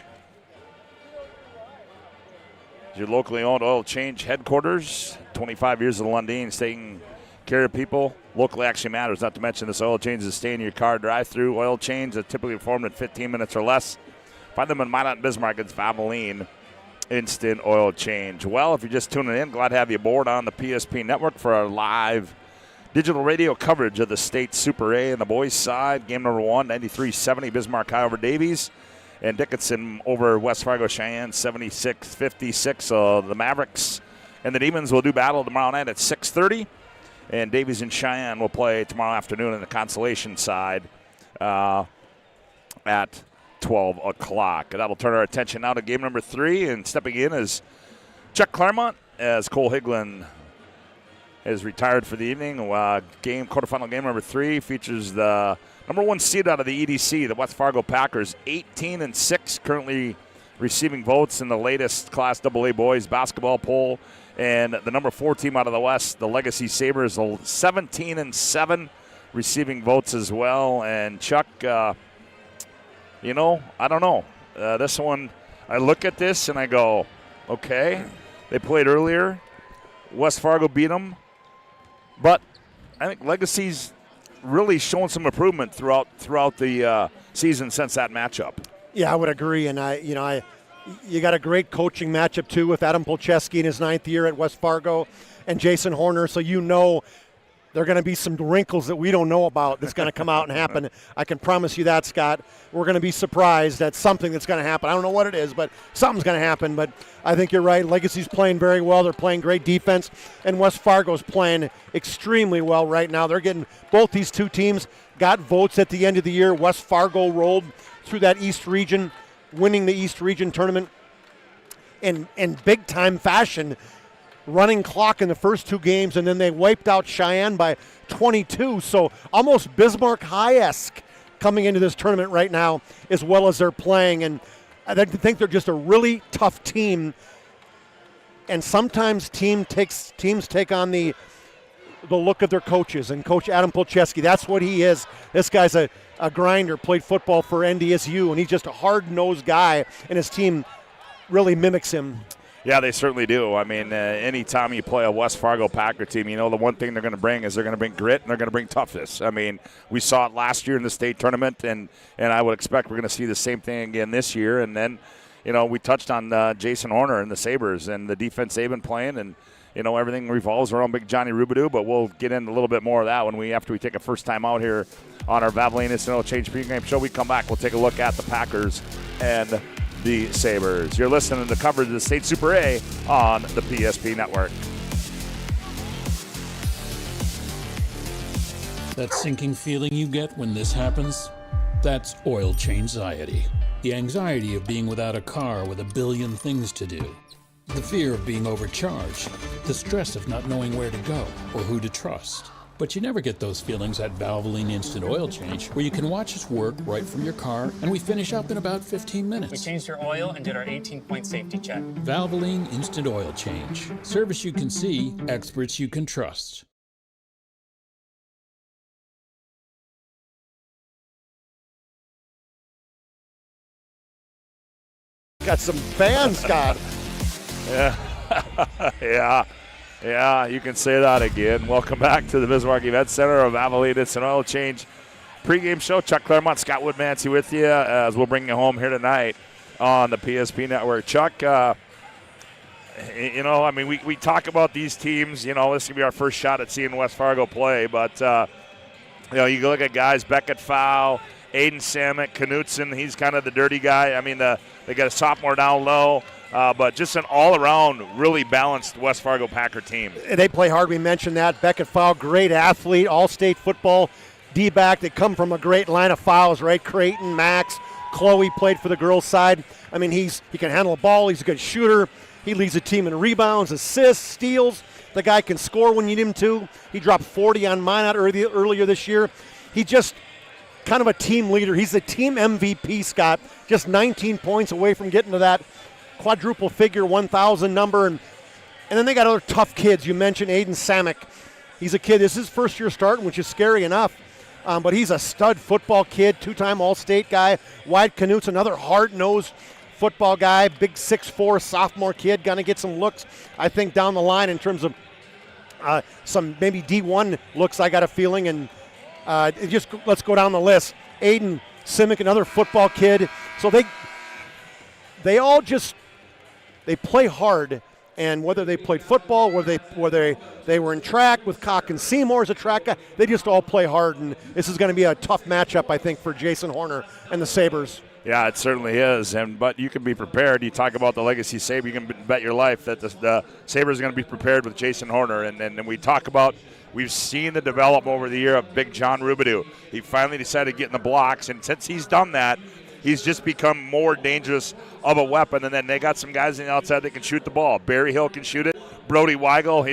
your locally owned oil change headquarters. 25 years of Lundeen's, taking care of people. Locally actually matters, not to mention this oil change is stay in your car drive-through oil change that typically performed in 15 minutes or less. Find them in Minot and Bismarck. It's Valvoline Instant Oil Change. Well, if you're just tuning in, glad to have you aboard on the PSP Network for our live digital radio coverage of the state Super A and the boys side. Game number 1, 93-70, Bismarck High over Davies. And Dickinson over West Fargo Cheyenne, 76-56. The Mavericks and the Demons will do battle tomorrow night at 6:30. And Davies and Cheyenne will play tomorrow afternoon in the consolation side at 12 o'clock. That'll turn our attention now to game number 3, and stepping in is Chuck Claremont as Cole Higlin is retired for the evening. Quarterfinal game number 3 features the number 1 seed out of the EDC, the West Fargo Packers, 18-6, currently receiving votes in the latest Class AA boys basketball poll, and the number 4 team out of the West, the Legacy Sabres, 17-7, receiving votes as well. And Chuck, I don't know. This one, I look at this and I go, okay, they played earlier. West Fargo beat them. But I think Legacy's really shown some improvement throughout the season since that matchup. Yeah, I would agree. And you got a great coaching matchup too with Adam Polcheski in his 9th year at West Fargo and Jason Horner. So there are going to be some wrinkles that we don't know about that's going to come out and happen. I can promise you that, Scott. We're going to be surprised at something that's going to happen. I don't know what it is, but something's going to happen. But I think you're right. Legacy's playing very well. They're playing great defense, and West Fargo's playing extremely well right now. They're getting both these two teams got votes at the end of the year. West Fargo rolled through that East Region, winning the East Region tournament in big-time fashion, running clock in the first 2 games, and then they wiped out Cheyenne by 22. So almost Bismarck High-esque coming into this tournament right now, as well as they're playing. And I think they're just a really tough team. And sometimes teams take on the look of their coaches. And Coach Adam Polcheski, that's what he is. This guy's a grinder, played football for NDSU, and he's just a hard-nosed guy, and his team really mimics him. Yeah, they certainly do. I mean, anytime you play a West Fargo Packer team, the one thing they're going to bring is they're going to bring grit and they're going to bring toughness. I mean, we saw it last year in the state tournament, and I would expect we're going to see the same thing again this year. And then, we touched on Jason Horner and the Sabres and the defense they've been playing, and everything revolves around Big Johnny Rubidoux, but we'll get into a little bit more of that after we take a first time out here on our Valvoline Instant Oil Change pregame show. We come back, we'll take a look at the Packers and the Sabres. You're listening to coverage of the State Super A on the PSP Network. That sinking feeling you get when this happens? That's oil change-anxiety. The anxiety of being without a car with a billion things to do. The fear of being overcharged. The stress of not knowing where to go or who to trust. But you never get those feelings at Valvoline Instant Oil Change, where you can watch us work right from your car, and we finish up in about 15 minutes. We changed your oil and did our 18-point safety check. Valvoline Instant Oil Change. Service you can see, experts you can trust. Got some fans, Scott. Yeah, you can say that again. Welcome back to the Bismarck Event Center of Valvoline Instant Oil Change pregame show. Chuck Claremont, Scott Woodmansey with you as we'll bring you home here tonight on the PSP Network. Chuck, we talk about these teams. This is going to be our first shot at seeing West Fargo play. But, you look at guys, Beckett Fowl, Aiden Samick, Knutson, he's kind of the dirty guy. I mean, they got a sophomore down low. But just an all-around, really balanced West Fargo Packer team. They play hard. We mentioned that. Beckett Fowl, great athlete, all-state football D-back. They come from a great line of fouls, right? Creighton, Max, Chloe played for the girls' side. I mean, he can handle a ball. He's a good shooter. He leads the team in rebounds, assists, steals. The guy can score when you need him to. He dropped 40 on Minot earlier this year. He just kind of a team leader. He's the team MVP, Scott. Just 19 points away from getting to that quadruple figure 1,000 number. And then they got other tough kids. You mentioned Aiden Samick. He's a kid. This is his first year starting, which is scary enough. But he's a stud football kid, 2-time All-State guy. Wyatt Knut's another hard-nosed football guy, big 6'4" sophomore kid, going to get some looks, I think, down the line in terms of some maybe D1 looks, I got a feeling. And let's go down the list. Aiden Simic, another football kid. So they all they play hard, and whether they played football, whether they were in track with Cock and Seymour as a track guy, they just all play hard, and this is going to be a tough matchup, I think, for Jason Horner and the Sabres. Yeah, it certainly is, but you can be prepared. You talk about the Legacy Sabre, you can bet your life that the Sabres are going to be prepared with Jason Horner, and we talk about, we've seen the development over the year of Big John Rubidoux. He finally decided to get in the blocks, and since he's done that, he's just become more dangerous of a weapon. And then they got some guys on the outside that can shoot the ball. Barry Hill can shoot it. Brody Weigel,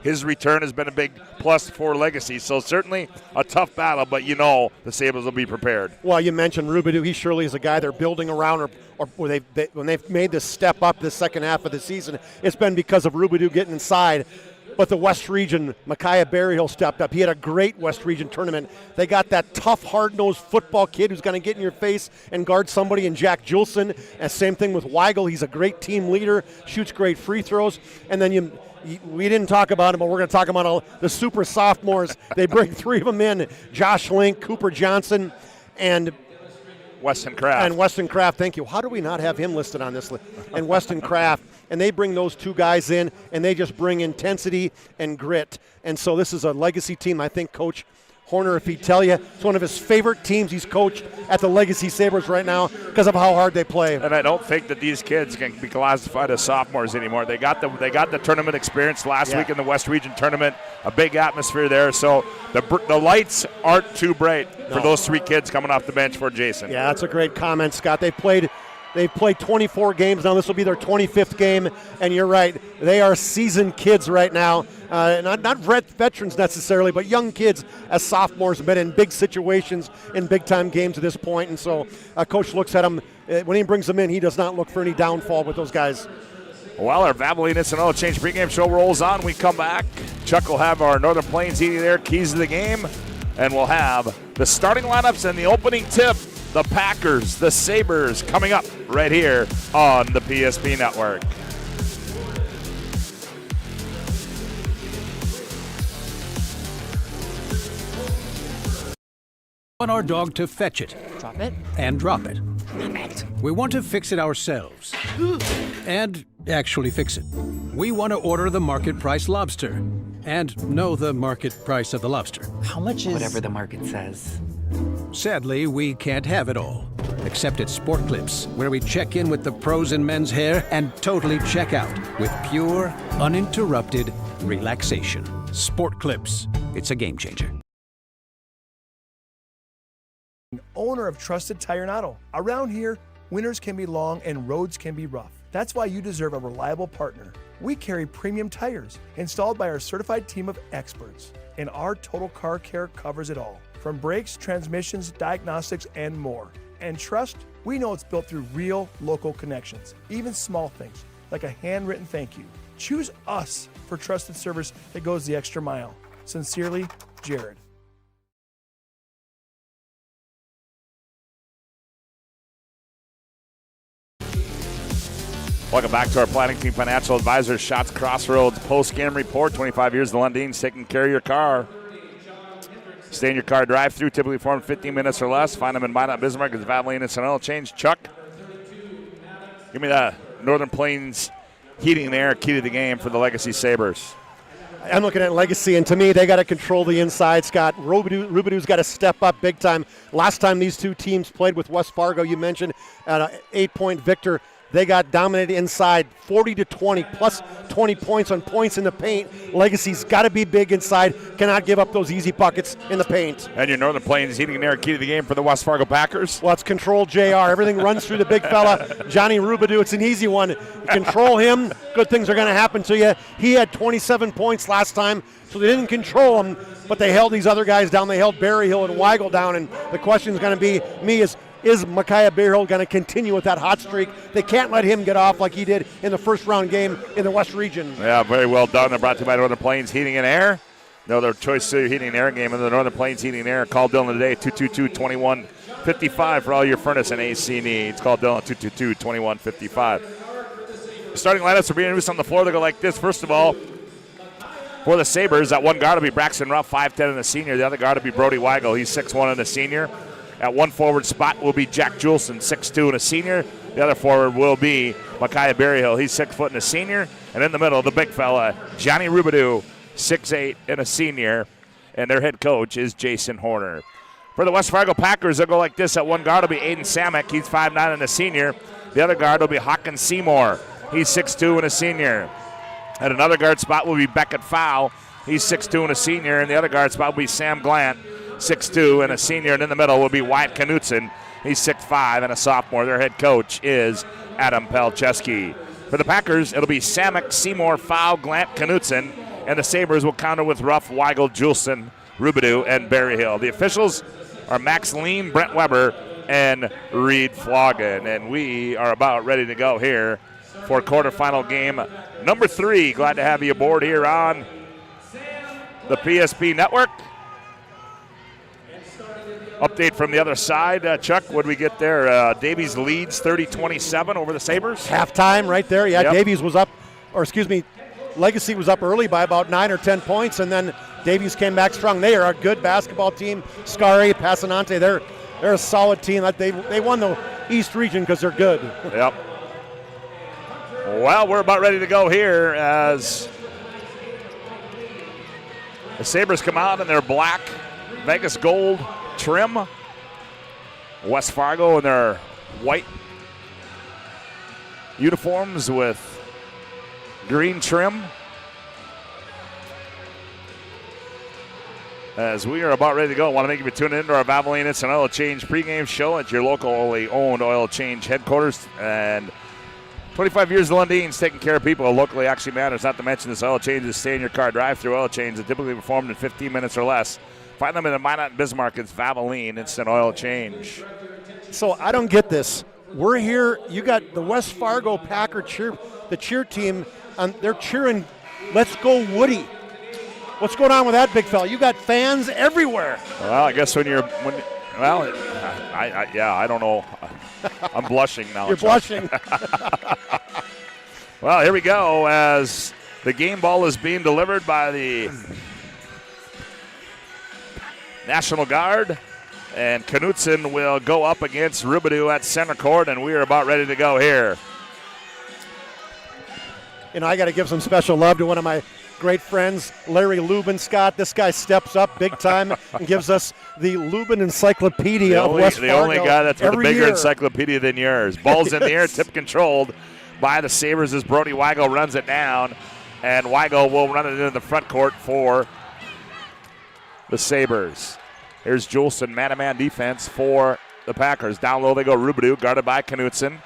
his return has been a big plus for Legacy. So certainly a tough battle, but the Sabres will be prepared. Well, you mentioned Rubidoux. He surely is a guy they're building around, or when they've made this step up this second half of the season, it's been because of Rubidoux getting inside. But the West Region, Micaiah Berryhill stepped up. He had a great West Region tournament. They got that tough, hard-nosed football kid who's going to get in your face and guard somebody in Jack Julson. And same thing with Weigel. He's a great team leader, shoots great free throws. And then we didn't talk about them, but we're going to talk about all the super sophomores. They bring 3 of them in: Josh Link, Cooper Johnson, and Weston Kraft. Thank you. How do we not have him listed on this list? And Weston Kraft. And they bring those 2 guys in, and they just bring intensity and grit. And so this is a legacy team. I think Coach Horner, if he'd tell you, it's one of his favorite teams he's coached at the Legacy Sabres right now because of how hard they play. And I don't think that these kids can be classified as sophomores anymore. They got the tournament experience last week in the West Region tournament, a big atmosphere there. So the lights aren't too bright for those 3 kids coming off the bench for Jason. Yeah, that's a great comment, Scott. They've played 24 games now. This will be their 25th game, and you're right. They are seasoned kids right now. Not veterans necessarily, but young kids as sophomores have been in big situations in big-time games at this point. And so Coach looks at them. When he brings them in, he does not look for any downfall with those guys. Well, our Valvoline Instant Oil Change pregame show rolls on. We come back. Chuck will have our Northern Plains Heating Air keys to the game, and we'll have the starting lineups and the opening tip. The Packers, the Sabres, coming up right here on the PSP Network. We want our dog to fetch it. Drop it. And drop it. Drop it. We want to fix it ourselves. And actually fix it. We want to order the market price lobster. And know the market price of the lobster. How much is... Whatever the market says. Sadly, we can't have it all. Except at Sport Clips, where we check in with the pros in men's hair and totally check out with pure, uninterrupted relaxation. Sport Clips. It's a game changer. Owner of Trusted Tire and Auto. Around here, winters can be long and roads can be rough. That's why you deserve a reliable partner. We carry premium tires installed by our certified team of experts, and our total car care covers it all. From brakes, transmissions, diagnostics, and more. And trust, we know it's built through real local connections, even small things, like a handwritten thank you. Choose us for trusted service that goes the extra mile. Sincerely, Jared. Welcome back to our Planning Team Financial Advisors Shots Crossroads post-game report. 25 years the Lundins taking care of your car. Stay in your car drive-through, typically form 15 minutes or less. Find them in Minot, Bismarck. It's Valvoline Instant Oil Change. Chuck, give me the Northern Plains Heating and Air key to the game for the Legacy Sabres. I'm looking at Legacy, and to me, they got to control the inside, Scott. Rubidoux got to step up big time. Last time these 2 teams played with West Fargo, you mentioned, at an 8-point victor. They got dominated inside, 40-20, plus 20 points on points in the paint. Legacy's got to be big inside, cannot give up those easy buckets in the paint. And your Northern Plains Heating and Air key to the game for the West Fargo Packers? Well, it's control JR. Everything runs through the big fella, Johnny Rubidoux. It's an easy one. Control him, good things are going to happen to you. He had 27 points last time, so they didn't control him, but they held these other guys down. They held Berryhill and Weigel down, and the question is going to be, is Micaiah Berryhill going to continue with that hot streak? They can't let him get off like he did in the first round game in the West Region. Yeah, very well done. They're brought to you by Northern Plains Heating and Air. No, their choice heating and air game in the Northern Plains Heating and Air. Call Dylan today, 222-2155 for all your furnace and AC needs. Call Dylan, 222-2155. The starting lineups are being introduced on the floor. They go like this. First of all, for the Sabres, at one guard will be Braxton Ruff, 5'10", and a senior. The other guard will be Brody Weigel. He's 6'1", and a senior. At one forward spot will be Jack Juleson, 6'2", and a senior. The other forward will be Micaiah Berryhill. He's 6 foot and a senior. And in the middle, the big fella, Johnny Rubidoux, 6'8", and a senior. And their head coach is Jason Horner. For the West Fargo Packers, they'll go like this. At one guard will be Aiden Samek. He's 5'9", and a senior. The other guard will be Hawkins Seymour. He's 6'2", and a senior. At another guard spot will be Beckett Fowl. He's 6'2", and a senior. And the other guard spot will be Sam Glant, 6'2", and a senior. And in the middle will be Wyatt Knutson. He's 6'5", and a sophomore. Their head coach is Adam Palczewski. For the Packers, it'll be Samek, Seymour, Fowl, Glant, Knutson. And the Sabres will counter with Ruff, Weigel, Juleson, Rubidoux, and Berryhill. The officials are Max Lean, Brent Weber, and Reed Floggen. And we are about ready to go here for quarterfinal game number 3. Glad to have you aboard here on the PSP Network. Update from the other side. Chuck, what did we get there? Davies leads 30-27 over the Sabres. Halftime right there. Yeah, yep. Davies was up, or excuse me, Legacy was up early by about 9 or 10 points, and then Davies came back strong. They are a good basketball team. Scari, Passanante, they're a solid team. They won the East region because they're good. Yep. Well, we're about ready to go here as the Sabres come out in their black Vegas gold trim. West Fargo in their white uniforms with green trim. As we are about ready to go, I want to thank you for tuning in to our Valvoline Instant Oil Change pregame show at your locally owned oil change headquarters. And 25 years of Lundine's taking care of people locally actually matters. Not to mention this oil change is stay in your car drive-through oil change that typically performed in 15 minutes or less. Find them in the Minot and Bismarck. It's Valvoline Instant Oil Change. So I don't get this. We're here. You got the West Fargo Packer cheer team. They're cheering, "Let's go Woody." What's going on with that, big fella? You got fans everywhere. Well, I guess I don't know. I'm blushing now. You're blushing. Well, here we go as the game ball is being delivered by the National Guard. And Knutson will go up against Rubidoux at center court, and we are about ready to go here. You know, I got to give some special love to one of my great friends, Larry Lubin Scott. This guy steps up big time and gives us the Lubin Encyclopedia of West Fargo. The only guy that's with a bigger year. encyclopedia than yours. Ball's in the air, tip controlled by the Sabres as Brody Weigel runs it down. And Weigel will run it into the front court for the Sabres. Here's Juleson, man-to-man defense for the Packers. Down low they go, Rubidoux, guarded by Knutson.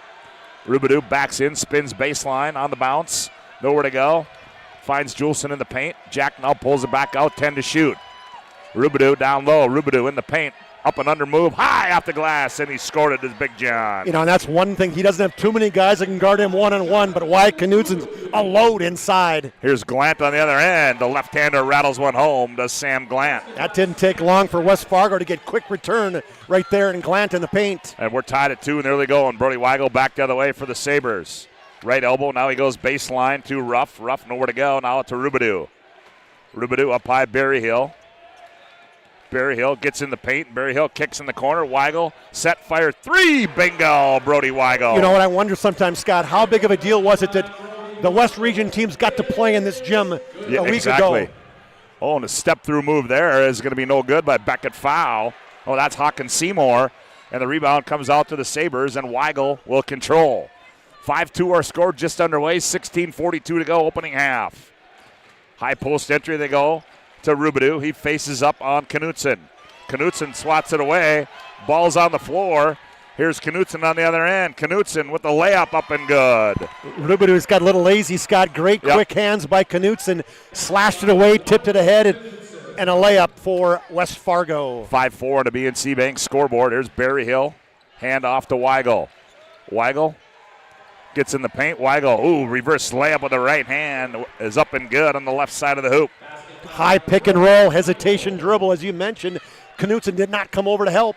Rubidoux backs in, spins baseline on the bounce. Nowhere to go. Finds Juleson in the paint. Jack now pulls it back out, 10 to shoot. Rubidoux down low. Rubidoux in the paint. Up and under move, high off the glass, and he scored it as Big John. You know, and that's one thing. He doesn't have too many guys that can guard him one-on-one, but why Knutson's a load inside. Here's Glant on the other end. The left-hander rattles one home, does Sam Glant. That didn't take long for West Fargo to get quick return right there, and Glant in the paint. And we're tied at 2, and there they go, and Brody Weigel back the other way for the Sabres. Right elbow, now he goes baseline to Ruff. Ruff nowhere to go, now to Rubidoux. Rubidoux up high, Berryhill. Berryhill gets in the paint. Berryhill kicks in the corner. Weigel, set, fire, 3. Bingo, Brody Weigel. You know what I wonder sometimes, Scott, how big of a deal was it that the West Region teams got to play in this gym a week ago? Oh, and a step-through move there is going to be no good by Beckett foul. Oh, that's Hawkins Seymour. And the rebound comes out to the Sabres, and Weigel will control. 5-2 our score, just underway. 16:42 to go, opening half. High post entry they go to Rubidoux. He faces up on Knutson. Knutson swats it away. Ball's on the floor. Here's Knutson on the other end. Knutson with the layup up and good. Rubidou's got a little lazy, Scott. Great quick hands by Knutson. Slashed it away, tipped it ahead, and a layup for West Fargo. 5-4 on the BNC Bank scoreboard. Here's Berryhill. Hand off to Weigel. Weigel gets in the paint. Weigel, reverse layup with the right hand is up and good on the left side of the hoop. High pick and roll, hesitation dribble, as you mentioned. Knutson did not come over to help.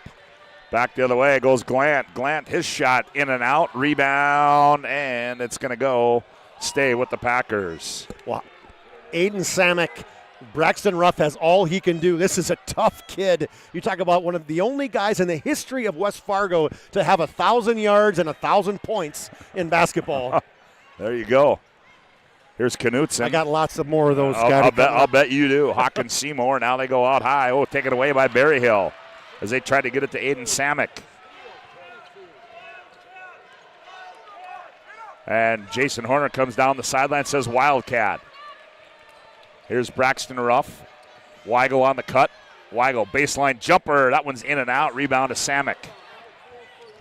Back the other way goes Glant. Glant, his shot in and out. Rebound, and it's going to stay with the Packers. Wow. Aiden Samick, Braxton Ruff has all he can do. This is a tough kid. You talk about one of the only guys in the history of West Fargo to have 1,000 yards and 1,000 points in basketball. There you go. Here's Knutson. I got lots of more of those. I'll bet you do. Hawkins Seymour. Now they go out high. Oh, taken away by Berryhill as they try to get it to Aiden Samick. And Jason Horner comes down the sideline, says Wildcat. Here's Braxton Ruff. Weigel on the cut. Weigel, baseline jumper. That one's in and out. Rebound to Samick.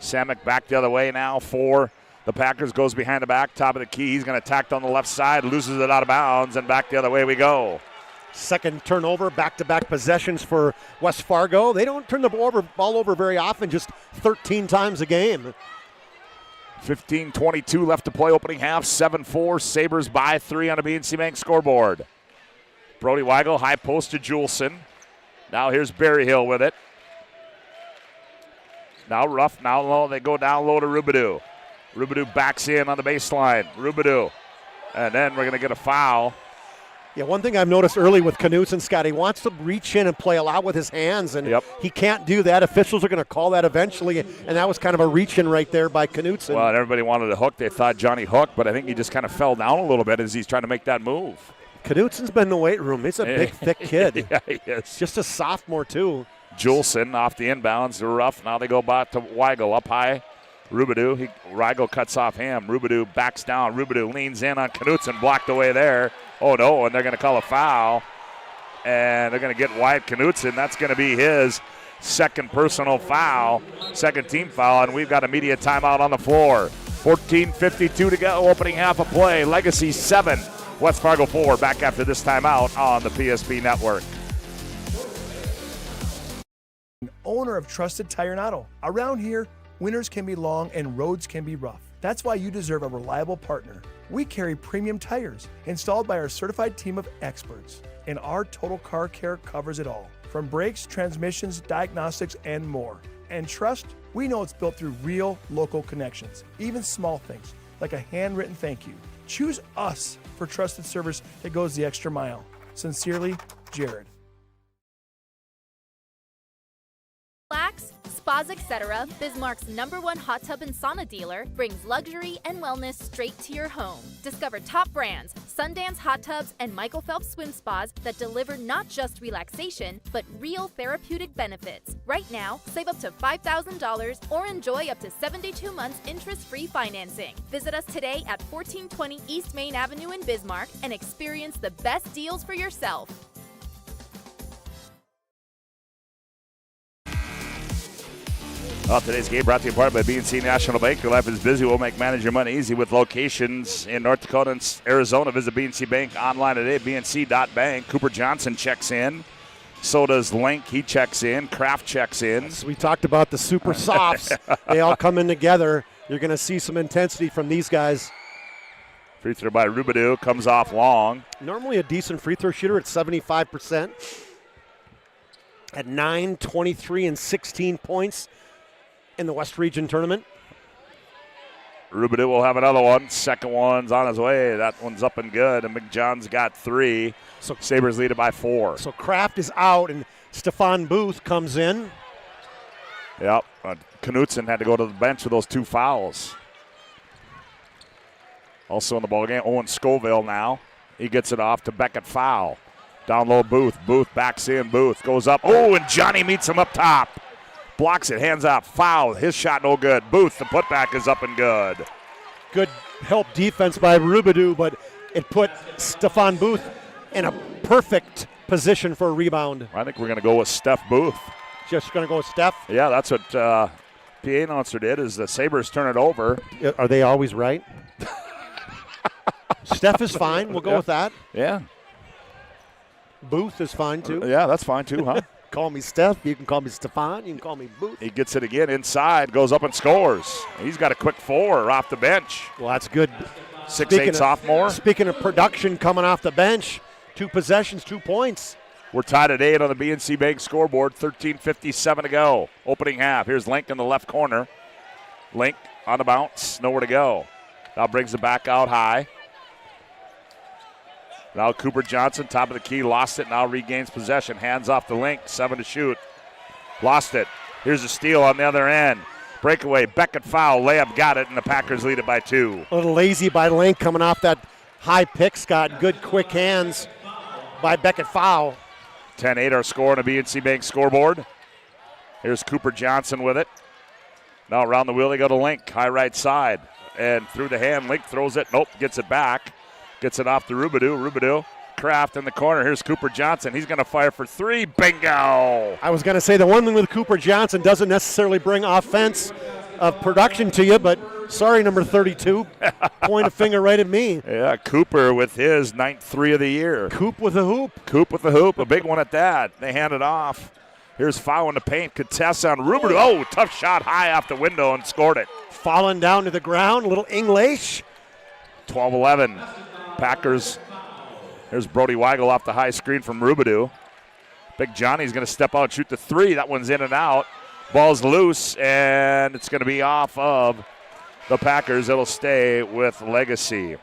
Samick back the other way now for the Packers. Goes behind the back, top of the key. He's going to attack on the left side, loses it out of bounds, and back the other way we go. Second turnover, back-to-back possessions for West Fargo. They don't turn the ball over very often, just 13 times a game. 15:22 left to play, opening half. 7-4, Sabres by 3 on the BNC Bank scoreboard. Brody Weigel, high post to Juleson. Now here's Berryhill with it. Now Ruff, now low. They go down low to Rubidoux. Rubidoux backs in on the baseline. Rubidoux And then we're going to get a foul. Yeah, one thing I've noticed early with Knutson, Scott, he wants to reach in and play a lot with his hands, and he can't do that. Officials are going to call that eventually, and that was kind of a reach-in right there by Knutson. Well, and everybody wanted a hook. They thought Johnny hooked, but I think he just kind of fell down a little bit as he's trying to make that move. Knutson's been in the weight room. He's a big, thick kid. Yeah, he is. Just a sophomore, too. Julson off the inbounds. They're rough. Now they go back to Weigel up high. Rubidou. Weigel cuts off him. Rubidou backs down. Rubidou leans in on Knutson, blocked away there. Oh, no, and they're going to call a foul. And they're going to get Wyatt Knutson. That's going to be his second personal foul, second team foul, and we've got immediate timeout on the floor. 14:52 to go, opening half of play. Legacy 7, West Fargo 4. Back after this timeout on the PSP Network. Owner of Trusted Tire and Auto. Around here, winters can be long and roads can be rough. That's why you deserve a reliable partner. We carry premium tires installed by our certified team of experts, and our total car care covers it all, from brakes, transmissions, diagnostics, and more. And trust, we know it's built through real local connections, even small things like a handwritten thank you. Choose us for trusted service that goes the extra mile. Sincerely, Jared. Relax, spas, etc., Bismarck's #1 hot tub and sauna dealer brings luxury and wellness straight to your home. Discover top brands, Sundance hot tubs, and Michael Phelps swim spas that deliver not just relaxation, but real therapeutic benefits. Right now, save up to $5,000 or enjoy up to 72 months interest-free financing. Visit us today at 1420 East Main Avenue in Bismarck and experience the best deals for yourself. Well, today's game brought to you in part by BNC National Bank. Your life is busy. We'll make manage your money easy with locations in North Dakota and Arizona. Visit BNC Bank online today, bnc.bank. Cooper Johnson checks in. So does Link. He checks in. Kraft checks in. So we talked about the super softs. They all come in together. You're going to see some intensity from these guys. Free throw by Rubidou comes off long. Normally a decent free throw shooter at 75%. At 9, 23, and 16 points in the West Region tournament. Rubidou will have another one. Second one's on his way. That one's up and good. And McJohn's got 3. So Sabres lead it by 4. So Kraft is out, and Stefan Booth comes in. Yep. Knutson had to go to the bench with those 2 fouls. Also in the ballgame, Owen Scoville now. He gets it off to Beckett foul. Down low, Booth. Booth backs in. Booth goes up. Oh, and Johnny meets him up top. Blocks it, hands off, foul. His shot no good. Booth, the putback is up and good. Good help defense by Rubidou, but it put Stefan Booth in a perfect position for a rebound. I think we're going to go with Steph Booth. Just going to go with Steph? Yeah, that's what PA announcer did, is the Sabres turn it over. Are they always right? Steph is fine. We'll go with that. Yeah. Booth is fine, too. Yeah, that's fine, too, huh? Call me Steph. You can call me Stefan. You can call me Booth. He gets it again inside, goes up and scores. He's got a quick 4 off the bench. Well, that's good. 6'8" sophomore. Speaking of production coming off the bench, 2 possessions, 2 points. We're tied at 8 on the BNC Bank scoreboard. 13:57 to go. Opening half. Here's Link in the left corner. Link on the bounce. Nowhere to go. Now brings it back out high. Now Cooper Johnson, top of the key, lost it, now regains possession. Hands off the Link, 7 to shoot. Lost it. Here's a steal on the other end. Breakaway, Beckett foul, layup got it, and the Packers lead it by 2. A little lazy by Link coming off that high pick, Scott. Good quick hands by Beckett foul. 10-8 our score on the BNC Bank scoreboard. Here's Cooper Johnson with it. Now around the wheel they go to Link, high right side. And through the hand, Link throws it, nope, gets it back. Gets it off to Rubidou. Rubidou, Kraft in the corner. Here's Cooper Johnson. He's going to fire for 3. Bingo! I was going to say the one thing with Cooper Johnson doesn't necessarily bring offense of production to you, but sorry, number 32. Point a finger right at me. Yeah, Cooper with his 9th 3 of the year. Coop with a hoop. Coop with the hoop. A big one at that. They hand it off. Here's foul in the paint. Contest on Rubidou. Oh, tough shot high off the window and scored it. Falling down to the ground. A little English. 12-11. Packers. Here's Brody Weigel off the high screen from Rubidou. Big Johnny's going to step out and shoot the 3. That one's in and out. Ball's loose, and it's going to be off of the Packers. It'll stay with Legacy.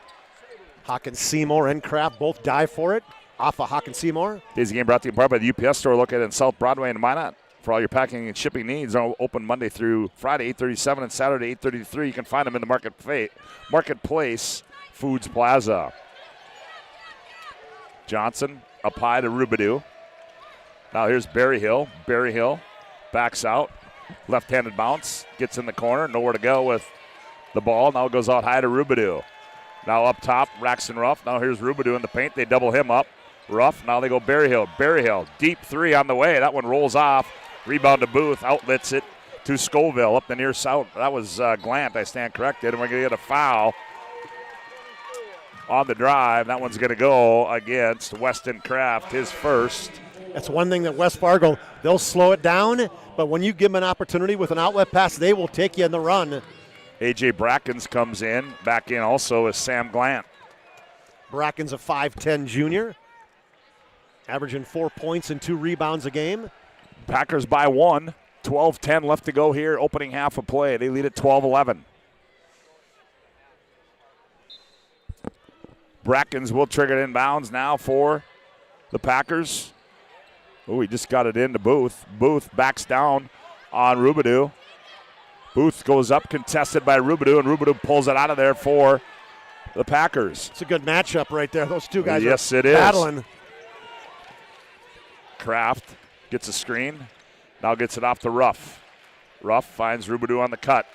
Hawkins Seymour and Kraft both die for it. Off of Hawkins Seymour. Today's game brought to you in part by the UPS store located in South Broadway in Minot. For all your packing and shipping needs, are open Monday through Friday, 8:37, and Saturday, 8:33. You can find them in the Marketplace Foods Plaza. Johnson up high to Rubidoux. Now here's Berryhill. Berryhill backs out. Left-handed bounce. Gets in the corner. Nowhere to go with the ball. Now it goes out high to Rubidoux. Now up top, Braxton Ruff. Now here's Rubidoux in the paint. They double him up. Ruff. Now they go Berryhill. Berryhill. Deep three on the way. That one rolls off. Rebound to Booth. Outlets it to Scoville up the near south. That was Glant. I stand corrected. And we're going to get a foul on the drive. That one's going to go against Weston Kraft, his first. That's one thing that West Fargo, they'll slow it down, but when you give them an opportunity with an outlet pass, they will take you in the run. A.J. Brackens comes in. Back in also is Sam Glant. Brackens a 5'10 junior, averaging 4 points and 2 rebounds a game. Packers by 1. 12-10 left to go here, opening half of play. They lead at 12-11. Brackens will trigger it inbounds now for the Packers. Oh, he just got it into Booth. Booth backs down on Rubidoux. Booth goes up, contested by Rubidoux, and Rubidoux pulls it out of there for the Packers. It's a good matchup right there. Those two guys yes, are it is. battling. Kraft gets a screen. Now gets it off to Ruff. Ruff finds Rubidoux on the cut.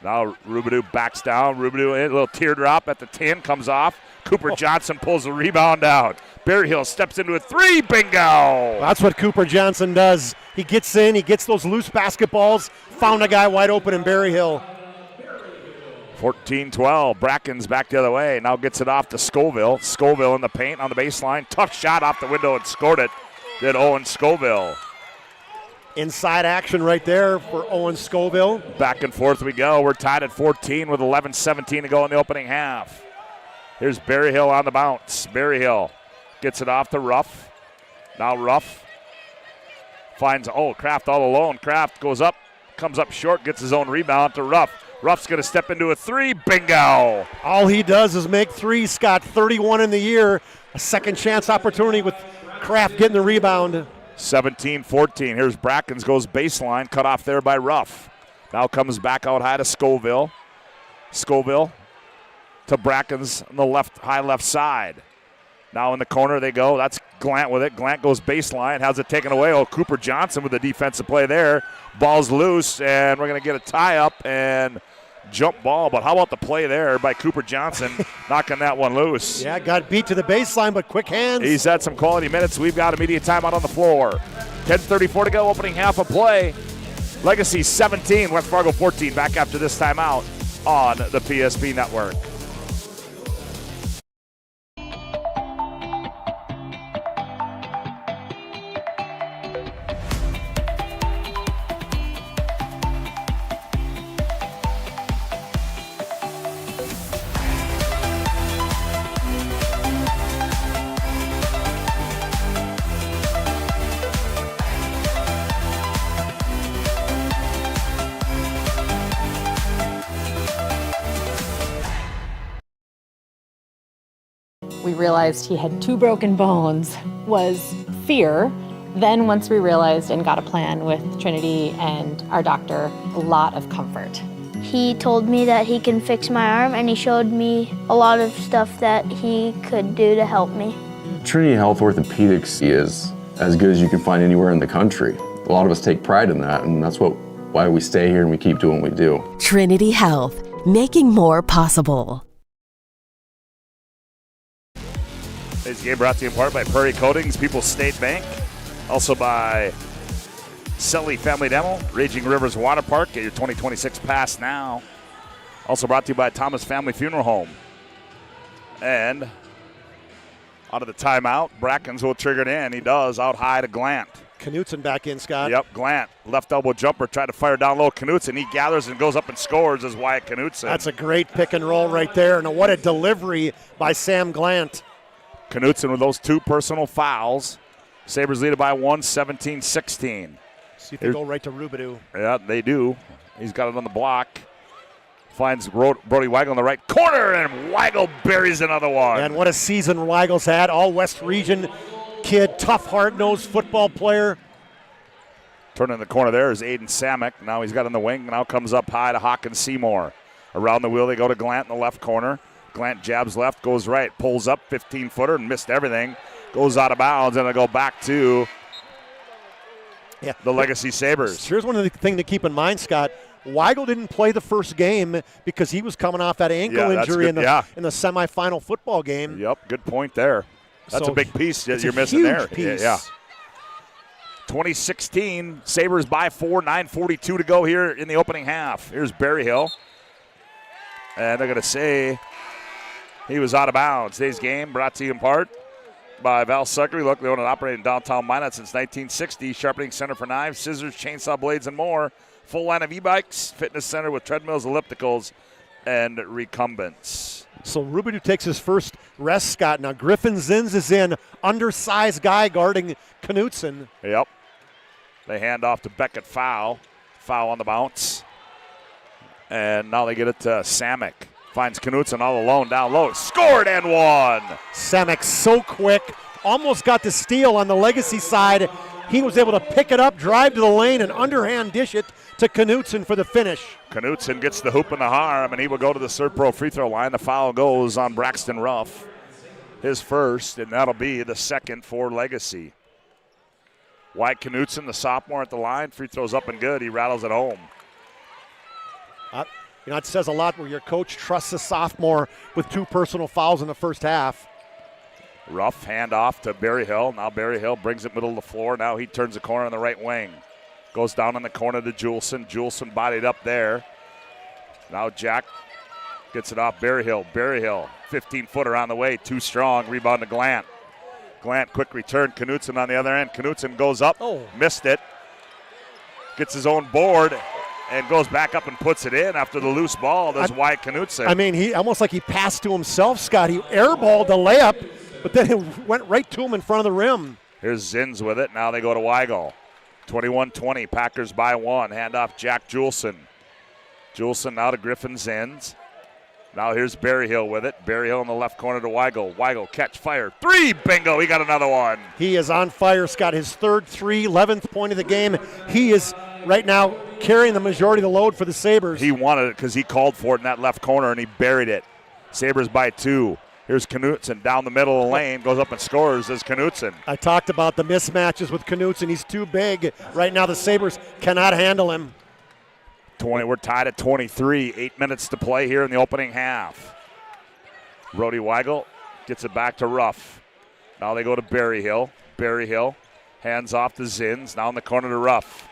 Now Rubidoux backs down. Rubidoux in, a little teardrop at the 10, comes off. Cooper Johnson pulls the rebound down. Berryhill steps into a 3, bingo! Well, that's what Cooper Johnson does. He gets in, he gets those loose basketballs, found a guy wide open in Berryhill. 14-12, Brackens back the other way. Now gets it off to Scoville. Scoville in the paint on the baseline. Tough shot off the window and scored it. Did Owen Scoville. Inside action right there for Owen Scoville. Back and forth we go. We're tied at 14 with 11-17 to go in the opening half. Here's Berryhill on the bounce. Berryhill gets it off to Ruff. Now Ruff finds, Kraft all alone. Kraft goes up, comes up short, gets his own rebound to Ruff. Ruff's going to step into a 3, bingo. All he does is make threes, Scott. 31 in the year. A second chance opportunity with Kraft getting the rebound. 17-14. Here's Brackens, goes baseline, cut off there by Ruff. Now comes back out high to Scoville. Scoville to Brackens on the high left side. Now in the corner they go. That's Glant with it. Glant goes baseline, has it taken away. Cooper Johnson with the defensive play there. Ball's loose, and we're going to get a tie-up and jump ball. But how about the play there by Cooper Johnson knocking that one loose? Yeah, got beat to the baseline, but quick hands. He's had some quality minutes. We've got immediate timeout on the floor. 10:34 to go, opening half of play. Legacy 17, West Fargo 14. Back after this timeout on the PSP Network. We realized he had 2 broken bones, was fear. Then once we realized and got a plan with Trinity and our doctor, a lot of comfort. He told me that he can fix my arm, and he showed me a lot of stuff that he could do to help me. Trinity Health Orthopedics is as good as you can find anywhere in the country. A lot of us take pride in that, and that's why we stay here and we keep doing what we do. Trinity Health, making more possible. Today's game brought to you in part by Prairie Coatings, People's State Bank. Also by Selly Family Dental, Raging Rivers Water Park. Get your 2026 pass now. Also brought to you by Thomas Family Funeral Home. And out of the timeout, Brackens will trigger it in. He does, out high to Glant. Knutson back in, Scott. Yep, Glant, left elbow jumper, tried to fire down low. Knutson, he gathers and goes up and scores as Wyatt Knutson. That's a great pick and roll right there. And what a delivery by Sam Glant. Knutson with those 2 personal fouls. Sabres lead it by 1, 17-16. See if they go right to Rubidoux. Yeah, they do. He's got it on the block. Finds Brody Weigel in the right corner, and Weigel buries another one. And what a season Weigel's had. All West Region kid, tough, hard-nosed football player. Turning the corner there is Aiden Samick. Now he's got in the wing. Now comes up high to Hawkins Seymour. Around the wheel they go to Glant in the left corner. Glant jabs left, goes right, pulls up, 15-footer, and missed everything. Goes out of bounds, and it'll go back to the Legacy Sabres. Here's one of the things to keep in mind, Scott. Weigel didn't play the first game because he was coming off that ankle injury in the semifinal football game. Yep, good point there. That's So a big piece that it's you're a missing huge there. piece. Yeah. 2016, Sabres by 4, 9:42 to go here in the opening half. Here's Berryhill. And they're going to say he was out of bounds. Today's game brought to you in part by Val Suckery, locally owned and operated in downtown Minot since 1960. Sharpening center for knives, scissors, chainsaw blades, and more. Full line of e-bikes, fitness center with treadmills, ellipticals, and recumbents. So Rubidoux takes his first rest, Scott. Now Griffin Zins is in, undersized guy guarding Knutson. Yep. They hand off to Beckett Foul. Foul on the bounce. And now they get it to Samick. Finds Knutson all alone down low. Scored and won. Samick so quick, almost got the steal on the Legacy side. He was able to pick it up, drive to the lane, and underhand dish it to Knutson for the finish. Knutson gets the hoop and the harm, and he will go to the ServePro free throw line. The foul goes on Braxton Ruff. His first, and that'll be the second for Legacy. Wyatt Knutson, the sophomore at the line. Free throws up and good. He rattles it home. It says a lot where your coach trusts a sophomore with 2 personal fouls in the first half. Rough handoff to Berryhill. Now Berryhill brings it middle of the floor. Now he turns the corner on the right wing. Goes down in the corner to Juleson. Juleson bodied up there. Now Jack gets it off Berryhill. Berryhill, 15-footer on the way. Too strong. Rebound to Glant. Glant, quick return. Knutson on the other end. Knutson goes up. Missed it. Gets his own board and goes back up and puts it in after the loose ball. Does Wyatt Knutson. I mean, he almost like he passed to himself, Scott. He airballed the layup, but then it went right to him in front of the rim. Here's Zins with it. Now they go to Weigel. 21-20, Packers by 1. Handoff Jack Juleson. Juleson now to Griffin Zins. Now here's Berryhill with it. Berryhill in the left corner to Weigel. Weigel, catch, fire. 3, bingo, he got another one. He is on fire, Scott. His third 3, 11th point of the game. He is right now carrying the majority of the load for the Sabres. He wanted it because he called for it in that left corner, and he buried it. Sabres by 2. Here's Knutson down the middle of the lane, goes up and scores as Knutson. I talked about the mismatches with Knutson. He's too big. Right now the Sabres cannot handle him. We're tied at 23. 8 minutes to play here in the opening half. Brody Weigel gets it back to Ruff. Now they go to Berryhill. Berryhill hands off to Zins. Now in the corner to Ruff.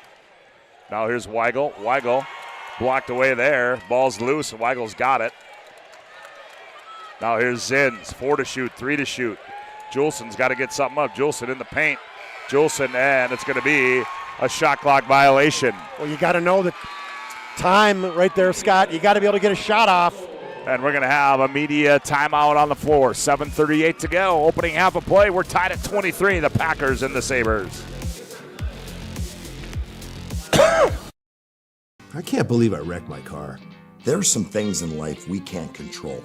Now here's Weigel. Weigel blocked away there. Ball's loose, and Weigel's got it. Now here's Zins. 4 to shoot, 3 to shoot. Juleson's got to get something up. Juleson in the paint. Juleson, and it's going to be a shot clock violation. Well, you got to know the time right there, Scott. You got to be able to get a shot off. And we're going to have a media timeout on the floor. 7:38 to go. Opening half of play. We're tied at 23, the Packers and the Sabres. I can't believe I wrecked my car. There's some things in life we can't control.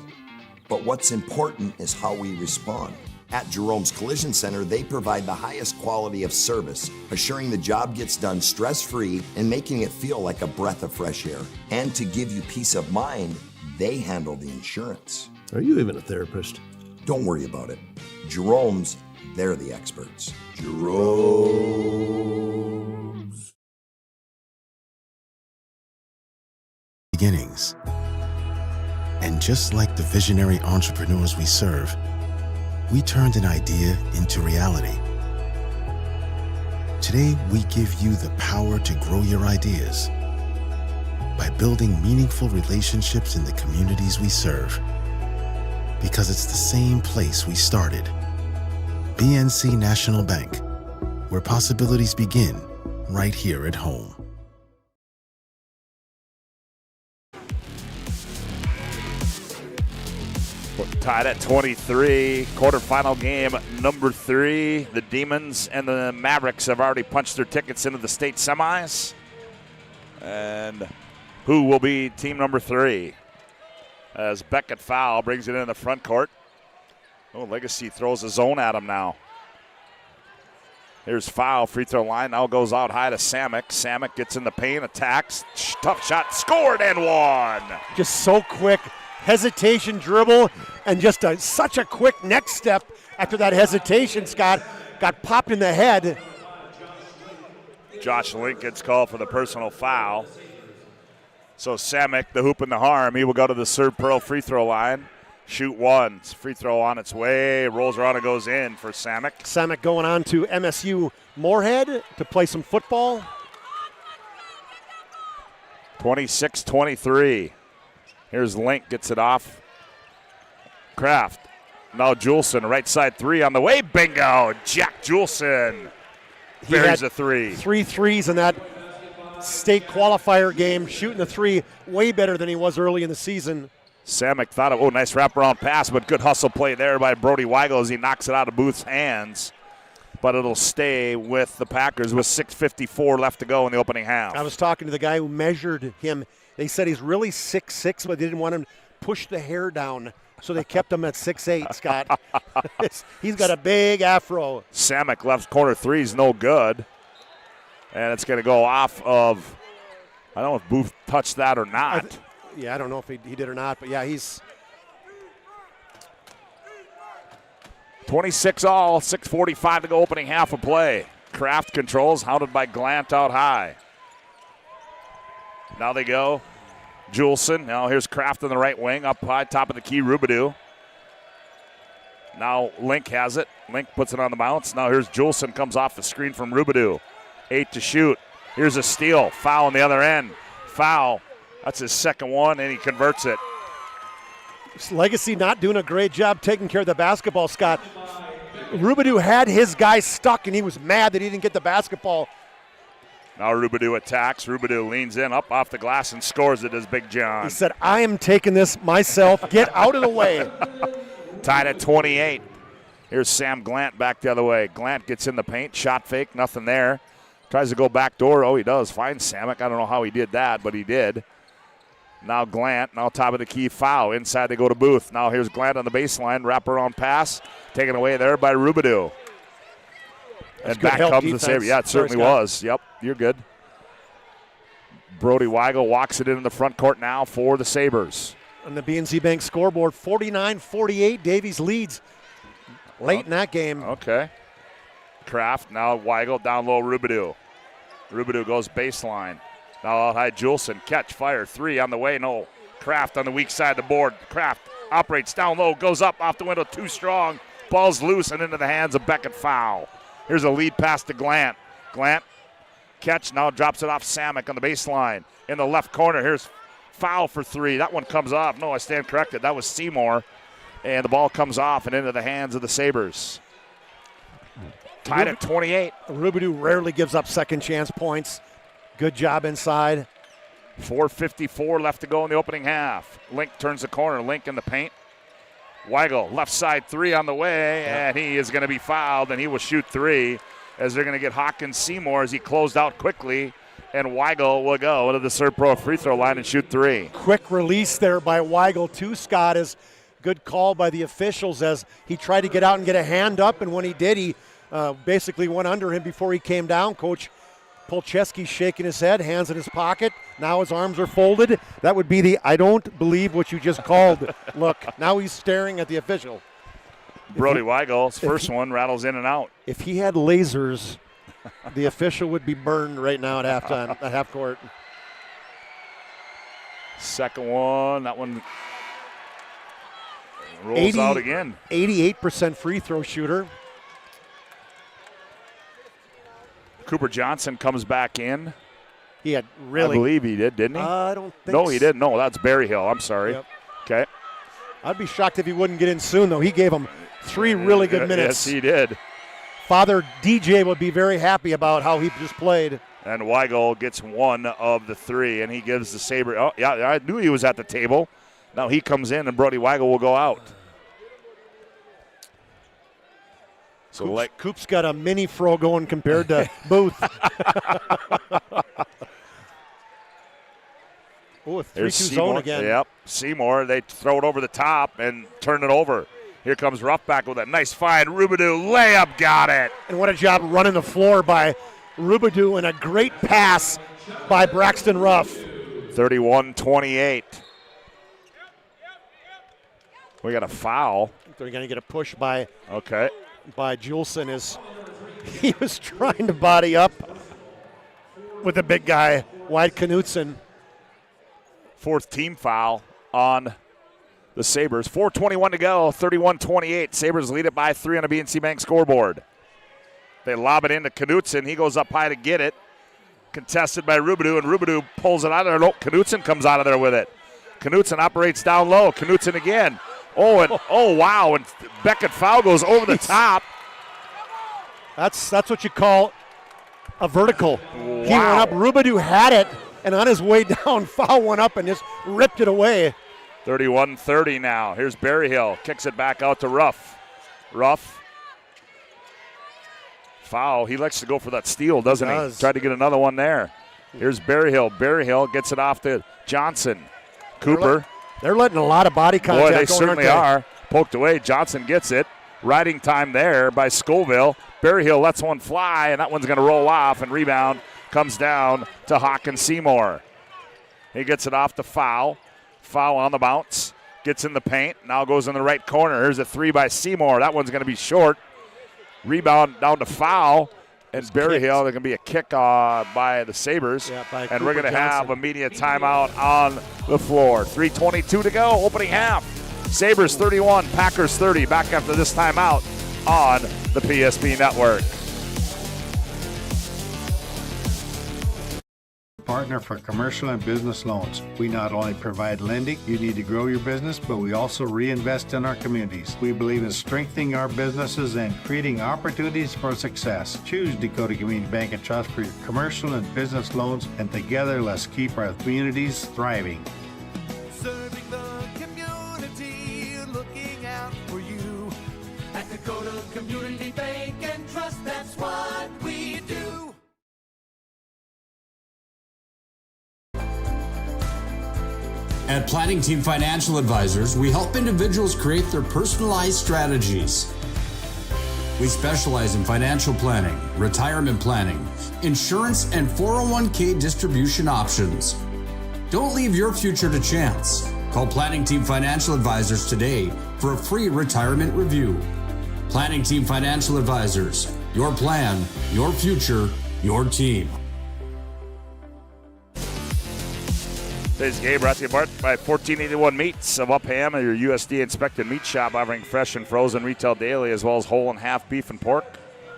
But what's important is how we respond. At Jerome's Collision Center, they provide the highest quality of service, assuring the job gets done stress-free and making it feel like a breath of fresh air. And to give you peace of mind, they handle the insurance. Are you even a therapist? Don't worry about it. Jerome's, they're the experts. Jerome's. Beginnings. And just like the visionary entrepreneurs we serve, we turned an idea into reality. Today, we give you the power to grow your ideas by building meaningful relationships in the communities we serve. Because it's the same place we started. BNC National Bank, where possibilities begin right here at home. We're tied at 23. Quarterfinal game number 3. The Demons and the Mavericks have already punched their tickets into the state semis. And who will be team number 3? As Beckett foul brings it in the front court. Oh, Legacy throws a zone at him now. Here's foul, free throw line. Now goes out high to Samick. Samick gets in the paint, attacks. Tough shot, scored and one. Just so quick. Hesitation, dribble, and just such a quick next step after that hesitation, Scott. Got popped in the head. Josh Link gets called for the personal foul. So Samick, the hoop and the harm, he will go to the ServePro free throw line. Shoot one. Free throw on its way. Rolls around and goes in for Samick. Samick going on to MSU Moorhead to play some football. 26-23. Here's Link, gets it off. Kraft. Now Juleson, right side three on the way. Bingo! Jack Juleson buries a three. 3 threes in that state qualifier game, shooting the three way better than he was early in the season. Samick thought of, nice wraparound pass, but good hustle play there by Brody Weigel as he knocks it out of Booth's hands. But it'll stay with the Packers with 6:54 left to go in the opening half. I was talking to the guy who measured him. They said he's really 6'6", but they didn't want him to push the hair down, so they kept him at 6'8", Scott. He's got a big afro. Samick left corner three is no good. And it's going to go off of, I don't know if Booth touched that or not. I don't know if he did or not, but yeah, he's 26 all, 6:45 to go opening half of play. Kraft controls, hounded by Glant out high. Now they go. Juleson, now here's Kraft on the right wing, up high, top of the key, Rubidoux. Now Link has it. Link puts it on the bounce. Now here's Juleson, comes off the screen from Rubidoux. 8 to shoot. Here's a steal. Foul on the other end. Foul. That's his second one, and he converts it. Legacy not doing a great job taking care of the basketball, Scott. Rubidoux had his guy stuck, and he was mad that he didn't get the basketball. Now Rubidoux attacks. Rubidoux leans in, up off the glass, and scores it as Big John. He said, I am taking this myself. Get out of the way. Tied at 28. Here's Sam Glant back the other way. Glant gets in the paint. Shot fake. Nothing there. Tries to go back door. Oh, he does. Finds Samick. I don't know how he did that, but he did. Now Glant, now top of the key, foul. Inside they go to Booth. Now here's Glant on the baseline, wraparound pass, taken away there by Rubidoux. And back comes the Sabre. Yeah, it certainly was. Yep, you're good. Brody Weigel walks it into the front court now for the Sabres. On the BNC Bank scoreboard, 49-48, Davies leads late in that game. Okay. Kraft, now Weigel, down low, Rubidoux. Rubidoux goes baseline. Now out high, Juleson, catch, fire, three on the way, no. Kraft on the weak side of the board. Kraft operates down low, goes up off the window, too strong. Ball's loose and into the hands of Beckett, foul. Here's a lead pass to Glant. Glant, catch, now drops it off Samick on the baseline. In the left corner, here's foul for three. That one comes off. No, I stand corrected. That was Seymour. And the ball comes off and into the hands of the Sabres. Tied at 28. Rubidoux rarely gives up second chance points. Good job inside. 4:54 left to go in the opening half. Link turns the corner. Link in the paint. Weigel, left side three on the way, and he is going to be fouled, and he will shoot three as they're going to get Hawkins Seymour as he closed out quickly, and Weigel will go into the ServePro free throw line and shoot three. Quick release there by Weigel too, Scott, is good call by the officials as he tried to get out and get a hand up, and when he did, he basically went under him before he came down. Coach Polcheski's shaking his head, hands in his pocket. Now his arms are folded. That would be the I don't believe what you just called look. Now he's staring at the official. Brody Weigel's first one rattles in and out. If he had lasers, the official would be burned right now at halftime, at half court. Second one, that one rolls out again. 88% free throw shooter. Cooper Johnson comes back in. He had really. I believe he did, didn't he? I don't think No, he didn't. No, that's Berryhill. I'm sorry. Yep. Okay. I'd be shocked if he wouldn't get in soon, though. He gave him 3 really good minutes. Yes, he did. Father DJ would be very happy about how he just played. And Weigel gets one of the 3, and he gives the Sabre. Oh, yeah, I knew he was at the table. Now he comes in, and Brody Weigel will go out. So Coop's got a mini fro going compared to Booth. Oh, a 3-2 zone again. Yep, Seymour, they throw it over the top and turn it over. Here comes Ruffback with a nice find. Rubidoux, layup, got it. And what a job running the floor by Rubidoux, and a great pass by Braxton Ruff. 31-28. We got a foul. They're going to get a push by Juleson as he was trying to body up with the big guy, Wyatt Knutson. Fourth team foul on the Sabres. 4:21 to go, 31-28. Sabres lead it by 3 on the BNC Bank scoreboard. They lob it into Knutson. He goes up high to get it. Contested by Rubidoux, and Rubidoux pulls it out of there. No, Knutson comes out of there with it. Knutson operates down low. Knutson again. Oh, wow. And Beckett foul goes over the top. That's what you call a vertical. Wow. He went up. Rubidoux had it, and on his way down, foul went up and just ripped it away. 31-30 now. Here's Berryhill. Kicks it back out to Ruff. Foul. He likes to go for that steal, doesn't he? Tried to get another one there. Here's Berryhill. Berryhill gets it off to Johnson. Cooper. They're letting a lot of body contact. Boy, they certainly are. Poked away. Johnson gets it. Riding time there by Scoville. Berryhill lets one fly, and that one's going to roll off, and rebound comes down to Hawkins Seymour. He gets it off to Foul. Foul on the bounce. Gets in the paint. Now goes in the right corner. Here's a 3 by Seymour. That one's going to be short. Rebound down to Foul. And Berryhill, there's going to be a kick by the Sabres. Yeah, by and Cooper we're going to Johnson. have a media timeout on the floor. 3:22 to go, opening half. Sabres 31, Packers 30. Back after this timeout on the PSP Network. Partner for commercial and business loans. We not only provide lending you need to grow your business, but we also reinvest in our communities. We believe in strengthening our businesses and creating opportunities for success. Choose Dakota Community Bank and Trust for your commercial and business loans, and together let's keep our communities thriving. Serving the community, looking out for you. At Dakota Community Bank and Trust, that's what we do. At Planning Team Financial Advisors, we help individuals create their personalized strategies. We specialize in financial planning, retirement planning, insurance, and 401k distribution options. Don't leave your future to chance. Call Planning Team Financial Advisors today for a free retirement review. Planning Team Financial Advisors, your plan, your future, your team. Today's game brought to you by 1481 Meats of Upham, your USDA inspected meat shop offering fresh and frozen retail daily, as well as whole and half beef and pork.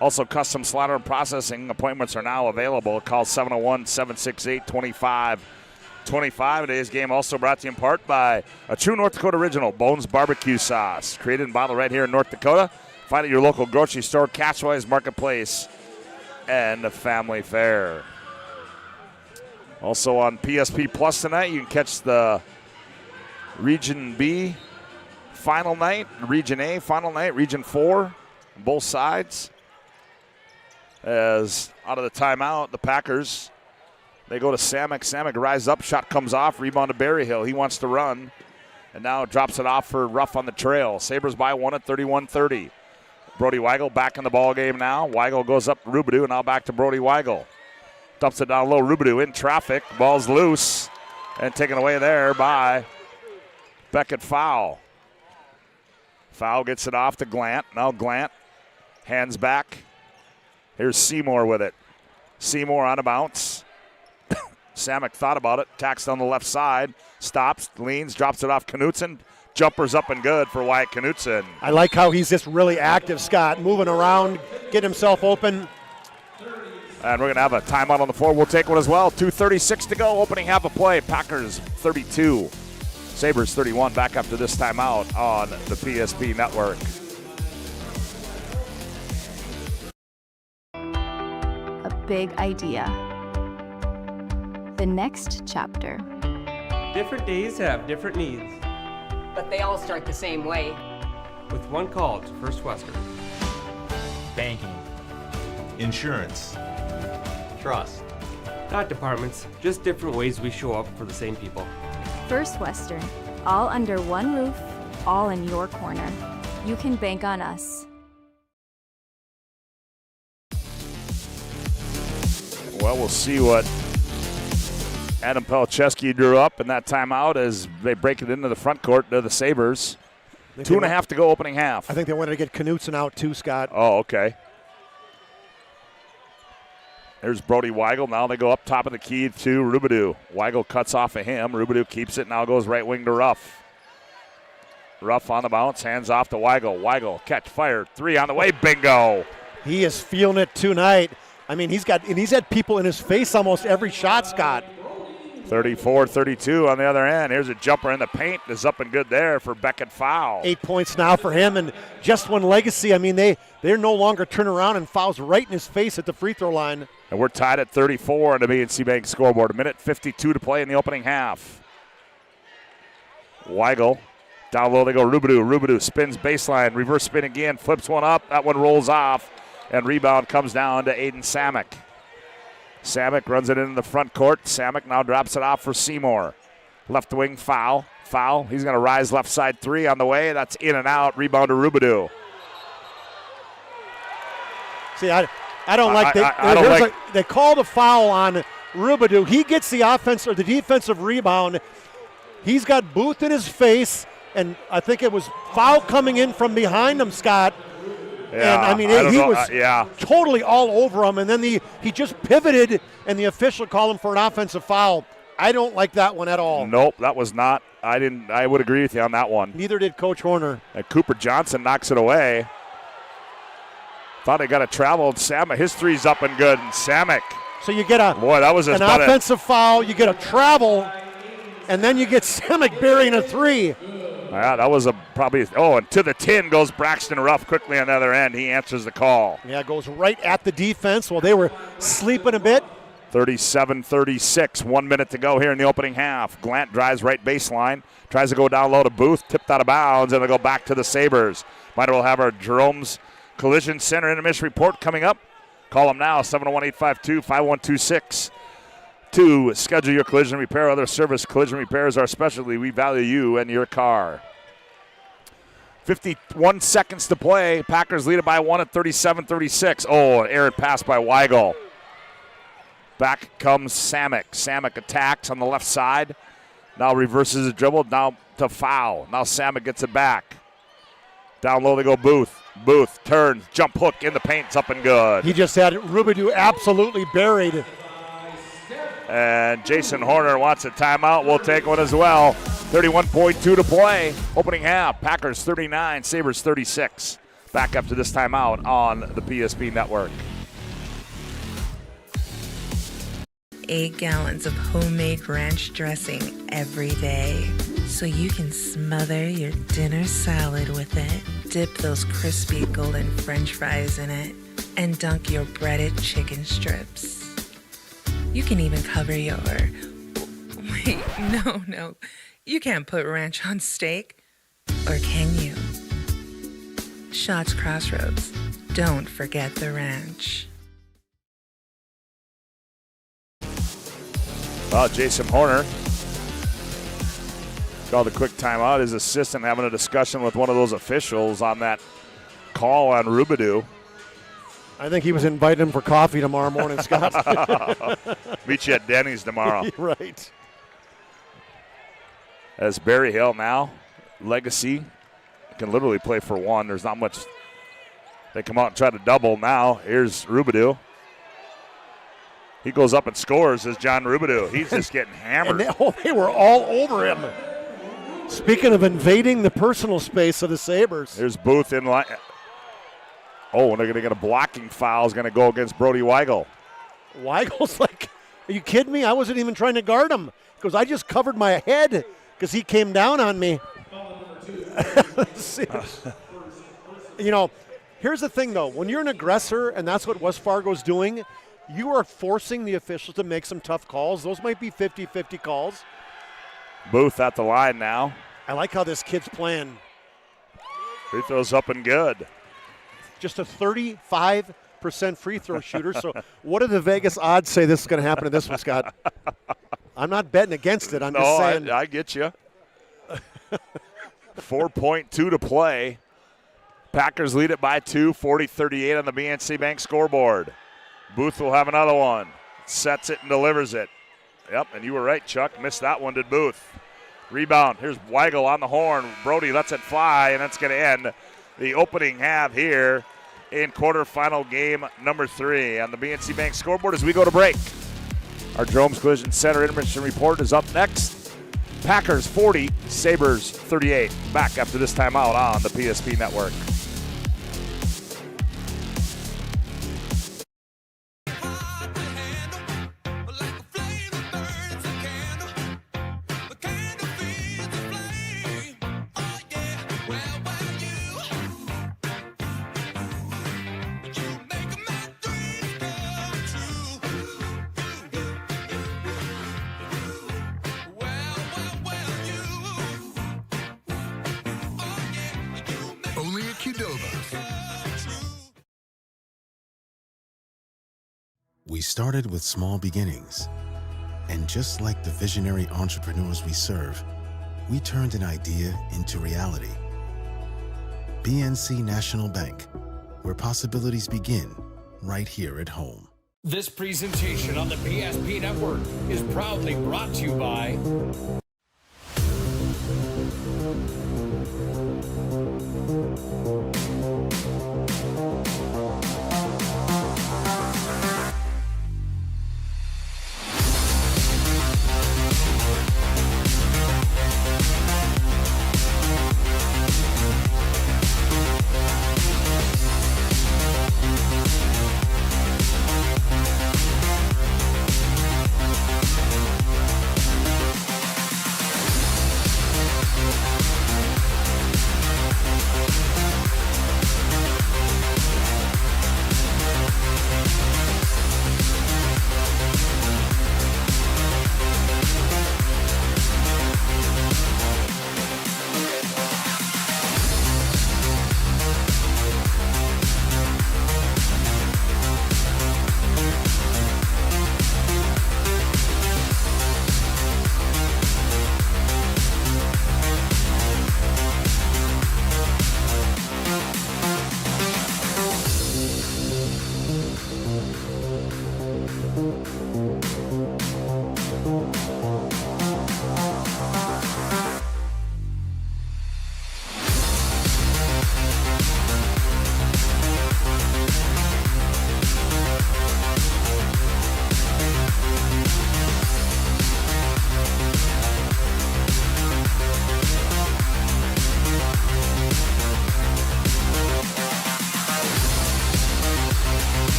Also, custom slaughter and processing appointments are now available. Call 701-768-2525. Today's game also brought to you in part by a true North Dakota original, Bones Barbecue Sauce. Created and bottled right here in North Dakota. Find it at your local grocery store, Catchwise Marketplace, and the Family Fair. Also on PSP Plus tonight, you can catch the Region B final night, Region A final night, Region 4, both sides. As out of the timeout, the Packers, they go to Samick. Samick rises up, shot comes off, rebound to Berryhill. He wants to run, and now drops it off for Ruff on the trail. Sabres by 1 at 31-30. Brody Weigel back in the ball game now. Weigel goes up to Rubidoux, and now back to Brody Weigel. Dumps it down low. Rubidoux in traffic. Ball's loose and taken away there by Beckett. Foul. Foul gets it off to Glant. Now Glant hands back. Here's Seymour with it. Seymour on a bounce. Samick thought about it. Tacks down the left side. Stops, leans, drops it off Knutson. Jumpers up and good for Wyatt Knutson. I like how he's just really active, Scott. Moving around, getting himself open. And we're going to have a timeout on the floor. We'll take one as well. 2:36 to go. Opening half of play. Packers 32. Sabres 31. Back after this timeout on the PSP Network. A big idea. The next chapter. Different days have different needs. But they all start the same way. With one call to First Western. Banking. Insurance. Trust. Not departments, just different ways we show up for the same people. First Western, all under one roof, all in your corner. You can bank on us. Well, we'll see what Adam Pelcheski drew up in that timeout as they break it into the front court to the Sabres. 2.5 to go opening half. I think they wanted to get Knutson out too, Scott. Oh, okay. There's Brody Weigel. Now they go up top of the key to Rubidoux. Weigel cuts off of him. Rubidoux keeps it. Now goes right wing to Ruff. Ruff on the bounce. Hands off to Weigel. Weigel catch, fire. 3 on the way. Bingo. He is feeling it tonight. I mean, he's had people in his face almost every shot, Scott. 34-32 on the other end. Here's a jumper in the paint. Is up and good there for Beckett Foul. 8 points now for him, and just one legacy. I mean, they're no longer turn around and fouls right in his face at the free throw line. And we're tied at 34 on the BNC Bank scoreboard. 1:52 to play in the opening half. Weigel. Down low they go Rubidoux. Rubidoux spins baseline. Reverse spin again. Flips one up. That one rolls off. And rebound comes down to Aiden Samek. Samek runs it into the front court. Samek now drops it off for Seymour. Left wing foul. Foul. He's going to rise left side 3 on the way. That's in and out. Rebound to Rubidoux. See, I don't like they called a foul on Rubidoux. He gets the offense or the defensive rebound. He's got Booth in his face, and I think it was foul coming in from behind him, Scott. Yeah, and I mean, he was totally all over him, and then he just pivoted, and the official called him for an offensive foul. I don't like that one at all. Nope, that was not. I would agree with you on that one. Neither did Coach Horner. And Cooper Johnson knocks it away. Thought he got a travel. And Samek, his 3's up and good. And Samek. So you get an offensive foul, you get a travel, and then you get Samek burying a 3. Yeah, that was and to the 10 goes Braxton Ruff quickly on the other end. He answers the call. Yeah, goes right at the defense while they were sleeping a bit. 37-36, 1 minute to go here in the opening half. Glant drives right baseline, tries to go down low to Booth, tipped out of bounds, and they go back to the Sabres. Might as well have our Jerome's Collision Center intermission report coming up. Call them now, 701-852-5126. To schedule your collision repair or other service. Collision repairs are specialty. We value you and your car. 51 seconds to play. Packers lead it by 1 at 37-36. Oh, an errant pass by Weigel. Back comes Samek. Samek attacks on the left side. Now reverses the dribble. Now to foul. Now Samek gets it back. Down low they go Booth. Booth turns. Jump hook in the paint. It's up and good. He just had Rubidoux absolutely buried. And Jason Horner wants a timeout. We'll take one as well. 31.2 to play. Opening half. Packers 39, Sabres 36. Back up to this timeout on the PSP Network. 8 gallons of homemade ranch dressing every day, so you can smother your dinner salad with it. Dip those crispy golden French fries in it, and dunk your breaded chicken strips. You can even cover your... Wait, no. You can't put ranch on steak. Or can you? Shots Crossroads. Don't forget the ranch. Well, Jason Horner called a quick timeout. His assistant having a discussion with one of those officials on that call on Rubidoux. I think he was inviting him for coffee tomorrow morning, Scott. Meet you at Denny's tomorrow. Right. As Berry Hill now, Legacy can literally play for 1. There's not much. They come out and try to double now. Here's Rubidoux. He goes up and scores as John Rubidoux. He's just getting hammered. And they were all over him. Speaking of invading the personal space of the Sabres. There's Booth in line. Oh, and they're going to get a blocking foul. Is going to go against Brody Weigel. Weigel's like, are you kidding me? I wasn't even trying to guard him. He goes, I just covered my head because he came down on me. You know, here's the thing, though. When you're an aggressor, and that's what West Fargo's doing, you are forcing the officials to make some tough calls. Those might be 50-50 calls. Booth at the line now. I like how this kid's playing. Free throws up and good. Just a 35 50% free throw shooter. So what do the Vegas odds say this is going to happen to this one, Scott? I'm not betting against it. I'm just saying. I get you. 4.2 to play. Packers lead it by 2, 40-38 on the BNC Bank scoreboard. Booth will have another one. Sets it and delivers it. Yep, and you were right, Chuck. Missed that one, did Booth. Rebound. Here's Weigel on the horn. Brody lets it fly, and that's going to end the opening half here in quarterfinal game number 3 on the BNC Bank scoreboard as we go to break. Our Jerome's Collision Center intermission report is up next. Packers 40, Sabres 38. Back after this timeout on the PSP Network. We started with small beginnings. And just like the visionary entrepreneurs we serve, we turned an idea into reality. BNC National Bank, where possibilities begin right here at home. This presentation on the PSP Network is proudly brought to you by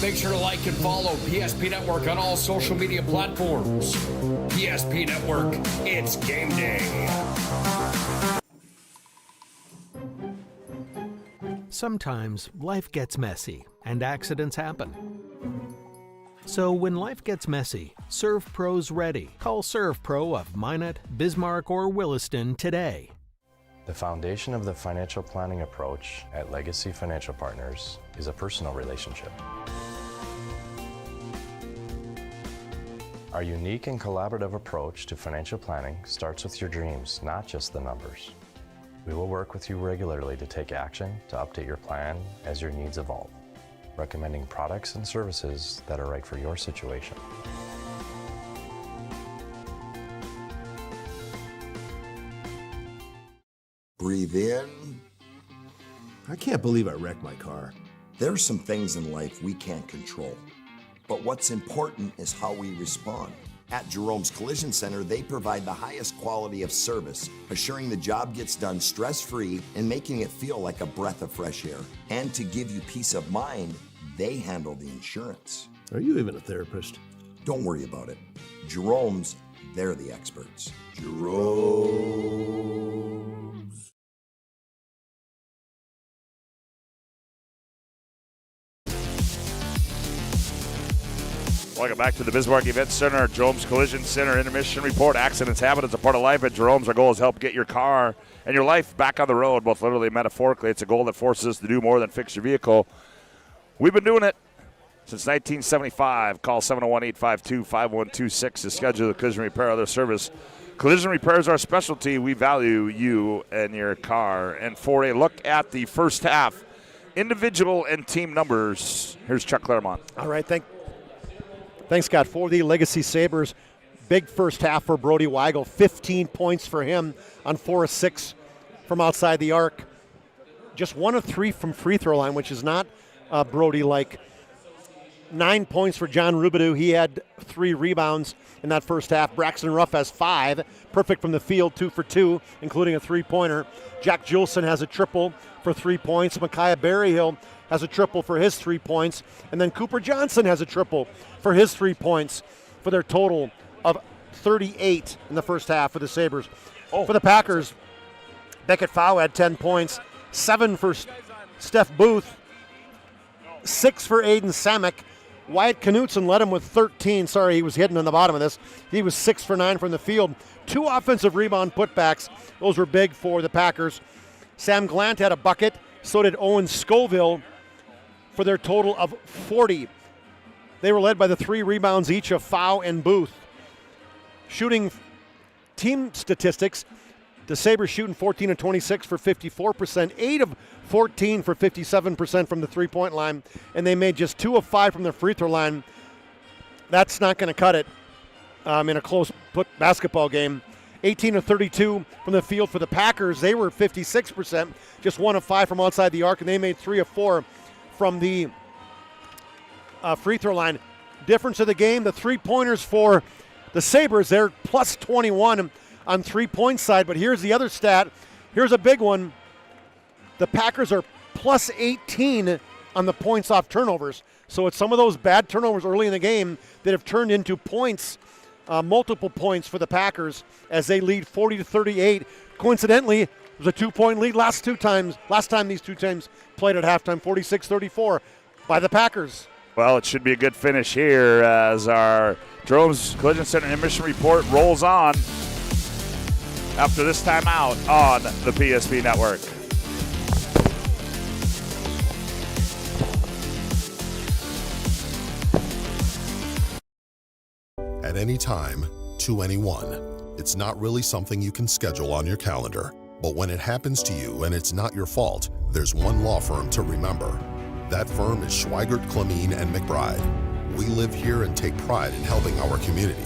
Make sure to like and follow PSP Network on all social media platforms. PSP Network, it's game day. Sometimes life gets messy and accidents happen. So when life gets messy, ServePro's ready. Call ServePro of Minot, Bismarck, or Williston today. The foundation of the financial planning approach at Legacy Financial Partners is a personal relationship. Our unique and collaborative approach to financial planning starts with your dreams, not just the numbers. We will work with you regularly to take action to update your plan as your needs evolve, recommending products and services that are right for your situation. Breathe in. I can't believe I wrecked my car. There's some things in life we can't control. But what's important is how we respond. At Jerome's Collision Center, they provide the highest quality of service, assuring the job gets done stress-free and making it feel like a breath of fresh air. And to give you peace of mind, they handle the insurance. Are you even a therapist? Don't worry about it. Jerome's, they're the experts. Jerome's. Welcome back to the Bismarck Event Center, Jerome's Collision Center Intermission Report. Accidents happen. It's a part of life. At Jerome's, our goal is to help get your car and your life back on the road, both literally and metaphorically. It's a goal that forces us to do more than fix your vehicle. We've been doing it since 1975. Call 701-852-5126 to schedule the collision repair or other service. Collision repair is our specialty. We value you and your car. And for a look at the first half, individual and team numbers, here's Chuck Claremont. All right, Thanks, Scott. For the Legacy Sabres, big first half for Brody Weigel. 15 points for him on 4 of 6 from outside the arc. Just 1 of 3 from free throw line, which is not Brody-like. 9 points for John Rubidoux. He had 3 rebounds in that first half. Braxton Ruff has 5. Perfect from the field, 2 for 2, including a 3-pointer. Jack Juleson has a triple for 3 points. Micaiah Berryhill has a triple for his 3 points. And then Cooper Johnson has a triple for his 3 points for their total of 38 in the first half for the Sabres. For the Packers, Beckett Fowl had 10 points, 7 for Steph Booth, 6 for Aiden Samek. Wyatt Knutson led him with 13. Sorry, he was hidden on the bottom of this. He was 6 for 9 from the field. 2 offensive rebound putbacks. Those were big for the Packers. Sam Glant had a bucket. So did Owen Scoville for their total of 40. They were led by the 3 rebounds each of Fowl and Booth. Shooting team statistics, the Sabres shooting 14 of 26 for 54%, 8 of 14 for 57% from the three-point line, and they made just 2 of 5 from the free throw line. That's not going to cut it in a close basketball game. 18 of 32 from the field for the Packers. They were 56%, just 1 of 5 from outside the arc, and they made 3 of 4 from the free throw line. Difference of the game, the 3-pointers for the Sabres, they're plus 21 on 3-point side, but here's the other stat. Here's a big one. The Packers are plus 18 on the points off turnovers. So it's some of those bad turnovers early in the game that have turned into points, multiple points for the Packers as they lead 40-38. Coincidentally, it was a 2-point lead last time these two teams played at halftime, 46-34 by the Packers. Well, it should be a good finish here as our Jerome's Collision Center Intermission Report rolls on after this timeout on the PSP Network. At any time, to anyone. It's not really something you can schedule on your calendar. But when it happens to you and it's not your fault, there's one law firm to remember. That firm is Schweigert, Clemeen, and McBride. We live here and take pride in helping our community.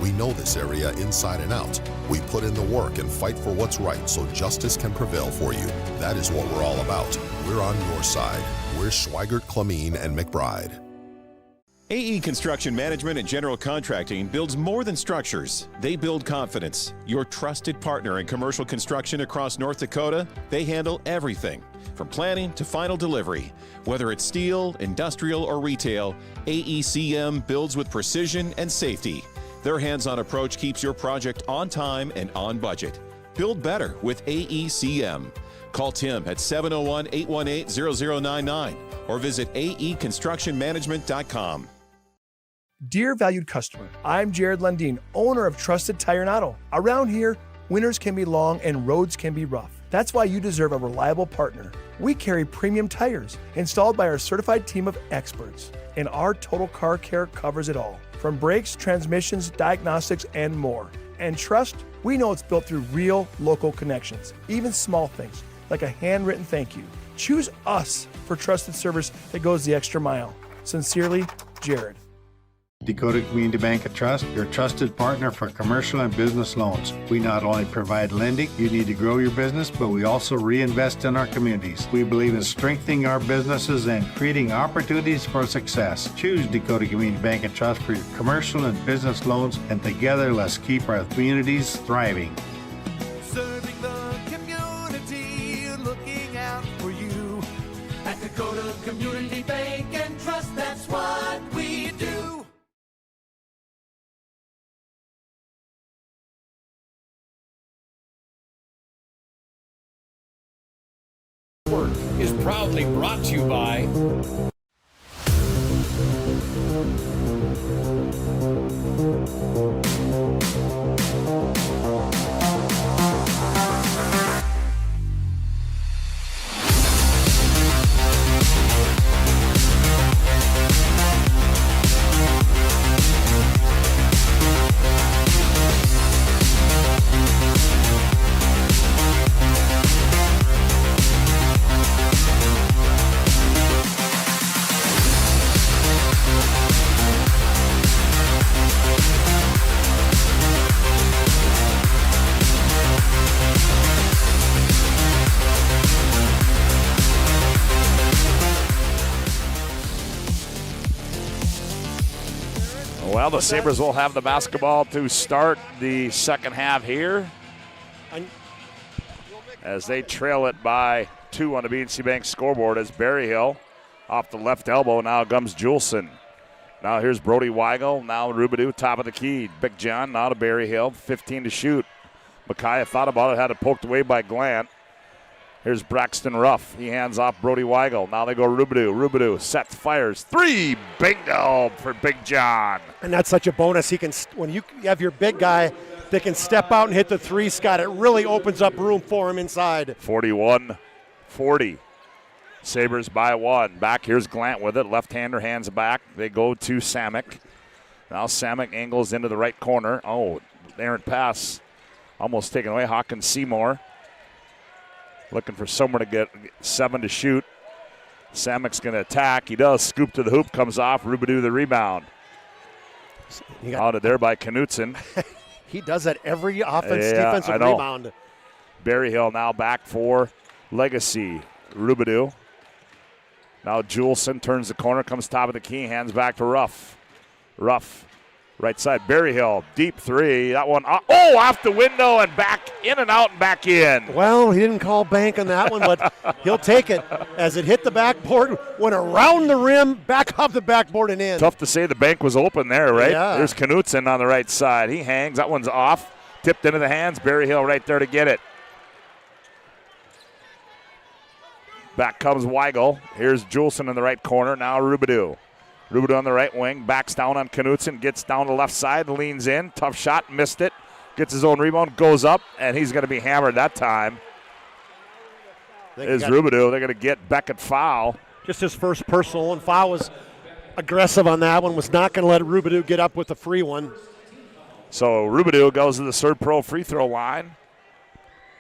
We know this area inside and out. We put in the work and fight for what's right so justice can prevail for you. That is what we're all about. We're on your side. We're Schweigert, Clemeen, and McBride. AE Construction Management and General Contracting builds more than structures. They build confidence. Your trusted partner in commercial construction across North Dakota, they handle everything from planning to final delivery. Whether it's steel, industrial, or retail, AECM builds with precision and safety. Their hands-on approach keeps your project on time and on budget. Build better with AECM. Call Tim at 701-818-0099 or visit aeconstructionmanagement.com. Dear valued customer, I'm Jared Lundeen, owner of Trusted Tire and Auto. Around here, winters can be long and roads can be rough. That's why you deserve a reliable partner. We carry premium tires installed by our certified team of experts, and our total car care covers it all, from brakes, transmissions, diagnostics, and more. And trust, we know it's built through real local connections, even small things like a handwritten thank you. Choose us for trusted service that goes the extra mile. Sincerely, Jared. Dakota Community Bank and Trust, your trusted partner for commercial and business loans. We not only provide lending you need to grow your business, but we also reinvest in our communities. We believe in strengthening our businesses and creating opportunities for success. Choose Dakota Community Bank and Trust for your commercial and business loans, and together let's keep our communities thriving. Serving the community, looking out for you. At Dakota Community Bank and Trust, that's what we do. Is proudly brought to you by Well, the Sabres will have the basketball to start the second half here as they trail it by 2 on the BNC Bank scoreboard as Berryhill off the left elbow. Now comes Juleson. Now here's Brody Weigel. Now Rubidoux, top of the key. Big John now to Berryhill, 15 to shoot. Micaiah thought about it, had it poked away by Glant. Here's Braxton Ruff. He hands off Brody Weigel. Now they go Rubidoux. Rubidoux sets, fires. 3. Bingo for Big John. And that's such a bonus. He can, when you have your big guy that can step out and hit the 3, Scott, it really opens up room for him inside. 41-40. Sabres by 1. Back, here's Glant with it. Left-hander hands back. They go to Samick. Now Samick angles into the right corner. Oh, errant pass. Almost taken away. Hawkins Seymour looking for somewhere to get 7 to shoot. Samick's going to attack. He does. Scoop to the hoop. Comes off. Rubidoux the rebound. Out of there by Knutson. He does that every defensive rebound. Berryhill now back for Legacy. Rubidoux. Now Juleson turns the corner. Comes top of the key. Hands back to Ruff. Ruff. Right side, Berryhill, deep 3. That one, off the window and back, in and out and back in. Well, he didn't call bank on that one, but he'll take it as it hit the backboard, went around the rim, back off the backboard and in. Tough to say the bank was open there, right? Yeah. There's Knutson on the right side. He hangs. That one's off. Tipped into the hands. Berryhill right there to get it. Back comes Weigel. Here's Juleson in the right corner. Now Rubidoux. Rubidoux on the right wing, backs down on Knutson, gets down the left side, leans in, tough shot, missed it, gets his own rebound, goes up, and he's going to be hammered that time. Is Rubidoux. They're going to get Beckett foul. Just his first personal, and foul was aggressive on that one, was not going to let Rubidoux get up with the free one. So Rubidoux goes to the ServePro free throw line.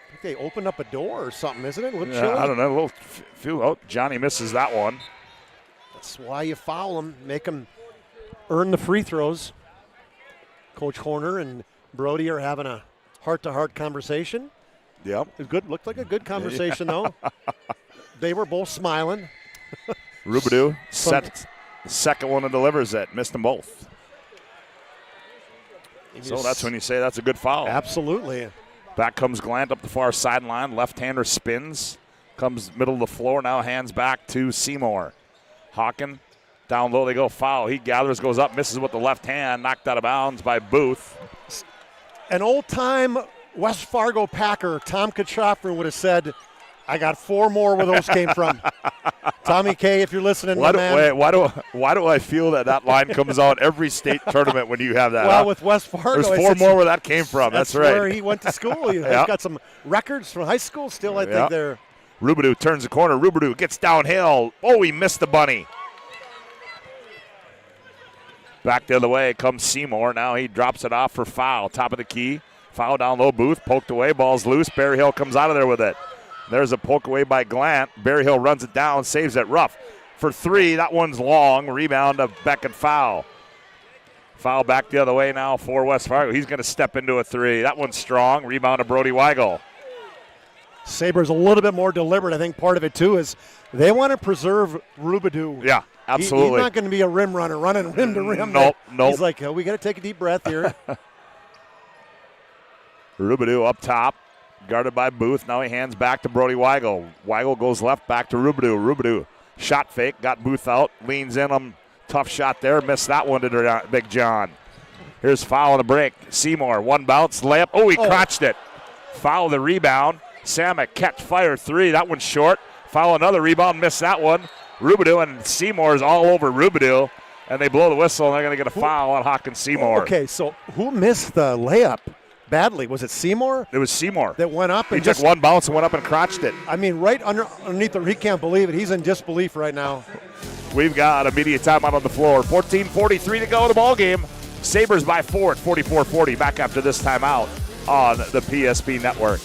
I think they opened up a door or something, isn't it? I don't know. A little few. Oh, Johnny misses that one. That's why you foul them, make them earn the free throws. Coach Horner and Brody are having a heart-to-heart conversation. Yep. It looked like a good conversation, though. They were both smiling. Rubidoux second one and delivers it. Missed them both. So that's when you say that's a good foul. Absolutely. Back comes Glant up the far sideline. Left-hander spins. Comes middle of the floor. Now hands back to Seymour. Hawken, down low they go, foul. He gathers, goes up, misses with the left hand, knocked out of bounds by Booth. An old-time West Fargo Packer, Tom Kachofrin, would have said, I got 4 more where those came from. Tommy K, if you're listening, Why do I feel that line comes out every state tournament when you have that? Well, with West Fargo. There's 4 more where that came from. That's right. Where he went to school. He's got some records from high school still, I think, there. Rubidoux turns the corner. Rubidoux gets downhill. Oh, he missed the bunny. Back the other way comes Seymour. Now he drops it off for foul. Top of the key. Foul down low. Booth poked away. Ball's loose. Berryhill comes out of there with it. There's a poke away by Glant. Berryhill runs it down. Saves it. Ruff for 3. That one's long. Rebound of Beckett foul. Foul back the other way now for West Fargo. He's going to step into a three. That one's strong. Rebound to Brody Weigel. Sabres a little bit more deliberate. I think part of it, too, is they want to preserve Rubidoux. Yeah, absolutely. He's not going to be a rim runner, running rim to rim. Nope. He's like, we got to take a deep breath here. Rubidoux up top, guarded by Booth. Now he hands back to Brody Weigel. Weigel goes left, back to Rubidoux. Rubidoux, shot fake, got Booth out, leans in him. Tough shot there, missed that one to Big John. Here's foul on the break. Seymour, one bounce, layup. Oh, he crotched it. Foul the rebound. Samek catch, fire, three. That one's short. Foul another rebound, missed that one. Rubidoux and Seymour is all over Rubidoux, and they blow the whistle, and they're going to get a foul on Hawkins Seymour. Okay, so who missed the layup badly? Was it Seymour? It was Seymour. That went up and he took one bounce and went up and crotched it. I mean, right underneath he can't believe it. He's in disbelief right now. We've got immediate timeout on the floor. 14:43 to go in the ball game. Sabres by 4 at 44-40. Back after this timeout on the PSP Network.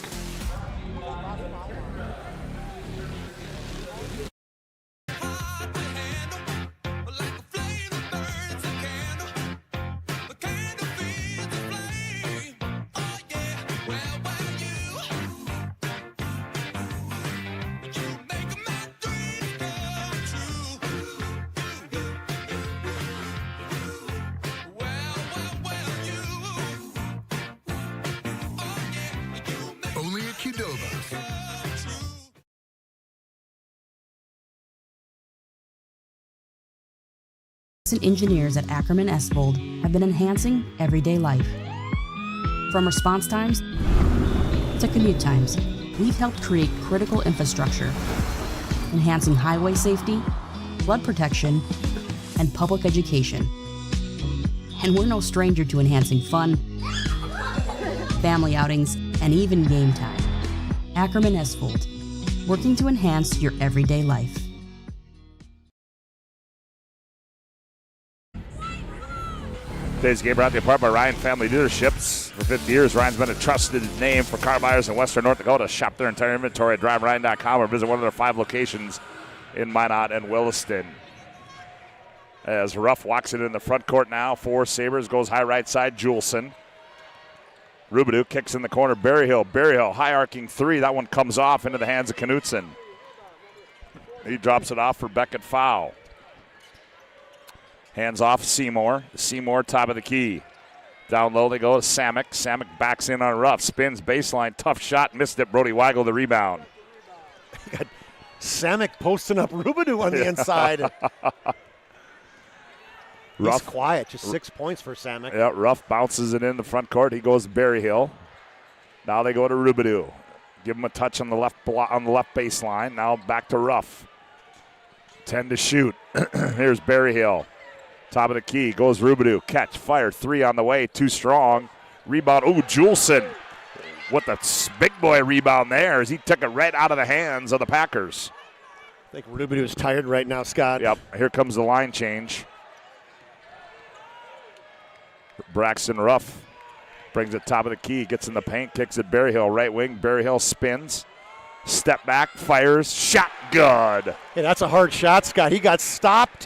Engineers at Ackerman Esvold have been enhancing everyday life. From response times to commute times, we've helped create critical infrastructure, enhancing highway safety, flood protection, and public education. And we're no stranger to enhancing fun, family outings, and even game time. Ackerman Esvold, working to enhance your everyday life. Today's game brought to you apart by Ryan Family Dealerships. For 50 years, Ryan's been a trusted name for car buyers in Western North Dakota. Shop their entire inventory at driveryan.com or visit one of their 5 locations in Minot and Williston. As Ruff walks it in the front court now for Sabres, goes high right side, Juleson. Rubidoux kicks in the corner, Berryhill, high arcing three. That one comes off into the hands of Knutson. He drops it off for Beckett foul. Hands off Seymour. Seymour, top of the key. Down low they go to Samek. Samek backs in on Ruff. Spins baseline. Tough shot. Missed it. Brody Weigel the rebound. Got Samek posting up Rubidoux on the inside. He's quiet. Just 6 points for Samek. Yeah, Ruff bounces it in the front court. He goes to Berryhill. Now they go to Rubidoux. Give him a touch on the left baseline. Now back to Ruff. 10 to shoot. Here's Berryhill. Top of the key, goes Rubidoux. Catch, fire, three on the way, too strong. Rebound, Juleson. What the big boy rebound there as he took it right out of the hands of the Packers. I think Rubidoux is tired right now, Scott. Yep, here comes the line change. Braxton Ruff brings it top of the key, gets in the paint, kicks it Berryhill, right wing. Berryhill spins, step back, fires, shot good. Hey, that's a hard shot, Scott. He got stopped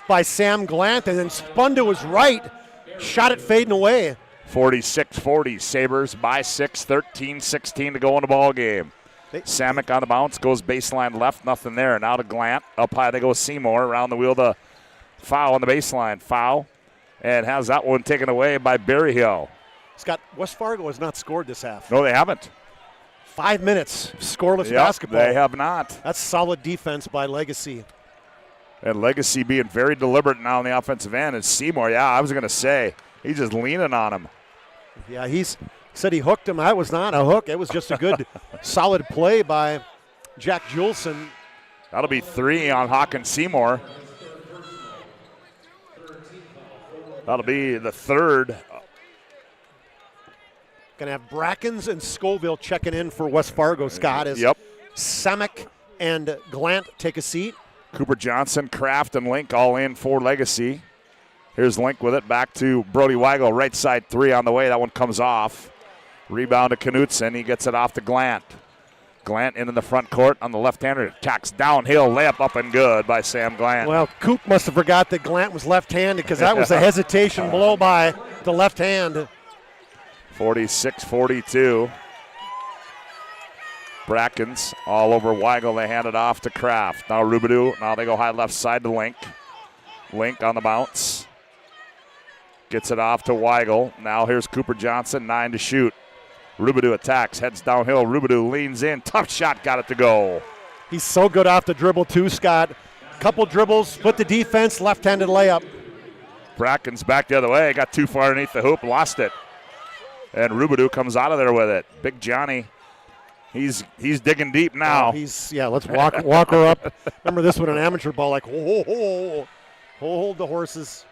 by Sam Glant and then spun to his right, shot it fading away. 46-40, Sabres by 6, 13-16 to go in the ball game. Samek on the bounce, goes baseline left, nothing there. Now to Glant, up high they go Seymour, around the wheel to foul on the baseline. Foul, and has that one taken away by Berryhill. Scott, West Fargo has not scored this half. No, they haven't. 5 minutes, scoreless basketball. They have not. That's solid defense by Legacy. And Legacy being very deliberate now on the offensive end. And Seymour, I was going to say, he's just leaning on him. Yeah, he's said he hooked him. That was not a hook. It was just a good, solid play by Jack Juleson. That'll be 3 on Hawkins Seymour. That'll be the third. Going to have Brackens and Scoville checking in for West Fargo, Scott, as Samek and Glant take a seat. Cooper Johnson, Kraft, and Link all in for Legacy. Here's Link with it. Back to Brody Weigel. Right side three on the way. That one comes off. Rebound to Knutson. He gets it off to Glant. Glant into the front court on the left-hander. Attacks downhill, layup up and good by Sam Glant. Well, Coop must have forgot that Glant was left-handed because that was a hesitation blow by the left hand. 46-42. Brackens all over Weigel. They hand it off to Kraft. Now Rubidoux. Now they go high left side to Link. Link on the bounce. Gets it off to Weigel. Now here's Cooper Johnson, 9 to shoot. Rubidoux attacks, heads downhill. Rubidoux leans in. Tough shot, got it to go. He's so good off the dribble too, Scott. Couple dribbles, split the defense, left-handed layup. Brackens back the other way. Got too far underneath the hoop, lost it. And Rubidoux comes out of there with it. Big Johnny. He's digging deep now. Let's walk her up. Remember this one, an amateur ball, like, hold the horses.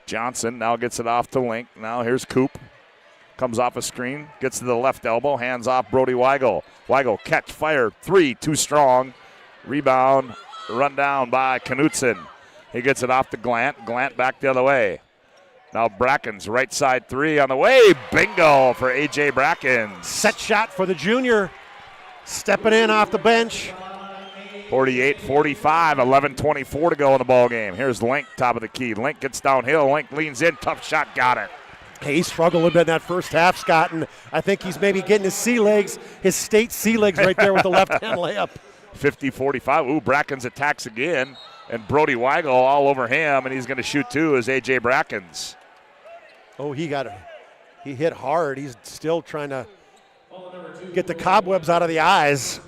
Johnson now gets it off to Link. Now here's Coop. Comes off a screen, gets to the left elbow, hands off Brody Weigel. Weigel catch, fire, 3, too strong. Rebound, run down by Knutson. He gets it off to Glant. Glant back the other way. Now Brackens, right side 3 on the way. Bingo for A.J. Brackens. Set shot for the junior. Stepping in off the bench. 48-45, 11:24 to go in the ball game. Here's Link, top of the key. Link gets downhill. Link leans in, tough shot, got it. Hey, he struggled a little bit in that first half, Scott, and I think he's maybe getting his sea legs, his state sea legs right there with the left-hand layup. 50-45. Ooh, Brackens attacks again, and Brody Weigel all over him, and he's going to shoot two as A.J. Brackens. Oh, he hit hard. He's still trying to get the cobwebs out of the eyes.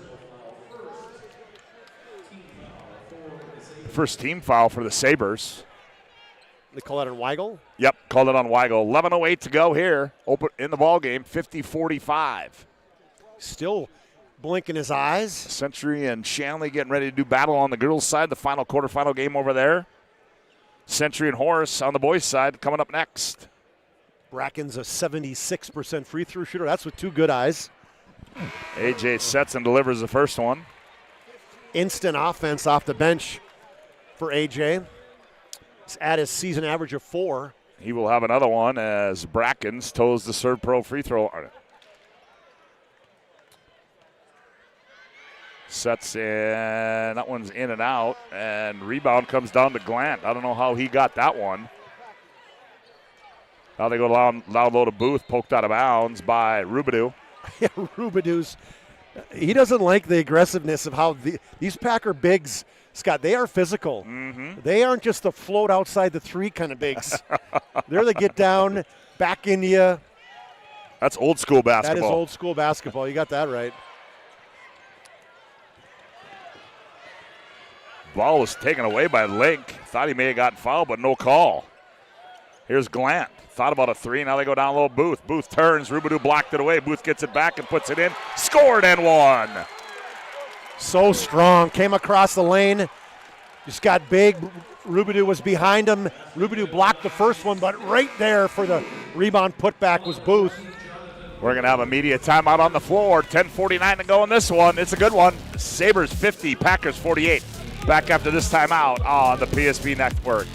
First team foul for the Sabres. They call that on Weigel? Yep, called it on Weigel. 11:08 to go here. Open in the ball game, 50-45. Still blinking his eyes. Century and Shanley getting ready to do battle on the girls' side. The final quarterfinal game over there. Century and Horace on the boys' side coming up next. Bracken's a 76% free throw shooter. That's with two good eyes. AJ sets and delivers the first one. Instant offense off the bench for AJ. He's at his season average of 4. He will have another one as Brackens toes the ServePro free throw. Sets in, that one's in and out, and rebound comes down to Glant. I don't know how he got that one. Now they go loud low to Booth, poked out of bounds by Rubidoux. Yeah, Rubidoux's, he doesn't like the aggressiveness of how these Packer bigs, Scott, they are physical. Mm-hmm. They aren't just the float outside the three kind of bigs. They're the get down, back into you. That's old school basketball. That is old school basketball. You got that right. Ball was taken away by Link. Thought he may have gotten fouled, but no call. Here's Glant. Thought about a three. Now they go down low. Booth. Booth turns. Rubidoux blocked it away. Booth gets it back and puts it in. Scored and won. So strong. Came across the lane. Just got big. Rubidoux was behind him. Rubidoux blocked the first one, but right there for the rebound putback was Booth. We're going to have a media timeout on the floor. 10:49 to go in this one. It's a good one. Sabres 50, Packers 48. Back after this timeout on the PSP Network.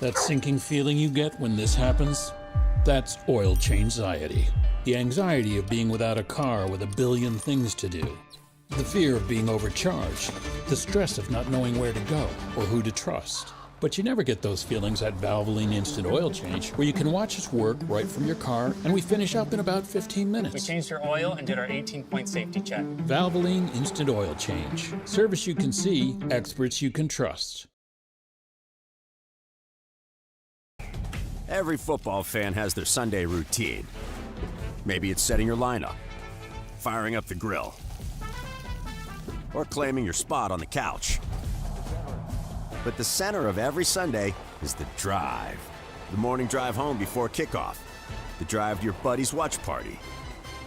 That sinking feeling you get when this happens? That's oil change-anxiety. The anxiety of being without a car with a billion things to do. The fear of being overcharged. The stress of not knowing where to go or who to trust. But you never get those feelings at Valvoline Instant Oil Change, where you can watch us work right from your car, and we finish up in about 15 minutes. We changed your oil and did our 18-point safety check. Valvoline Instant Oil Change. Service you can see, experts you can trust. Every football fan has their Sunday routine. Maybe it's setting your lineup, firing up the grill, or claiming your spot on the couch. But the center of every Sunday is the drive. The morning drive home before kickoff. The drive to your buddy's watch party.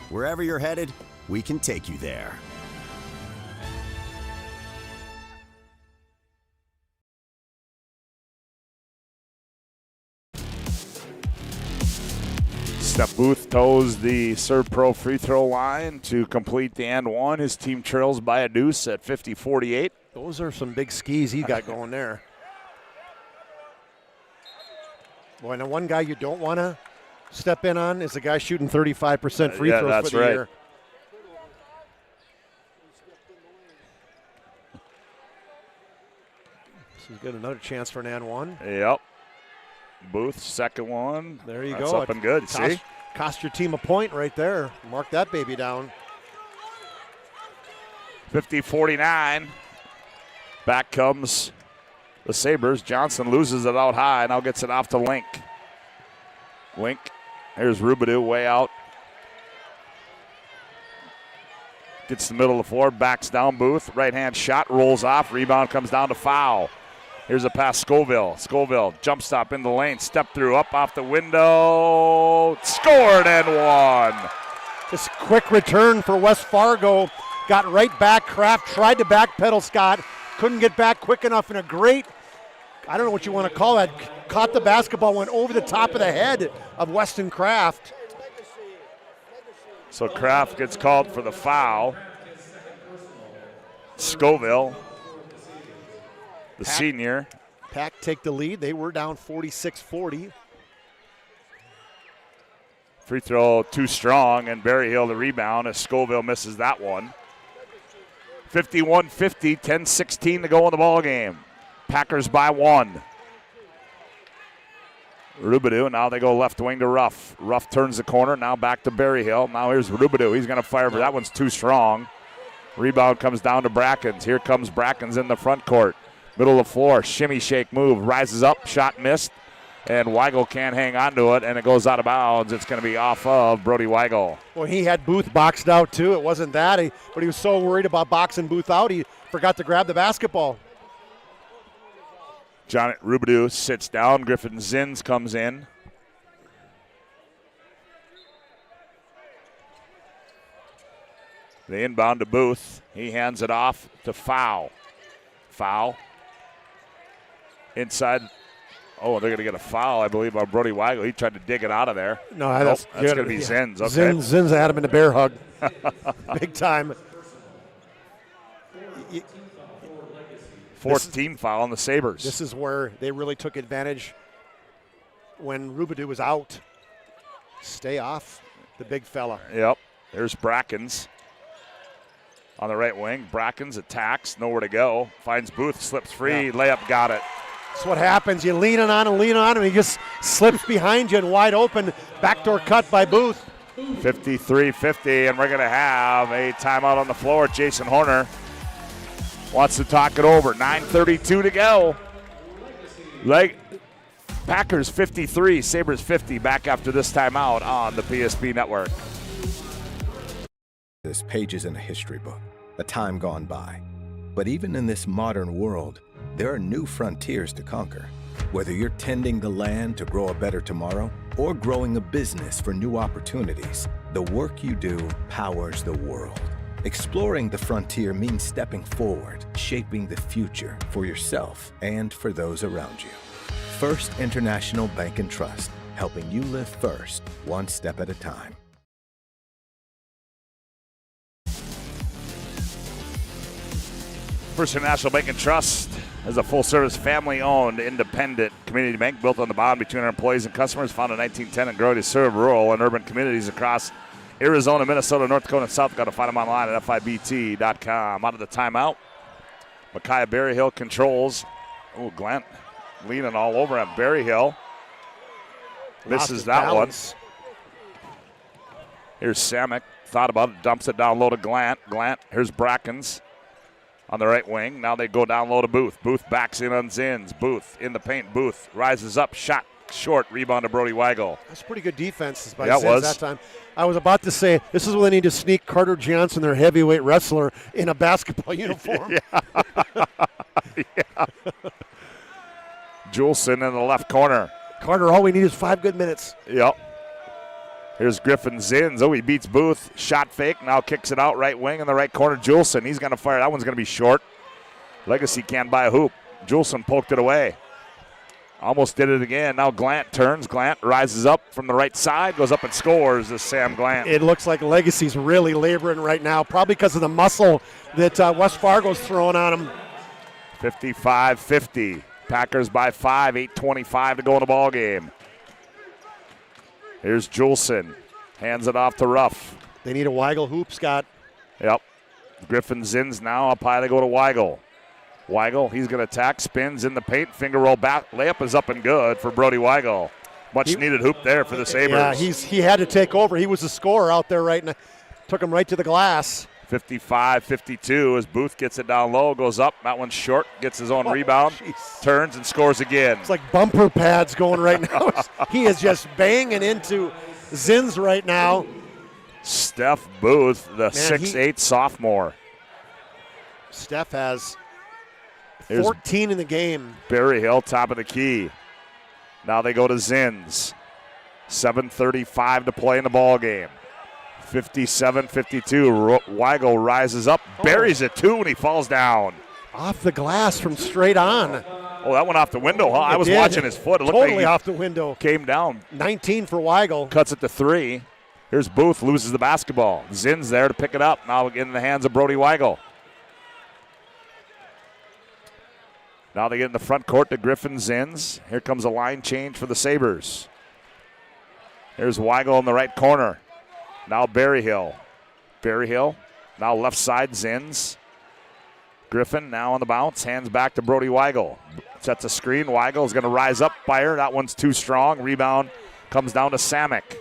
Wherever you're headed, we can take you there. Steph Booth toes the ServePro free throw line to complete the and one. His team trails by a deuce at 50-48. Those are some big skis he got going there. Boy, now one guy you don't want to step in on is the guy shooting 35% free throws that's for the right. year. So he's got another chance for an and one. Yep. Booth, second one. There you That's go. up and good, see? Cost your team a point right there. Mark that baby down. 50-49. Back comes the Sabres. Johnson loses it out high, now gets it off to Link. Link, here's Rubidoux way out. Gets to the middle of the floor, backs down Booth. Right-hand shot, rolls off. Rebound comes down to foul. Here's a pass, Scoville. Scoville, jump stop in the lane, step through, up off the window. Scored and one. This quick return for West Fargo. Got right back. Kraft tried to backpedal Scott. Couldn't get back quick enough, and a great, I don't know what you want to call that, caught the basketball, went over the top of the head of Weston Kraft. So Kraft gets called for the foul. Scoville, the senior. Pack take the lead. They were down 46-40. Free throw too strong, and Berryhill the rebound as Scoville misses that one. 51-50, 10-16 to go in the ball game. Packers by one. Rubidoux, now they go left wing to Ruff. Ruff turns the corner, now back to Berryhill. Now here's Rubidoux. He's going to fire, but that one's too strong. Rebound comes down to Brackens. Here comes Brackens in the front court. Middle of the floor, shimmy shake move, rises up, shot missed, and Weigel can't hang on to it, and it goes out of bounds. It's going to be off of Brody Weigel. Well, he had Booth boxed out too. It wasn't that, but he was so worried about boxing Booth out, he forgot to grab the basketball. John Rubidoux sits down. Griffin Zins comes in. The inbound to Booth. He hands it off to Foul. Foul. Inside. Oh, they're going to get a foul, I believe, on Brody Weigel. He tried to dig it out of there. No, that's going to be Zins. Okay. Zins had him in the bear hug. Big time. Fourth team foul on the Sabres. This is where they really took advantage when Rubidoux was out. Stay off the big fella. Yep. There's Brackens on the right wing. Brackens attacks, nowhere to go. Finds Booth, slips free, layup, got it. That's what happens. You lean on him, he just slips behind you and wide open. Backdoor cut by Booth. 53-50, and we're going to have a timeout on the floor. Jason Horner wants to talk it over. 9:32 to go. Packers 53, Sabres 50. Back after this timeout on the PSP Network. This page is in a history book, a time gone by. But even in this modern world, there are new frontiers to conquer. Whether you're tending the land to grow a better tomorrow or growing a business for new opportunities, the work you do powers the world. Exploring the frontier means stepping forward, shaping the future for yourself and for those around you. First International Bank and Trust, helping you live first, one step at a time. First International Bank and Trust is a full-service, family-owned, independent community bank built on the bond between our employees and customers, founded in 1910 and growing to serve rural and urban communities across Arizona, Minnesota, North Dakota, and South Dakota. Find them online at FIBT.com. Out of the timeout, Micaiah Berryhill controls. Oh, Glenn leaning all over on Berryhill. Misses that one. Here's Samek. Thought about it, dumps it down low to Glant. Glant, here's Brackens on the right wing. Now they go down low to Booth. Booth backs in on Zins. Booth in the paint. Booth rises up, shot short, rebound to Brody Weigel. That's pretty good defense by That Zins was. that time. I was about to say, this is when they need to sneak Carter Johnson, their heavyweight wrestler, in a basketball uniform. Yeah. Juleson in the left corner. Carter, all we need is 5 good minutes. Yep. Here's Griffin Zins. Oh, he beats Booth. Shot fake. Now kicks it out right wing in the right corner. Juleson, he's going to fire. That one's going to be short. Legacy can't buy a hoop. Juleson poked it away. Almost did it again. Now Glant turns. Glant rises up from the right side, goes up and scores as Sam Glant. It looks like Legacy's really laboring right now, probably because of the muscle that West Fargo's throwing on him. 55-50. Packers by 5, 8:25 to go in the ball game. Here's Juleson. Hands it off to Ruff. They need a Weigel hoop, Scott. Yep. Griffin Zins now up high. They go to Weigel. Weigel, he's going to attack, spins in the paint, finger roll back. Layup is up and good for Brody Weigel. Much needed hoop there for the Sabres. Yeah, he had to take over. He was the scorer out there right now. Took him right to the glass. 55-52 as Booth gets it down low, goes up. That one's short, gets his own rebound, turns and scores again. It's like bumper pads going right now. He is just banging into Zins right now. Steph Booth, the 6'8 sophomore. Steph has 14 in the game. Berryhill, top of the key. Now they go to Zins. 7:35 to play in the ball game. 57-52. Weigel rises up, buries it too, and he falls down. Off the glass from straight on. Oh, that went off the window, huh? I was watching his foot. It looked totally like off the window. Came down. 19 for Weigel. Cuts it to 3. Here's Booth, loses the basketball. Zinn's there to pick it up. Now in the hands of Brody Weigel. Now they get in the front court to Griffin Zins. Here comes a line change for the Sabres. Here's Weigel in the right corner. Now Berryhill. Berryhill, now left side Zins. Griffin now on the bounce, hands back to Brody Weigel. Sets a screen, Weigel is going to rise up, fire. That one's too strong. Rebound comes down to Samick.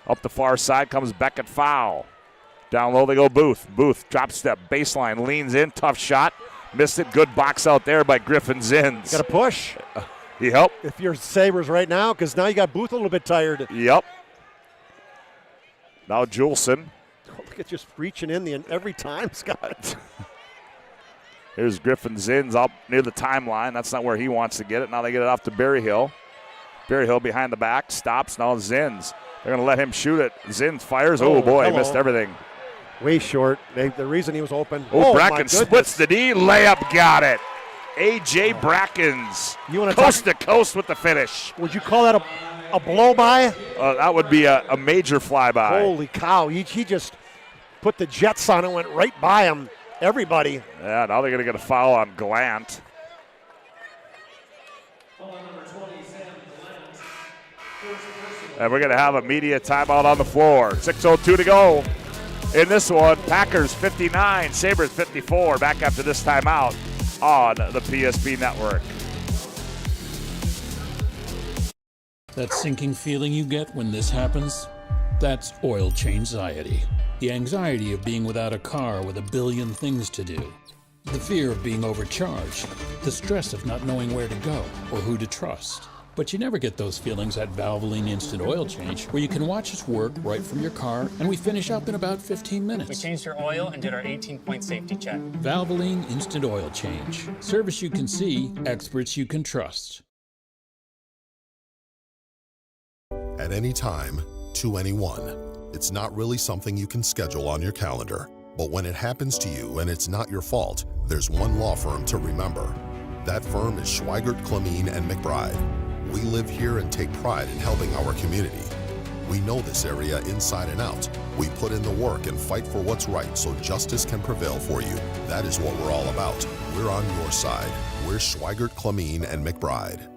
Up the far side comes Beckett foul. Down low they go Booth. Booth drop step, baseline, leans in, tough shot. Missed it, good box out there by Griffin Zins. Got to push. Yep. If you're Sabres right now, because now you got Booth a little bit tired. Yep. Now Juleson. Look at just reaching in every time, Scott. Here's Griffin Zins up near the timeline. That's not where he wants to get it. Now they get it off to Berryhill. Berryhill behind the back, stops. Now Zins. They're going to let him shoot it. Zins fires. Oh boy, he missed everything. Way short. The reason he was open. Oh, Bracken splits the D. Layup got it. A.J. Brackens. Coast to coast with the finish. Would you call that a blow-by? That would be a major flyby. Holy cow. He just put the jets on and went right by him. Everybody. Yeah, now they're going to get a foul on Glant. And we're going to have a media timeout on the floor. 6:02 to go in this one. Packers 59, Sabres 54. Back after this timeout on the PSP Network. That sinking feeling you get when this happens? That's oil change anxiety. The anxiety of being without a car with a billion things to do. The fear of being overcharged. The stress of not knowing where to go or who to trust. But you never get those feelings at Valvoline Instant Oil Change, where you can watch us work right from your car, and we finish up in about 15 minutes. We changed your oil and did our 18-point safety check. Valvoline Instant Oil Change. Service you can see, experts you can trust. At any time, to anyone. It's not really something you can schedule on your calendar. But when it happens to you and it's not your fault, there's one law firm to remember. That firm is Schweigert, Clemene, and McBride. We live here and take pride in helping our community. We know this area inside and out. We put in the work and fight for what's right so justice can prevail for you. That is what we're all about. We're on your side. We're Schweigert, Clemene, and McBride.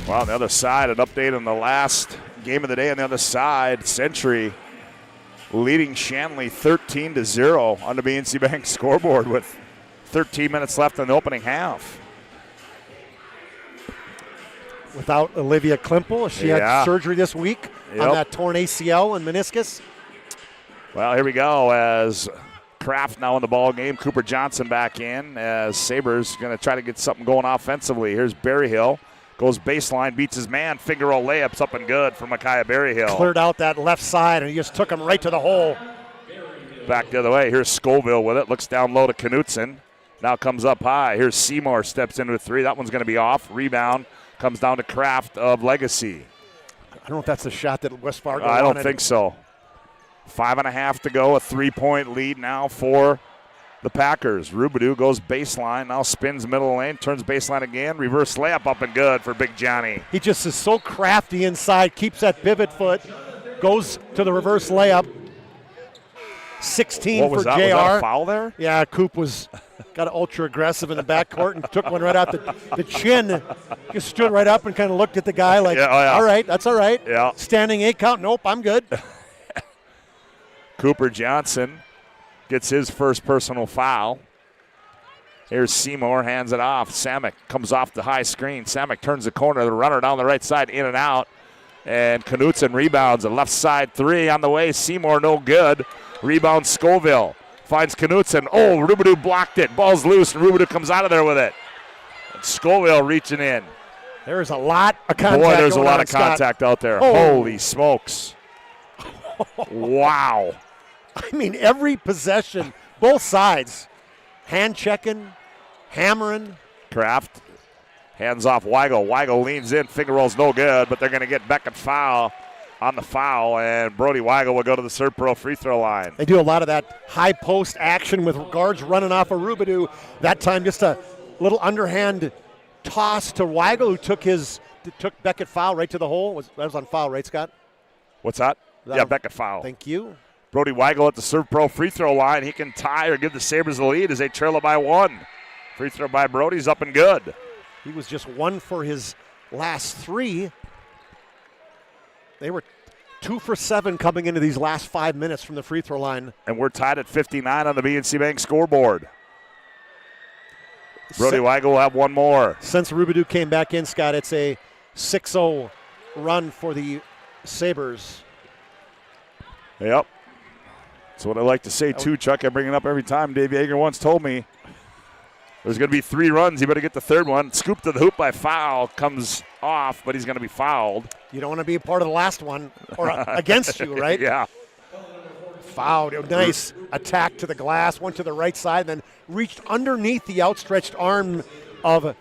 Well, on the other side, an update on the last game of the day. On the other side, Century leading Shanley 13-0 on the BNC Bank scoreboard with 13 minutes left in the opening half. Without Olivia Klimpel, she had surgery this week on that torn ACL and meniscus. Well, here we go as Kraft now in the ball game. Cooper Johnson back in as Sabres going to try to get something going offensively. Here's Berryhill. Goes baseline, beats his man. Finger roll layups up and good for Micaiah Berryhill. Cleared out that left side, and he just took him right to the hole. Back the other way. Here's Scoville with it. Looks down low to Knutson. Now comes up high. Here's Seymour, steps into a three. That one's going to be off. Rebound comes down to Kraft of Legacy. I don't know if that's the shot that West Fargo I don't wanted. think so. 5.5 to go. A 3-point lead now for the Packers. Rubidoux goes baseline, now spins middle lane, turns baseline again, reverse layup up and good for Big Johnny. He just is so crafty inside, keeps that pivot foot, goes to the reverse layup. 16 What was for that? JR. Was that a foul there? Yeah, Coop got ultra aggressive in the backcourt and took one right out the chin. Just stood right up and kind of looked at the guy like, all right, that's all right. Yeah. Standing 8 count. Nope, I'm good. Cooper Johnson gets his first personal foul. Here's Seymour, hands it off. Samek comes off the high screen. Samek turns the corner, the runner down the right side, in and out. And Knutson rebounds. A left side three on the way. Seymour no good. Rebound Scoville. Finds Knutson. Oh, Rubidoux blocked it. Ball's loose, and Rubidoux comes out of there with it. And Scoville reaching in. There's a lot of contact. Boy, there's a lot on, of contact Scott. out there. Oh. Holy smokes. Wow. I mean, every possession, both sides. Hand checking, hammering. Kraft hands off Weigel. Weigel leans in. Finger roll's no good, but they're going to get Beckett foul on the foul, and Brody Weigel will go to the ServePro free throw line. They do a lot of that high post action with guards running off of Rubidoux. That time just a little underhand toss to Weigel, who took Beckett foul right to the hole. That was on foul, right, Scott? What's that? Beckett foul. Thank you. Brody Weigel at the ServePro free throw line. He can tie or give the Sabres the lead as they trail it by 1. Free throw by Brody's up and good. He was just 1 for his last 3. They were 2 for 7 coming into these last 5 minutes from the free throw line. And we're tied at 59 on the BNC Bank scoreboard. Brody Weigel will have one more. Since Rubidoux came back in, Scott, it's a 6-0 run for the Sabres. Yep. That's what I like to say, too, Chuck. I bring it up every time. Dave Yeager once told me there's going to be 3 runs. You better get the third one. Scoop to the hoop by foul. Comes off, but he's going to be fouled. You don't want to be a part of the last one or against you, right? Yeah. Fouled. Nice attack to the glass. Went to the right side, then reached underneath the outstretched arm of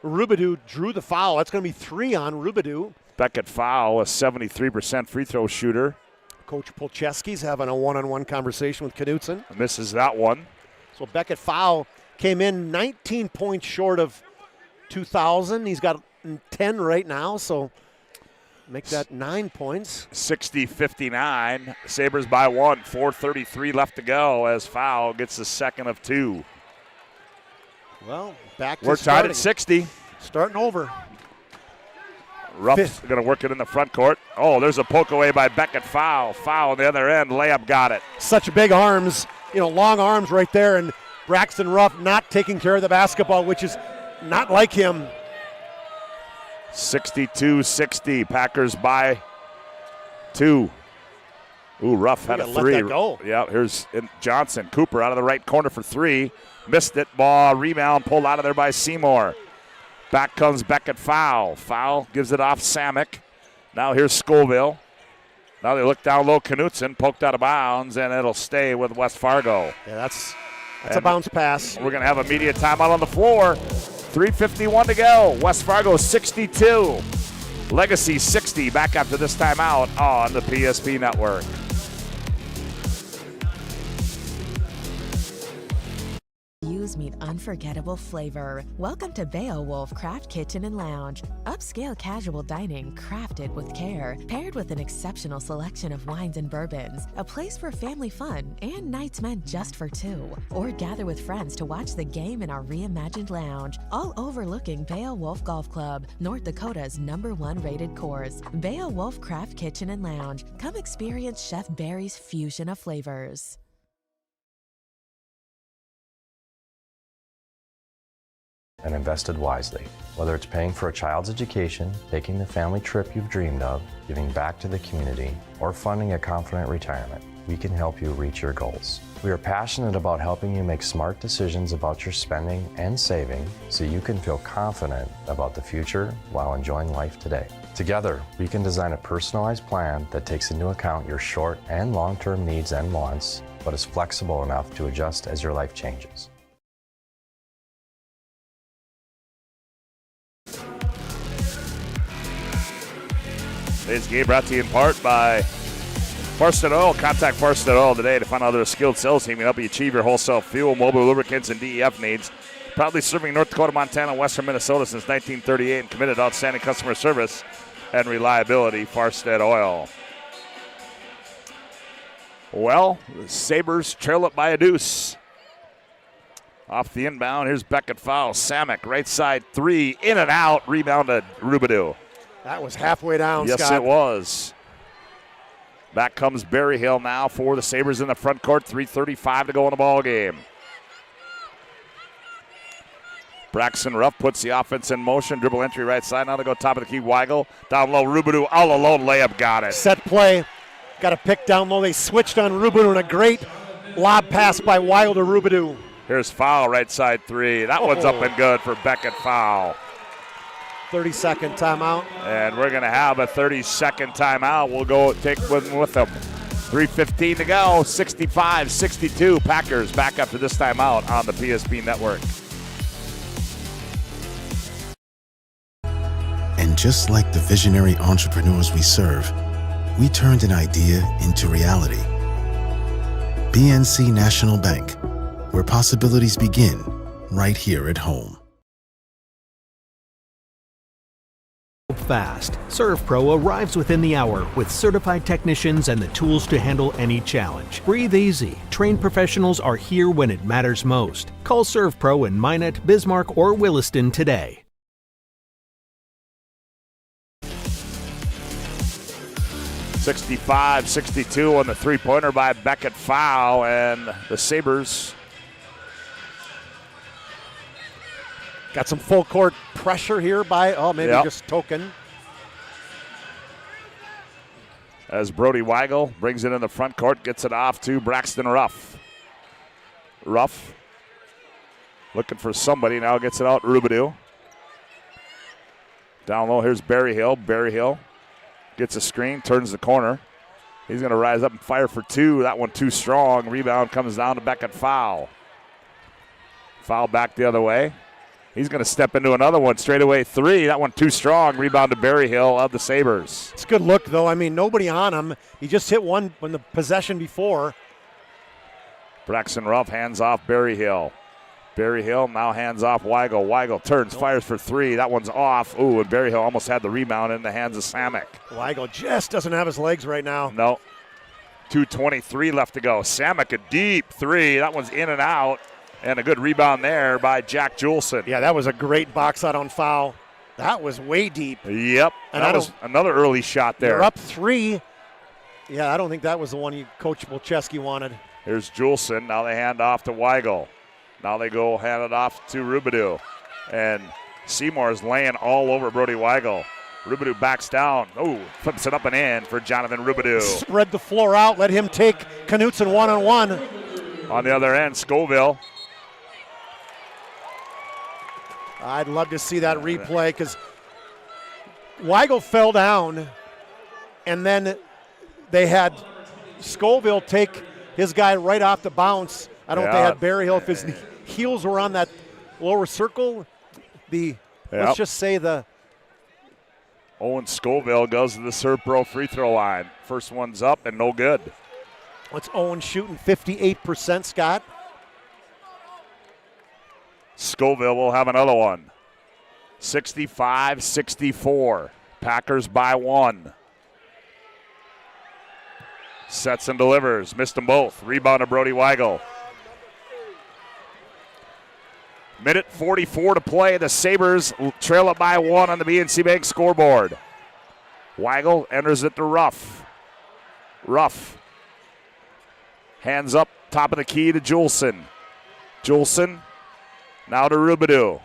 Rubidoux. Drew the foul. That's going to be 3 on Rubidoux. Beckett foul, a 73% free throw shooter. Coach Polcheski's having a one-on-one conversation with Knutson. Misses that one. So Beckett foul came in 19 points short of 2,000. He's got 10 right now, so make that 9 points. 60-59. Sabres by 1. 4:33 left to go as foul gets the second of 2. Well, back to We're tied at 60. Starting over. Ruff's going to work it in the front court. Oh, there's a poke away by Beckett. Foul on the other end. Layup got it. Such big arms, long arms right there, and Braxton Ruff not taking care of the basketball, which is not like him. 62-60. Packers by 2. Ooh, Ruff had a 3. Let that go. Yeah, here's Johnson. Cooper out of the right corner for 3. Missed it. Ball, rebound, pulled out of there by Seymour. Back comes Beckett foul. Foul gives it off Samek. Now here's Scoville. Now they look down low. Knutson poked out of bounds, and it'll stay with West Fargo. Yeah, that's a bounce pass. We're going to have immediate timeout on the floor. 3:51 to go. West Fargo 62. Legacy 60. Back after this timeout on the PSP Network. Meet unforgettable flavor. Welcome to Bea Wolf Craft Kitchen and Lounge. Upscale casual dining crafted with care, paired with an exceptional selection of wines and bourbons. A place for family fun and nights meant just for 2. Or gather with friends to watch the game in our reimagined lounge, all overlooking Bea Wolf Golf Club, North Dakota's #1 rated course. Bea Wolf Craft Kitchen and Lounge. Come experience Chef Barry's fusion of flavors. And invested wisely. Whether it's paying for a child's education, taking the family trip you've dreamed of, giving back to the community, or funding a confident retirement, we can help you reach your goals. We are passionate about helping you make smart decisions about your spending and saving so you can feel confident about the future while enjoying life today. Together, we can design a personalized plan that takes into account your short and long-term needs and wants, but is flexible enough to adjust as your life changes. Today's game brought to you in part by Farstead Oil. Contact Farstead Oil today to find out their skilled sales team can help you achieve your wholesale fuel, mobile lubricants, and DEF needs. Proudly serving North Dakota, Montana, and western Minnesota since 1938 and committed to outstanding customer service and reliability. Farstead Oil. Well, the Sabres trail it by a deuce. Off the inbound, here's Beckett foul. Samek, right side three, in and out, rebound to Rubidoux. That was halfway down, yes, Scott. It was. Back comes Berryhill now for the Sabres in the front court. 3:35 to go in the ball game. Braxton Ruff puts the offense in motion. Dribble entry right side. Now they go top of the key. Weigel down low. Rubidoux all alone. Layup got it. Set play. Got a pick down low. They switched on Rubidoux and a great lob pass by Weigel to Rubidoux. Here's foul right side three. That one's up and good for Beckett foul. 30-second timeout. And we're going to have a 30-second timeout. We'll go take one with them. 3:15 to go. 65-62. Packers back after this timeout on the PSP Network. And just like the visionary entrepreneurs we serve, we turned an idea into reality. BNC National Bank, where possibilities begin right here at home. Fast. ServePro arrives within the hour with certified technicians and the tools to handle any challenge. Breathe easy. Trained professionals are here when it matters most. Call ServePro in Minot, Bismarck, or Williston today. (65-62) on the three-pointer by Beckett foul, and the Sabres got some full court pressure here by, just token. As Brody Weigel brings it in the front court, gets it off to Braxton Ruff. Ruff looking for somebody, now gets it out, Rubidoux. Down low, here's Berryhill. Berryhill gets a screen, turns the corner. He's going to rise up and fire for two. That one too strong. Rebound comes down to Beckett foul. Foul back the other way. He's going to step into another one. Straightaway three. That one too strong. Rebound to Berryhill of the Sabres. It's a good look, though. I mean, nobody on him. He just hit one when the possession before. Braxton Ruff hands off Berryhill. Berryhill now hands off Weigel. Weigel turns, fires for three. That one's off. Ooh, and Berryhill almost had the rebound in the hands of Samek. Weigel just doesn't have his legs right now. No. 2:23 left to go. Samek a deep three. That one's in and out. And a good rebound there by Jack Juleson. Yeah, that was a great box out on foul. That was way deep. Yep. And that was another early shot there. You're up three. Yeah, I don't think that was the one Coach Bolcheski wanted. Here's Juleson. Now they hand off to Weigel. Now they go hand it off to Rubidoux. And Seymour is laying all over Brody Weigel. Rubidoux backs down. Oh, flips it up and in for Jonathan Rubidoux. Spread the floor out. Let him take Knutson one-on-one. On the other end, Scoville. I'd love to see that replay because Weigel fell down, and then they had Scoville take his guy right off the bounce. I don't know if they had Berryhill, if his heels were on that lower circle. Let's just say Owen Scoville goes to the ServePro free throw line. First one's up and no good. What's Owen shooting? 58%, Scott. Scoville will have another one. 65-64. Packers by one. Sets and delivers. Missed them both. Rebound to Brody Weigel. Minute 44 to play. The Sabres trail it by one on the BNC Bank scoreboard. Weigel enters it to Ruff. Ruff. Hands up, top of the key to Juleson. Juleson now to Rubidoux.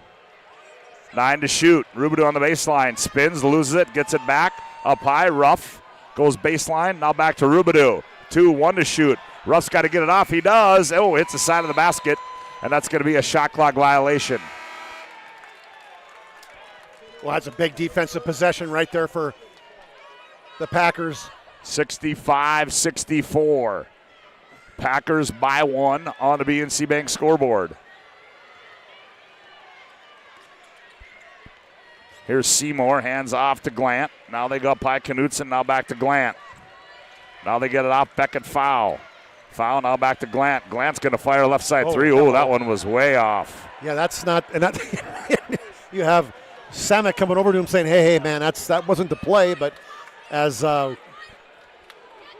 9 to shoot. Rubidoux on the baseline. Spins, loses it, gets it back. Up high, Ruff goes baseline. Now back to Rubidoux. 2-1 to shoot. Ruff's got to get it off. He does. Oh, hits the side of the basket. And that's going to be a shot clock violation. Well, that's a big defensive possession right there for the Packers. 65-64. Packers by one on the BNC Bank scoreboard. Here's Seymour, hands off to Glant. Now they go up by Knutson, now back to Glant. Now they get it off Beckett foul. Foul now back to Glant. Glant's going to fire left side three. Oh, that one was way off. Yeah, that's not. And that, you have Samek coming over to him saying, hey, man, that wasn't the play. But as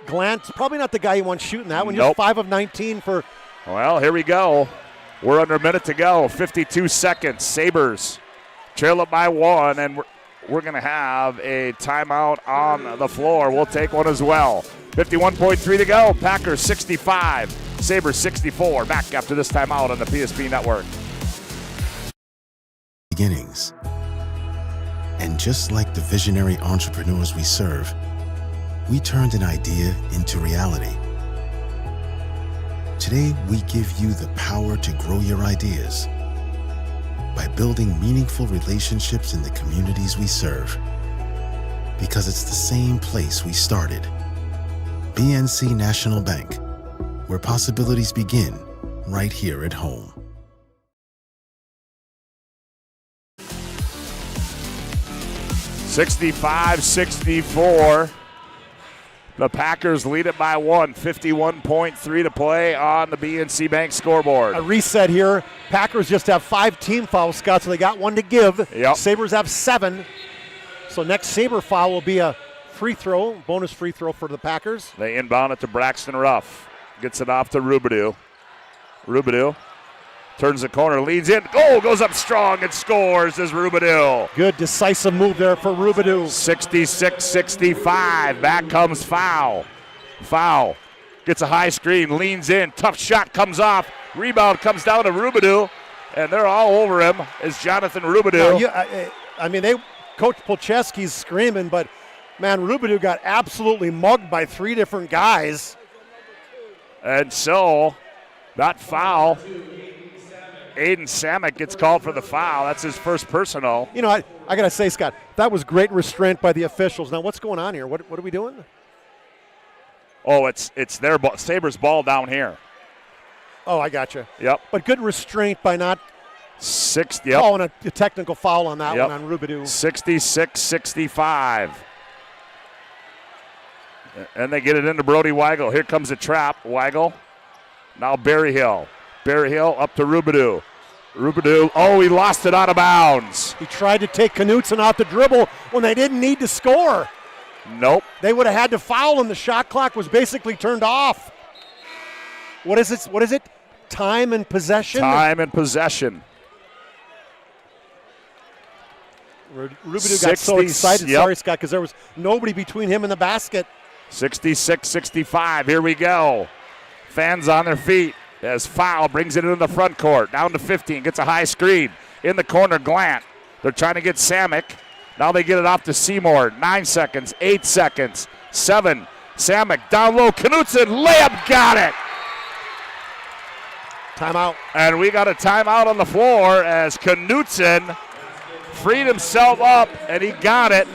Glant's probably not the guy you want shooting that one. Nope. Just 5 of 19 for. Well, here we go. We're under a minute to go. 52 seconds. Sabres trail it by 1, and we're going to have a timeout on the floor. We'll take one as well. 51.3 to go. Packers 65. Sabres 64. Back after this timeout on the PSP Network. Beginnings. And just like the visionary entrepreneurs we serve, we turned an idea into reality. Today, we give you the power to grow your ideas by building meaningful relationships in the communities we serve. Because it's the same place we started. BNC National Bank, where possibilities begin right here at home. 65-64. The Packers lead it by 1. 51.3 to play on the BNC Bank scoreboard. A reset here. Packers just have 5 team fouls, Scott, so they got 1 to give. Yep. Sabres have 7. So next Sabre foul will be a free throw, bonus free throw for the Packers. They inbound it to Braxton Ruff. Gets it off to Rubidoux. Rubidoux turns the corner, leads in. Oh, goes up strong and scores as Rubidoux. Good decisive move there for Rubidoux. 66-65. Back comes Foul. Foul gets a high screen, leans in. Tough shot comes off. Rebound comes down to Rubidoux, and they're all over him as Jonathan Rubidoux. Coach Polcheski's screaming, but man, Rubidoux got absolutely mugged by 3 different guys. And so, that foul, Aiden Samek gets called for the foul. That's his first personal. You know, I got to say, Scott, that was great restraint by the officials. Now, what's going on here? What are we doing? Oh, it's their ball, Sabres ball down here. Oh, I got you. Yep. But good restraint by not calling a technical foul on that one on Rubidoux. 66-65. And they get it into Brody Weigel. Here comes a trap. Weigel. Now Berryhill. Berryhill up to Rubidoux. Rubidoux, he lost it out of bounds. He tried to take Knutson off the dribble when they didn't need to score. Nope. They would have had to foul him. The shot clock was basically turned off. What is it? Time and possession? Time and possession. Rubidoux got so excited, sorry, Scott, because there was nobody between him and the basket. 66-65, here we go. Fans on their feet as Foul brings it into the front court. Down to 15, gets a high screen. In the corner, Glant. They're trying to get Samek. Now they get it off to Seymour. 9 seconds, 8 seconds, 7. Samek down low, Knutson, layup, got it. Timeout. And we got a timeout on the floor as Knutson freed himself up, and he got it.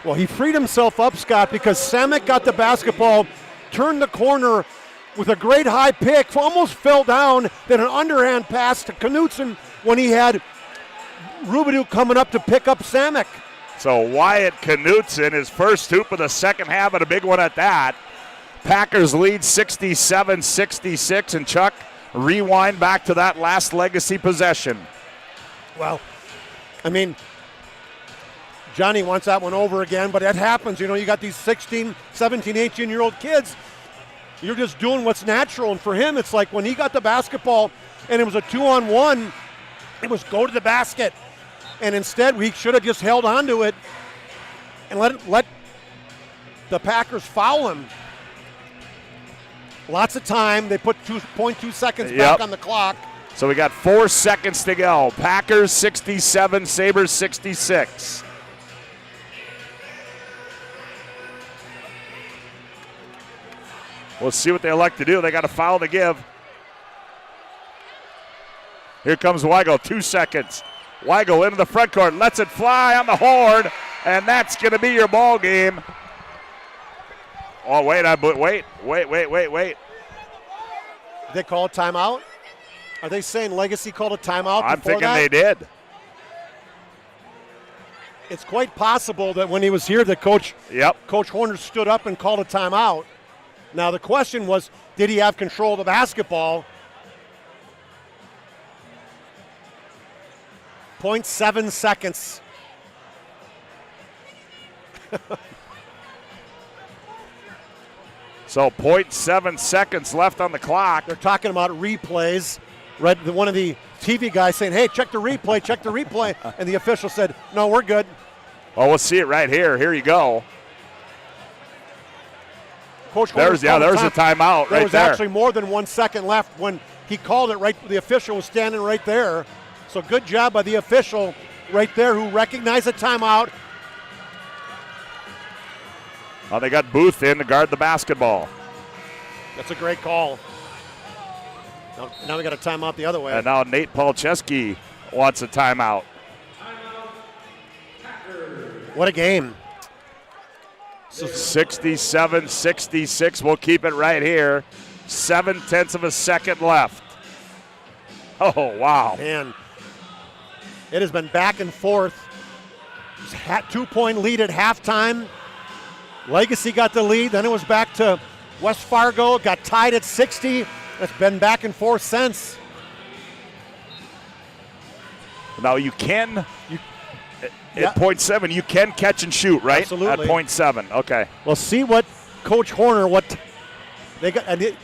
Well, he freed himself up, Scott, because Samek got the basketball, turned the corner with a great high pick, almost fell down, then an underhand pass to Knutson when he had Rubidoux coming up to pick up Samek. So Wyatt Knutson, his first hoop of the second half, and a big one at that. Packers lead 67-66, and Chuck, rewind back to that last legacy possession. Well, I mean, Johnny wants that one over again, but that happens. You know, you got these 16, 17, 18-year-old kids. You're just doing what's natural, and for him, it's like when he got the basketball and it was a 2-on-1, it was go to the basket. And instead, we should have just held on to it and let the Packers foul him. Lots of time. They put 2.2 seconds back on the clock. So we got 4 seconds to go. Packers 67, Sabres 66. We'll see what they elect to do. They got a foul to give. Here comes Weigel, 2 seconds. Weigel into the front court, lets it fly on the horn, and that's going to be your ball game. Oh, wait. They call a timeout? Are they saying Legacy called a timeout? I'm thinking they did. It's quite possible that when he was here, that Coach Horner stood up and called a timeout. Now the question was, did he have control of the basketball? 0.7 seconds. So 0.7 seconds left on the clock. They're talking about replays. Right, one of the TV guys saying, hey, check the replay. And the official said, no, we're good. Well, we'll see it right here. Here you go. Coach there's a timeout right there. There was actually more than 1 second left when he called it right. The official was standing right there. So good job by the official right there who recognized the timeout. Oh, they got Booth in to guard the basketball. That's a great call. Now we got a timeout the other way. And now Nate Palczewski wants a timeout. What a game. 67-66. We'll keep it right here. 0.7 of a second left. Oh, wow. Man, it has been back and forth. 2-point lead at halftime. Legacy got the lead. Then it was back to West Fargo. Got tied at 60. It's been back and forth since. Now you can, at 0.7, you can catch and shoot, right? Absolutely. At 0.7, okay. Well, see what Coach Horner, what they got. And it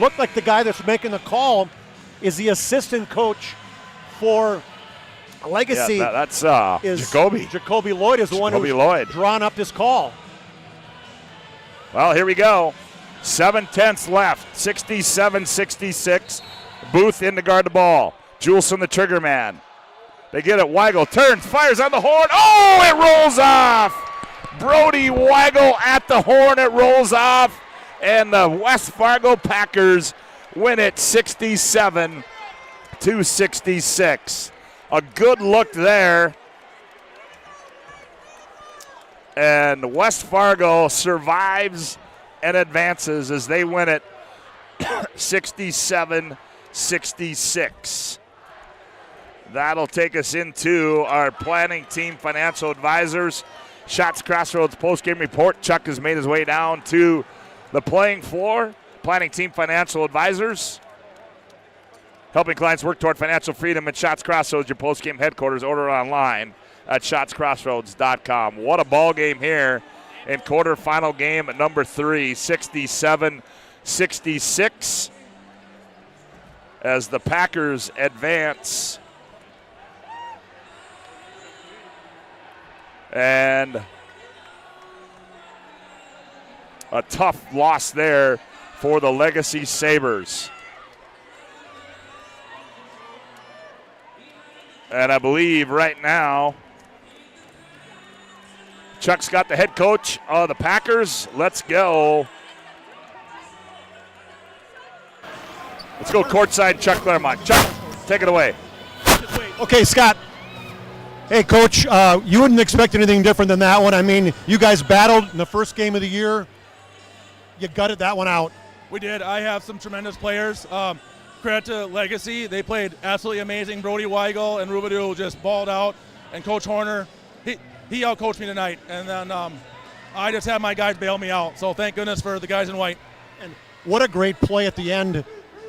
looked like the guy that's making the call is the assistant coach for Legacy. Yeah, that's Jacoby. Jacoby Lloyd is the one who's drawn up this call. Well, here we go. 0.7 left, 67-66. Booth in to guard the ball. Juleson, the trigger man. They get it. Weigel turns, fires on the horn. Oh, it rolls off. Brody Weigel at the horn. It rolls off. And the West Fargo Packers win it 67-66. A good look there. And West Fargo survives and advances as they win it 67-66. That'll take us into our planning team financial advisors. Shots Crossroads postgame report. Chuck has made his way down to the playing floor. Planning team financial advisors. Helping clients work toward financial freedom at Shots Crossroads, your postgame headquarters. Order online at shotscrossroads.com. What a ball game here in quarterfinal game at number 3, 67-66, as the Packers advance. And a tough loss there for the Legacy Sabres. And I believe right now, Chuck's got the head coach of the Packers. Let's go. Let's go courtside, Chuck Claremont. Chuck, take it away. Okay, Scott. Hey, Coach, you wouldn't expect anything different than that one. I mean, you guys battled in the first game of the year. You gutted that one out. We did. I have some tremendous players. Credit to Legacy. They played absolutely amazing. Brody Weigel and Rubidoux just balled out. And Coach Horner, he outcoached me tonight. And then I just had my guys bail me out. So thank goodness for the guys in white. And what a great play at the end that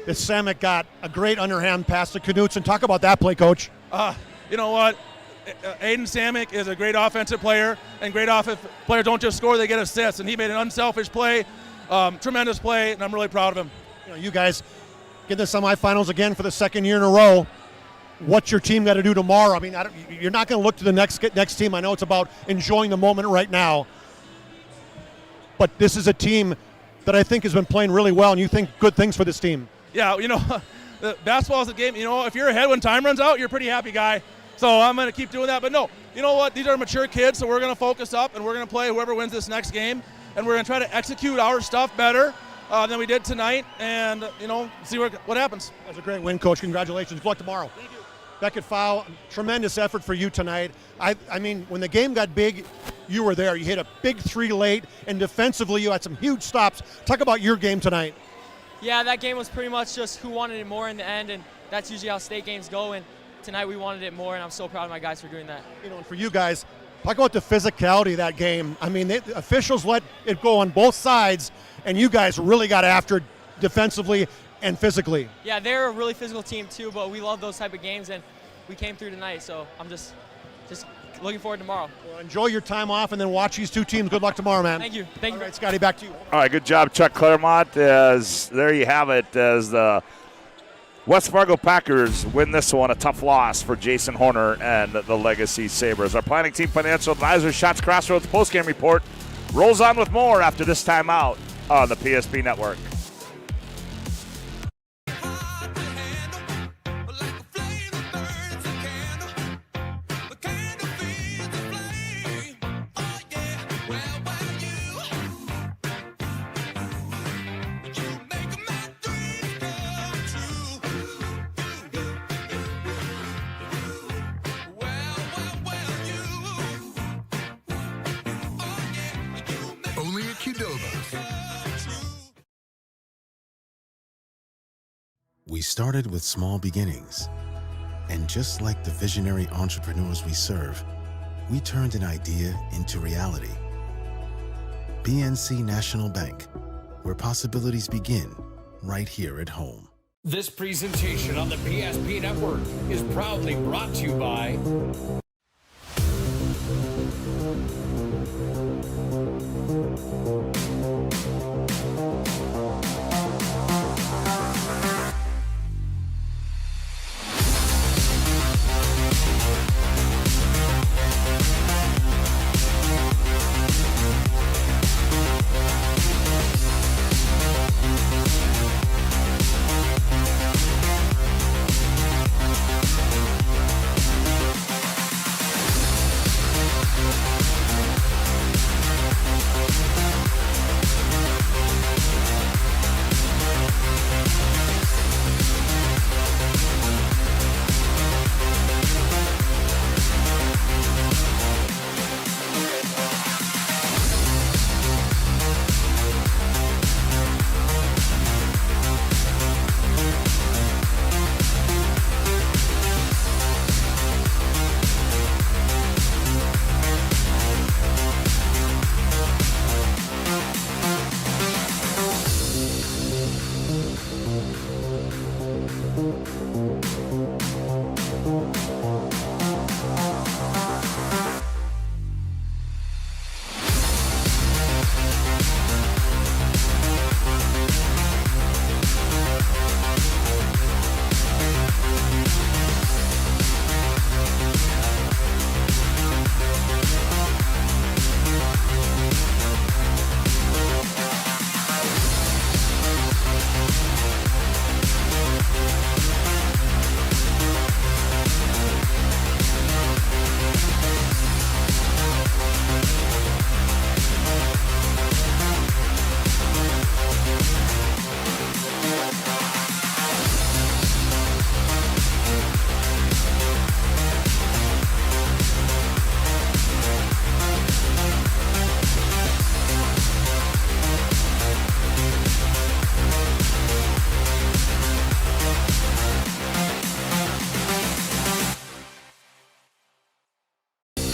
Samek got. A great underhand pass to Knutson. Talk about that play, Coach. You know what? Aiden Samek is a great offensive player, and great offensive players don't just score, they get assists. And he made an unselfish play, tremendous play, and I'm really proud of him. You know, you guys get the semifinals again for the second year in a row. What's your team got to do tomorrow? I mean, you're not going to look to the next team. I know it's about enjoying the moment right now. But this is a team that I think has been playing really well, and you think good things for this team. Yeah, you know, the basketball is a game. You know, if you're ahead when time runs out, you're a pretty happy guy. So I'm going to keep doing that. But no, you know what? These are mature kids, so we're going to focus up, and we're going to play whoever wins this next game. And we're going to try to execute our stuff better than we did tonight, and, you know, see what happens. That's a great win, Coach. Congratulations. Good luck tomorrow. Thank you. Beckett Fowl, tremendous effort for you tonight. I mean, when the game got big, you were there. You hit a big 3 late, and defensively you had some huge stops. Talk about your game tonight. Yeah, that game was pretty much just who wanted it more in the end, and that's usually how state games go. And tonight we wanted it more, and I'm so proud of my guys for doing that. You know, and for you guys, talk about the physicality of that game. I mean, the officials let it go on both sides, and you guys really got after it defensively and physically. Yeah, they're a really physical team too, but we love those type of games, and we came through tonight. So I'm just looking forward to tomorrow. Well, enjoy your time off and then watch these two teams. Good luck tomorrow, man. Thank you. Thank you. All right, Scotty, back to you. All right, good job, Chuck Claremont. As there you have it, as the West Fargo Packers win this one, a tough loss for Jason Horner and the Legacy Sabres. Our planning team financial advisor, Shots Crossroads postgame report, rolls on with more after this timeout on the PSP Network. Only at Qdoba's. We started with small beginnings. And just like the visionary entrepreneurs we serve, we turned an idea into reality. BNC National Bank, where possibilities begin right here at home. This presentation on the PSP Network is proudly brought to you by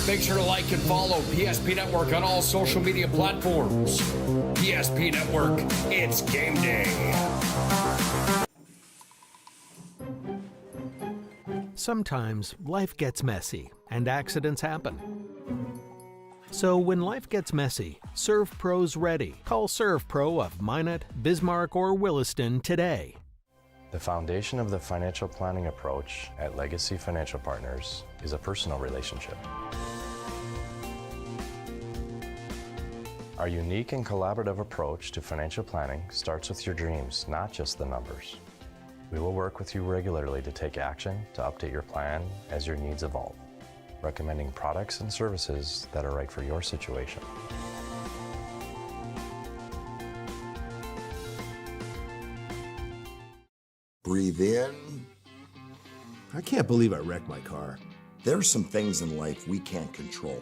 Make sure to like and follow PSP Network on all social media platforms. PSP Network, it's game day. Sometimes life gets messy and accidents happen. So when life gets messy, ServePro's ready. Call ServePro of Minot, Bismarck, or Williston today. The foundation of the financial planning approach at Legacy Financial Partners is a personal relationship. Our unique and collaborative approach to financial planning starts with your dreams, not just the numbers. We will work with you regularly to take action to update your plan as your needs evolve, recommending products and services that are right for your situation. Breathe in. I can't believe I wrecked my car. There are some things in life we can't control.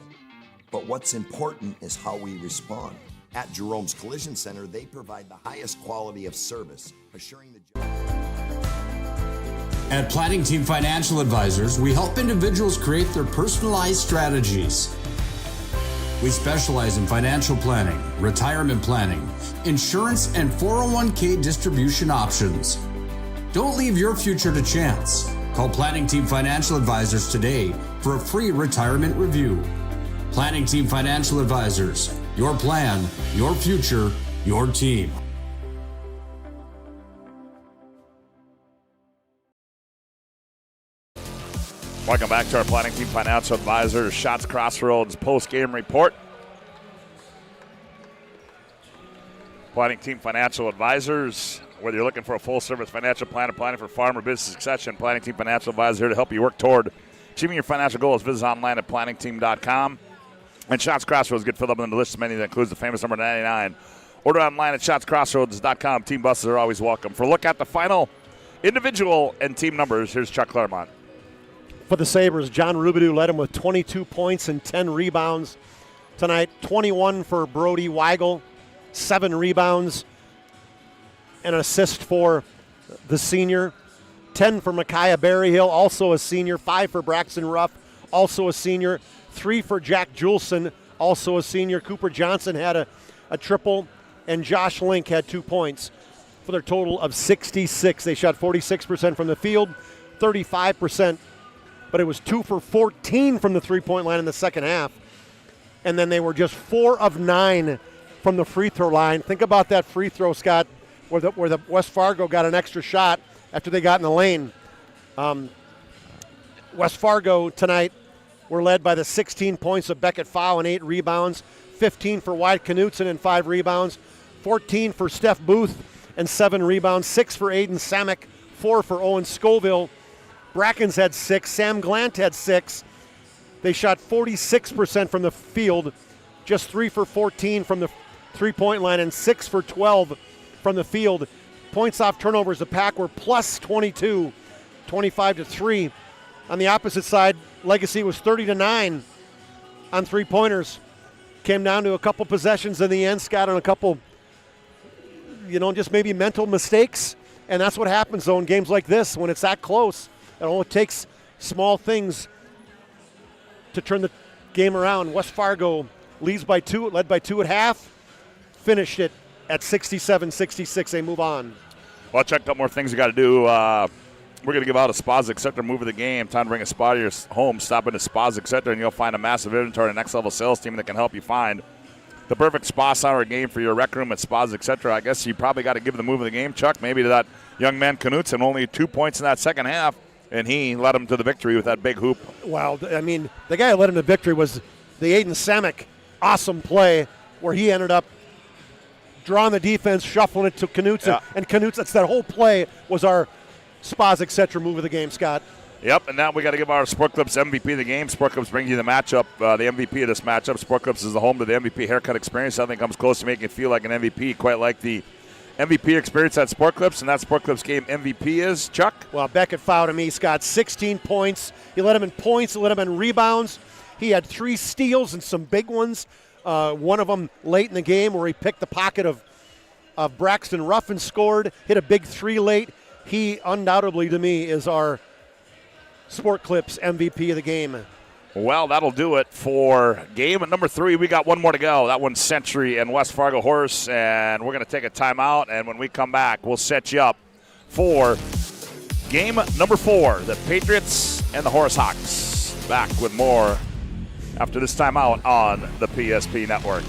But what's important is how we respond. At Jerome's Collision Center, they provide the highest quality of service, assuring the job. At Planning Team Financial Advisors, we help individuals create their personalized strategies. We specialize in financial planning, retirement planning, insurance, and 401k distribution options. Don't leave your future to chance. Call Planning Team Financial Advisors today for a free retirement review. Planning Team Financial Advisors. Your plan, your future, your team. Welcome back to our Planning Team Financial Advisors Shots Crossroads post-game report. Planning Team Financial Advisors, whether you're looking for a full-service financial plan or planning for farm or business succession, Planning Team Financial Advisors here to help you work toward achieving your financial goals. Visit online at planningteam.com. And Shots Crossroads get filled up in the delicious menu that includes the famous number 99. Order online at shotscrossroads.com. Team buses are always welcome. For a look at the final individual and team numbers, here's Chuck Claremont. For the Sabres, John Rubidoux led him with 22 points and 10 rebounds tonight. 21 for Brody Weigel, 7 rebounds, and an assist for the senior. 10 for Micaiah Berryhill, also a senior. 5 for Braxton Ruff, also a senior. 3 for Jack Juleson, also a senior. Cooper Johnson had a triple, and Josh Link had 2 points for their total of 66. They shot 46% from the field, 35%. But it was 2 for 14 from the three-point line in the second half. And then they were just 4 of 9 from the free throw line. Think about that free throw, Scott, where the West Fargo got an extra shot after they got in the lane. West Fargo tonight were led by the 16 points of Beckett Fowl and 8 rebounds, 15 for Wyatt Knutson and 5 rebounds, 14 for Steph Booth and 7 rebounds, 6 for Aiden Samek, 4 for Owen Scoville. Brackens had 6. Sam Glant had 6. They shot 46% from the field, just 3 for 14 from the three-point line, and 6 for 12 from the field. Points off turnovers, the Pack were plus 22, 25-3. On the opposite side, Legacy was 30-9 on three-pointers. Came down to a couple possessions in the end, Scott, on a couple, just maybe mental mistakes. And that's what happens, though, in games like this when it's that close. It takes small things to turn the game around. West Fargo led by 2 at half, finished it at 67-66. They move on. Well, check out more things you got to do. We're going to give out a Spas Etc. move of the game. Time to bring a spa to your home. Stop into Spas Etc. and you'll find a massive inventory and next-level sales team that can help you find the perfect spa sauna game for your rec room at Spas Etc. I guess you probably got to give the move of the game, Chuck, maybe to that young man Knutson. Only 2 points in that second half. And he led him to the victory with that big hoop. Well, I mean, the guy who led him to victory was the Aiden Samek awesome play where he ended up drawing the defense, shuffling it to Knutson. Yeah. And Knutson, that whole play was our Spas Etc. move of the game, Scott. Yep, and now we got to give our Sport Clips MVP of the game. Sport Clips brings you the matchup, the MVP of this matchup. Sport Clips is the home to the MVP haircut experience. I think comes close to making you feel like an MVP, quite like the MVP experience at Sport Clips, and that Sport Clips game MVP is, Chuck? Well, Beckett Fowl to me, Scott, 16 points. He led him in points, he led him in rebounds. He had 3 steals and some big ones. One of them late in the game where he picked the pocket of Braxton Ruff and scored, hit a big 3 late. He undoubtedly, to me, is our Sport Clips MVP of the game. Well, that'll do it for game number 3. We got one more to go. That one's Century and West Fargo Horse, and we're going to take a timeout, and when we come back, we'll set you up for game number 4, the Patriots and the Horse Hawks. Back with more after this timeout on the PSP Network.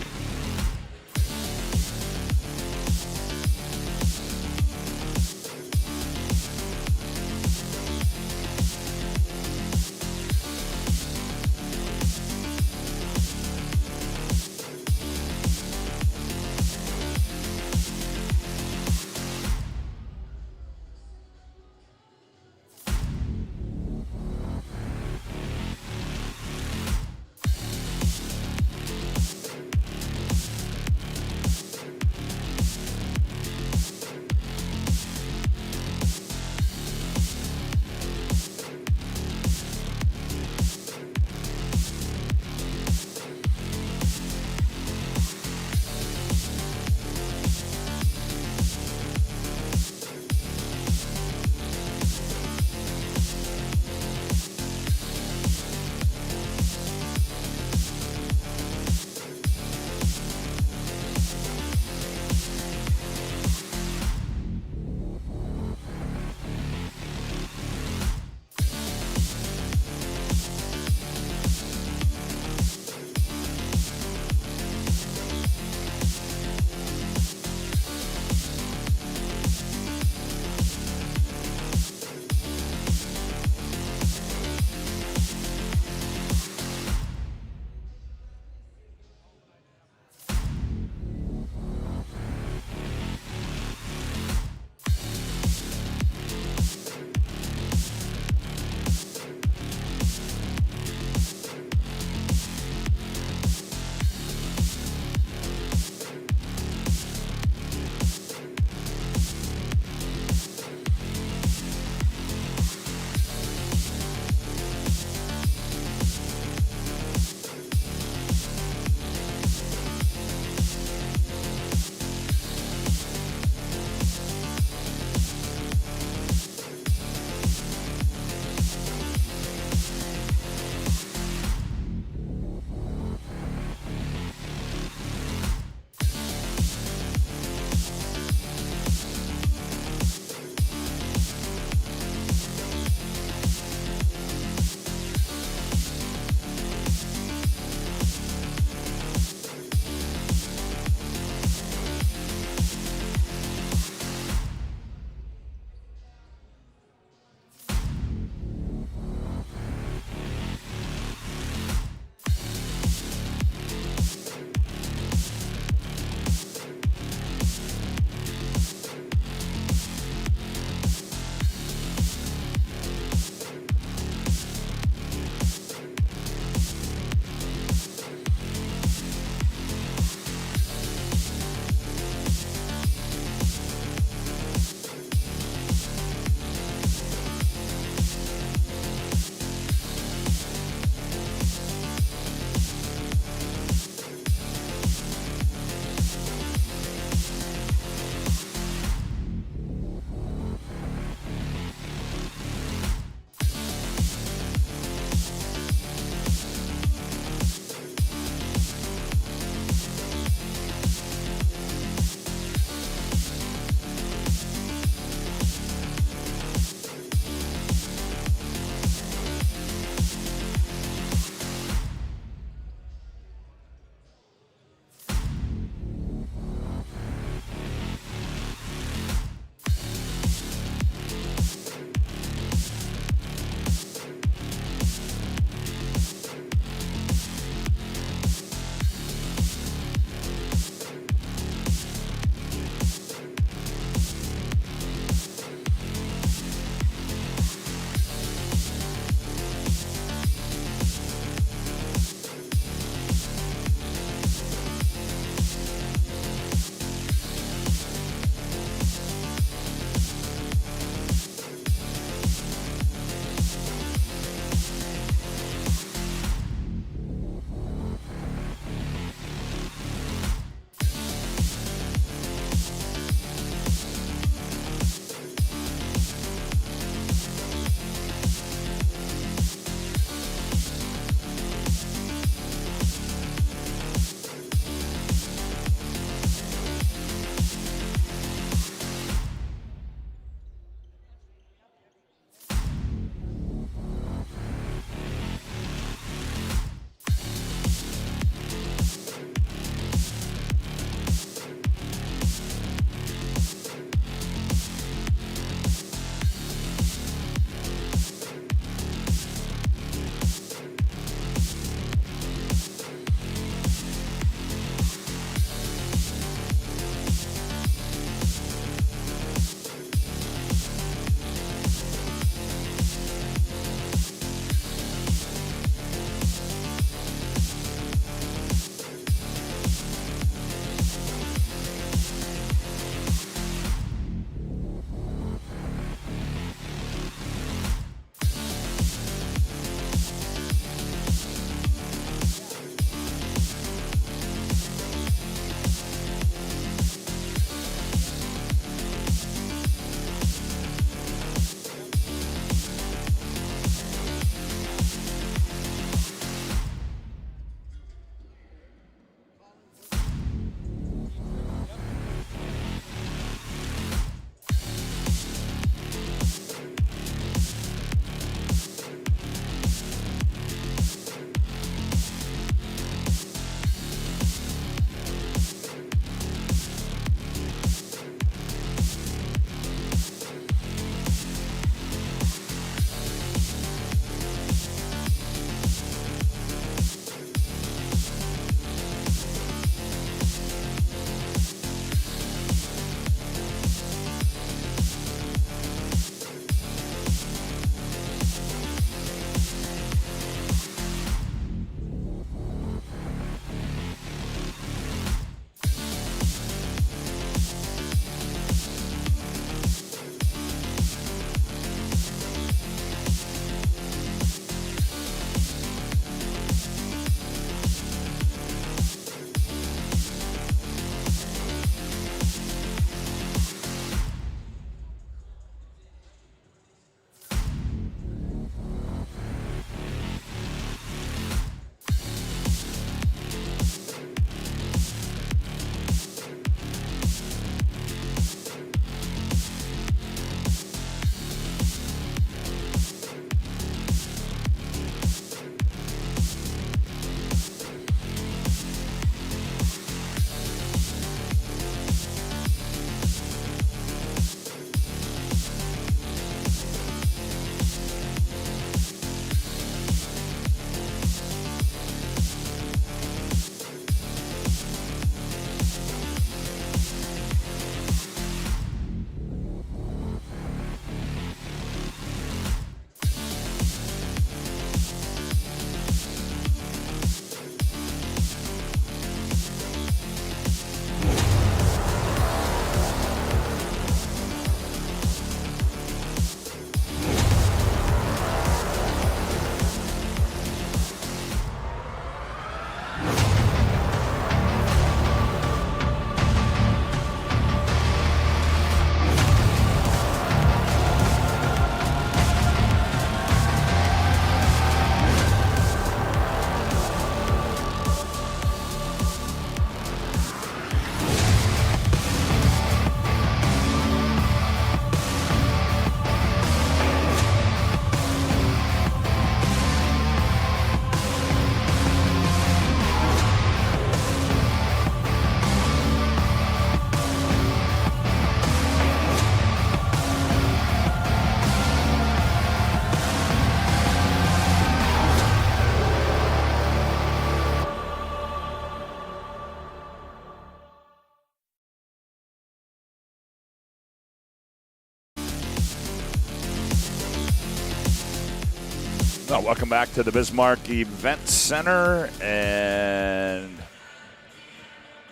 Well, welcome back to the Bismarck Event Center and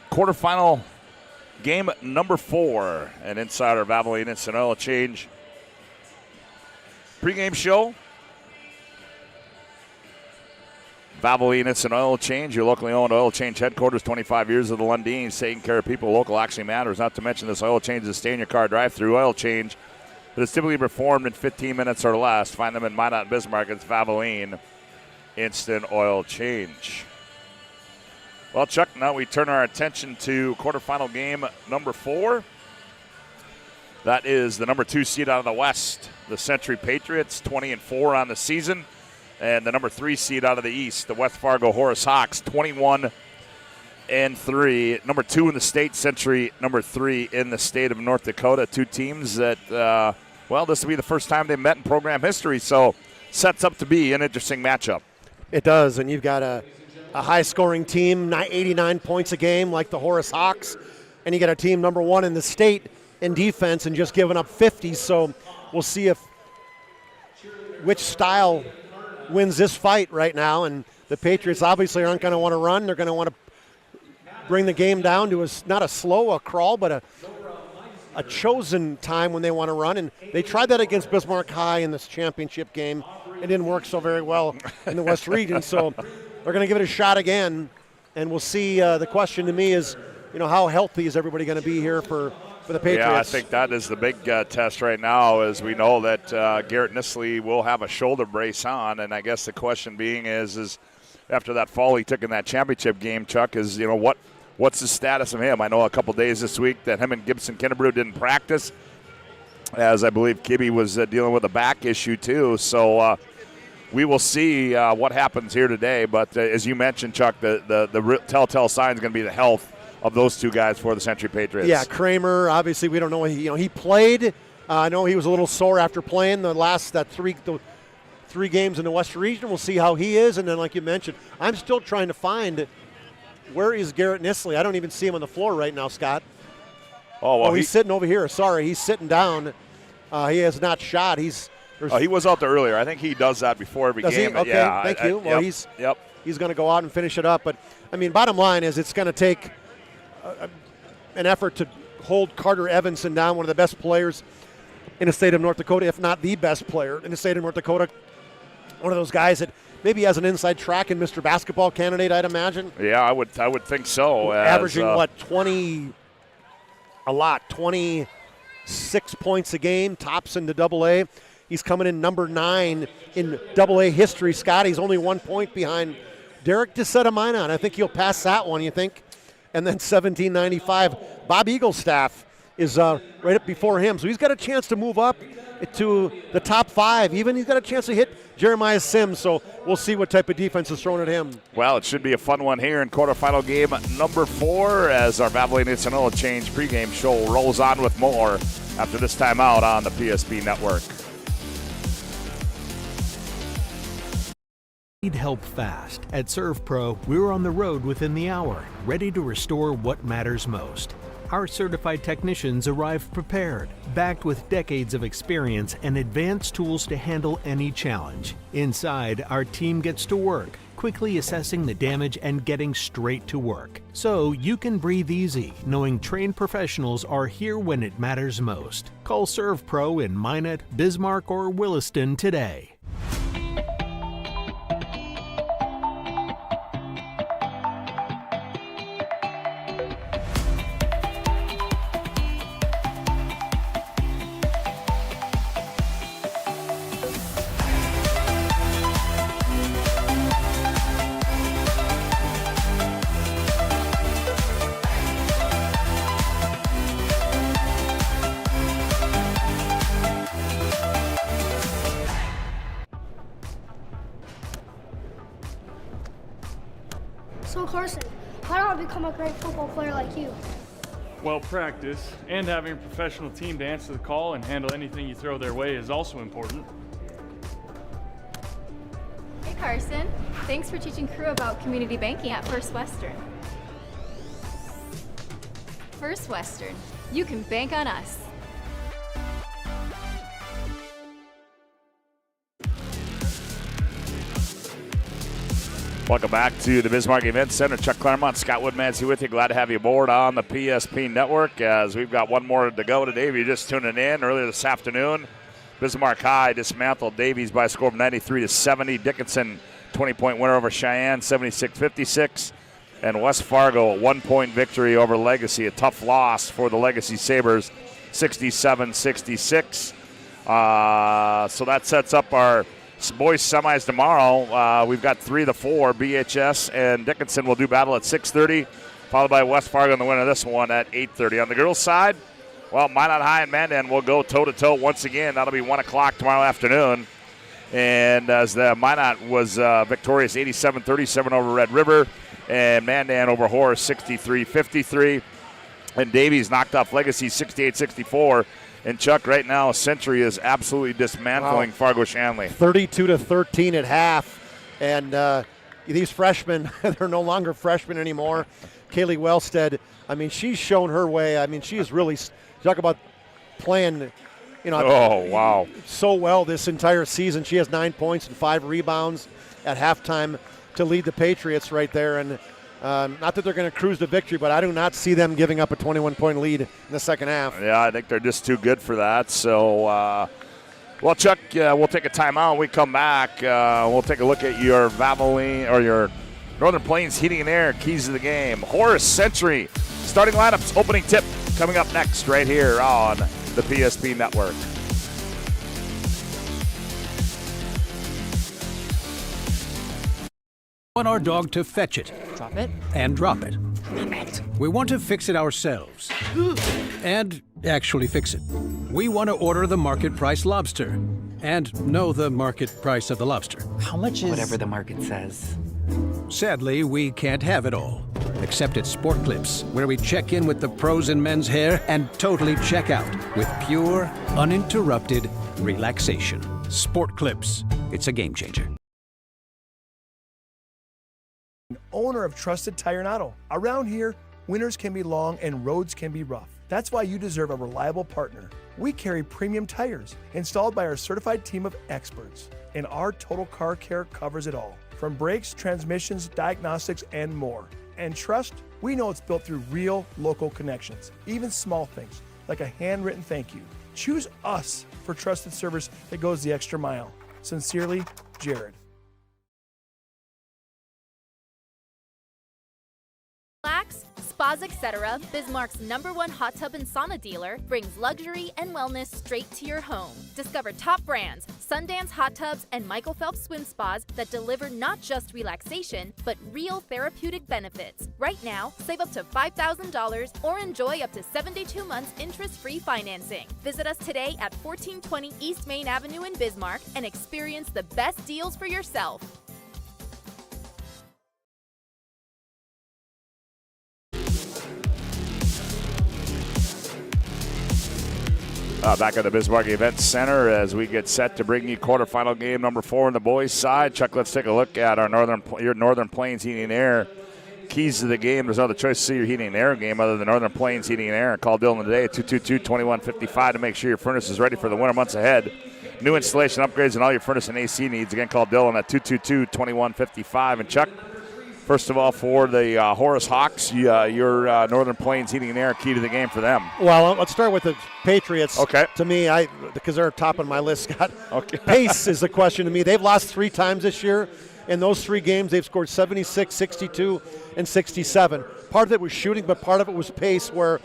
quarterfinal game number 4. And inside our Valvoline Instant Oil Change pregame show. Valvoline Instant Oil Change, your locally owned oil change headquarters, 25 years of the Lundins, taking care of people. Local actually matters. Not to mention this oil change is a stay-in-your-car drive-through oil change that is typically performed in 15 minutes or less. Find them in Minot and Bismarck. It's Valvoline Instant Oil Change. Well, Chuck, now we turn our attention to quarterfinal game number 4. That is the number 2 seed out of the West, the Century Patriots, 20-4 on the season. And the number 3 seed out of the East, the West Fargo Horace Hawks, 21-3. Number 2 in the state, Century, number 3 in the state of North Dakota. 2 teams that, this will be the first time they met in program history, so sets up to be an interesting matchup. It does, and you've got a high-scoring team, 89 points a game like the Horace Hawks, and you got a team number 1 in the state in defense and just giving up 50, so we'll see which style wins this fight right now, and the Patriots obviously aren't going to want to run. They're going to want to bring the game down to not a slow, crawl, but a chosen time when they want to run, and they tried that against Bismarck High in this championship game. It didn't work so very well in the West region, so they're going to give it a shot again, and we'll see. The question to me is, how healthy is everybody going to be here for the Patriots? Yeah, I think that is the big test right now, as we know that Garrett Nisley will have a shoulder brace on, and I guess the question being is after that fall he took in that championship game, Chuck, is what's the status of him? I know a couple days this week that him and Gibson Kinnebrew didn't practice, as I believe Kibbe was dealing with a back issue too, so we will see what happens here today, but as you mentioned, Chuck, the telltale sign is going to be the health of those 2 guys for the Century Patriots. Yeah, Kramer, obviously we don't know. He played. I know he was a little sore after playing the 3 games in the West Region. We'll see how he is. And then, like you mentioned, I'm still trying to find where is Garrett Nisley. I don't even see him on the floor right now, Scott. He's sitting over here. Sorry, he's sitting down. He has not shot. He was out there earlier. I think he does that before every game. He? Okay, yeah, thank you. Well, he's going to go out and finish it up. But, bottom line is it's going to take an effort to hold Carter Evanson down, one of the best players in the state of North Dakota, if not the best player in the state of North Dakota. One of those guys that maybe has an inside track in Mr. Basketball candidate, I'd imagine. Yeah, I would think so. Averaging, 26 points a game, tops in the AA. He's coming in number 9 in AA history, Scott. He's only 1 point behind Derek DeSettimina. I think he'll pass that one, you think? And then 1795, Bob Eaglestaff is right up before him. So he's got a chance to move up to the top 5. Even he's got a chance to hit Jeremiah Sims. So we'll see what type of defense is thrown at him. Well, it should be a fun one here in quarterfinal game number 4 as our Valvoline Instant Oil Change pregame show rolls on with more after this timeout on the PSP Network. Need help fast. At ServePro, we're on the road within the hour, ready to restore what matters most. Our certified technicians arrive prepared, backed with decades of experience and advanced tools to handle any challenge. Inside, our team gets to work, quickly assessing the damage and getting straight to work. So you can breathe easy, knowing trained professionals are here when it matters most. Call ServePro in Minot, Bismarck, or Williston today. So Carson, how do I become a great football player like you? Well, practice and having a professional team to answer the call and handle anything you throw their way is also important. Hey Carson, thanks for teaching crew about community banking at First Western. First Western, you can bank on us. Welcome back to the Bismarck Event Center. Chuck Claremont, Scott Woodmansey with you. Glad to have you aboard on the PSP Network as we've got one more to go today. If you're just tuning in, earlier this afternoon, Bismarck High dismantled Davies by a score of 93-70. Dickinson, 20-point winner over Cheyenne, 76-56. And West Fargo, a 1-point victory over Legacy, a tough loss for the Legacy Sabres, 67-66. So that sets up our boys semis tomorrow. We've got 3 of the 4. BHS and Dickinson will do battle at 6:30, followed by West Fargo in the winner of this one at 8:30. On the girls' side, well, Minot High and Mandan will go toe-to-toe once again. That'll be 1 o'clock tomorrow afternoon. And as the Minot was victorious 87-37 over Red River, and Mandan over Horace 63-53. And Davies knocked off Legacy 68-64. And Chuck, right now, Century is absolutely dismantling Fargo Shanley. 32-13 at half. And these freshmen, they're no longer freshmen anymore. Kaylee Wellstead, I mean, she's shown her way. I mean, she is really, talk about playing, so well this entire season. She has 9 points and 5 rebounds at halftime to lead the Patriots right there. And not that they're going to cruise to victory, but I do not see them giving up a 21-point lead in the second half. Yeah, I think they're just too good for that. So, well, Chuck, we'll take a timeout. When we come back, we'll take a look at your Valvoline or your Northern Plains Heating and Air keys to the game. Horace Century starting lineups, opening tip coming up next right here on the PSP Network. We want our dog to fetch it. Drop it. And drop it. Drop it. We want to fix it ourselves. And actually fix it. We want to order the market price lobster. And know the market price of the lobster. How much is... Whatever the market says. Sadly, we can't have it all. Except at Sport Clips, where we check in with the pros in men's hair and totally check out with pure, uninterrupted relaxation. Sport Clips. It's a game changer. Owner of Trusted Tire and Auto. Around here, winters can be long and roads can be rough. That's why you deserve a reliable partner. We carry premium tires installed by our certified team of experts, and our total car care covers it all, from brakes, transmissions, diagnostics, and more. And trust, we know it's built through real local connections, even small things like a handwritten thank you. Choose us for trusted service that goes the extra mile. Sincerely, Jared. Relax, Spas Etc., Bismarck's #1 hot tub and sauna dealer, brings luxury and wellness straight to your home. Discover top brands, Sundance Hot Tubs and Michael Phelps Swim Spas that deliver not just relaxation, but real therapeutic benefits. Right now, save up to $5,000 or enjoy up to 72 months interest-free financing. Visit us today at 1420 East Main Avenue in Bismarck and experience the best deals for yourself. Back at the Bismarck Event Center as we get set to bring you quarterfinal game number 4 on the boys' side. Chuck, let's take a look at our your Northern Plains Heating and Air keys to the game. There's no other choice to see your heating and air game other than Northern Plains Heating and Air. Call Dylan today at 222-2155 to make sure your furnace is ready for the winter months ahead. New installation upgrades and all your furnace and AC needs. Again, call Dylan at 222-2155. And Chuck, first of all, for the Horace Hawks, your Northern Plains Heating and Air key to the game for them. Well, let's start with the Patriots. Okay. To me, because they're top on my list, Scott. Okay. Pace is the question to me. They've lost 3 times this year. In those 3 games, they've scored 76, 62, and 67. Part of it was shooting, but part of it was pace, where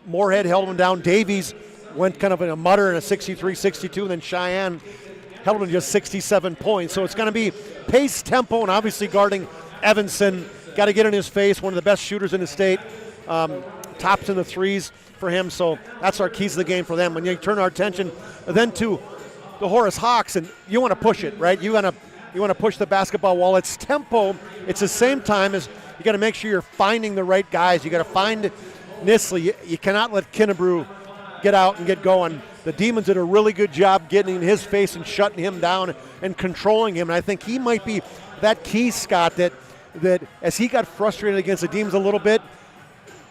Moorhead held them down. Davies went kind of in a mutter in a 63, 62, and then Cheyenne held them to just 67 points. So it's going to be pace, tempo, and obviously guarding Evanson. Got to get in his face, one of the best shooters in the state. Tops in the threes for him, so that's our keys to the game for them. When you turn our attention then to the Horace Hawks, and you want to push it, right? You want to push the basketball while it's tempo. It's the same time as you got to make sure you're finding the right guys. You got to find Nisley. You cannot let Kinnebrew get out and get going. The Demons did a really good job getting in his face and shutting him down and controlling him, and I think he might be that key, Scott, that as he got frustrated against the Demons a little bit,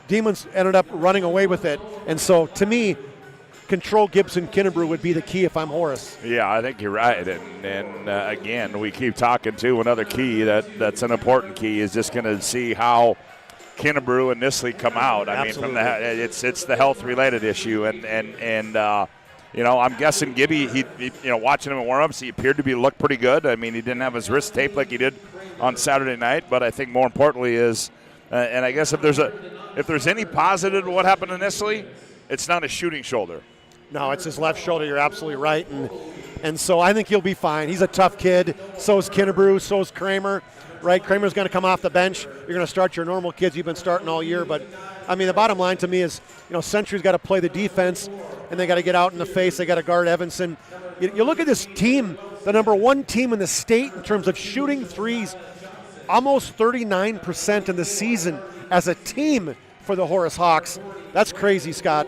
Demons ended up running away with it. And so, to me, control Gibson Kinnebrew would be the key if I'm Horace. Yeah, I think you're right. And again, we keep talking to another key that's an important key is just going to see how Kinnebrew and Nisley come out. I Absolutely. mean, it's the health-related issue. And I'm guessing Gibby, he watching him in warm-ups, he appeared to look pretty good. I mean, he didn't have his wrist taped like he did on Saturday night. But I think more importantly is, and I guess if there's any positive to what happened to Nisley, it's not his shooting shoulder. No, it's his left shoulder. You're absolutely right. And so I think he'll be fine. He's a tough kid. So is Kinnebrew. So is Kramer. Right? Kramer's going to come off the bench. You're going to start your normal kids you've been starting all year. But, I mean, the bottom line to me is, Century's got to play the defense, and they got to get out in the face. They got to guard Evanson. You look at this team, the number one team in the state in terms of shooting threes, almost 39% in the season as a team for the Horace Hawks. That's crazy, Scott.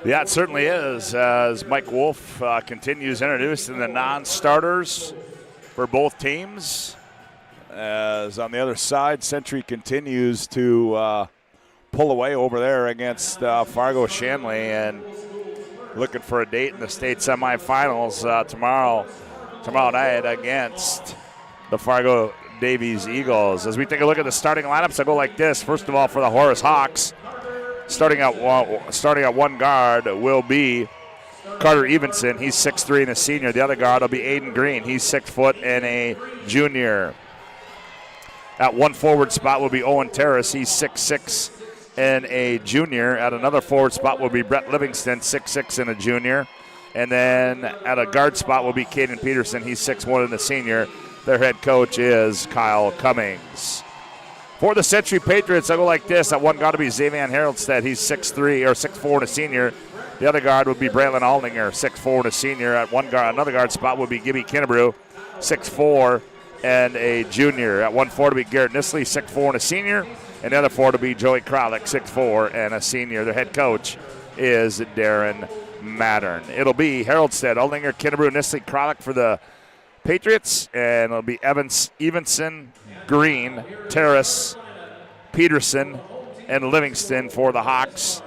Yeah, it certainly is. As Mike Wolf continues introducing the non-starters for both teams. As on the other side, Century continues to pull away over there against Fargo Shanley and looking for a date in the state semifinals tomorrow night against the Fargo Davies Eagles. As we take a look at the starting lineups, I go like this. First of all, for the Horace Hawks, starting at one guard will be Carter Evenson. He's 6'3" and a senior. The other guard will be Aiden Green. He's 6 foot and a junior. At one forward spot will be Owen Terrace. He's 6'6" and a junior. At another forward spot will be Brett Livingston, 6'6" and a junior. And then at a guard spot will be Caden Peterson. He's 6'1" and a senior. Their head coach is Kyle Cummings. For the Century Patriots, I go like this. At one guard will be Xavier Haroldstead. He's 6'3" or 6'4" and a senior. The other guard would be Braylon Aldinger, 6'4" and a senior. At another guard spot will be Gibby Kinnebrew, 6'4" and a junior. At 1 to be Garrett Nisley, 6'4" and a senior. And the other 4 to be Joey Kralik, 6'4" and a senior. Their head coach is Darren Mattern. It'll be Haroldstead, Aldinger, Kinnebrew, Nisley, Kralik for the Patriots. And it'll be Evanson, Green, Terrace, Peterson, and Livingston for the Hawks.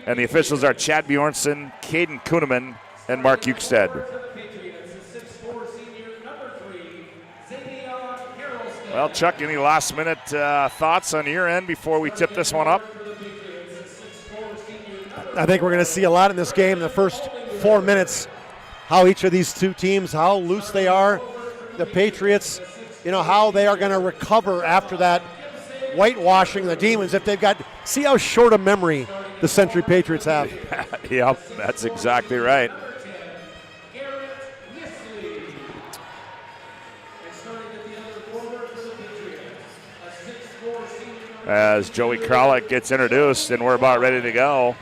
And the officials are Chad Bjornson, Caden Kuhneman, and Mark Ukested. Well, Chuck, any last-minute thoughts on your end before we tip this one up? I think we're going to see a lot in this game in the first 4 minutes, how each of these two teams, how loose they are. The Patriots, how they are going to recover after that whitewashing the Demons. If they've got, see how short a memory the Century Patriots have. Yep, that's exactly right. As Joey Kralik gets introduced, and we're about ready to go.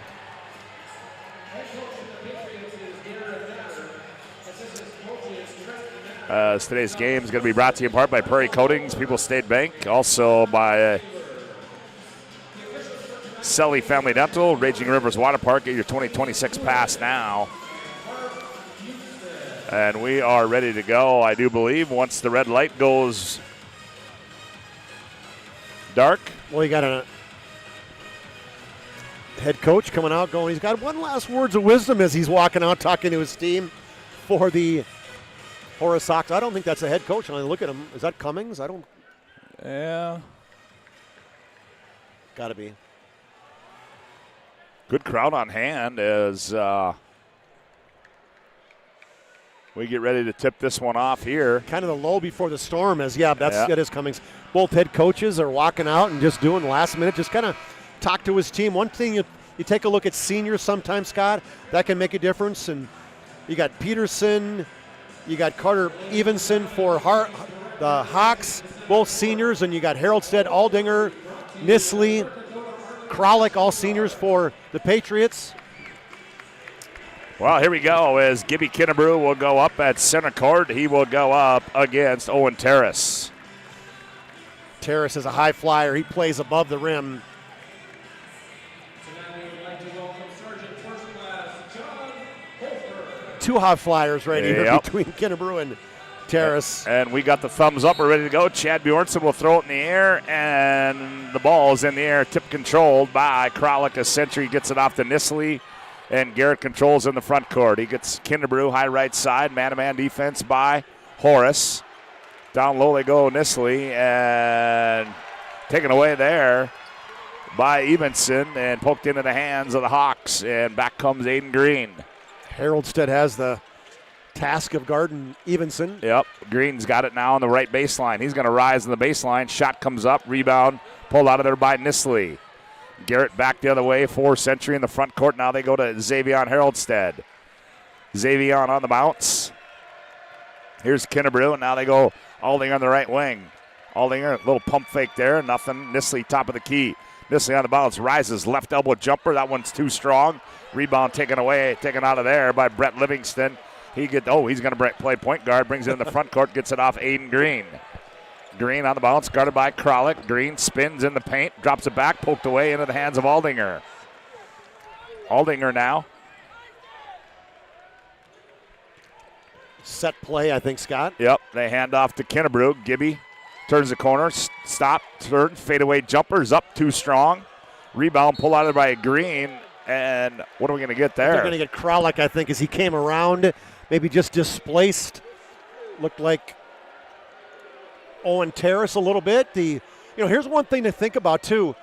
As today's game is going to be brought to you in part by Prairie Coatings, People's State Bank, also by Selly Family Dental, Raging Rivers Water Park. Get your 2026 pass now. And we are ready to go, I do believe, once the red light goes dark. Well, you got a head coach coming out going, he's got one last words of wisdom as he's walking out talking to his team for the Horace Hawks. I don't think that's a head coach. When I look at him, is that Cummings? Yeah. Got to be. Good crowd on hand as we get ready to tip this one off here. Kind of the lull before the storm that is Cummings. Both head coaches are walking out and just doing last minute, just kind of talk to his team. One thing, you take a look at seniors sometimes, Scott, that can make a difference. And you got Peterson, you got Carter Evenson for the Hawks, both seniors, and you got Haroldstead, Aldinger, Nisley, Kralik, all seniors for the Patriots. Well, here we go as Gibby Kinnebrew will go up at center court. He will go up against Owen Terrace. Terrace is a high flyer. He plays above the rim. Two high flyers right here between Kinnebrew and Terrace. And we got the thumbs up. We're ready to go. Chad Bjornson will throw it in the air, and the ball is in the air, tip controlled by Kralik as Century gets it off to Nisley. And Garrett controls in the front court. He gets Kinderbrew, high right side, man-to-man defense by Horace. Down low they go, Nisley, and taken away there by Evenson and poked into the hands of the Hawks. And back comes Aiden Green. Haroldstead has the task of guarding Evenson. Yep, Green's got it now on the right baseline. He's going to rise on the baseline. Shot comes up, rebound, pulled out of there by Nisley. Garrett back the other way for Century in the front court. Now they go to Xavier Haroldstead. Xavier on the bounce. Here's Kinderbrew, and now they go Aldinger on the right wing. Aldinger, little pump fake there, nothing. Nisley top of the key. Nisley on the bounce, rises, left elbow jumper. That one's too strong. Rebound taken away, taken out of there by Brett Livingston. He's going to play point guard, brings it in the front court, gets it off Aiden Green. Green on the bounce, guarded by Kralik. Green spins in the paint, drops it back, poked away into the hands of Aldinger. Aldinger now. Set play, I think, Scott. Yep, they hand off to Kinderbrew. Gibby turns the corner, stop, turn, fadeaway jumpers up too strong. Rebound, pull out of by Green, and what are we going to get there? They're going to get Kralik, I think, as he came around, maybe just displaced. Looked like Owen Terrace a little bit. Here's one thing to think about, too.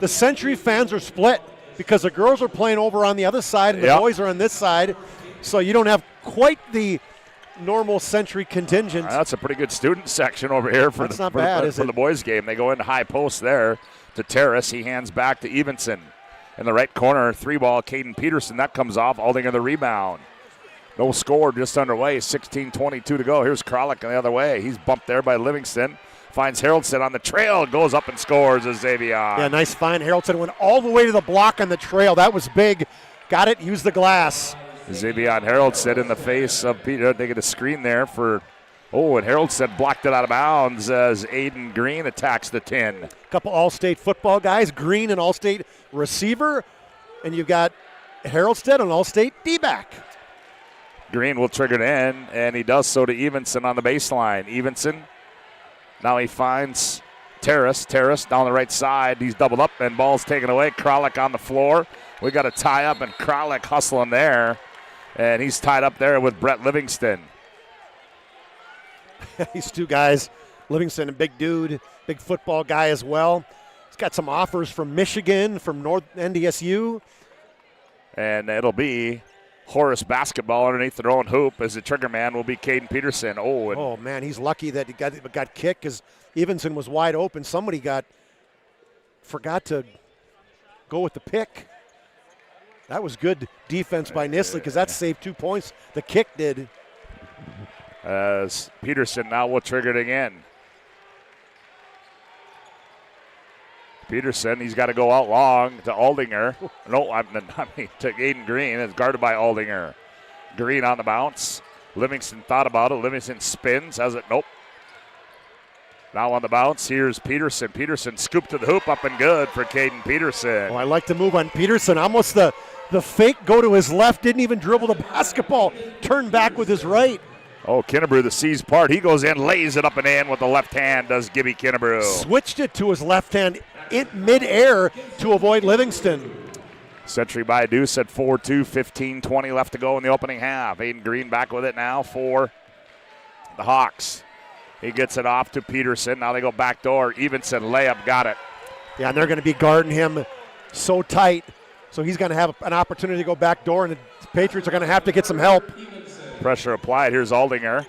The Century fans are split because the girls are playing over on the other side and the boys are on this side, so you don't have quite the normal Century contingent. That's a pretty good student section over here for the boys game. They go into high post there to Terrace. He hands back to Evenson. In the right corner, 3-ball, Caden Peterson. That comes off. Aldinger the rebound. No score, just underway. 16:22 to go. Here's Kralik the other way. He's bumped there by Livingston. Finds Haroldstead on the trail. Goes up and scores as Xavier. Yeah, nice find. Haroldstead went all the way to the block on the trail. That was big. Got it. Used the glass. Xavier Haroldstead in the face of Peter. They get a screen there for, and Haroldstead blocked it out of bounds as Aiden Green attacks the 10. A couple All-State football guys. Green, an All-State receiver. And you've got Haroldstead, an All-State D-back. Green will trigger it in, and he does so to Evenson on the baseline. Evenson, now he finds Terrace. Terrace down the right side. He's doubled up, and ball's taken away. Kralik on the floor. We got a tie up, and Kralik hustling there. And he's tied up there with Brett Livingston. These two guys, Livingston, a big dude, big football guy as well. He's got some offers from Michigan, from North NDSU. And it'll be Horace basketball underneath their own hoop as the trigger man will be Caden Peterson. Oh, man, he's lucky that he got kicked because Evenson was wide open. Somebody forgot to go with the pick. That was good defense by Nisley because that saved 2 points. The kick did. As Peterson now will trigger it again. Peterson, he's got to go out long to Aldinger. To Aiden Green. It's guarded by Aldinger. Green on the bounce. Livingston thought about it. Livingston spins. Has it? Nope. Now on the bounce, here's Peterson. Peterson scooped to the hoop, up and good for Caden Peterson. I like the move on Peterson. Almost the fake go to his left, didn't even dribble the basketball. Turned back with his right. Kinnerbrew, the C's part. He goes in, lays it up and in with the left hand, does Gibby Kinnerbrew. Switched it to his left hand in midair to avoid Livingston. Century by a deuce at 4-2, 15-20 left to go in the opening half. Aiden Green back with it now for the Hawks. He gets it off to Peterson. Now they go back door. Evenson, layup, got it. Yeah, and they're going to be guarding him so tight. So he's going to have an opportunity to go back door, and the Patriots are going to have to get some help. Pressure applied. Here's Aldinger.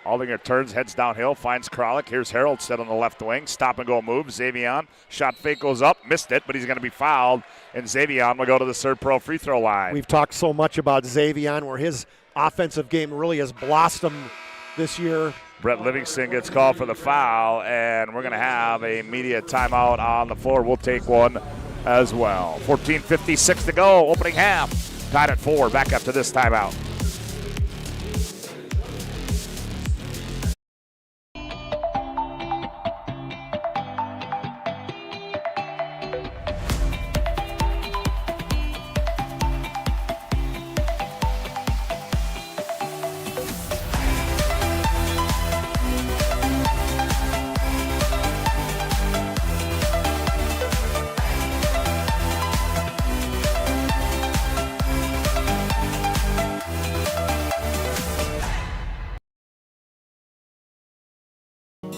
Aldinger turns, heads downhill, finds Kralik. Here's Haroldstead on the left wing. Stop and go move. Xavier, shot fake goes up. Missed it, but he's going to be fouled. And Xavier will go to the ServePro free throw line. We've talked so much about Xavier, where his offensive game really has blossomed this year. Brett Livingston gets called for the foul, and we're going to have a media timeout on the floor. We'll take one as well. 14:56 to go, opening half. Tied at 4. Back after this timeout.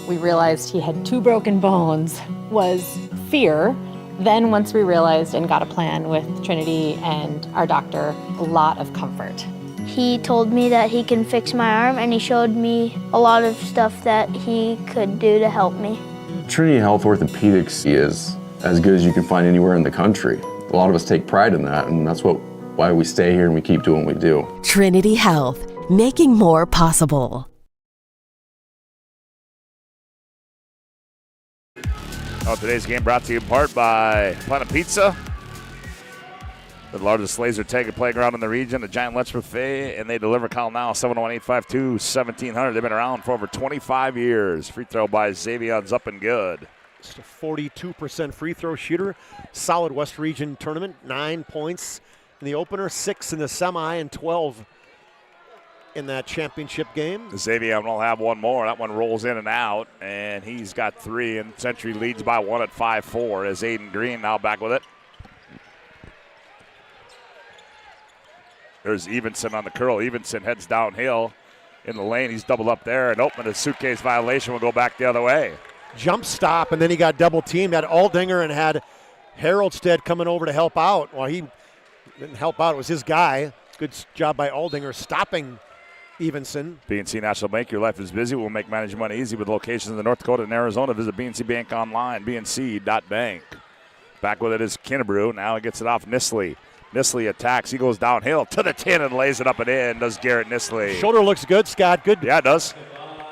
we realized he had 2 broken bones was fear. Then once we realized and got a plan with Trinity and our doctor, a lot of comfort. He told me that he can fix my arm, and he showed me a lot of stuff that he could do to help me. Trinity Health Orthopedics is as good as you can find anywhere in the country. A lot of us take pride in that, and that's why we stay here and we keep doing what we do. Trinity Health, making more possible. Today's game brought to you in part by Planet Pizza, the largest laser tag and playground in the region, the Giant Lunch Buffet, and they deliver. Call now, 701-852-1700. They've been around for over 25 years. Free throw by Xavion's up and good. Just a 42% free throw shooter. Solid West Region tournament. 9 points in the opener, 6 in the semi, and 12 in that championship game. Xavion will have one more. That one rolls in and out, and he's got 3, and Century leads by 1 at 5-4 as Aiden Green now back with it. There's Evenson on the curl. Evenson heads downhill in the lane. He's doubled up there, and open a suitcase violation will go back the other way. Jump stop, and then he got double teamed. Had Aldinger and had Haroldstead coming over to help out. Well, he didn't help out. It was his guy. Good job by Aldinger stopping Evenson. BNC National Bank, your life is busy. We'll make managing money easy with locations in the North Dakota and Arizona. Visit BNC Bank online, bnc.bank. Back with it is Kinnebrew. Now he gets it off Nisley. Nisley attacks. He goes downhill to the 10 and lays it up and in. Does Garrett Nisley. Shoulder looks good, Scott. Good. Yeah, it does.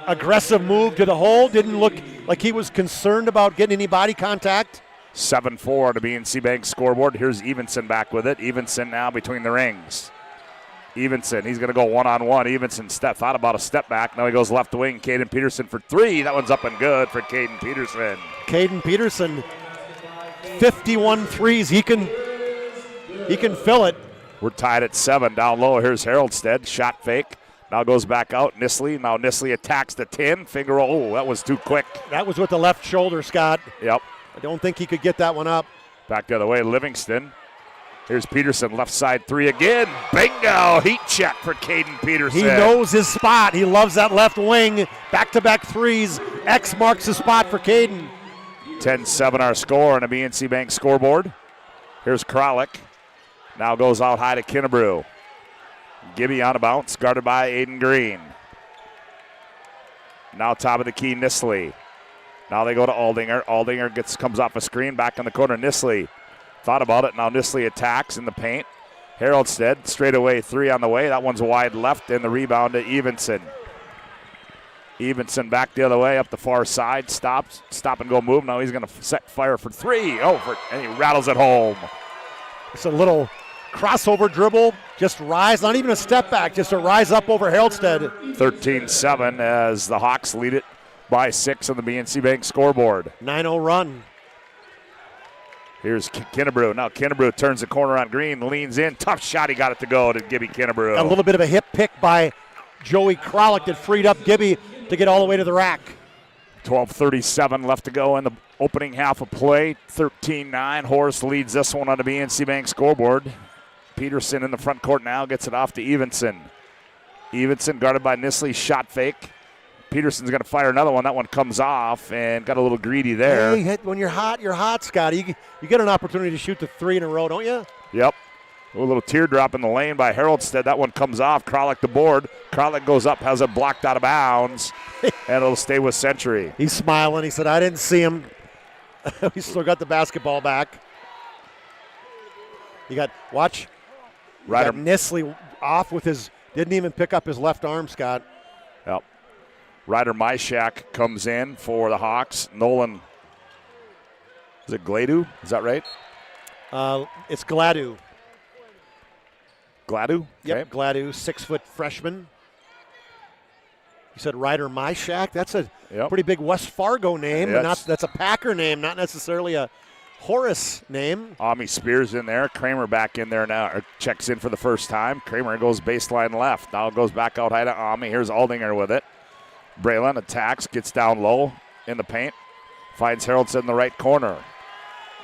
Aggressive move to the hole. Didn't look like he was concerned about getting any body contact. 7-4 on the BNC Bank scoreboard. Here's Evenson back with it. Evenson now between the rings. Evenson, he's going to go one-on-one. Evenson thought about a step back. Now he goes left wing. Caden Peterson for 3. That one's up and good for Caden Peterson. Caden Peterson, 51 threes. He can fill it. We're tied at 7. Down low, here's Haroldstead. Shot fake. Now goes back out. Nisley. Now Nisley attacks the 10. Finger roll. Oh, that was too quick. That was with the left shoulder, Scott. Yep. I don't think he could get that one up. Back the other way, Livingston. Here's Peterson, left side 3 again. Bingo! Heat check for Caden Peterson. He knows his spot. He loves that left wing. Back-to-back threes. X marks the spot for Caden. 10-7 our score on the BNC Bank scoreboard. Here's Kralik. Now goes out high to Kinnebrew. Gibby on a bounce, guarded by Aiden Green. Now top of the key, Nisley. Now they go to Aldinger. Aldinger comes off a screen, back in the corner, Nisley. Thought about it. Now Nisley attacks in the paint. Haroldstead, straight away 3 on the way. That one's wide left, and the rebound to Evenson. Evenson back the other way, up the far side. Stop and go move. Now he's going to set fire for 3. And he rattles it home. It's a little crossover dribble. Just rise, not even a step back, just a rise up over Haroldstead. 13-7 as the Hawks lead it by 6 on the BNC Bank scoreboard. 9-0 run. Here's Kinnebrew. Now Kinnebrew turns the corner on Green, leans in. Tough shot. He got it to go to Gibby Kinnebrew. A little bit of a hip pick by Joey Kralik that freed up Gibby to get all the way to the rack. 12:37 left to go in the opening half of play. 13-9. Horace leads this one on the BNC Bank scoreboard. Peterson in the front court now gets it off to Evenson. Evenson guarded by Nisley. Shot fake. Peterson's going to fire another one. That one comes off and got a little greedy there. Hey, when you're hot, Scotty. You get an opportunity to shoot the 3 in a row, don't you? Yep. A little teardrop in the lane by Haroldstead. That one comes off. Kralik the board. Kralik goes up, has it blocked out of bounds, and it'll stay with Century. He's smiling. He said, I didn't see him. He still got the basketball back. Watch. Ryder Nisley off with his, didn't even pick up his left arm, Scott. Yep. Ryder Myshak comes in for the Hawks. Nolan, is it Gladu? Is that right? It's Gladu. Gladu? Yep, okay. Gladu, 6-foot freshman. You said Ryder Myshak. That's a pretty big West Fargo name. That's a Packer name, not necessarily a Horace name. Ami Spears in there. Kramer back in there now. Checks in for the first time. Kramer goes baseline left. Now goes back out high to Ami. Here's Aldinger with it. Braylon attacks, gets down low in the paint. Finds Haroldson in the right corner.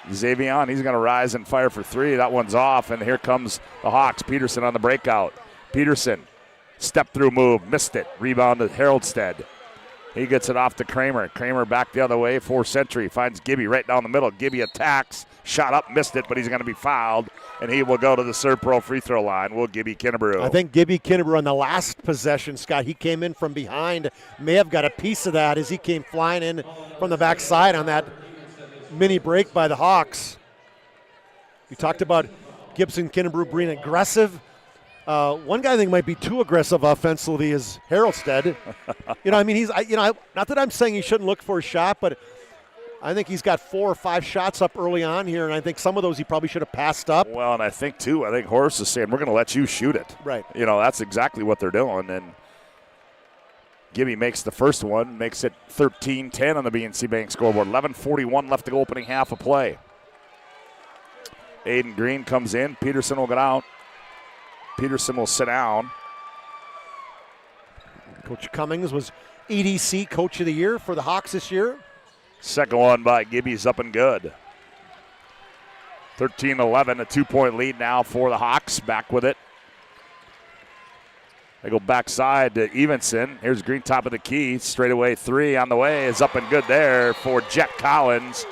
Xavion, he's going to rise and fire for 3. That one's off, and here comes the Hawks. Peterson on the breakout. Peterson, step-through move, missed it. Rebound to Haroldstead. He gets it off to Kramer. Kramer back the other way for Century. Finds Gibby right down the middle. Gibby attacks. Shot up, missed it, but he's going to be fouled, and he will go to the ServePro free throw line. Will Gibby Kinnebrew. I think Gibby Kinnebrew on the last possession, Scott, he came in from behind. May have got a piece of that as he came flying in from the backside on that mini break by the Hawks. We talked about Gibson Kinnebrew being aggressive. One guy I think might be too aggressive offensively is Harrelstead. He's not that I'm saying he shouldn't look for a shot, but I think he's got 4 or 5 shots up early on here, and I think some of those he probably should have passed up. Well, and I think Horace is saying, we're going to let you shoot it. Right. That's exactly what they're doing, and Gibby makes the first one, makes it 13-10 on the BNC Bank scoreboard. 11:41 left to go, opening half of play. Aiden Green comes in. Peterson will get out. Peterson will sit down. Coach Cummings was EDC Coach of the Year for the Hawks this year. Second one by Gibby's up and good. 13-11, a 2-point lead now for the Hawks. Back with it. They go backside to Evenson. Here's Green, top of the key. Straightaway 3 on the way is up and good there for Jet Collins.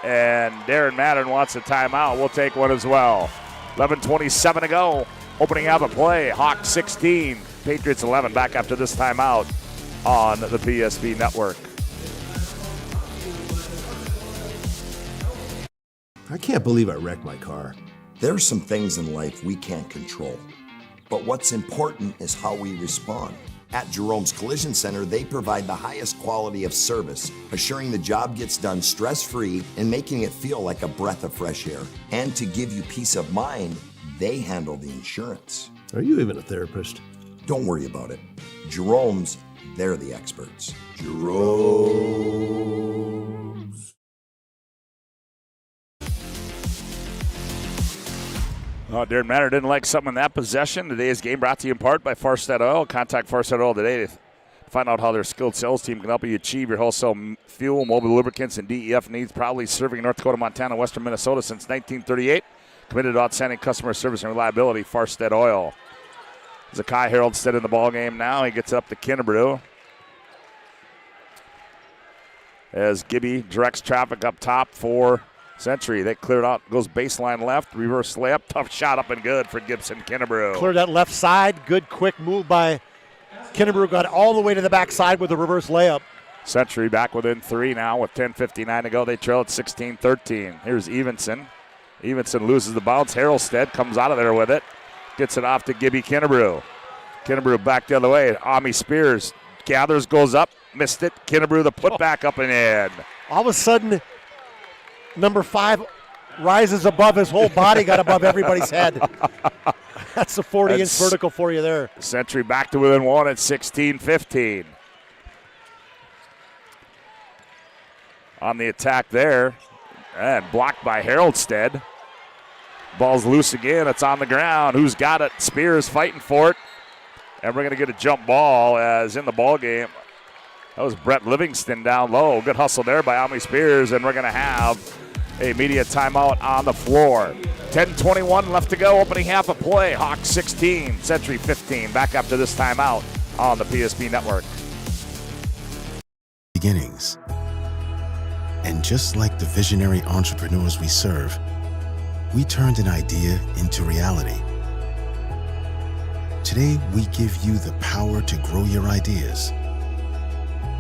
And Darren Madden wants a timeout. We'll take one as well. 11:27 to go. Opening half of play. Hawks 16, Patriots 11. Back after this timeout on the PSP Network. I can't believe I wrecked my car. There are some things in life we can't control. But what's important is how we respond. At Jerome's Collision Center, they provide the highest quality of service, assuring the job gets done stress-free and making it feel like a breath of fresh air. And to give you peace of mind, they handle the insurance. Are you even a therapist? Don't worry about it. Jerome's, they're the experts. Jerome's. Darren Matter didn't like something in that possession. Today's game brought to you in part by Farstead Oil. Contact Farstead Oil today to find out how their skilled sales team can help you achieve your wholesale fuel, mobile lubricants, and DEF needs. Proudly serving North Dakota, Montana, Western Minnesota since 1938. Committed to outstanding customer service and reliability, Farstead Oil. Zakai Harrelstead in the ballgame now. He gets up to Kinnebrew. As Gibby directs traffic up top for Century. They cleared out, goes baseline left, reverse layup. Tough shot up and good for Gibson Kinnebrew. Cleared that left side. Good quick move by Kinnebrew. Got all the way to the backside with a reverse layup. Century back within 3 now with 10:59 to go. They trail at 16-13. Here's Evenson. Evenson loses the bounce. Harrelstead comes out of there with it. Gets it off to Gibby Kinnebrew. Kinnebrew back the other way. Ami Spears gathers, goes up, missed it. Kinnebrew the putback up and in. All of a sudden, number 5 rises above his whole body, got above everybody's head. That's a 40-inch vertical for you there. Century back to within 1 at 16-15. On the attack there, and blocked by Harrelstead. Ball's loose again. It's on the ground. Who's got it? Spears fighting for it. And we're going to get a jump ball as in the ball game. That was Brett Livingston down low. Good hustle there by Ami Spears, and we're going to have a media timeout on the floor. 10:21 left to go, opening half of play. Hawks 16, Century 15. Back after this timeout on the PSP Network. Beginnings. And just like the visionary entrepreneurs we serve, we turned an idea into reality. Today, we give you the power to grow your ideas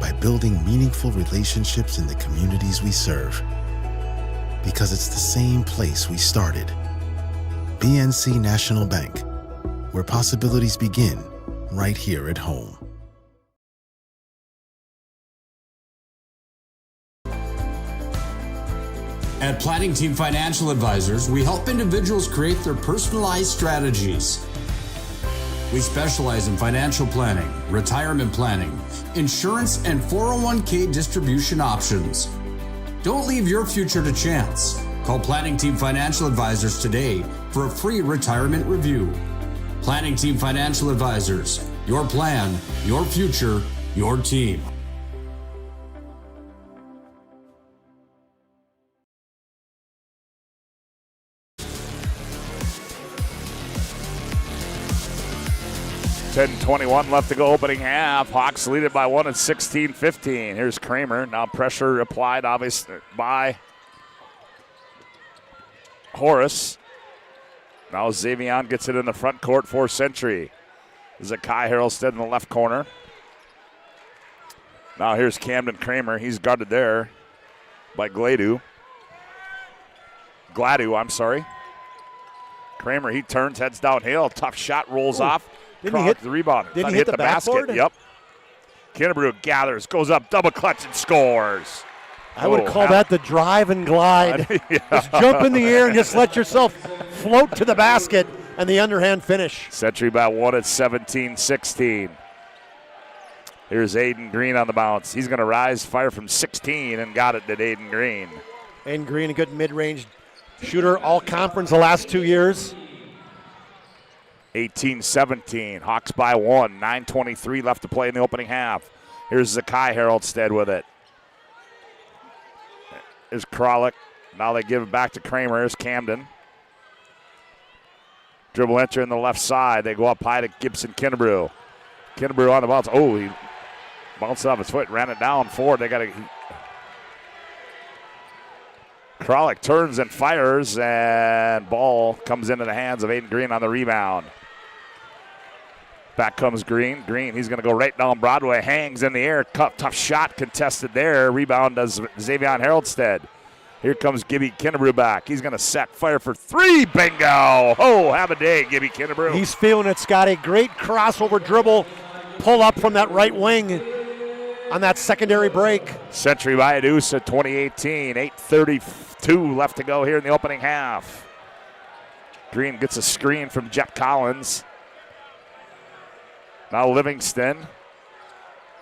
by building meaningful relationships in the communities we serve. Because it's the same place we started. BNC National Bank, where possibilities begin right here at home. At Planning Team Financial Advisors, we help individuals create their personalized strategies. We specialize in financial planning, retirement planning, insurance, and 401k distribution options. Don't leave your future to chance. Call Planning Team Financial Advisors today for a free retirement review. Planning Team Financial Advisors, your plan, your future, your team. 10:21 left to go, opening half. Hawks lead it by 1 at 16-15. Here's Kramer. Now pressure applied, obviously, by Horace. Now Xavion gets it in the front court for Century. Zakai Harrelstead in the left corner. Now here's Camden Kramer. He's guarded there by Gladu, I'm sorry. Kramer, he turns, heads downhill. Tough shot, rolls off. Didn't he hit the rebound? Didn't he hit the basket? Yep. Kinnebrew gathers, goes up, double clutch, and scores. I would call that the drive and glide. Just jump in the air and just let yourself float to the basket and the underhand finish. Century by 1 at 17-16. Here's Aiden Green on the bounce. He's going to rise, fire from 16, and got it to Aiden Green. Aiden Green, a good mid-range shooter, all conference the last 2 years. 18-17. Hawks by 1. 9:23 left to play in the opening half. Here's Zakai Harrelstead with it. Here's Kralik. Now they give it back to Kramer. Here's Camden. Dribble enter in the left side. They go up high to Gibson Kinnebrew. Kinnebrew on the bounce. Oh, he bounced off his foot, ran it down forward. They got to. Kralik turns and fires, and ball comes into the hands of Aiden Green on the rebound. Back comes Green. Green, he's going to go right down Broadway, hangs in the air. Tough shot contested there. Rebound does Xavion Harrelstead. Here comes Gibby Kinnebrew back. He's going to set, fire for 3. Bingo! Oh, have a day, Gibby Kinnebrew. He's feeling it, Scotty. Great crossover dribble. Pull up from that right wing on that secondary break. Century by a deuce at 2018. 8:32 left to go here in the opening half. Green gets a screen from Jet Collins. Now Livingston.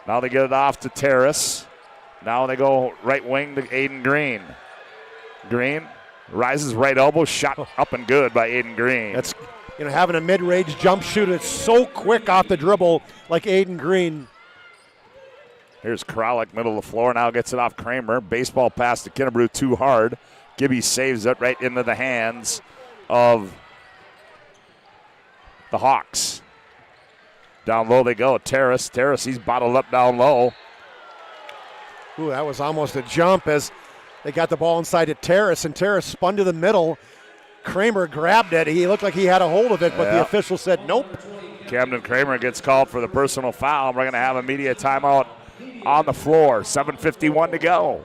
Now they get it off to Terrace. Now they go right wing to Aiden Green. Green rises right elbow, shot up and good by Aiden Green. That's, having a mid-range jump shoot. It's so quick off the dribble like Aiden Green. Here's Kralik, middle of the floor, now gets it off Kramer. Baseball pass to Kinnebrew, too hard. Gibby saves it right into the hands of the Hawks. Down low they go. Terrace, he's bottled up down low. Ooh, that was almost a jump as they got the ball inside to Terrace, and Terrace spun to the middle. Kramer grabbed it. He looked like he had a hold of it, but the official said nope. Camden Kramer gets called for the personal foul. We're going to have a media timeout on the floor. 7:51 to go.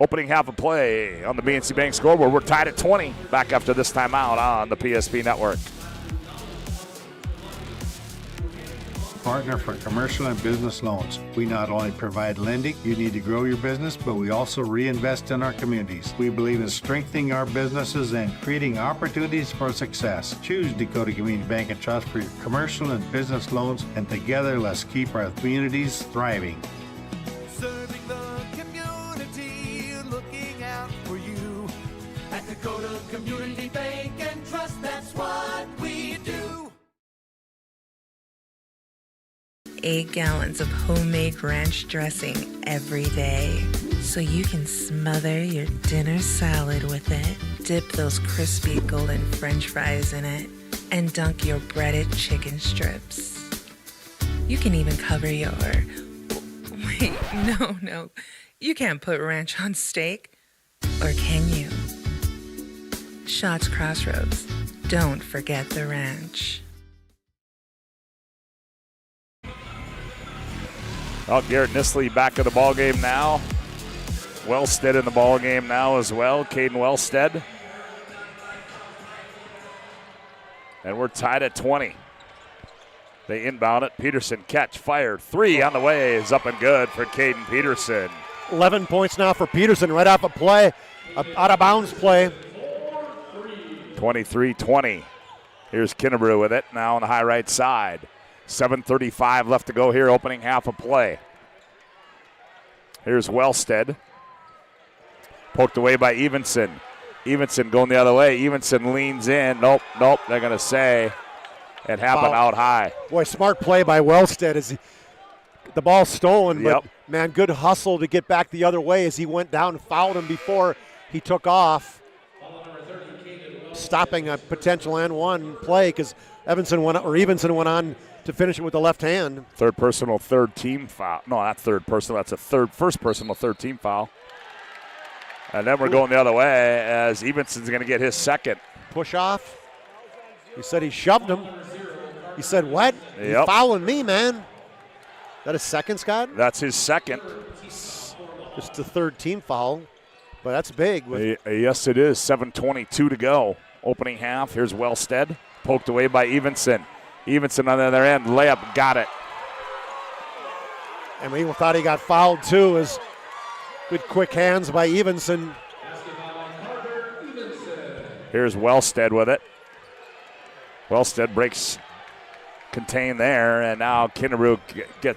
Opening half of play on the BNC Bank scoreboard. We're tied at 20. Back after this timeout on the PSP Network. Partner for commercial and business loans. We not only provide lending you need to grow your business, but we also reinvest in our communities. We believe in strengthening our businesses and creating opportunities for success. Choose Dakota Community Bank and Trust for your commercial and business loans, and together let's keep our communities thriving. Serving the community, looking out for you. At Dakota Community Bank and Trust, that's what we do. 8 gallons of homemade ranch dressing every day, so you can smother your dinner salad with it, dip those crispy golden French fries in it, and dunk your breaded chicken strips. You can even cover your... Wait, no. You can't put ranch on steak. Or can you? Shots Crossroads. Don't forget the ranch. Well, Garrett Nisley back in the ballgame now. Wellstead in the ballgame now as well. Caden Wellstead. And we're tied at 20. They inbound it. Peterson catch, fired. 3 on the way is up and good for Caden Peterson. 11 points now for Peterson right off a play, out of bounds play. 23-20. Here's Kinnebrew with it now on the high right side. 7:35 left to go here, opening half of play. Here's Wellstead. Poked away by Evenson. Evenson going the other way. Evenson leans in. Nope. They're going to say it happened out high. Boy, smart play by Wellstead as the ball's stolen, but man, good hustle to get back the other way as he went down and fouled him before he took off, stopping a potential N1 play because Evenson went on to finish it with the left hand. Third personal, third team foul. No, not third personal. That's a first personal, third team foul. And then we're going the other way as Evenson's going to get his second. Push off. He said he shoved him. He said, what? Yep. You're fouling me, man. That his second, Scott? That's his second. Just the third team foul, but that's big. Yes, it is. 7:22 to go. Opening half. Here's Wellstead. Poked away by Evenson. Evenson on the other end. Layup. Got it. And we thought he got fouled, too, as good quick hands by Evenson. Here's Wellstead with it. Wellstead breaks contain there, and now Kinnebrew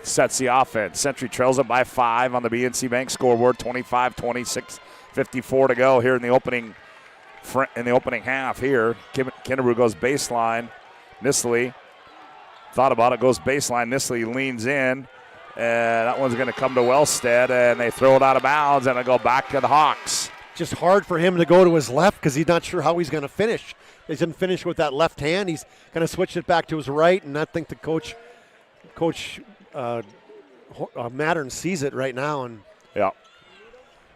sets the offense. Century trails it by 5 on the BNC Bank scoreboard. 25-26, 54 to go here in the opening half. Here, Kinnebrew goes baseline. Nisley thought about it, goes baseline. Nisley leans in, and that one's going to come to Wellstead, and they throw it out of bounds, and it'll go back to the Hawks. Just hard for him to go to his left because he's not sure how he's going to finish. He didn't finish with that left hand. He's kind of switched it back to his right, and I think the coach Mattern sees it right now.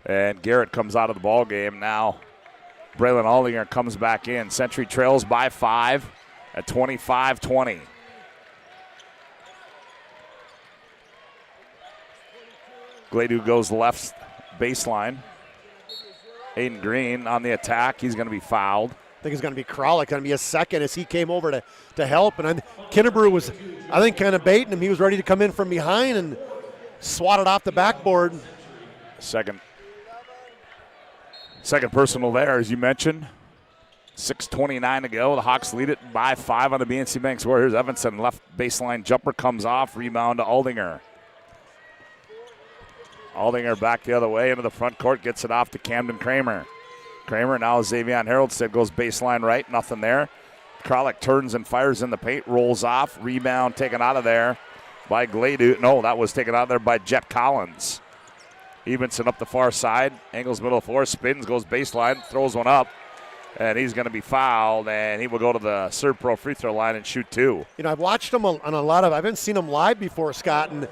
And Garrett comes out of the ball game now. Braylon Aldinger comes back in. Century trails by 5 at 25-20. Gledu goes left baseline. Aiden Green on the attack. He's going to be fouled. I think it's going to be Kralik, going to be a second as he came over to help. And Kinnebrew was, I think, kind of baiting him. He was ready to come in from behind and swatted off the backboard. Second personal there, as you mentioned. 6:29 to go. The Hawks lead it by 5 on the BNC Bank score. Here's Evanson. Left baseline jumper comes off. Rebound to Aldinger. Aldinger back the other way into the front court. Gets it off to Camden Kramer. Kramer now Xavion Haroldstead goes baseline right. Nothing there. Kralik turns and fires in the paint. Rolls off. Rebound taken out of there by Gledu. No, that was taken out of there by Jet Collins. Evenson up the far side. Angles middle floor. Spins. Goes baseline. Throws one up. And he's going to be fouled. And he will go to the ServePro free throw line and shoot 2. You know, I've watched him on a lot of – I haven't seen him live before, Scott. And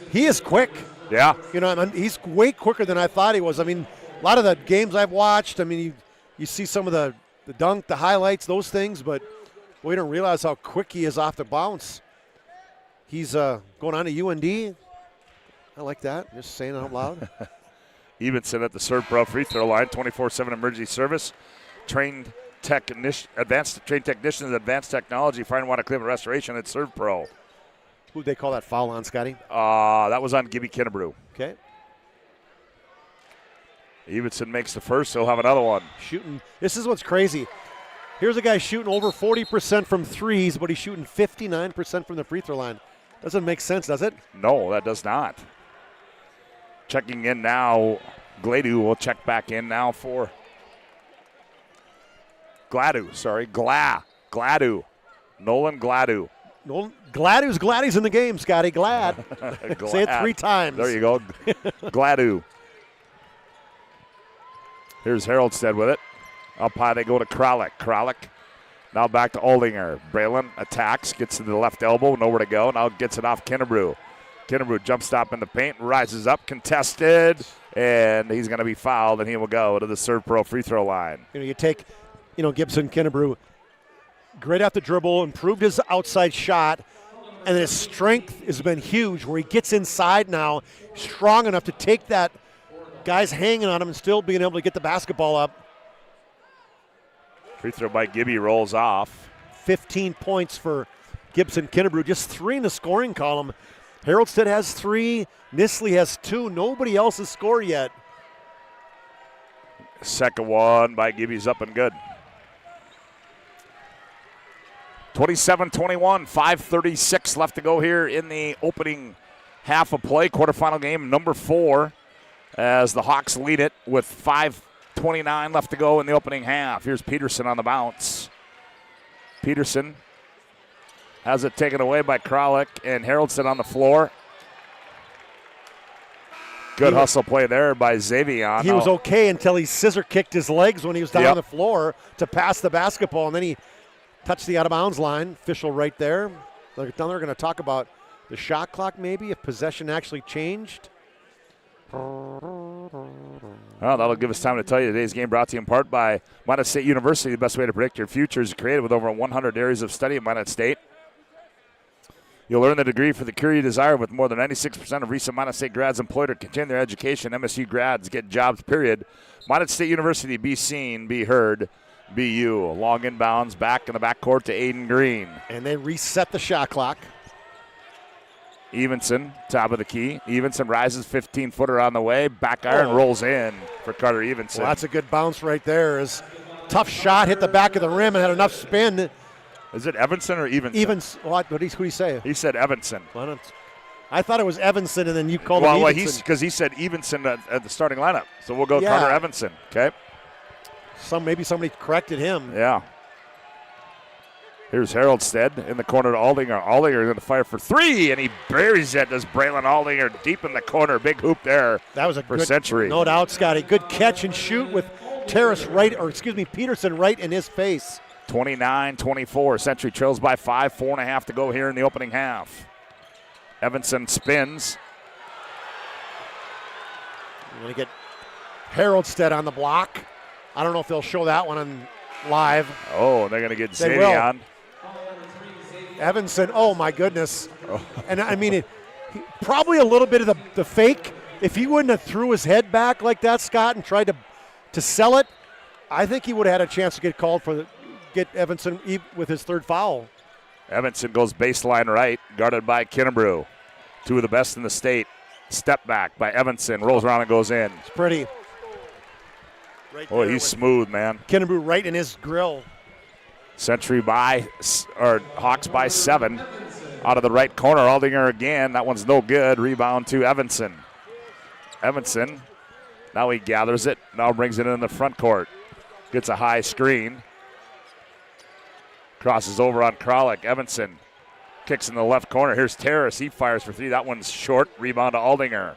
he is quick. Yeah. You know, he's way quicker than I thought he was. I mean, a lot of the games I've watched, I mean, you see some of the dunk, the highlights, those things, but we don't realize how quick he is off the bounce. He's going on to UND. I like that, just saying it out loud. Evenson at the ServePro free throw line, 24/7 emergency service. Advanced trained technicians, advanced technology, fire and water cleaning restoration at ServePro. Who'd they call that foul on, Scotty? That was on Gibby Kinnebrew. Okay. Evenson makes the first, he'll have another one. Shooting. This is what's crazy. Here's a guy shooting over 40% from threes, but he's shooting 59% from the free throw line. Doesn't make sense, does it? No, that does not. Checking in now, Gledu will check back in now for Gladu. Nolan Gladu. Gladu's in the game, Scotty. Glad. Say it 3 times. There you go. Gladu. Here's Haroldstead with it. Up high they go to Kralik. Kralik now back to Aldinger. Braylon attacks, gets to the left elbow, nowhere to go. Now gets it off Kinnebrew. Kinnebrew jump stop in the paint, rises up, contested, and he's going to be fouled, and he will go to the ServePro free throw line. You know, you take, Gibson Kinnebrew, great at the dribble, improved his outside shot, and his strength has been huge where he gets inside now, strong enough to take that guys hanging on him and still being able to get the basketball up. Free throw by Gibby rolls off. 15 points for Gibson Kinnebrew, just 3 in the scoring column. Haroldstead has 3, Nisley has 2. Nobody else has scored yet. Second one by Gibby's up and good. 27-21, 5:36 left to go here in the opening half of play. Quarterfinal game number 4 as the Hawks lead it with 5:29 left to go in the opening half. Here's Peterson on the bounce. Peterson has it taken away by Kralik, and Haroldson on the floor. Good hustle play there by Xavion. He was okay until he scissor kicked his legs when he was down on the floor to pass the basketball, and then he touched the out-of-bounds line. Official right there. Now they're going to talk about the shot clock maybe, if possession actually changed. Well, that'll give us time to tell you today's game brought to you in part by Minot State University. The best way to predict your future is created with over 100 areas of study at Minot State. You'll earn the degree for the career you desire with more than 96% of recent Minot State grads employed or continue their education. MSU grads get jobs, period. Minot State University, be seen, be heard, be you. Long inbounds, back in the backcourt to Aiden Green. And they reset the shot clock. Evenson, top of the key. Evenson rises, 15-footer on the way. Back iron rolls in for Carter Evenson. Well, that's a good bounce right there. Tough shot, hit the back of the rim and had enough spin. Is it Evanson or Evenson? What did he say? He said Evanson. I thought it was Evanson, and then you called him Evenson. Well, because he said Evenson at the starting lineup. So we'll go Carter Evanson, okay? Maybe somebody corrected him. Yeah. Here's Haroldstead in the corner to Aldinger. Aldinger going to fire for three, and he buries it. Does Braylon Aldinger deep in the corner. Big hoop there. That was a for good Century. No doubt, Scotty. Good catch and shoot with Peterson right in his face. 29-24. Century trails by 5. 4.5 to go here in the opening half. Evanson spins. You're going to get Haroldstead on the block. I don't know if they'll show that one on live. Oh, they're going to get Zadie on. Evanson, oh my goodness. Oh. And I mean, probably a little bit of the fake. If he wouldn't have threw his head back like that, Scott, and tried to sell it, I think he would have had a chance to get called get Evanson with his third foul. Evanson goes baseline right, guarded by Kinnebrew. Two of the best in the state. Step back by Evanson, rolls around and goes in. It's pretty. Right he's smooth, man. Kinnebrew right in his grill. Century Hawks by 7. Out of the right corner, Aldinger again. That one's no good. Rebound to Evanson. Evanson, now he gathers it. Now brings it in the front court. Gets a high screen. Crosses over on Kralik. Evanson kicks in the left corner. Here's Terrace. He fires for 3. That one's short. Rebound to Aldinger.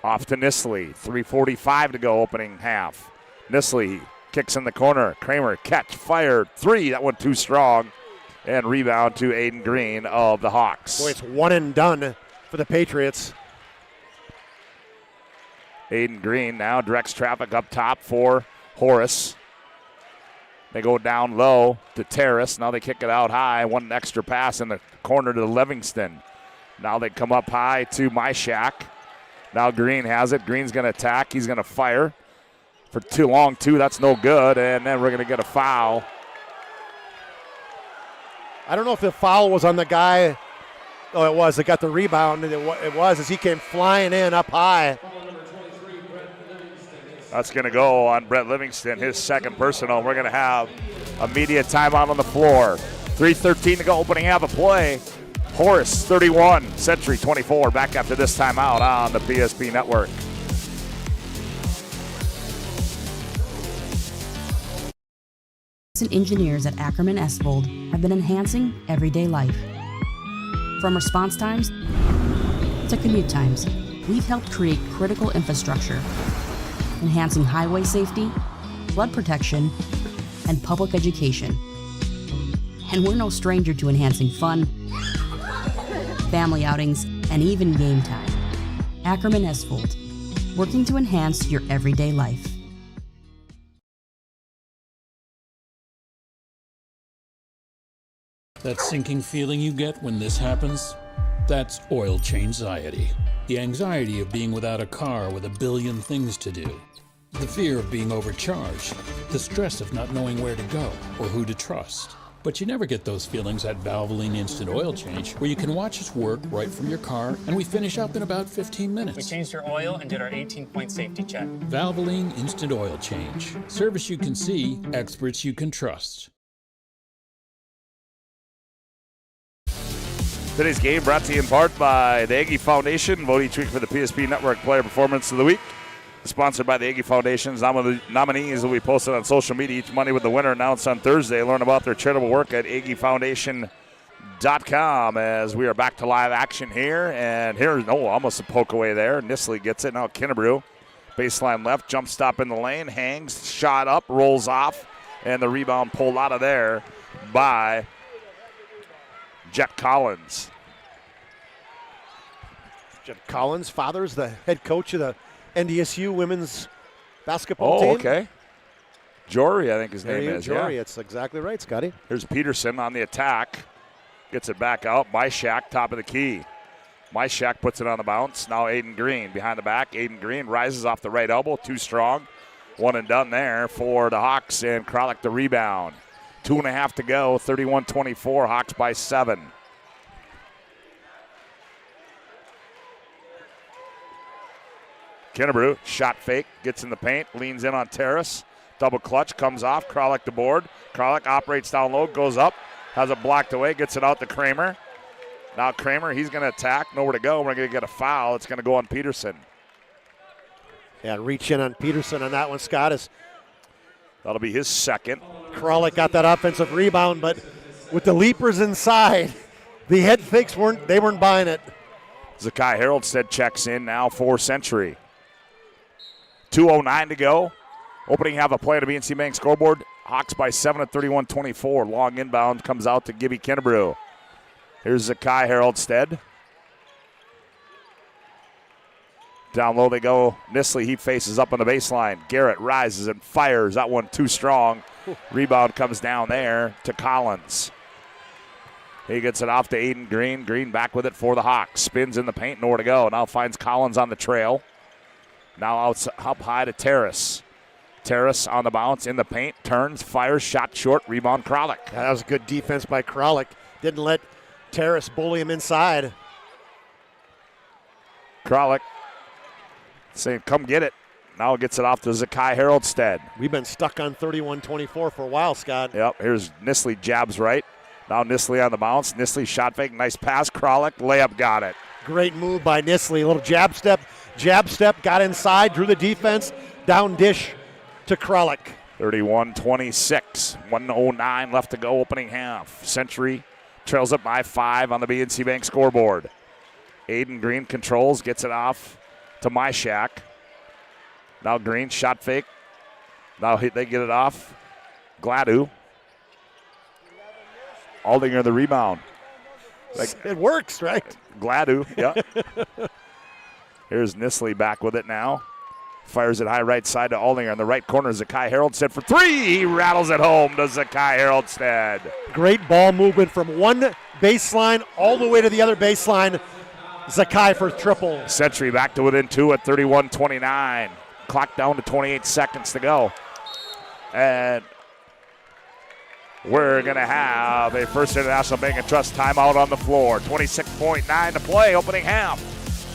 Off to Nisley. 3:45 to go opening half. Nisley kicks in the corner. Kramer catch, fire, 3. That one too strong. And rebound to Aiden Green of the Hawks. Boy, it's one and done for the Patriots. Aiden Green now directs traffic up top for Horace. They go down low to Terrace. Now they kick it out high. One extra pass in the corner to Livingston. Now they come up high to Myshak. Now Green has it. Green's going to attack. He's going to fire for too long, 2. That's no good. And then we're going to get a foul. I don't know if the foul was on the guy. Oh, it was. They got the rebound. It was as he came flying in up high. That's going to go on Brett Livingston, his second personal. We're going to have a media timeout on the floor. 3:13 to go, opening half of play. Horace 31, Century 24. Back after this timeout on the PSP Network. Engineers at Ackerman Esvold have been enhancing everyday life. From response times to commute times, we've helped create critical infrastructure, enhancing highway safety, flood protection, and public education. And we're no stranger to enhancing fun, family outings, and even game time. Ackerman Esvold, working to enhance your everyday life. That sinking feeling you get when this happens? That's oil change-anxiety. The anxiety of being without a car with a billion things to do. The fear of being overcharged. The stress of not knowing where to go or who to trust. But you never get those feelings at Valvoline Instant Oil Change, where you can watch us work right from your car, and we finish up in about 15 minutes. We changed your oil and did our 18-point safety check. Valvoline Instant Oil Change. Service you can see, experts you can trust. Today's game brought to you in part by the Aggie Foundation. Vote each week for the PSP Network Player Performance of the Week. Sponsored by the Aggie Foundation's nominees will be posted on social media each Monday with the winner announced on Thursday. Learn about their charitable work at aggiefoundation.com as we are back to live action here. And here's, almost a poke away there. Nisley gets it. Now Kinnebrew. Baseline left, jump stop in the lane, hangs, shot up, rolls off, and the rebound pulled out of there by Jet Collins. Jet Collins' father's the head coach of the NDSU women's basketball team. Oh, okay. Jory, I think his name is. Jory, yeah. it's exactly right, Scotty. Here's Peterson on the attack. Gets it back out. Myshak, top of the key. Myshak puts it on the bounce. Now Aiden Green behind the back. Aiden Green rises off the right elbow. Too strong. One and done there for the Hawks, and Kralik the rebound. 2.5 to go. 31-24. Hawks by 7. Kennebrew, shot fake, gets in the paint, leans in on Terrace. Double clutch, comes off. Kralik the board. Kralik operates down low, goes up, has it blocked away, gets it out to Kramer. Now Kramer, he's going to attack, nowhere to go. We're going to get a foul. It's going to go on Peterson. Yeah, reach in on Peterson on that one, Scott. That'll be his second. Kralik got that offensive rebound, but with the leapers inside, the head fakes weren't buying it. Zakai Haroldstead checks in now for Century. 2:09 to go. Opening half a play to BNC Bank scoreboard. Hawks by 7 at 31-24. Long inbound comes out to Gibby Kennebrew. Here's Zakai Haroldstead. Down low they go. Nisley, he faces up on the baseline. Garrett rises and fires. That one too strong. Rebound comes down there to Collins. He gets it off to Aiden Green. Green back with it for the Hawks. Spins in the paint, nowhere to go. Now finds Collins on the trail. Now out up high to Terrace. Terrace on the bounce in the paint. Turns, fires, shot short. Rebound Kralik. That was good defense by Kralik. Didn't let Terrace bully him inside. Kralik saying, come get it. Now gets it off to Zakai Haroldstead. We've been stuck on 31-24 for a while, Scott. Yep, here's Nisley, jabs right. Now Nisley on the bounce. Nisley shot fake, nice pass. Kralik, layup, got it. Great move by Nisley. A little jab step, got inside, drew the defense, down dish to Kralik. 31-26, 1:09 left to go, opening half. Century trails up by 5 on the BNC Bank scoreboard. Aiden Green controls, gets it off to Myshak. Now Green, shot fake. Now they get it off. Gladu. Aldinger the rebound. It works, right? Gladu, yeah. Here's Nisley back with it now. Fires it high right side to Aldinger. In the right corner, Zakai Haroldstead for 3. He rattles it home to Zakai Haroldstead. Great ball movement from one baseline all the way to the other baseline. Zakai for triple. Century back to within 2 at 31-29. Clock down to 28 seconds to go. And we're going to have a First International Bank and Trust timeout on the floor. 26.9 to play, opening half.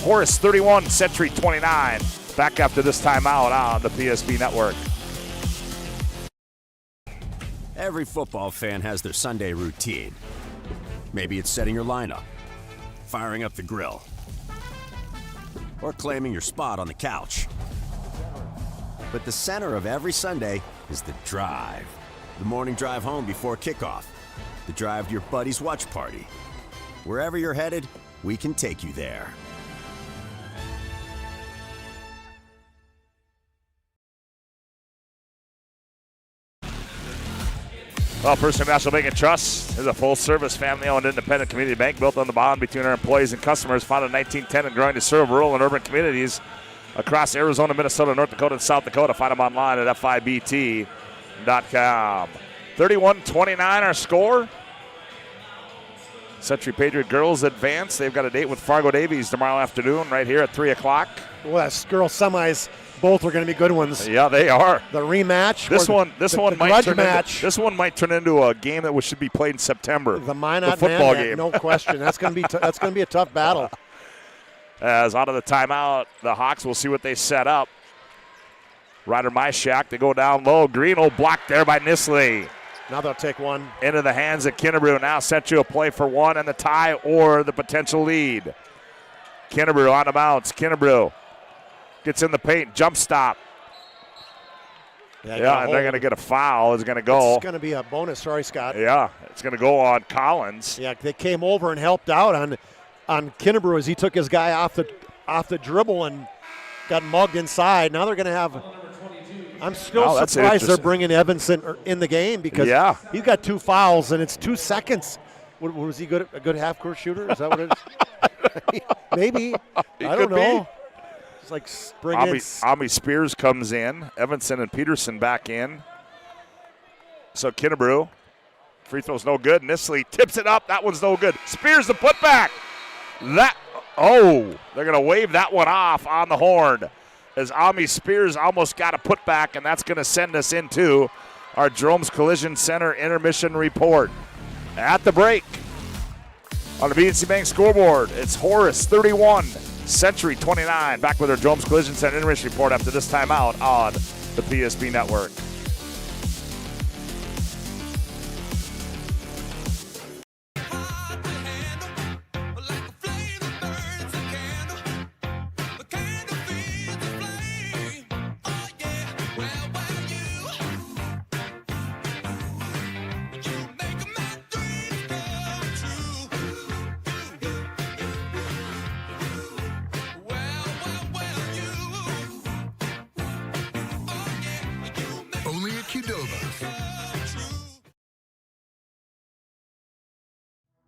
Horace 31, Century 29. Back after this timeout on the PSP Network. Every football fan has their Sunday routine. Maybe it's setting your lineup, firing up the grill, or claiming your spot on the couch. But the center of every Sunday is the drive. The morning drive home before kickoff. The drive to your buddy's watch party. Wherever you're headed, we can take you there. Well, First National Bank and Trust is a full-service, family-owned, independent community bank built on the bond between our employees and customers, founded in 1910 and growing to serve rural and urban communities across Arizona, Minnesota, North Dakota, and South Dakota. Find them online at fibt.com. 31-29 our score. Century Patriot girls advance. They've got a date with Fargo Davies tomorrow afternoon right here at 3 o'clock. Well, that's girls semis. Both are going to be good ones. Yeah, they are. The rematch. This one might turn into a game that should be played in September. The Minot football game, game. no question. That's going to be a tough battle. As out of the timeout, the Hawks will see what they set up. Ryder Myshak, they go down low. Green will block there by Nisley. Now they'll take one. Into the hands of Kennebrew. Now Century will play for one and the tie or the potential lead. Kennebrew on the bounce. Kennebrew gets in the paint. Jump stop. Yeah, and they're going to get a foul. It's going to go. It's going to be a bonus. Sorry, Scott. Yeah, it's going to go on Collins. Yeah, they came over and helped out on Kennebrew as he took his guy off the dribble and got mugged inside. Now they're going to have – I'm still surprised they're bringing Evanson in the game because he's got 2 fouls and it's 2 seconds What was he good? A good half-court shooter? Is that what it is? Maybe. I don't know. It's like bring in. Ami Spears comes in. Evanson and Peterson back in. So Kinnebrew, free throw's no good. Nisley tips it up. That one's no good. Spears the putback. They're going to wave that one off on the horn as Ami Spears almost got a putback, and that's going to send us into our Jerome's Collision Center intermission report. At the break, on the BNC Bank scoreboard, it's Horace 31, Century 29. Back with our Jerome's Collision Center intermission report after this timeout on the PSP Network.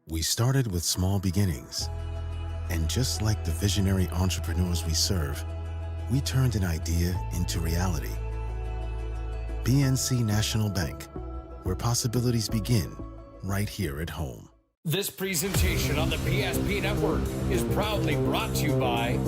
We started with small beginnings, and just like the visionary entrepreneurs we serve, we turned an idea into reality. BNC National Bank, where possibilities begin right here at home. This presentation on the PSP Network is proudly brought to you by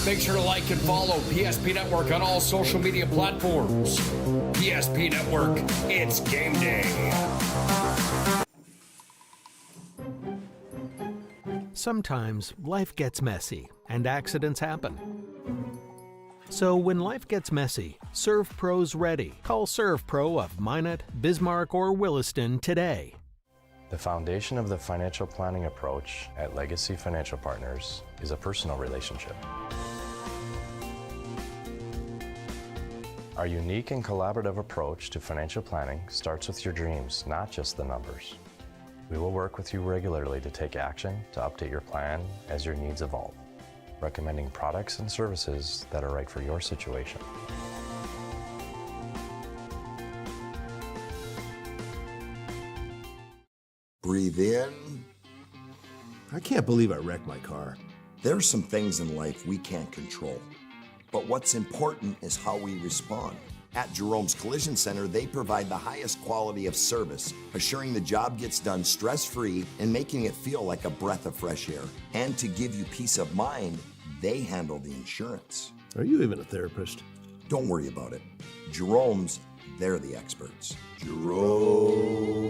Make sure to like and follow PSP Network on all social media platforms. PSP Network, it's game day. Sometimes life gets messy and accidents happen. So when life gets messy, ServePro's ready. Call ServePro of Minot, Bismarck, or Williston today. The foundation of the financial planning approach at Legacy Financial Partners is a personal relationship. Our unique and collaborative approach to financial planning starts with your dreams, not just the numbers. We will work with you regularly to take action to update your plan as your needs evolve, recommending products and services that are right for your situation. Breathe in. I can't believe I wrecked my car. There are some things in life we can't control, but what's important is how we respond. At Jerome's Collision Center, they provide the highest quality of service, assuring the job gets done stress-free and making it feel like a breath of fresh air. And to give you peace of mind, they handle the insurance. Are you even a therapist? Don't worry about it. Jerome's, they're the experts. Jerome's.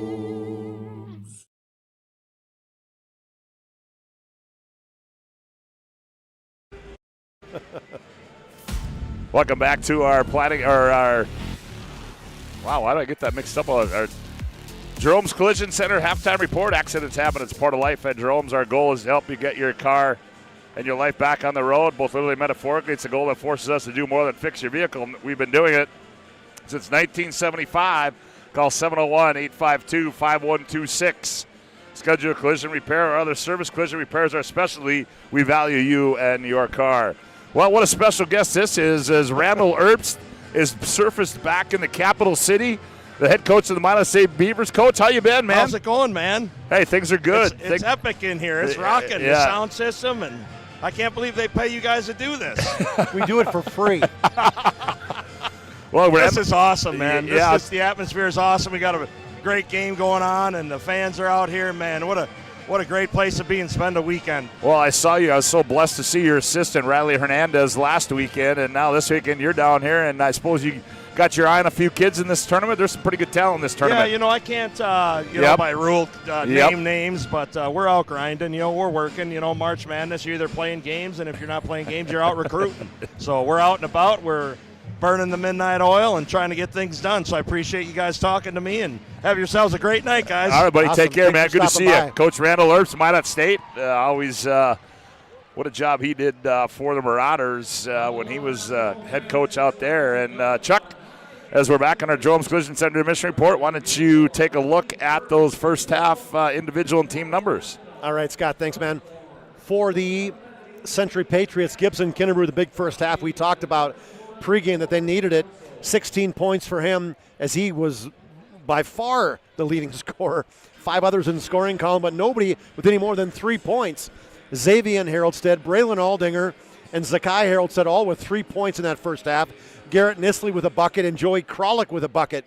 Welcome back to our planning, or our, wow, why did I get that mixed up? Our Jerome's Collision Center halftime report. Accidents happen, it's part of life at Jerome's. Our goal is to help you get your car and your life back on the road, both literally and metaphorically. It's a goal that forces us to do more than fix your vehicle. We've been doing it since 1975. Call 701-852-5126. Schedule a collision repair or other service. Collision repairs are specialty. We value you and your car. Well, what a special guest this is, as Randall Erbst is surfaced back in the capital city, the head coach of the Minot State Beavers. Coach, how you been, man? How's it going, man? Hey, things are good. It's epic in here. It's rocking, the sound system, and I can't believe they pay you guys to do this. We do it for free. Well, this is awesome, man. The atmosphere is awesome. We got a great game going on, and the fans are out here, man. What a great place to be and spend a weekend. Well, I saw you. I was so blessed to see your assistant, Riley Hernandez, last weekend, and now this weekend you're down here, and I suppose you got your eye on a few kids in this tournament. There's some pretty good talent in this tournament. Yeah, I can't, by rule, name names, but we're out grinding. We're working. March Madness, you're either playing games, and if you're not playing games, you're out recruiting. So we're out and about. We're burning the midnight oil and trying to get things done. So I appreciate you guys talking to me, and have yourselves a great night, guys. All right, buddy. Awesome. Take care, man. Good to see by. you. Coach Randall Erbst, Minot State. Always what a job he did for the Marauders when he was head coach out there. And Chuck, as we're back on our Jerome's Collision Center admission report, why don't you take a look at those first half individual and team numbers? All right, Scott, thanks, man. For the Century Patriots, Gibson Kinnebrew, the big first half we talked about pregame that they needed it. 16 points for him, as he was by far the leading scorer. 5 others in the scoring column, but nobody with any more than 3 points. Xavier Haroldstead, Braylon Aldinger, and Zakai Haroldstead all with 3 points in that first half. Garrett Nisley with a bucket and Joey Krolick with a bucket.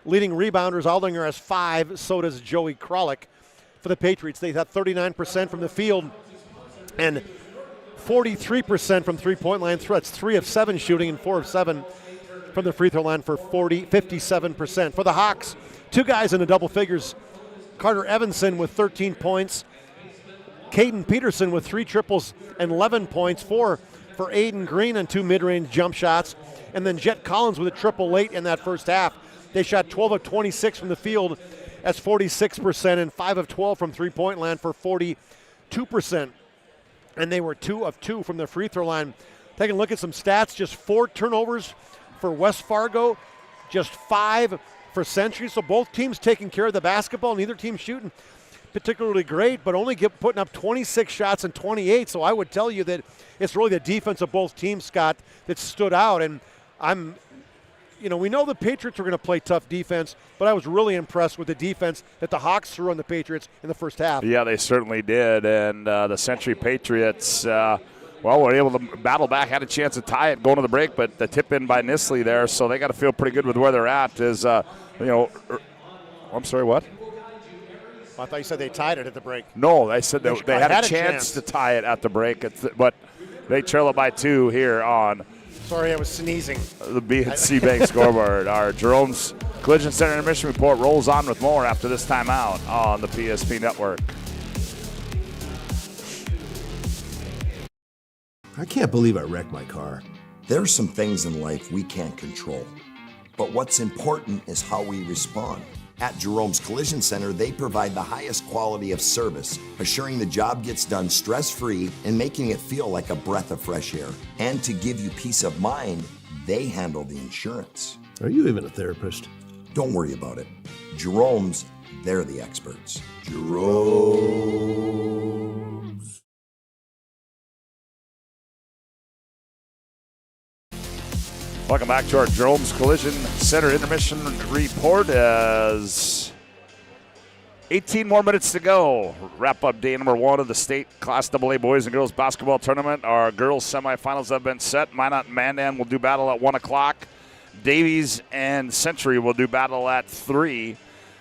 Leading rebounders, Aldinger has 5, so does Joey Krolick. For the Patriots, they had 39% from the field and 43% from three-point line. That's 3 of 7 shooting and 4 of 7 from the free throw line for 57%. For the Hawks, 2 guys in the double figures. Carter Evanson with 13 points. Caden Peterson with 3 triples and 11 points. 4 for Aiden Green on 2 mid-range jump shots. And then Jet Collins with a triple late in that first half. They shot 12 of 26 from the field. That's 46%, and 5 of 12 from three-point line for 42%. And they were 2 of 2 from the free throw line. Taking a look at some stats, just 4 turnovers for West Fargo, just 5 for Century. So both teams taking care of the basketball, neither team shooting particularly great, but only putting up 26 shots and 28. So I would tell you that it's really the defense of both teams, Scott, that stood out. And we know the Patriots are going to play tough defense, but I was really impressed with the defense that the Hawks threw on the Patriots in the first half. Yeah, they certainly did. And the Century Patriots, were able to battle back, had a chance to tie it going to the break, but the tip in by Nisley there, so they got to feel pretty good with where they're at. I'm sorry, what? I thought you said they tied it at the break. No, they said they had a chance to tie it at the break, but they trail it by 2 here on. Sorry, I was sneezing. The BNC Bank scoreboard. Our Jerome's Collision Center intermission report rolls on with more after this timeout on the PSP Network. I can't believe I wrecked my car. There are some things in life we can't control, but what's important is how we respond. At Jerome's Collision Center, they provide the highest quality of service, assuring the job gets done stress-free and making it feel like a breath of fresh air. And to give you peace of mind, they handle the insurance. Are you even a therapist? Don't worry about it. Jerome's, they're the experts. Jerome's. Welcome back to our Jerome's Collision Center intermission report as 18 more minutes to go. Wrap up day number 1 of the state Class AA boys and girls basketball tournament. Our girls semifinals have been set. Minot and Mandan will do battle at 1 o'clock. Davies and Century will do battle at 3.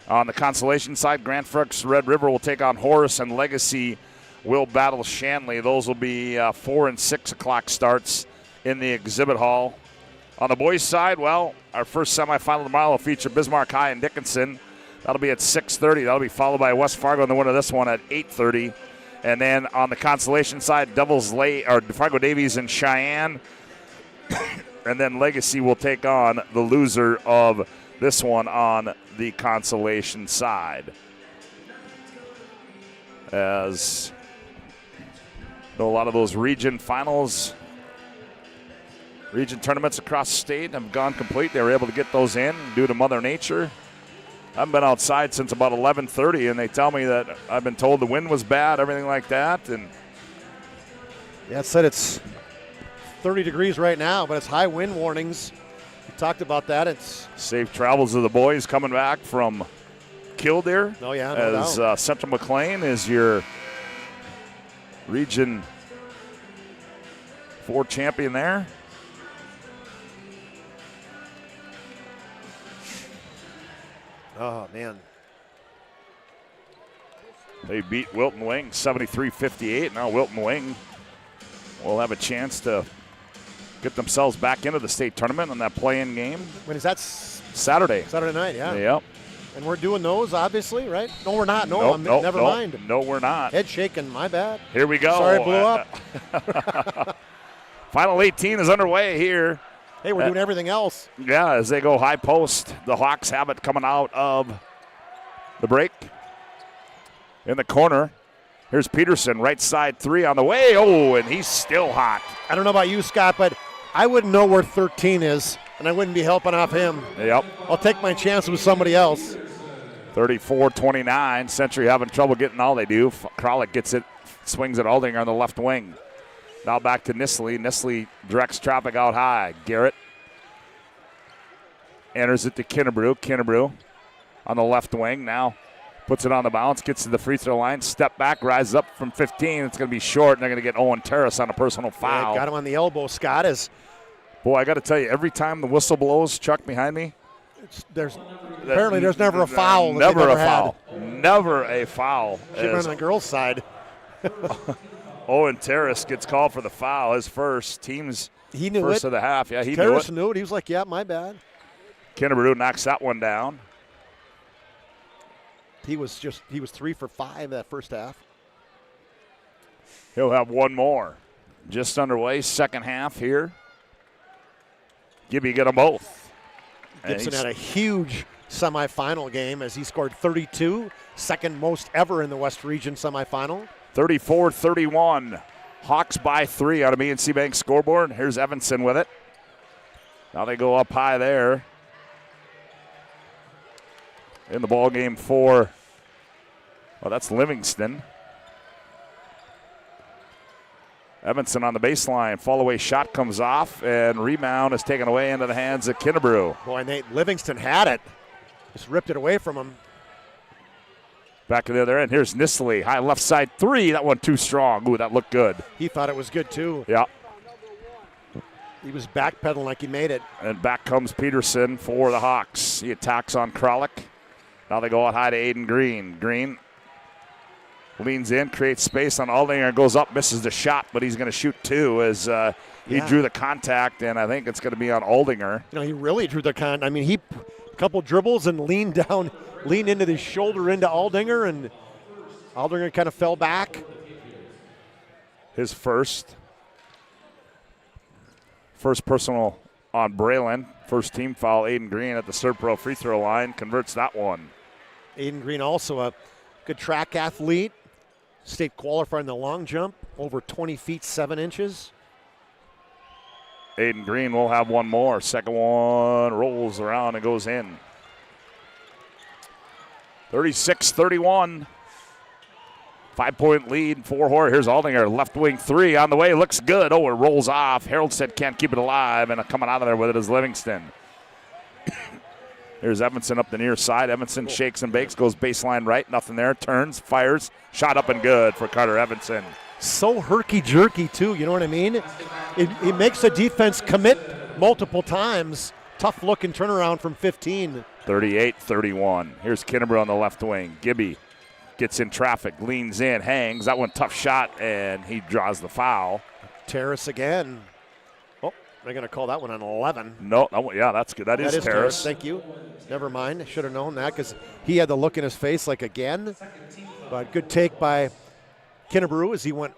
On the consolation side, Grand Forks Red River will take on Horace, and Legacy will battle Shanley. Those will be 4 and 6 o'clock starts in the exhibit hall. On the boys' side, well, our first semifinal tomorrow will feature Bismarck High and Dickinson. That'll be at 6:30. That'll be followed by West Fargo and the winner of this one at 8:30. And then on the consolation side, Fargo Davies and Cheyenne. And then Legacy will take on the loser of this one on the consolation side. As a lot of those region finals, region tournaments across the state have gone complete. They were able to get those in due to Mother Nature. I haven't been outside since about 11:30, and they tell me that I've been told the wind was bad, everything like that. And yeah, it said it's 30 degrees right now, but it's high wind warnings. We talked about that. It's safe travels of the boys coming back from Killdeer. Oh, yeah, no as doubt. Central McLean is your Region 4 champion there. Oh, man. They beat Wilton Wing 73-58. Now Wilton Wing will have a chance to get themselves back into the state tournament in that play-in game. When is that? Saturday. Saturday night, yeah. Yep. And we're doing those, obviously, right? No, we're not. Nope, Never mind. No, we're not. Head shaking, my bad. Here we go. Sorry, I blew up. Final 18 is underway here. Hey, we're doing everything else. Yeah, as they go high post. The Hawks have it coming out of the break. In the corner, here's Peterson, right side 3 on the way. Oh, and he's still hot. I don't know about you, Scott, but I wouldn't know where 13 is, and I wouldn't be helping off him. Yep. I'll take my chance with somebody else. 34-29. Century having trouble getting all they do. Kralik gets it, swings at Aldinger on the left wing. Now back to Nisley. Nisley directs traffic out high. Garrett enters it to Kinnebrew. Kinnebrew on the left wing now. Puts it on the bounce, gets to the free throw line, step back, rises up from 15. It's going to be short, and they're going to get Owen Terrace on a personal foul. Yeah, got him on the elbow, Scott. Boy, I got to tell you, every time the whistle blows, Chuck behind me, apparently there's never a foul. Never a foul. Never a foul. Should run on the girls' side. Owen Terrace gets called for the foul. His first, team's first of the half. Yeah, he knew it. Terrace knew it. He was like, yeah, my bad. Kinnebrew knocks that one down. He was 3 for 5 that first half. He'll have one more. Just underway, second half here. Gibby get them both. Gibson had a huge semifinal game as he scored 32, second most ever in the West Region semifinal. 34-31. Hawks by 3 on a BNC Bank scoreboard. Here's Evanson with it. Now they go up high there. In the ball game for, well, that's Livingston. Evanson on the baseline. Fall away shot comes off, and rebound is taken away into the hands of Kinnebrew. Boy, Nate, Livingston had it. Just ripped it away from him. Back to the other end. Here's Nisley. High left side 3. That one too strong. Ooh, that looked good. He thought it was good, too. Yeah. He was backpedaling like he made it. And back comes Peterson for the Hawks. He attacks on Kralik. Now they go out high to Aiden Green. Green leans in, creates space on Aldinger, goes up, misses the shot, but he's going to shoot 2 as he drew the contact, and I think it's going to be on Aldinger. You know, he really drew the contact. I mean, he a couple dribbles and leaned into the shoulder into Aldinger, and Aldinger kind of fell back. His first personal on Braylon. First team foul, Aiden Green at the ServePro free throw line, converts that one. Aiden Green also a good track athlete. State qualifier in the long jump, over 20 feet, 7 inches. Aiden Green will have one more. Second one rolls around and goes in. 36-31. 5-point lead for Horace. Here's Aldinger, left wing 3 on the way. Looks good. Oh, it rolls off. Harold said can't keep it alive, and coming out of there with it is Livingston. Here's Evanson up the near side. Evanson shakes and bakes, goes baseline right. Nothing there. Turns, fires. Shot up and good for Carter Evanson. So herky-jerky, too. You know what I mean? It makes the defense commit multiple times tough looking turnaround from 15. 38-31. Here's Kinnebrew on the left wing. Gibby gets in traffic, leans in, hangs. That one tough shot, and he draws the foul. Terrace again. Oh, they're going to call that one an 11. No, that's good. That is Terrace. Thank you. Never mind. I should have known that because he had the look in his face like again. But good take by Kinnebrew as he went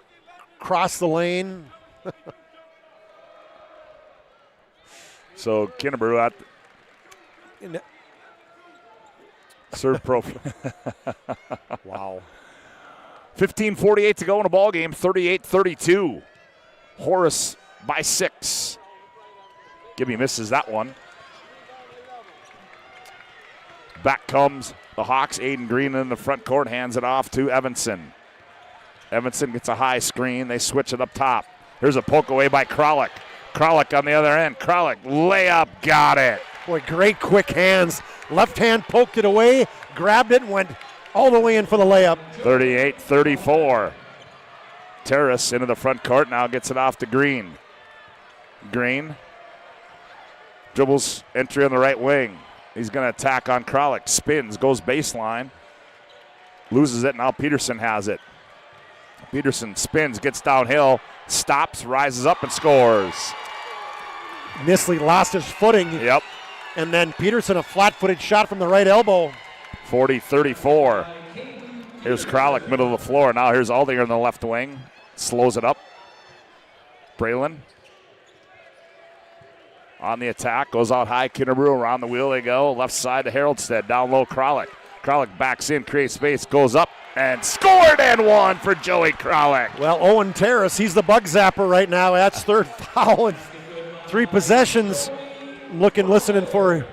across the lane. So Kinnebrew at ServePro. Wow. 15:48 to go in a ball game. 38-32. Horace by 6. Gibby misses that one. Back comes the Hawks. Aiden Green in the front court hands it off to Evanson. Evanson gets a high screen. They switch it up top. Here's a poke away by Kralik. Kralik on the other end. Kralik, layup, got it. Boy, great quick hands. Left hand poked it away, grabbed it, and went all the way in for the layup. 38-34. Terrace into the front court, now gets it off to Green. Green dribbles entry on the right wing. He's going to attack on Kralik. Spins, goes baseline. Loses it, now Peterson has it. Peterson spins, gets downhill, stops, rises up, and scores. Nisley lost his footing. Yep. And then Peterson, a flat-footed shot from the right elbow. 40-34. Here's Kralik, middle of the floor. Now here's Aldinger in the left wing. Slows it up. Braylon on the attack. Goes out high. Kinnebrew around the wheel they go. Left side to Haroldstead. Down low, Kralik. Kralik backs in, creates space, goes up, and scored and one for Joey Kralik. Well, Owen Terrace, he's the bug zapper right now. That's third foul in 3 possessions. Listening for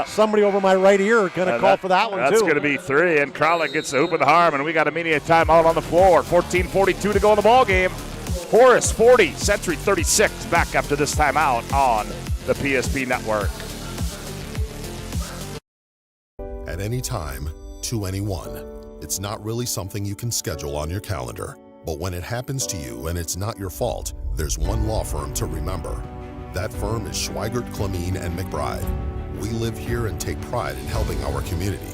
somebody over my right ear. Going to call for that one, That's too. going to be 3, and Kralik gets the hoop of the harm, and we got immediate timeout on the floor. 14:42 to go in the ball game. Horace 40, Century 36. Back after this timeout on the PSP Network. At any time, to anyone. It's not really something you can schedule on your calendar. But when it happens to you and it's not your fault, there's one law firm to remember. That firm is Schweigert, Clemene, and McBride. We live here and take pride in helping our community.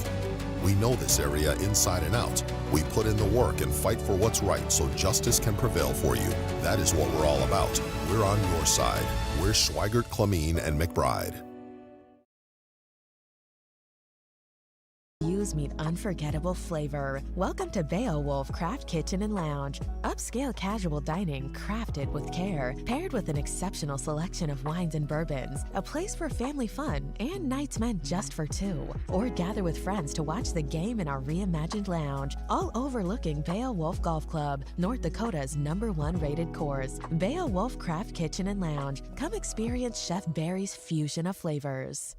We know this area inside and out. We put in the work and fight for what's right so justice can prevail for you. That is what we're all about. We're on your side. We're Schweigert, Clemene, and McBride. Meet unforgettable flavor. Welcome to Bea Wolf Craft Kitchen and Lounge. Upscale casual dining crafted with care, paired with an exceptional selection of wines and bourbons. A place for family fun and nights meant just for 2. Or gather with friends to watch the game in our reimagined lounge, all overlooking Bea Wolf Golf Club, North Dakota's #1 rated course. Bea Wolf Craft Kitchen and Lounge. Come experience Chef Barry's fusion of flavors.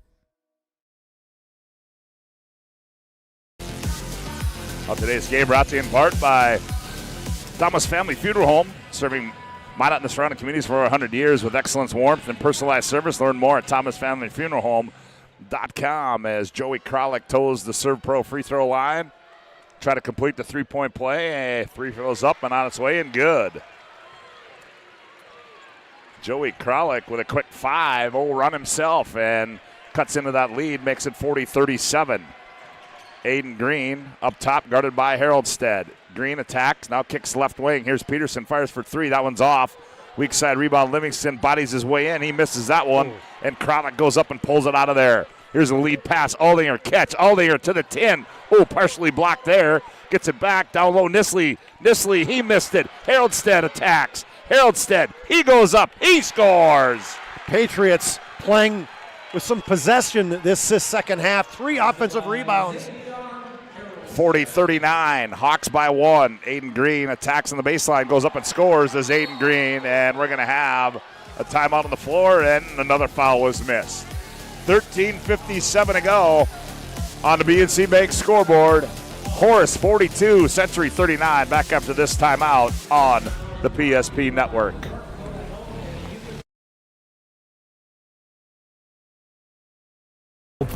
Well, today's game brought to you in part by Thomas Family Funeral Home, serving Minot and the surrounding communities for over 100 years with excellence, warmth, and personalized service. Learn more at thomasfamilyfuneralhome.com as Joey Kralik toes the ServePro free throw line. Try to complete the three-point play. 3 throws up and on its way and good. Joey Kralik with a quick 5, run himself and cuts into that lead, makes it 40-37. Aiden Green up top, guarded by Haroldstead. Green attacks, now kicks left wing. Here's Peterson, fires for 3. That one's off. Weak side rebound. Livingston bodies his way in. He misses that one, and Kralik goes up and pulls it out of there. Here's a lead pass. Aldinger catch. Aldinger to the 10. Partially blocked there. Gets it back down low. Nisley, he missed it. Haroldstead attacks. Haroldstead, he goes up. He scores. Patriots playing with some possession this second half. 3 offensive rebounds. 40-39. Hawks by 1. Aiden Green attacks on the baseline, goes up and scores as Aiden Green, and we're going to have a timeout on the floor, and another foul was missed. 13:57 to go on the BNC Bank scoreboard. Horace 42, Century 39. Back after this timeout on the PSP Network.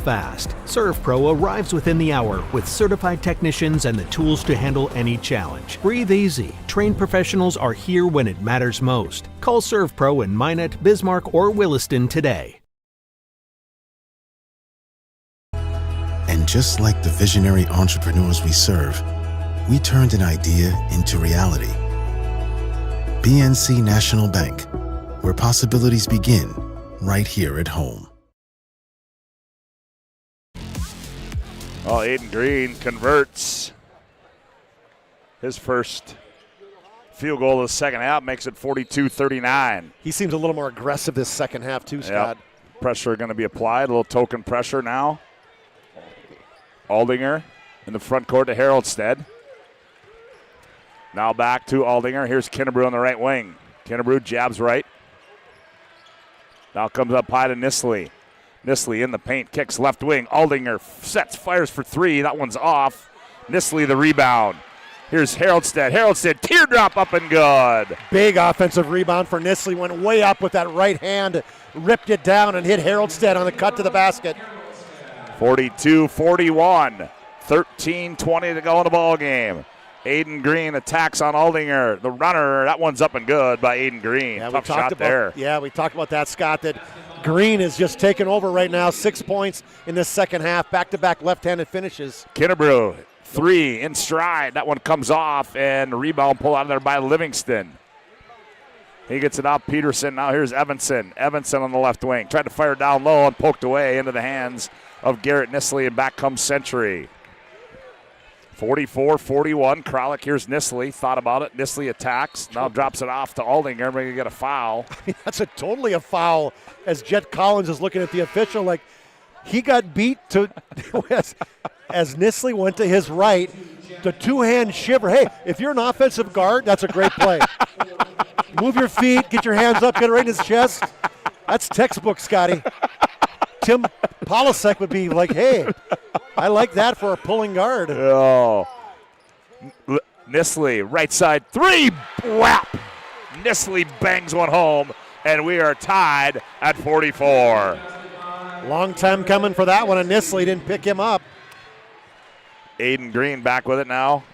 Fast. ServePro arrives within the hour with certified technicians and the tools to handle any challenge. Breathe easy. Trained professionals are here when it matters most. Call ServePro in Minot, Bismarck, or Williston today. just like the visionary entrepreneurs we serve, we turned an idea into reality. BNC National Bank, where possibilities begin right here at home. Well, Aiden Green converts his first field goal of the second half, makes it 42-39. He seems a little more aggressive this second half too, Scott. Yep. Pressure going to be applied, a little token pressure now. Aldinger in the front court to Haroldstead. Now back to Aldinger. Here's Kinnebrew on the right wing. Kinnebrew jabs right. Now comes up high to Nisley. Nisley in the paint, kicks left wing. Aldinger sets, fires for three. That one's off. Nisley the rebound. Here's Haroldstead. Haroldstead, teardrop up and good. Big offensive rebound for Nisley. Went way up with that right hand, ripped it down and hit Haroldstead on the cut to the basket. 42-41. 13:20 to go in the ball game. Aiden Green attacks on Aldinger. The runner, that one's up and good by Aiden Green. Yeah, Tough shot there. Yeah, we talked about that, Scott, that Green is just taking over right now. 6 points in this second half. Back-to-back left-handed finishes. Kinnebrew, three in stride. That one comes off, and rebound pull out of there by Livingston. He gets it off Peterson. Now here's Evanson. Evanson on the left wing. Tried to fire down low and poked away into the hands of Garrett Nisley, and back comes Century. 44-41. Kralik, here's Nisley. Thought about it. Nisley attacks. Now drops it off to Aldinger. Maybe get a foul. I mean, that's totally a foul as Jet Collins is looking at the official like he got beat to as Nisley went to his right. The two-hand shiver. Hey, if you're an offensive guard, that's a great play. Move your feet, get your hands up, get it right in his chest. That's textbook, Scotty. Tim Polasek would be like, hey, I like that for a pulling guard. Oh. Nisley, right side, three, whap. Nisley bangs one home, and we are tied at 44. Long time coming for that one, and Nisley didn't pick him up. Aiden Green back with it now.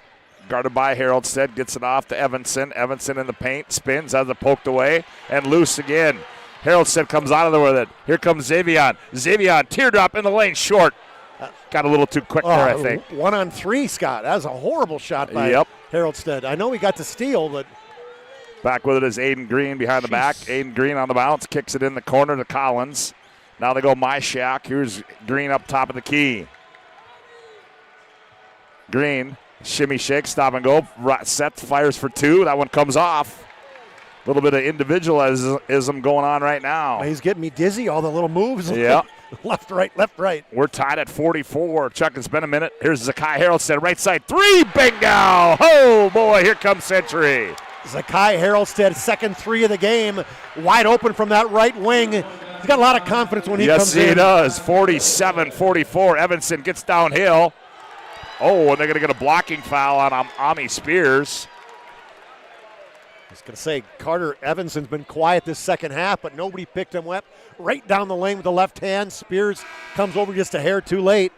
Guarded by Haroldstead, gets it off to Evanson. Evanson in the paint, spins, has it poked away, and loose again. Haroldstead comes out of there with it. Here comes Xavion. Xavion, teardrop in the lane, short. Got a little too quick there, I think. 1-on-3, Scott. That was a horrible shot by Haroldstead. I know he got to steal, but. Back with it is Aiden Green behind the back. Aiden Green on the bounce, kicks it in the corner to Collins. Now they go Myshak. Here's Green up top of the key. Green, shimmy shake, stop and go. Sets, fires for two. That one comes off. A little bit of individualism going on right now. He's getting me dizzy, all the little moves. Yeah. Left, right, left, right. We're tied at 44. Chuck, it's been a minute. Here's Zakai Haroldstead, right side, three, bingo! Oh, boy, here comes Century. Zakai Haroldstead, second three of the game, wide open from that right wing. He's got a lot of confidence when he comes in. Yes, he does. 47-44. Evanson gets downhill. Oh, and they're going to get a blocking foul on Ami Spears. I was going to say, Carter Evanson's been quiet this second half, but nobody picked him up. Right down the lane with the left hand. Spears comes over just a hair too late.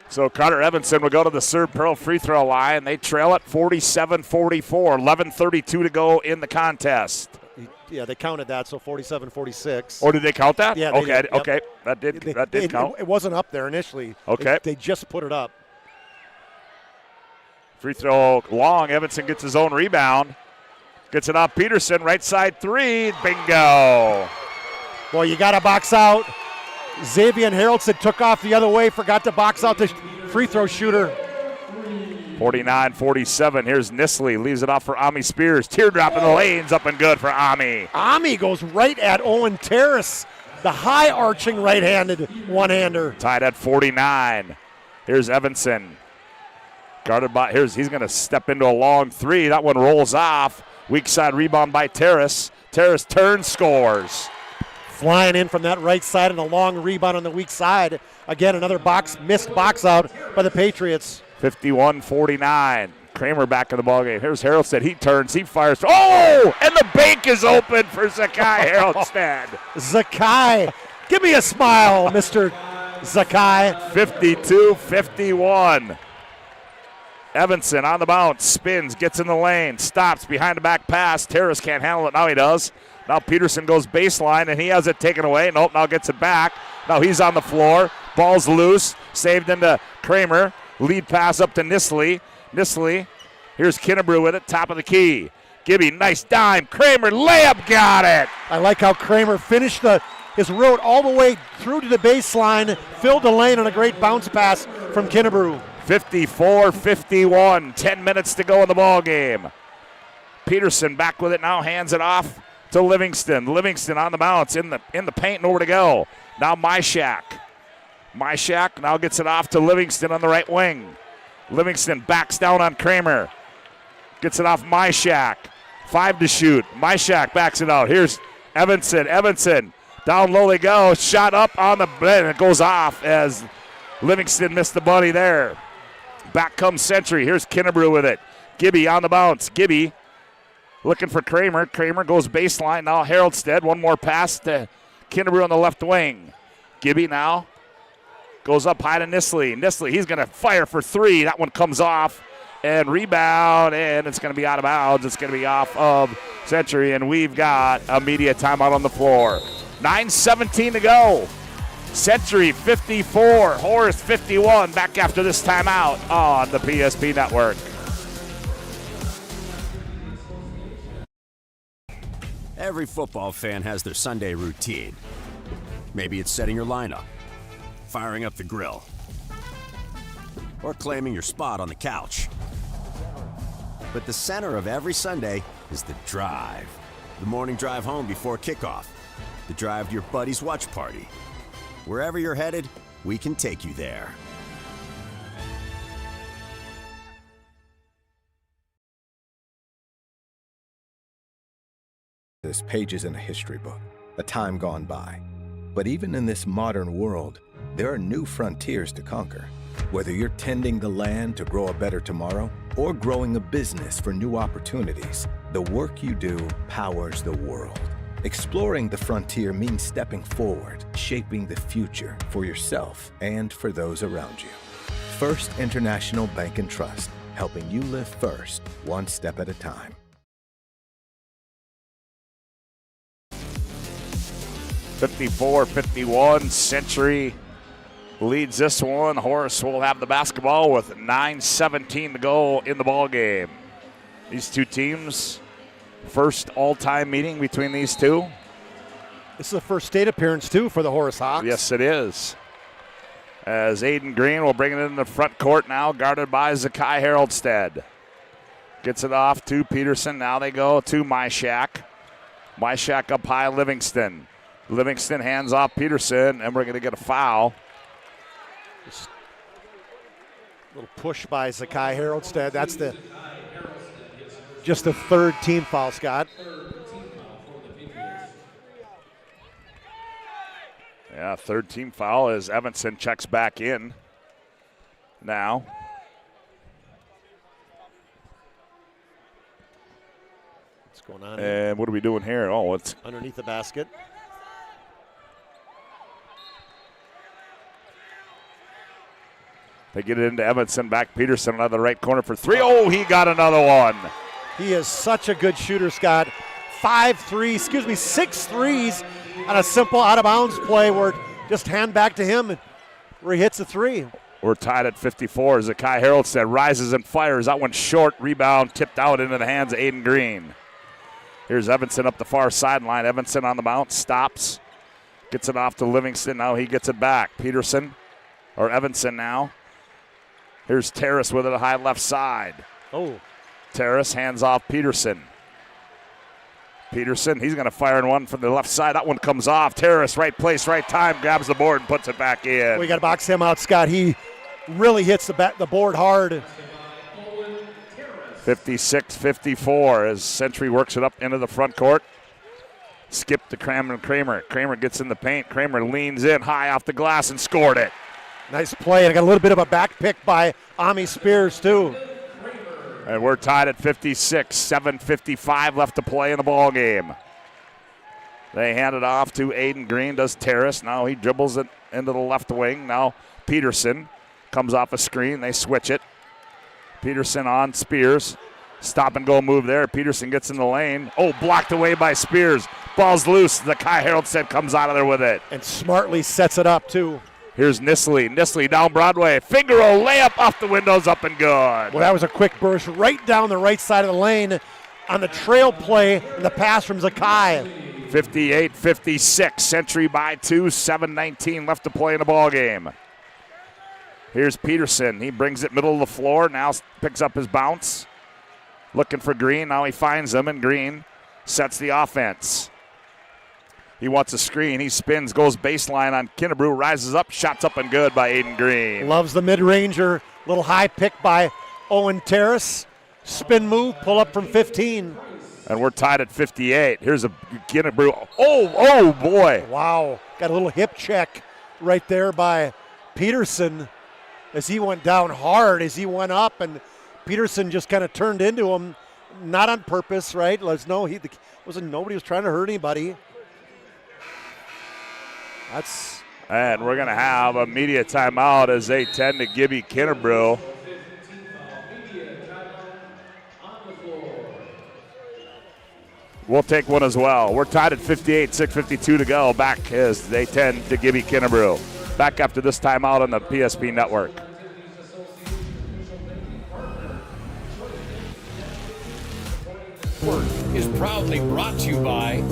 So Carter Evanson will go to the ServePro free throw line. They trail it 47-44. 11:32 to go in the contest. Yeah, they counted that, so 47-46. Oh, did they count that? Yeah. Okay, Yep. okay. That did count. It wasn't up there initially. Okay. They just put it up. Free throw long. Evanson gets his own rebound. Gets it off Peterson. Right side three. Bingo. Boy, you got to box out. Xavier Haroldson took off the other way, forgot to box out the free throw shooter. 49-47. Here's Nisley. Leaves it off for Ami Spears. Teardrop in the lanes. Up and good for Ami. Ami goes right at Owen Terrace, the high arching right-handed one-hander. Tied at 49. Here's Evanson. Guarded by, he's going to step into a long three. That one rolls off. Weak side rebound by Terrace. Terrace turns, scores. Flying in from that right side and a long rebound on the weak side. Again, another missed box out by the Patriots. 51-49. Kramer back in the ballgame. Here's Haroldstead. He turns, he fires. Oh! And the bank is open for Zakai Haroldstead. Zakai. Give me a smile, Mr. Zakai. 52-51. Evanson on the bounce, spins, gets in the lane, stops behind the back pass. Terrace can't handle it. Now he does. Now Peterson goes baseline, and he has it taken away. Nope, now gets it back. Now he's on the floor. Ball's loose. Saved into Kramer. Lead pass up to Nisley. Nisley. Here's Kinnebrew with it. Top of the key. Gibby, nice dime. Kramer, layup, got it. I like how Kramer finished his road all the way through to the baseline, filled the lane on a great bounce pass from Kinnebrew. 54-51, 10 minutes to go in the ball game. Peterson back with it now, hands it off to Livingston. Livingston on the bounce, in the paint, nowhere to go. Now Myshak. Myshak now gets it off to Livingston on the right wing. Livingston backs down on Kramer. Gets it off Myshak. 5 to shoot. Myshak backs it out. Here's Evanson. Evanson. Down low they go. Shot up on the bed, and it goes off as Livingston missed the bunny there. Back comes Century. Here's Kinnebrew with it. Gibby on the bounce. Gibby looking for Kramer. Kramer goes baseline. Now Haroldstead. One more pass to Kinnebrew on the left wing. Gibby now goes up high to Nisley. Nisley, he's going to fire for 3. That one comes off. And rebound, and it's going to be out of bounds. It's going to be off of Century, and we've got a media timeout on the floor. 9:17 to go. Century 54, Horace 51. Back after this timeout on the PSP Network. Every football fan has their Sunday routine. Maybe it's setting your lineup, firing up the grill, or claiming your spot on the couch. But the center of every Sunday is the drive. The morning drive home before kickoff. The drive to your buddy's watch party. Wherever you're headed, we can take you there. This page is in a history book, a time gone by. But even in this modern world, there are new frontiers to conquer. Whether you're tending the land to grow a better tomorrow or growing a business for new opportunities, the work you do powers the world. Exploring the frontier means stepping forward, shaping the future for yourself and for those around you. First International Bank and Trust, helping you live first, one step at a time. (54-51), Century leads this one. Horace will have the basketball with 9:17 to go in the ball game. These two teams, first all-time meeting between these two. This is the first state appearance, too, for the Horace Hawks. Yes, it is. As Aiden Green will bring it in the front court now, guarded by Zakai Haroldstead. Gets it off to Peterson. Now they go to Myshak. Myshak up high, Livingston. Livingston hands off Peterson, and we're going to get a foul. Little push by Zakai Haroldstead. That's just the third team foul, Scott. Yeah, third team foul as Evanson checks back in now. What's going on? And what are we doing here? Oh, it's underneath the basket. They get it into Evanson, back Peterson out of the right corner for 3. Oh, he got another one. He is such a good shooter, Scott. 6 threes on a simple out-of-bounds play where just hand back to him where he hits a 3. We're tied at 54. Zakai Haroldstead rises and fires. That one short. Rebound tipped out into the hands of Aiden Green. Here's Evanson up the far sideline. Evanson on the bounce, stops. Gets it off to Livingston. Now he gets it back. Evanson now. Here's Terrace with it, a high left side. Oh. Terrace hands off Peterson. Peterson, he's going to fire in one from the left side. That one comes off. Terrace, right place, right time, grabs the board and puts it back in. We got to box him out, Scott. He really hits the board hard. 56-54 as Century works it up into the front court. Skip to Kramer. Kramer gets in the paint. Kramer leans in high off the glass and scored it. Nice play, and I got a little bit of a back pick by Ami Spears, too. And we're tied at 56, 7:55 left to play in the ball game. They hand it off to Aiden Green, does Terrace. Now he dribbles it into the left wing. Now Peterson comes off a screen. They switch it. Peterson on Spears. Stop and go move there. Peterson gets in the lane. Oh, blocked away by Spears. Ball's loose. Zakai Haroldstead comes out of there with it. And smartly sets it up, too. Here's Nisley. Nisley down Broadway. Finger roll layup off the windows, up and good. Well, that was a quick burst right down the right side of the lane on the trail play and the pass from Zakai. 58-56. Century by 2. 7:19 left to play in the ball game. Here's Peterson. He brings it middle of the floor. Now picks up his bounce. Looking for Green. Now he finds him, and Green sets the offense. He wants a screen. He spins, goes baseline on Kinnebrew, rises up, shots up and good by Aiden Green. Loves the mid-ranger. Little high pick by Owen Terrace. Spin move, pull up from 15. And we're tied at 58. Here's a Kinnebrew. Oh, boy. Wow. Got a little hip check right there by Peterson as he went down hard as he went up, and Peterson just kind of turned into him, not on purpose, right? Let's know nobody was trying to hurt anybody. And we're going to have a media timeout as they tend to Gibby Kinnebrew. We'll take one as well. We're tied at 58, 6:52 to go. Back as they tend to Gibby Kinnebrew. Back after this timeout on the PSP Network. Is proudly brought to you by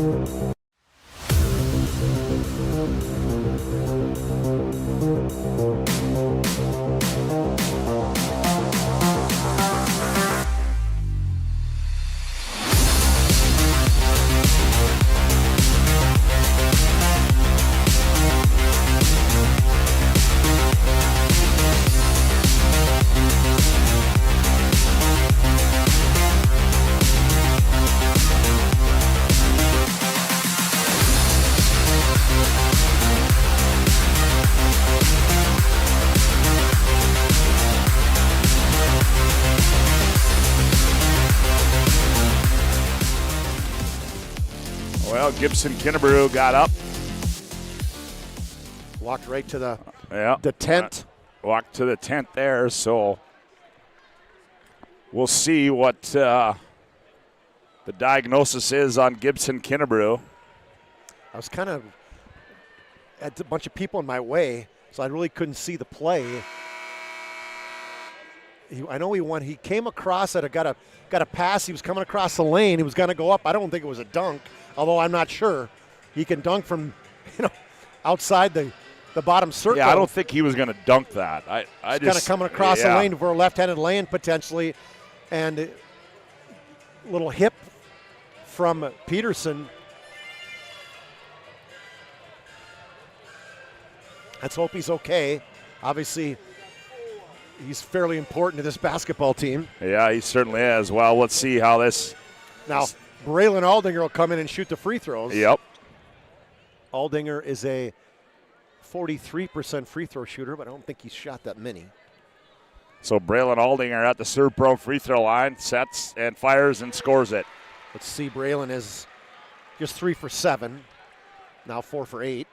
Gibson Kinnebrew got up. Walked right to the tent. Walked to the tent there, so we'll see what the diagnosis is on Gibson Kinnebrew. I was kind of had a bunch of people in my way, so I really couldn't see the play. I know he won. He came across it. Got a pass. He was coming across the lane. He was going to go up. I don't think it was a dunk, although I'm not sure. He can dunk from, outside the bottom circle. Yeah, I don't think he was going to dunk that. I just kind of coming across the lane for a left-handed lane potentially, and a little hip from Peterson. Let's hope he's okay. Obviously, he's fairly important to this basketball team. Yeah, he certainly is. Well, let's see how this. Now, Braylon Aldinger will come in and shoot the free throws. Yep. Aldinger is a 43% free throw shooter, but I don't think he's shot that many. So Braylon Aldinger at the ServePro free throw line, sets and fires and scores it. Let's see, Braylon is just 3 for 7, now 4 for 8.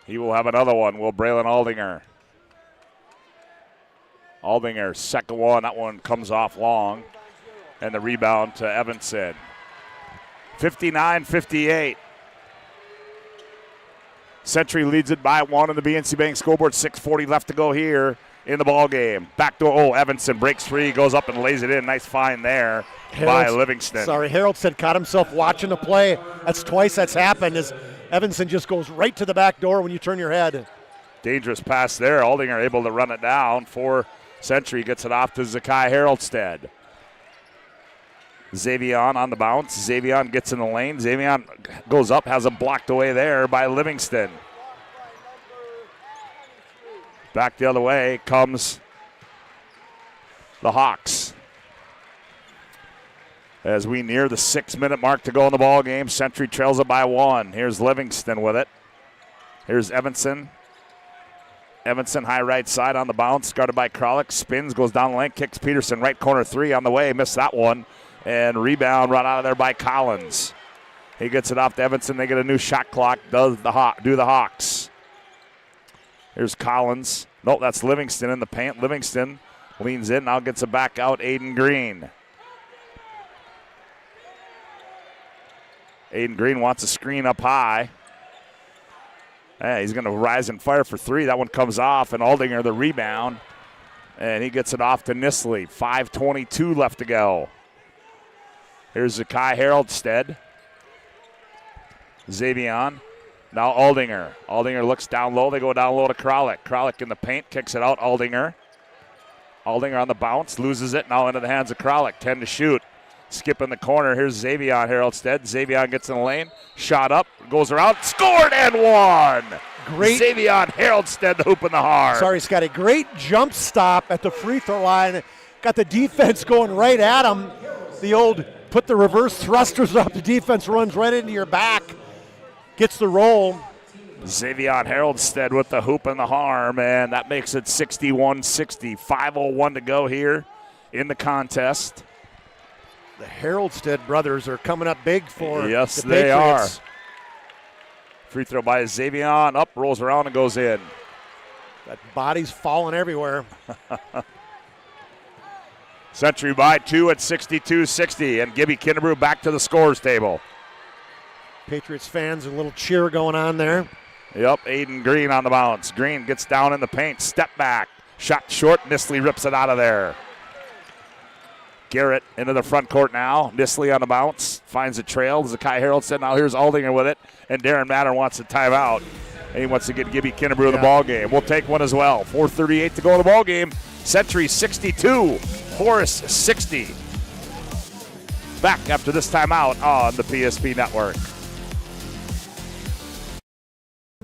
He will have another one, will Braylon Aldinger. Aldinger, second one. That one comes off long. And the rebound to Evanson. 59-58. Century leads it by 1 on the BNC Bank scoreboard. 6:40 left to go here in the ball game. Backdoor. Evanson breaks free, goes up and lays it in. Nice find there by Livingston. Harold said caught himself watching the play. That's twice that's happened. As Evanson just goes right to the back door when you turn your head. Dangerous pass there. Aldinger able to run it down for Century. Gets it off to Zakai Haroldstead. Xavion on the bounce. Xavion gets in the lane. Xavion goes up, has him blocked away there by Livingston. Back the other way comes the Hawks. As we near the 6-minute mark to go in the ball game, Century trails it by 1. Here's Livingston with it. Here's Evanson. Evanson high right side on the bounce, guarded by Kralik. Spins, goes down the lane, kicks Peterson. Right corner 3 on the way. Missed that one. And rebound run out of there by Collins. He gets it off to Evanson. They get a new shot clock. Do the Hawks. Here's Collins. Nope, that's Livingston in the paint. Livingston leans in. Now gets it back out. Aiden Green. Aiden Green wants a screen up high. Hey, he's going to rise and fire for three. That one comes off, and Aldinger the rebound. And he gets it off to Nisley. 5:22 left to go. Here's Zakai Haroldstead. Xavion. Now Aldinger. Aldinger looks down low. They go down low to Kralik. Kralik in the paint, kicks it out. Aldinger. Aldinger on the bounce, loses it. Now into the hands of Kralik. 10 to shoot. Skip in the corner. Here's Xavion Haroldstead. Xavion gets in the lane. Shot up. Goes around. Scored and won. Great. Xavion Haroldstead, the hoop in the heart. Sorry, Scotty. Great jump stop at the free throw line. Got the defense going right at him. The old put the reverse thrusters up. The defense runs right into your back. Gets the roll. Xavion Haroldstead with the hoop and the harm, and that makes it 61-60. 5:01 to go here in the contest. The Haroldstead brothers are coming up big for yes, the they Patriots. are. Free throw by Xavion, up, rolls around, and goes in. That body's falling everywhere. Century by 2 at 62-60, and Gibby Kinnebrew back to the scores table. Patriots fans, a little cheer going on there. Yep, Aiden Green on the bounce. Green gets down in the paint, step back, shot short, Nisley rips it out of there. Garrett into the front court now. Nisley on the bounce, finds a trail. Zakai Haroldstead, now here's Aldinger with it, and Darren Matter wants a timeout. And he wants to get Gibby Kinnebrew in the ball game. We'll take one as well. 4:38 to go in the ball game. Century 62, Horace 60. Back after this timeout on the PSP Network.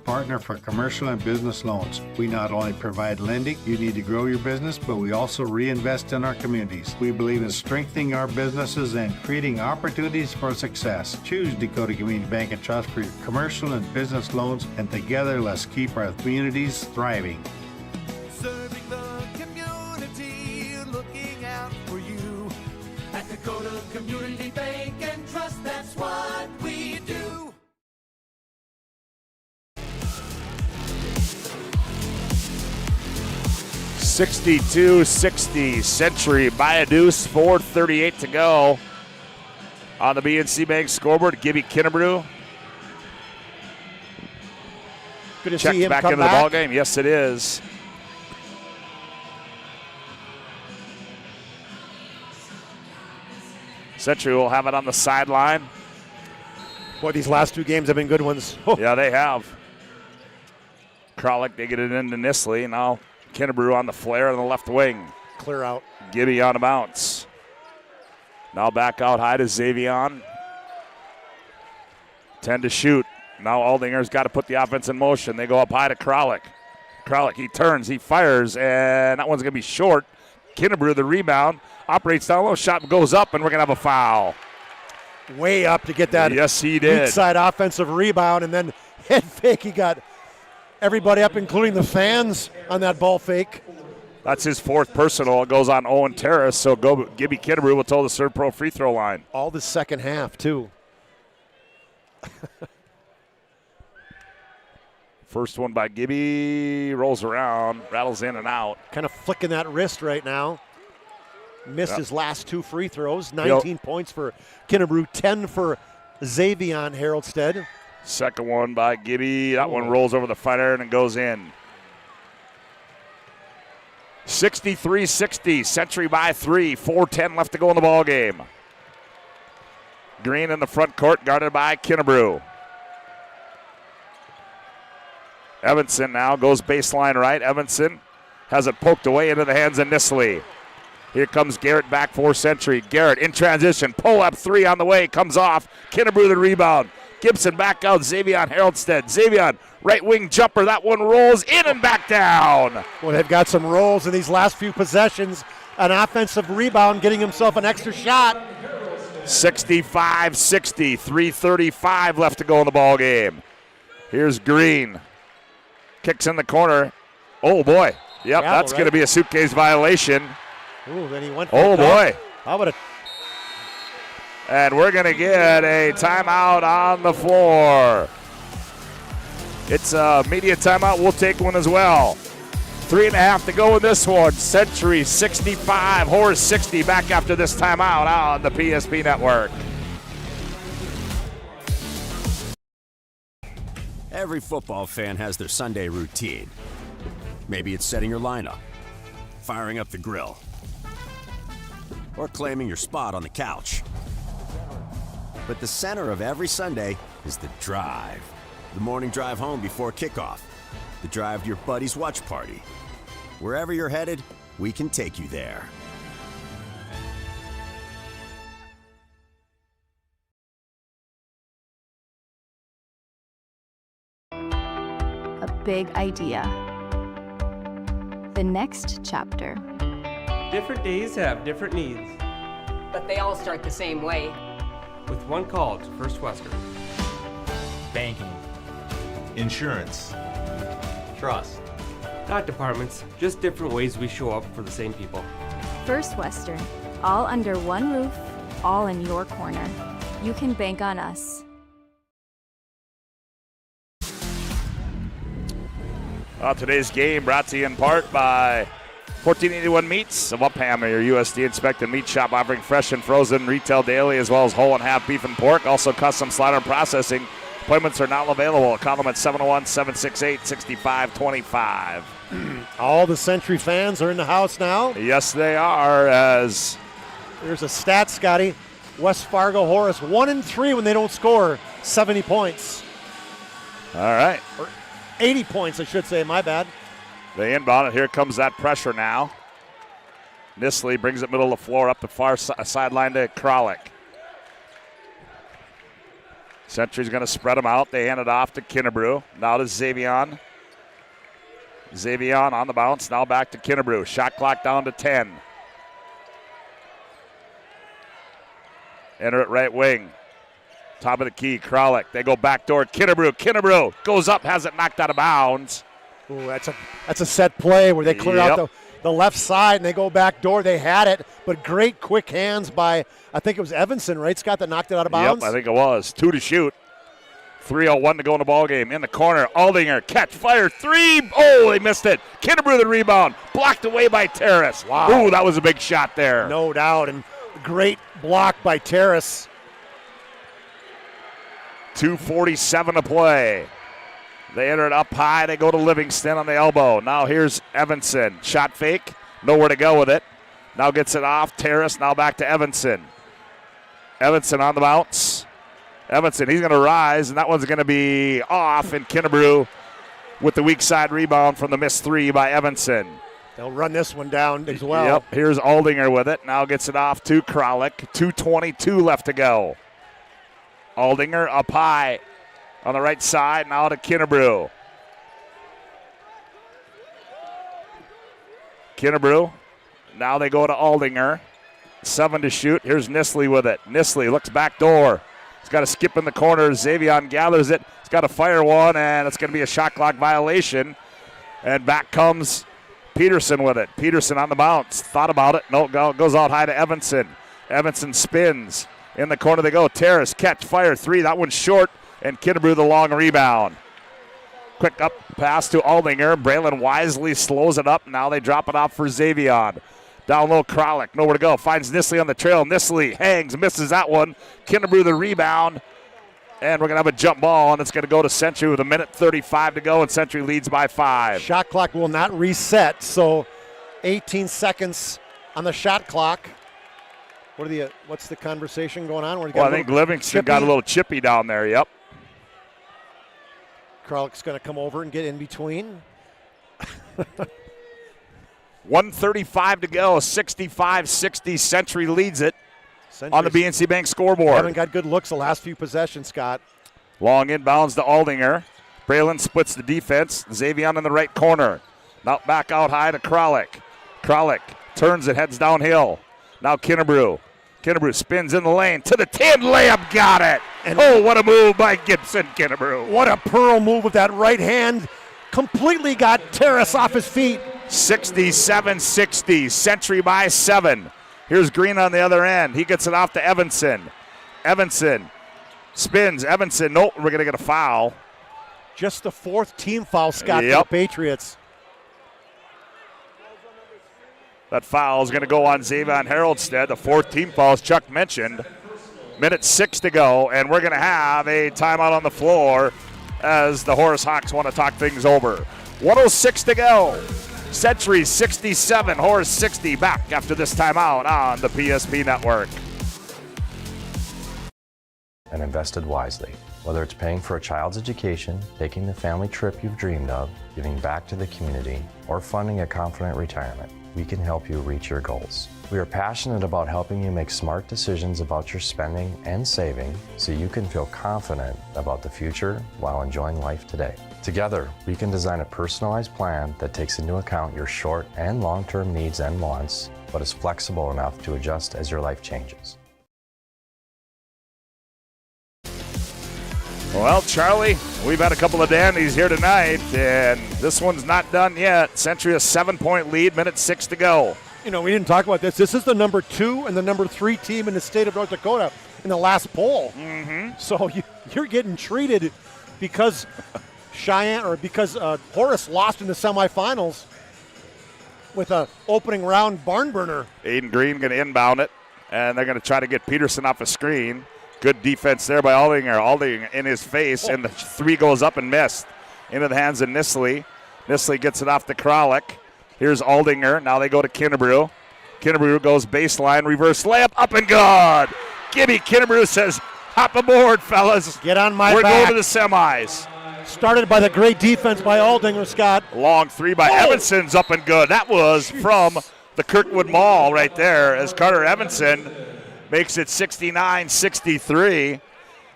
Partner for commercial and business loans. We not only provide lending you need to grow your business, but we also reinvest in our communities. We believe in strengthening our businesses and creating opportunities for success. Choose Dakota Community Bank and Trust for your commercial and business loans, and together let's keep our communities thriving. Serving the community, looking out for you. At Dakota Community Bank and Trust, that's what we do. (62-60) Century by a deuce. 4:38 to go on the BNC Bank scoreboard. Gibby Kinnebrew. Good to Checked see him back come into back. the ball game. Yes, it is. Century will have it on the sideline. Boy, these last two games have been good ones. Yeah, they have. Kralik, they get it into Nisley. Now Kinnebrew on the flare on the left wing. Clear out. Gibby on the bounce. Now back out high to Xavion. 10 to shoot. Now Aldinger's got to put the offense in motion. They go up high to Kralik. Kralik, he turns, he fires, and that one's going to be short. Kinnebrew, the rebound, operates down low, shot goes up, and we're going to have a foul. Way up to get that yes, he did. weak side offensive rebound, and then head fake. He got everybody up, including the fans, on that ball fake. That's his fourth personal. It goes on Owen Terrace, so Gibby Kinnebrew will toe the ServePro free throw line. All the second half, too. First one by Gibby, rolls around, rattles in and out. Kind of flicking that wrist right now. Missed his last two free throws. 19 points for Kinnebrew, 10 for Xavion Haroldstead. Second one by Gibby. That one rolls over the fighter and goes in. 63-60, Century by 3. 4:10 left to go in the ball game. Green in the front court, guarded by Kinnebrew. Evanson now goes baseline right. Evanson has it poked away into the hands of Nisley. Here comes Garrett back for Century. Garrett in transition, pull up three on the way, comes off. Kinnebrew the rebound. Gibson back out, Xavion Haroldstead. Xavion, right wing jumper, that one rolls in and back down. Well, they've got some rolls in these last few possessions. An offensive rebound, getting himself an extra shot. 65-60, 3:35 left to go in the ball game. Here's Green. Kicks in the corner. Oh, boy. Yep, Travel, that's going to be a suitcase violation. Ooh, then he went for Oh, boy. How about a And we're going to get a timeout on the floor. It's a media timeout. We'll take one as well. 3.5 to go in this one. Century 65, Horace 60. Back after this timeout on the PSP Network. Every football fan has their Sunday routine. Maybe it's setting your lineup, firing up the grill, or claiming your spot on the couch. But the center of every Sunday is the drive. The morning drive home before kickoff. The drive to your buddy's watch party. Wherever you're headed, we can take you there. A big idea. The next chapter. Different days have different needs. But they all start the same way. With one call to First Western. Banking. Insurance. Trust. Not departments, just different ways we show up for the same people. First Western. All under one roof, all in your corner. You can bank on us. Today's game brought to you in part by 1481 Meats of Upham, your USD inspected meat shop offering fresh and frozen retail daily as well as whole and half beef and pork. Also custom slaughter processing. Appointments are now available. Call them at 701-768-6525. All the Century fans are in the house now. Yes, they are. As there's a stat, Scotty. West Fargo Horace 1-3 when they don't score 70 points. All right. Or 80 points, I should say. My bad. They inbound, and here comes that pressure now. Nisley brings it middle of the floor up the far sideline to Kralik. Century's going to spread them out. They hand it off to Kinnebrew. Now to Xavion. Xavion on the bounce. Now back to Kinnebrew. Shot clock down to 10. Enter it right wing. Top of the key, Kralik. They go back door. Kinnebrew. Kinnebrew goes up, has it knocked out of bounds. Ooh, that's a set play where they clear out the left side and they go back door. They had it, but great quick hands by, I think it was Evanson, right, Scott, that knocked it out of bounds? Yep, I think it was. 2 to shoot. 3:01 to go in the ball game. In the corner, Aldinger, catch, fire, 3. Oh, they missed it. Kinnebrew the rebound. Blocked away by Terrace. Wow. Ooh, that was a big shot there. No doubt, and great block by Terrace. 2:47 to play. They enter it up high. They go to Livingston on the elbow. Now here's Evanson. Shot fake. Nowhere to go with it. Now gets it off. Terrace. Now back to Evanson. Evanson on the bounce. Evanson, he's going to rise, and that one's going to be off. And Kinnebrew with the weak side rebound from the missed 3 by Evanson. They'll run this one down as well. Yep. Here's Aldinger with it. Now gets it off to Kralik. 2:22 left to go. Aldinger up high on the right side. Now to Kinnebrew. Kinnebrew. Now they go to Aldinger. 7 to shoot. Here's Nisley with it. Nisley looks back door. He's got to skip in the corner. Xavion gathers it. He's got to fire one, and it's going to be a shot clock violation. And back comes Peterson with it. Peterson on the bounce. Thought about it. No, goes out high to Evanson. Evanson spins. In the corner they go. Terrace, catch, fire, 3. That one's short. And Kinnebrew the long rebound. Quick up pass to Aldinger. Braylon wisely slows it up. Now they drop it off for Xavion. Down low, Kralik. Nowhere to go. Finds Nisley on the trail. Nisley hangs, misses that one. Kinnebrew the rebound. And we're going to have a jump ball, and it's going to go to Century with 1:35 to go, and Century leads by 5. Shot clock will not reset, so 18 seconds on the shot clock. What's the conversation going on? Well, I think Livingston got a little chippy down there, yep. Kralik's going to come over and get in between. 1:35 to go, 65-60. Century leads it on the BNC Bank scoreboard. Haven't got good looks the last few possessions, Scott. Long inbounds to Aldinger. Braylon splits the defense. Xavion in the right corner. Now back out high to Kralik. Kralik turns it, heads downhill. Now Kinnebrew. Kinnebrew spins in the lane to the 10. Layup, got it. And what a move by Gibson Kinnebrew. What a pearl move with that right hand. Completely got Terrace off his feet. 67-60. Century by 7. Here's Green on the other end. He gets it off to Evanson. Evanson spins. Evanson, nope, we're going to get a foul. Just the 4th team foul, Scott, for the Patriots. That foul is going to go on Xavion Haroldstead. The 4th team foul, as Chuck mentioned. 1:06 to go, and we're going to have a timeout on the floor as the Horace Hawks want to talk things over. 106 to go. Century 67, Horace 60. Back after this timeout on the PSP Network. And invested wisely. Whether it's paying for a child's education, taking the family trip you've dreamed of, giving back to the community, or funding a confident retirement, we can help you reach your goals. We are passionate about helping you make smart decisions about your spending and saving so you can feel confident about the future while enjoying life today. Together, we can design a personalized plan that takes into account your short and long-term needs and wants, but is flexible enough to adjust as your life changes. Well, Charlie, we've had a couple of dandies here tonight, and this one's not done yet. Century a 7-point lead, minute 6 to go. You know, we didn't talk about this. This is the number 2 and the number 3 team in the state of North Dakota in the last poll. Mm-hmm. So you're getting treated because Horace lost in the semifinals with a opening round barn burner. Aiden Green going to inbound it, and they're going to try to get Peterson off a screen. Good defense there by Aldinger. Aldinger in his face, and the 3 goes up and missed. Into the hands of Nisley. Nisley gets it off to Kralik. Here's Aldinger. Now they go to Kinnebrew. Kinnebrew goes baseline, reverse layup, up and good. Gibby Kinnebrew says, hop aboard, fellas. Get on my back. We're going to the semis. Started by the great defense by Aldinger, Scott. Long 3 by Evanson's up and good. That was from the Kirkwood Mall right there as Carter Evanson makes it 69-63.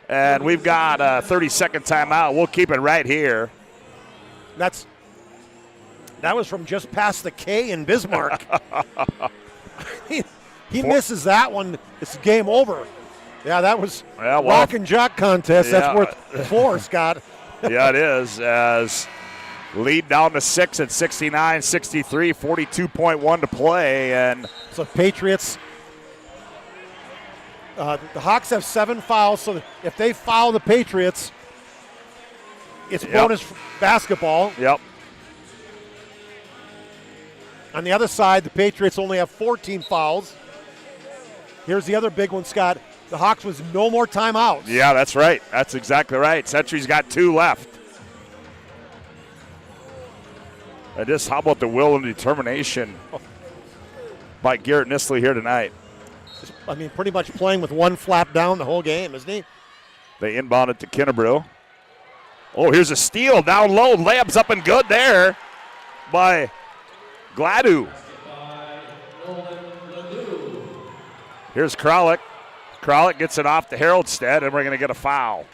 And we've got a 30-second timeout. We'll keep it right here. That was from just past the K in Bismarck. he misses that one. It's game over. Yeah, that was rock and jock contest. That's worth 4, Scott. Yeah, it is. As lead down to 6 at 69-63, 42.1 to play. And so Patriots, the Hawks have 7 fouls, so if they foul the Patriots, it's bonus basketball. Yep. On the other side, the Patriots only have 14 fouls. Here's the other big one, Scott. The Hawks was no more timeouts. Yeah, that's right. That's exactly right. Century's got 2 left. And just how about the will and determination by Garrett Nisley here tonight? I mean, pretty much playing with 1 flap down the whole game, isn't he? They inbound it to Kinnebrew. Oh, here's a steal down low. Layups up and good there by Gladu. Here's Kralik. Kralik gets it off to Haroldstead, and we're going to get a foul.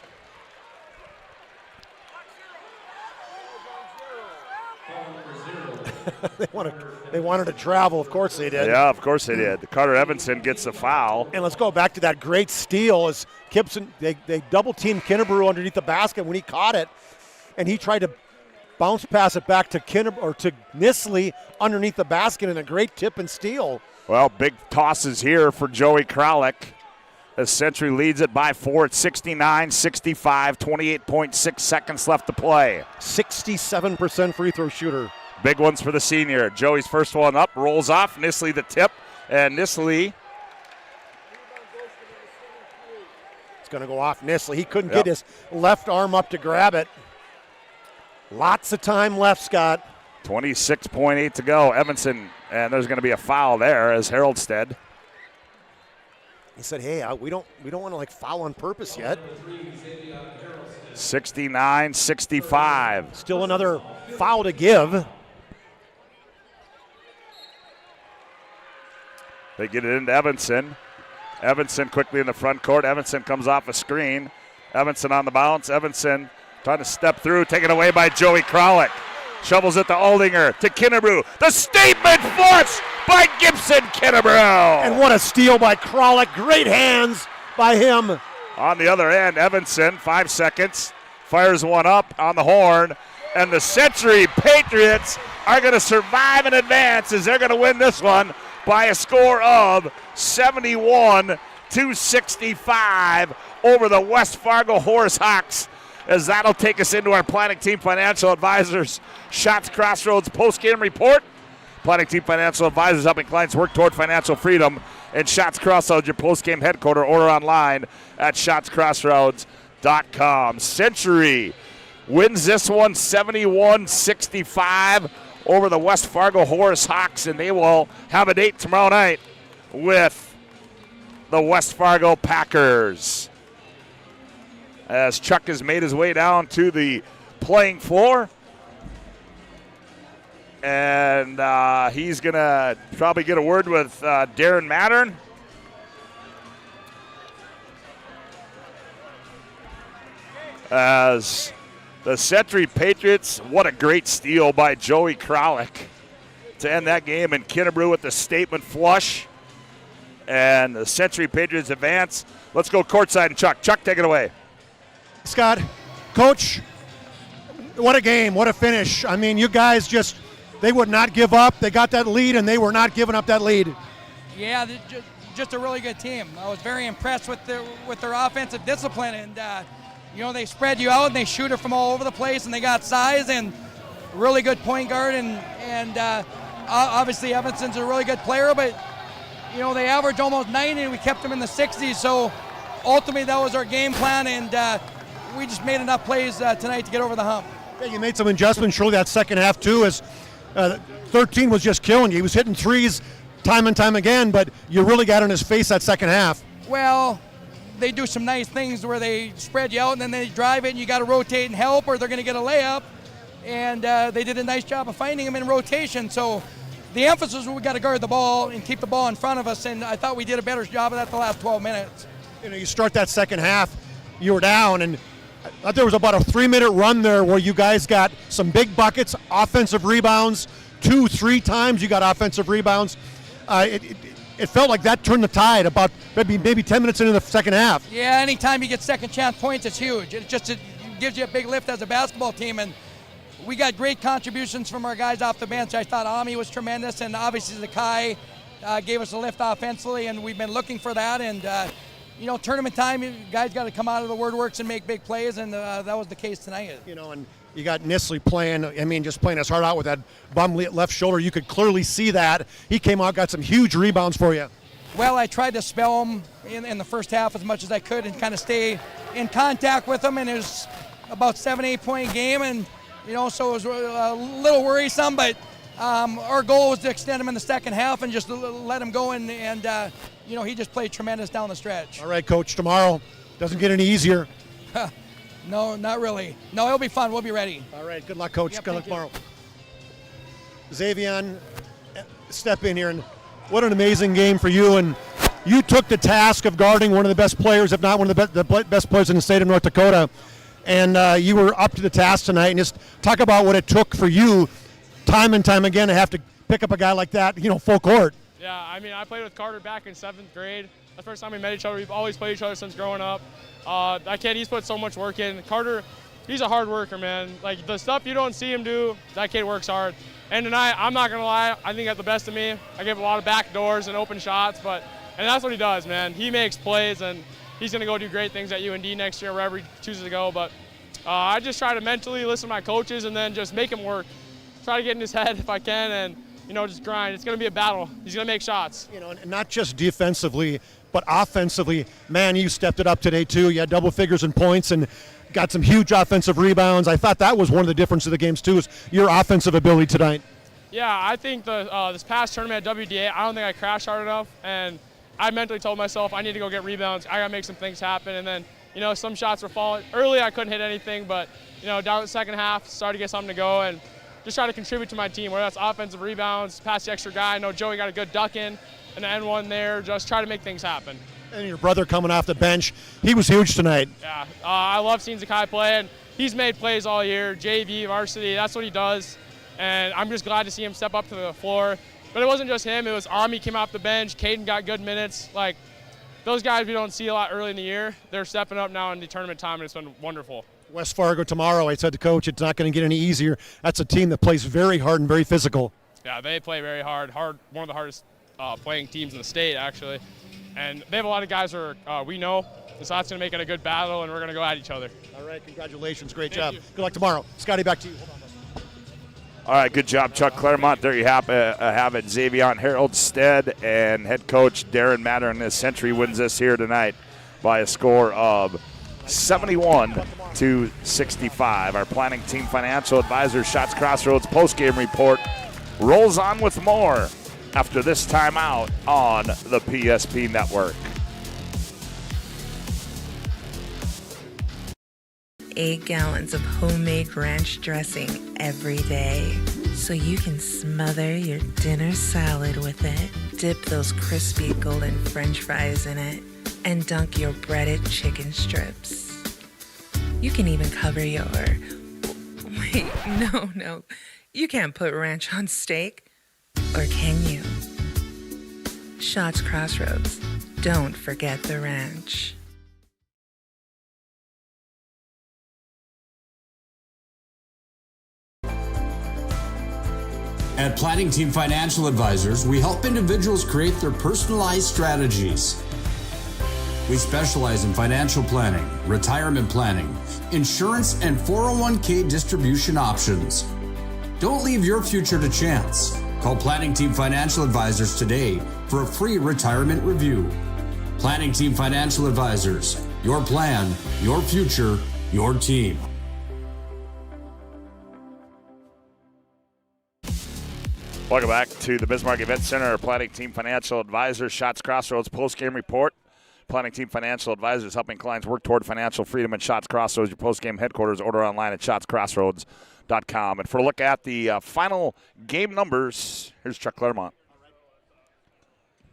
They wanted to travel. Of course they did. Yeah, of course they did. Carter Evanson gets the foul. And let's go back to that great steal as Gibson, they double-teamed Kinnebrew underneath the basket when he caught it, and he tried to bounce pass it back to Nisley underneath the basket, and a great tip and steal. Well, big tosses here for Joey Kralik as Century leads it by 4 at 69-65, 28.6 seconds left to play. 67% free throw shooter. Big ones for the senior. Joey's first one up, rolls off. Nisley the tip, and Nisley. It's going to go off Nisley. He couldn't get his left arm up to grab it. Lots of time left, Scott. 26.8 to go. Evanson, and there's going to be a foul there as Haroldstead. He said, "Hey, we don't want to foul on purpose yet." 69-65. Still another foul to give. They get it into Evanson. Evanson quickly in the front court. Evanson comes off a screen. Evanson on the bounce. Evanson trying to step through, taken away by Joey Kralik. Shovels it to Aldinger, to Kinnebrew. The statement flush by Gibson Kinnebrew. And what a steal by Kralik. Great hands by him. On the other end, Evanson, 5 seconds, fires one up on the horn. And the Century Patriots are going to survive and advance as they're going to win this one by a score of 71-65 over the West Fargo Horace Hawks, as that'll take us into our Planning Team Financial Advisors Shots Crossroads postgame report. Planning Team Financial Advisors helping clients work toward financial freedom. And Shots Crossroads, your postgame headquarter. Order online at shotscrossroads.com. Century wins this one 71-65 over the West Fargo Horse Hawks, and they will have a date tomorrow night with the West Fargo Packers. As Chuck has made his way down to the playing floor, and he's going to probably get a word with Darren Mattern. As the Century Patriots, what a great steal by Joey Kralik to end that game, and Kinnebrew with the statement flush. And the Century Patriots advance. Let's go courtside and Chuck. Chuck, take it away. Scott, Coach, what a game, what a finish. I mean, you guys they would not give up. They got that lead, and they were not giving up that lead. Yeah, just a really good team. I was very impressed with their offensive discipline, and they spread you out and they shoot it from all over the place, and they got size and really good point guard, and obviously Evanson's a really good player, but they averaged almost 90 and we kept them in the 60s, so ultimately that was our game plan, and we just made enough plays tonight to get over the hump. Yeah, you made some adjustments surely that second half too, as 13 was just killing you. He was hitting threes time and time again, but you really got in his face that second half. Well, they do some nice things where they spread you out and then they drive it and you got to rotate and help or they're going to get a layup, and they did a nice job of finding him in rotation, so the emphasis was we got to guard the ball and keep the ball in front of us, and I thought we did a better job of that the last 12 minutes. You start that second half, you were down, and I thought there was about a 3-minute run there where you guys got some big buckets, offensive rebounds, 2-3 times you got offensive rebounds. It felt like that turned the tide about maybe 10 minutes into the second half. Yeah, anytime you get second chance points, it's huge. It gives you a big lift as a basketball team, and we got great contributions from our guys off the bench. I thought Ami was tremendous, and obviously Zakai gave us a lift offensively, and we've been looking for that. And tournament time, you guys got to come out of the WordWorks and make big plays, and that was the case tonight. And you got Nisley playing, just playing his heart out with that bum left shoulder. You could clearly see that. He came out, got some huge rebounds for you. Well, I tried to spell him in the first half as much as I could and kind of stay in contact with him, and it was about 7-8 point game, and so it was a little worrisome, but our goal was to extend him in the second half and just let him go, and he just played tremendous down the stretch. All right, Coach, tomorrow doesn't get any easier. No, not really. No, it'll be fun. We'll be ready. All right, good luck, Coach. Yep, good luck tomorrow. Xavier, step in here, and what an amazing game for you, and you took the task of guarding one of the best players, if not one of the best players in the state of North Dakota. And you were up to the task tonight, and just talk about what it took for you time and time again to have to pick up a guy like that, full court. Yeah, I played with Carter back in 7th grade. The first time we met each other. We've always played each other since growing up. That kid, he's put so much work in. Carter, he's a hard worker, man. Like, the stuff you don't see him do, that kid works hard. And tonight, I'm not going to lie, I think he got the best of me. I gave a lot of back doors and open shots, and that's what he does, man. He makes plays, and he's going to go do great things at UND next year, wherever he chooses to go. But I just try to mentally listen to my coaches and then just make him work. Try to get in his head if I can, and just grind. It's going to be a battle. He's going to make shots. And not just defensively, but offensively. Man, you stepped it up today too. You had double figures in points and got some huge offensive rebounds. I thought that was one of the differences of the games too, is your offensive ability tonight. Yeah, I think this past tournament at WDAY, I don't think I crashed hard enough, and I mentally told myself I need to go get rebounds. I got to make some things happen, and then some shots were falling. Early, I couldn't hit anything, but down the second half, started to get something to go, and just try to contribute to my team, whether that's offensive rebounds, pass the extra guy. I know Joey got a good duck in, and the end one there. Just try to make things happen. And your brother coming off the bench, he was huge tonight. Yeah, I love seeing Zakai play, and he's made plays all year. JV, varsity, that's what he does, and I'm just glad to see him step up to the floor. But it wasn't just him. It was Army came off the bench. Caden got good minutes. Like, those guys we don't see a lot early in the year, they're stepping up now in the tournament time, and it's been wonderful. West Fargo tomorrow, I said to Coach, it's not going to get any easier. That's a team that plays very hard and very physical. Yeah, they play very hard. One of the hardest playing teams in the state, actually. And they have a lot of guys who we know, so that's going to make it a good battle, and we're going to go at each other. All right, congratulations. Great job. Good luck tomorrow. Scotty, back to you. Hold on. All right, good job, Chuck Claremont. There you have it. Xavier Haroldstead and head coach Darren Matter in this Century wins this here tonight by a score of 71-65. Our planning team financial advisor Shots Crossroads postgame report rolls on with more after this timeout on the PSP Network. 8 gallons of homemade ranch dressing every day, so you can smother your dinner salad with it, dip those crispy golden french fries in it, and dunk your breaded chicken strips. You can even cover your... Wait, no. You can't put ranch on steak. Or can you? Shots Crossroads. Don't forget the ranch. At Planning Team Financial Advisors, we help individuals create their personalized strategies. We specialize in financial planning, retirement planning, insurance, and 401k distribution options. Don't leave your future to chance. Call Planning Team Financial Advisors today for a free retirement review. Planning Team Financial Advisors, your plan, your future, your team. Welcome back to the Bismarck Event Center. Planning Team Financial Advisors, Shots Crossroads post-game report. Planning Team Financial Advisors helping clients work toward financial freedom at Shots Crossroads, your post-game headquarters. Order online at shotscrossroads.com. And for a look at the final game numbers, here's Chuck Claremont.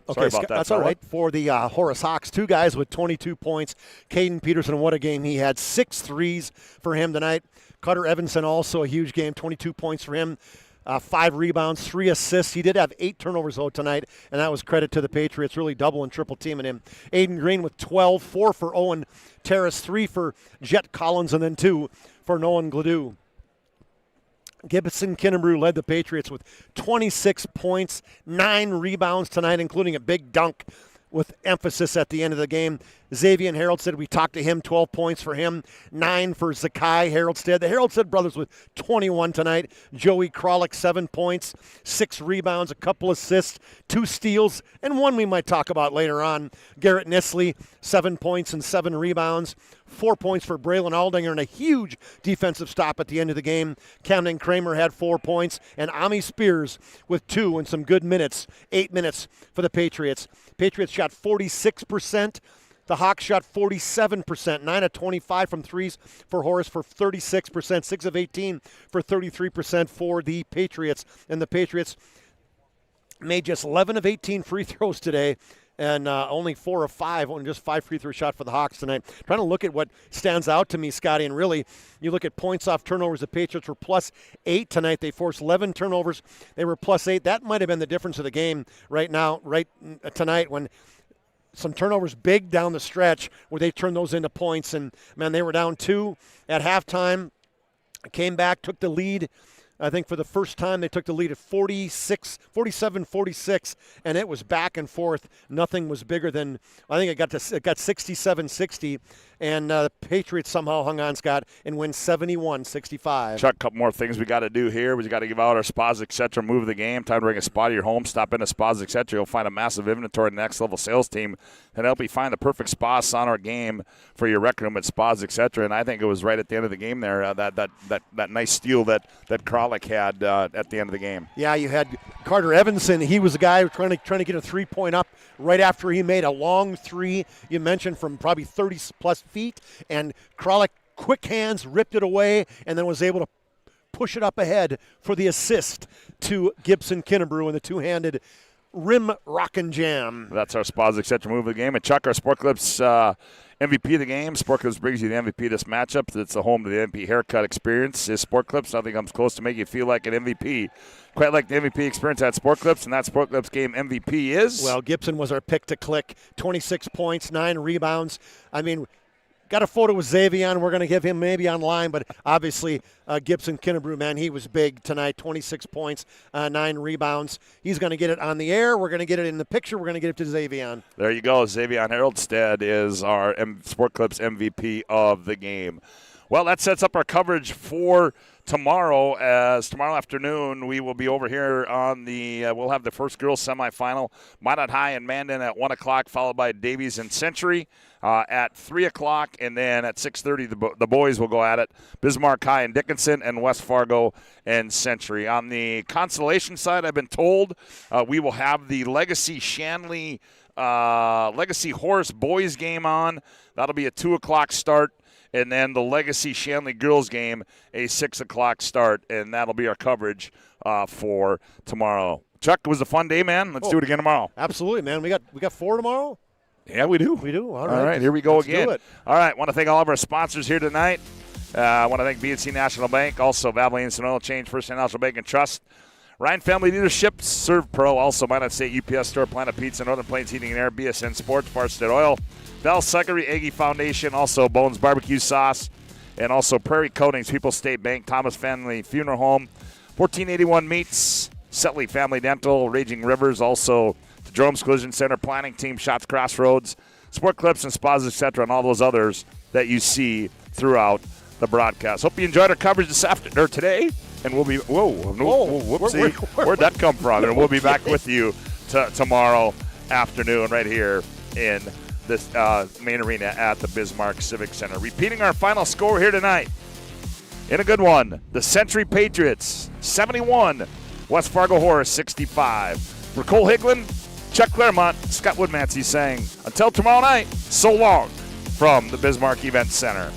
Okay, Sorry about that, that's fella. all right. For the Horace Hawks, 2 guys with 22 points. Caden Peterson, what a game. He had 6 threes for him tonight. Cutter Evanson, also a huge game, 22 points for him. 5 rebounds, 3 assists. He did have 8 turnovers, though, tonight, and that was credit to the Patriots, really double and triple teaming him. Aiden Green with 12, 4 for Owen Terrace, 3 for Jet Collins, and then 2 for Nolan Gladue. Gibson Kinnebrew led the Patriots with 26 points, 9 rebounds tonight, including a big dunk with emphasis at the end of the game. Xavier Haroldstead, we talked to him, 12 points for him, 9 for Zakai Haroldstead. The Haroldstead brothers with 21 tonight. Joey Kralik, 7 points, 6 rebounds, a couple assists, 2 steals, and 1 we might talk about later on. Garrett Nisley, 7 points and 7 rebounds. 4 points for Braylon Aldinger and a huge defensive stop at the end of the game. Camden Kramer had 4 points, and Ami Spears with 2 and some good minutes, 8 minutes for the Patriots. Patriots shot 46%. The Hawks shot 47%, 9 of 25 from threes for Horace for 36%, 6 of 18 for 33% for the Patriots. And the Patriots made just 11 of 18 free throws today, and only 4 of 5, only just 5 free throw shot for the Hawks tonight. Trying to look at what stands out to me, Scotty, and really, you look at points off turnovers, the Patriots were +8 tonight. They forced 11 turnovers. They were +8. That might have been the difference of the game right tonight, when some turnovers big down the stretch where they turned those into points. And, man, they were down 2 at halftime, came back, took the lead. I think for the first time they took the lead at 47-46, and it was back and forth. Nothing was bigger than, I think it got 67-60, and the Patriots somehow hung on, Scott, and win 71-65. Chuck, a couple more things we got to do here. We got to give out our spas, etc. Move of the game. Time to bring a spa to your home. Stop into spas, etc. You'll find a massive inventory in the next level sales team that help you find the perfect spa sauna or game for your rec room at spas, etc. And I think it was right at the end of the game there that nice steal that Kralik had at the end of the game. Yeah, you had Carter Evanson. He was the guy trying to get a 3-point up right after he made a long 3. You mentioned from probably 30+ feet, and Kralik, quick hands, ripped it away, and then was able to push it up ahead for the assist to Gibson Kinnebrew in the two-handed rim rockin' jam. That's our spas, etc. move of the game. And Chuck, our Sport Clips MVP of the game. Sport Clips brings you the MVP of this matchup. It's the home to the MVP haircut experience. Is Sport Clips. Nothing comes close to making you feel like an MVP. Quite like the MVP experience at Sport Clips, and that Sport Clips game MVP is? Well, Gibson was our pick to click. 26 points, 9 rebounds. I mean, got a photo with Xavier. We're going to give him maybe online, but obviously Gibson Kinnebrew, man, he was big tonight. 26 points, 9 rebounds. He's going to get it on the air. We're going to get it in the picture. We're going to get it to Xavier. There you go. Xavier Haroldstead is our Sport Clips MVP of the game. Well, that sets up our coverage for tomorrow, as tomorrow afternoon we will be over here on the we'll have the first girls semifinal, Minot High and Mandan at 1 o'clock, followed by Davies and Century at 3 o'clock, and then at 6:30 the boys will go at it, Bismarck High and Dickinson, and West Fargo and Century. On the consolation side, I've been told we will have the Legacy Shanley Legacy Horse boys game on. That'll be a 2 o'clock start. And then the Legacy Shanley girls game, a 6 o'clock start, and that'll be our coverage for tomorrow. Chuck, it was a fun day, man. Let's do it again tomorrow. Absolutely, man. We got 4 tomorrow? Yeah, we do. We do. All right, here we go Let's again. do it. All right, want to thank all of our sponsors here tonight. I want to thank BNC National Bank, also Valvoline Instant Oil Change, Firstead National Bank and Trust, Ryan Family Leadership, ServePro, also Minot State UPS Store, Planet Pizza, Northern Plains Heating and Air, BSN Sports, Farstead Oil, Bell Suckery, Aggie Foundation, also Bones Barbecue Sauce, and also Prairie Coatings, People's State Bank, Thomas Family Funeral Home, 1481 Meats, Setley Family Dental, Raging Rivers, also the Jerome's Collision Center, Planning Team, Shots Crossroads, Sport Clips and Spas, etc., and all those others that you see throughout the broadcast. Hope you enjoyed our coverage this afternoon or today, and we'll be whoopsie, where'd that come from? And we'll be back with you tomorrow afternoon right here in this main arena at the Bismarck Civic Center. Repeating our final score here tonight in a good one, the Century Patriots 71, West Fargo Horse 65. For Cole Higlin, Chuck Claremont, Scott Woodmansey saying until tomorrow night, so long from the Bismarck Event Center.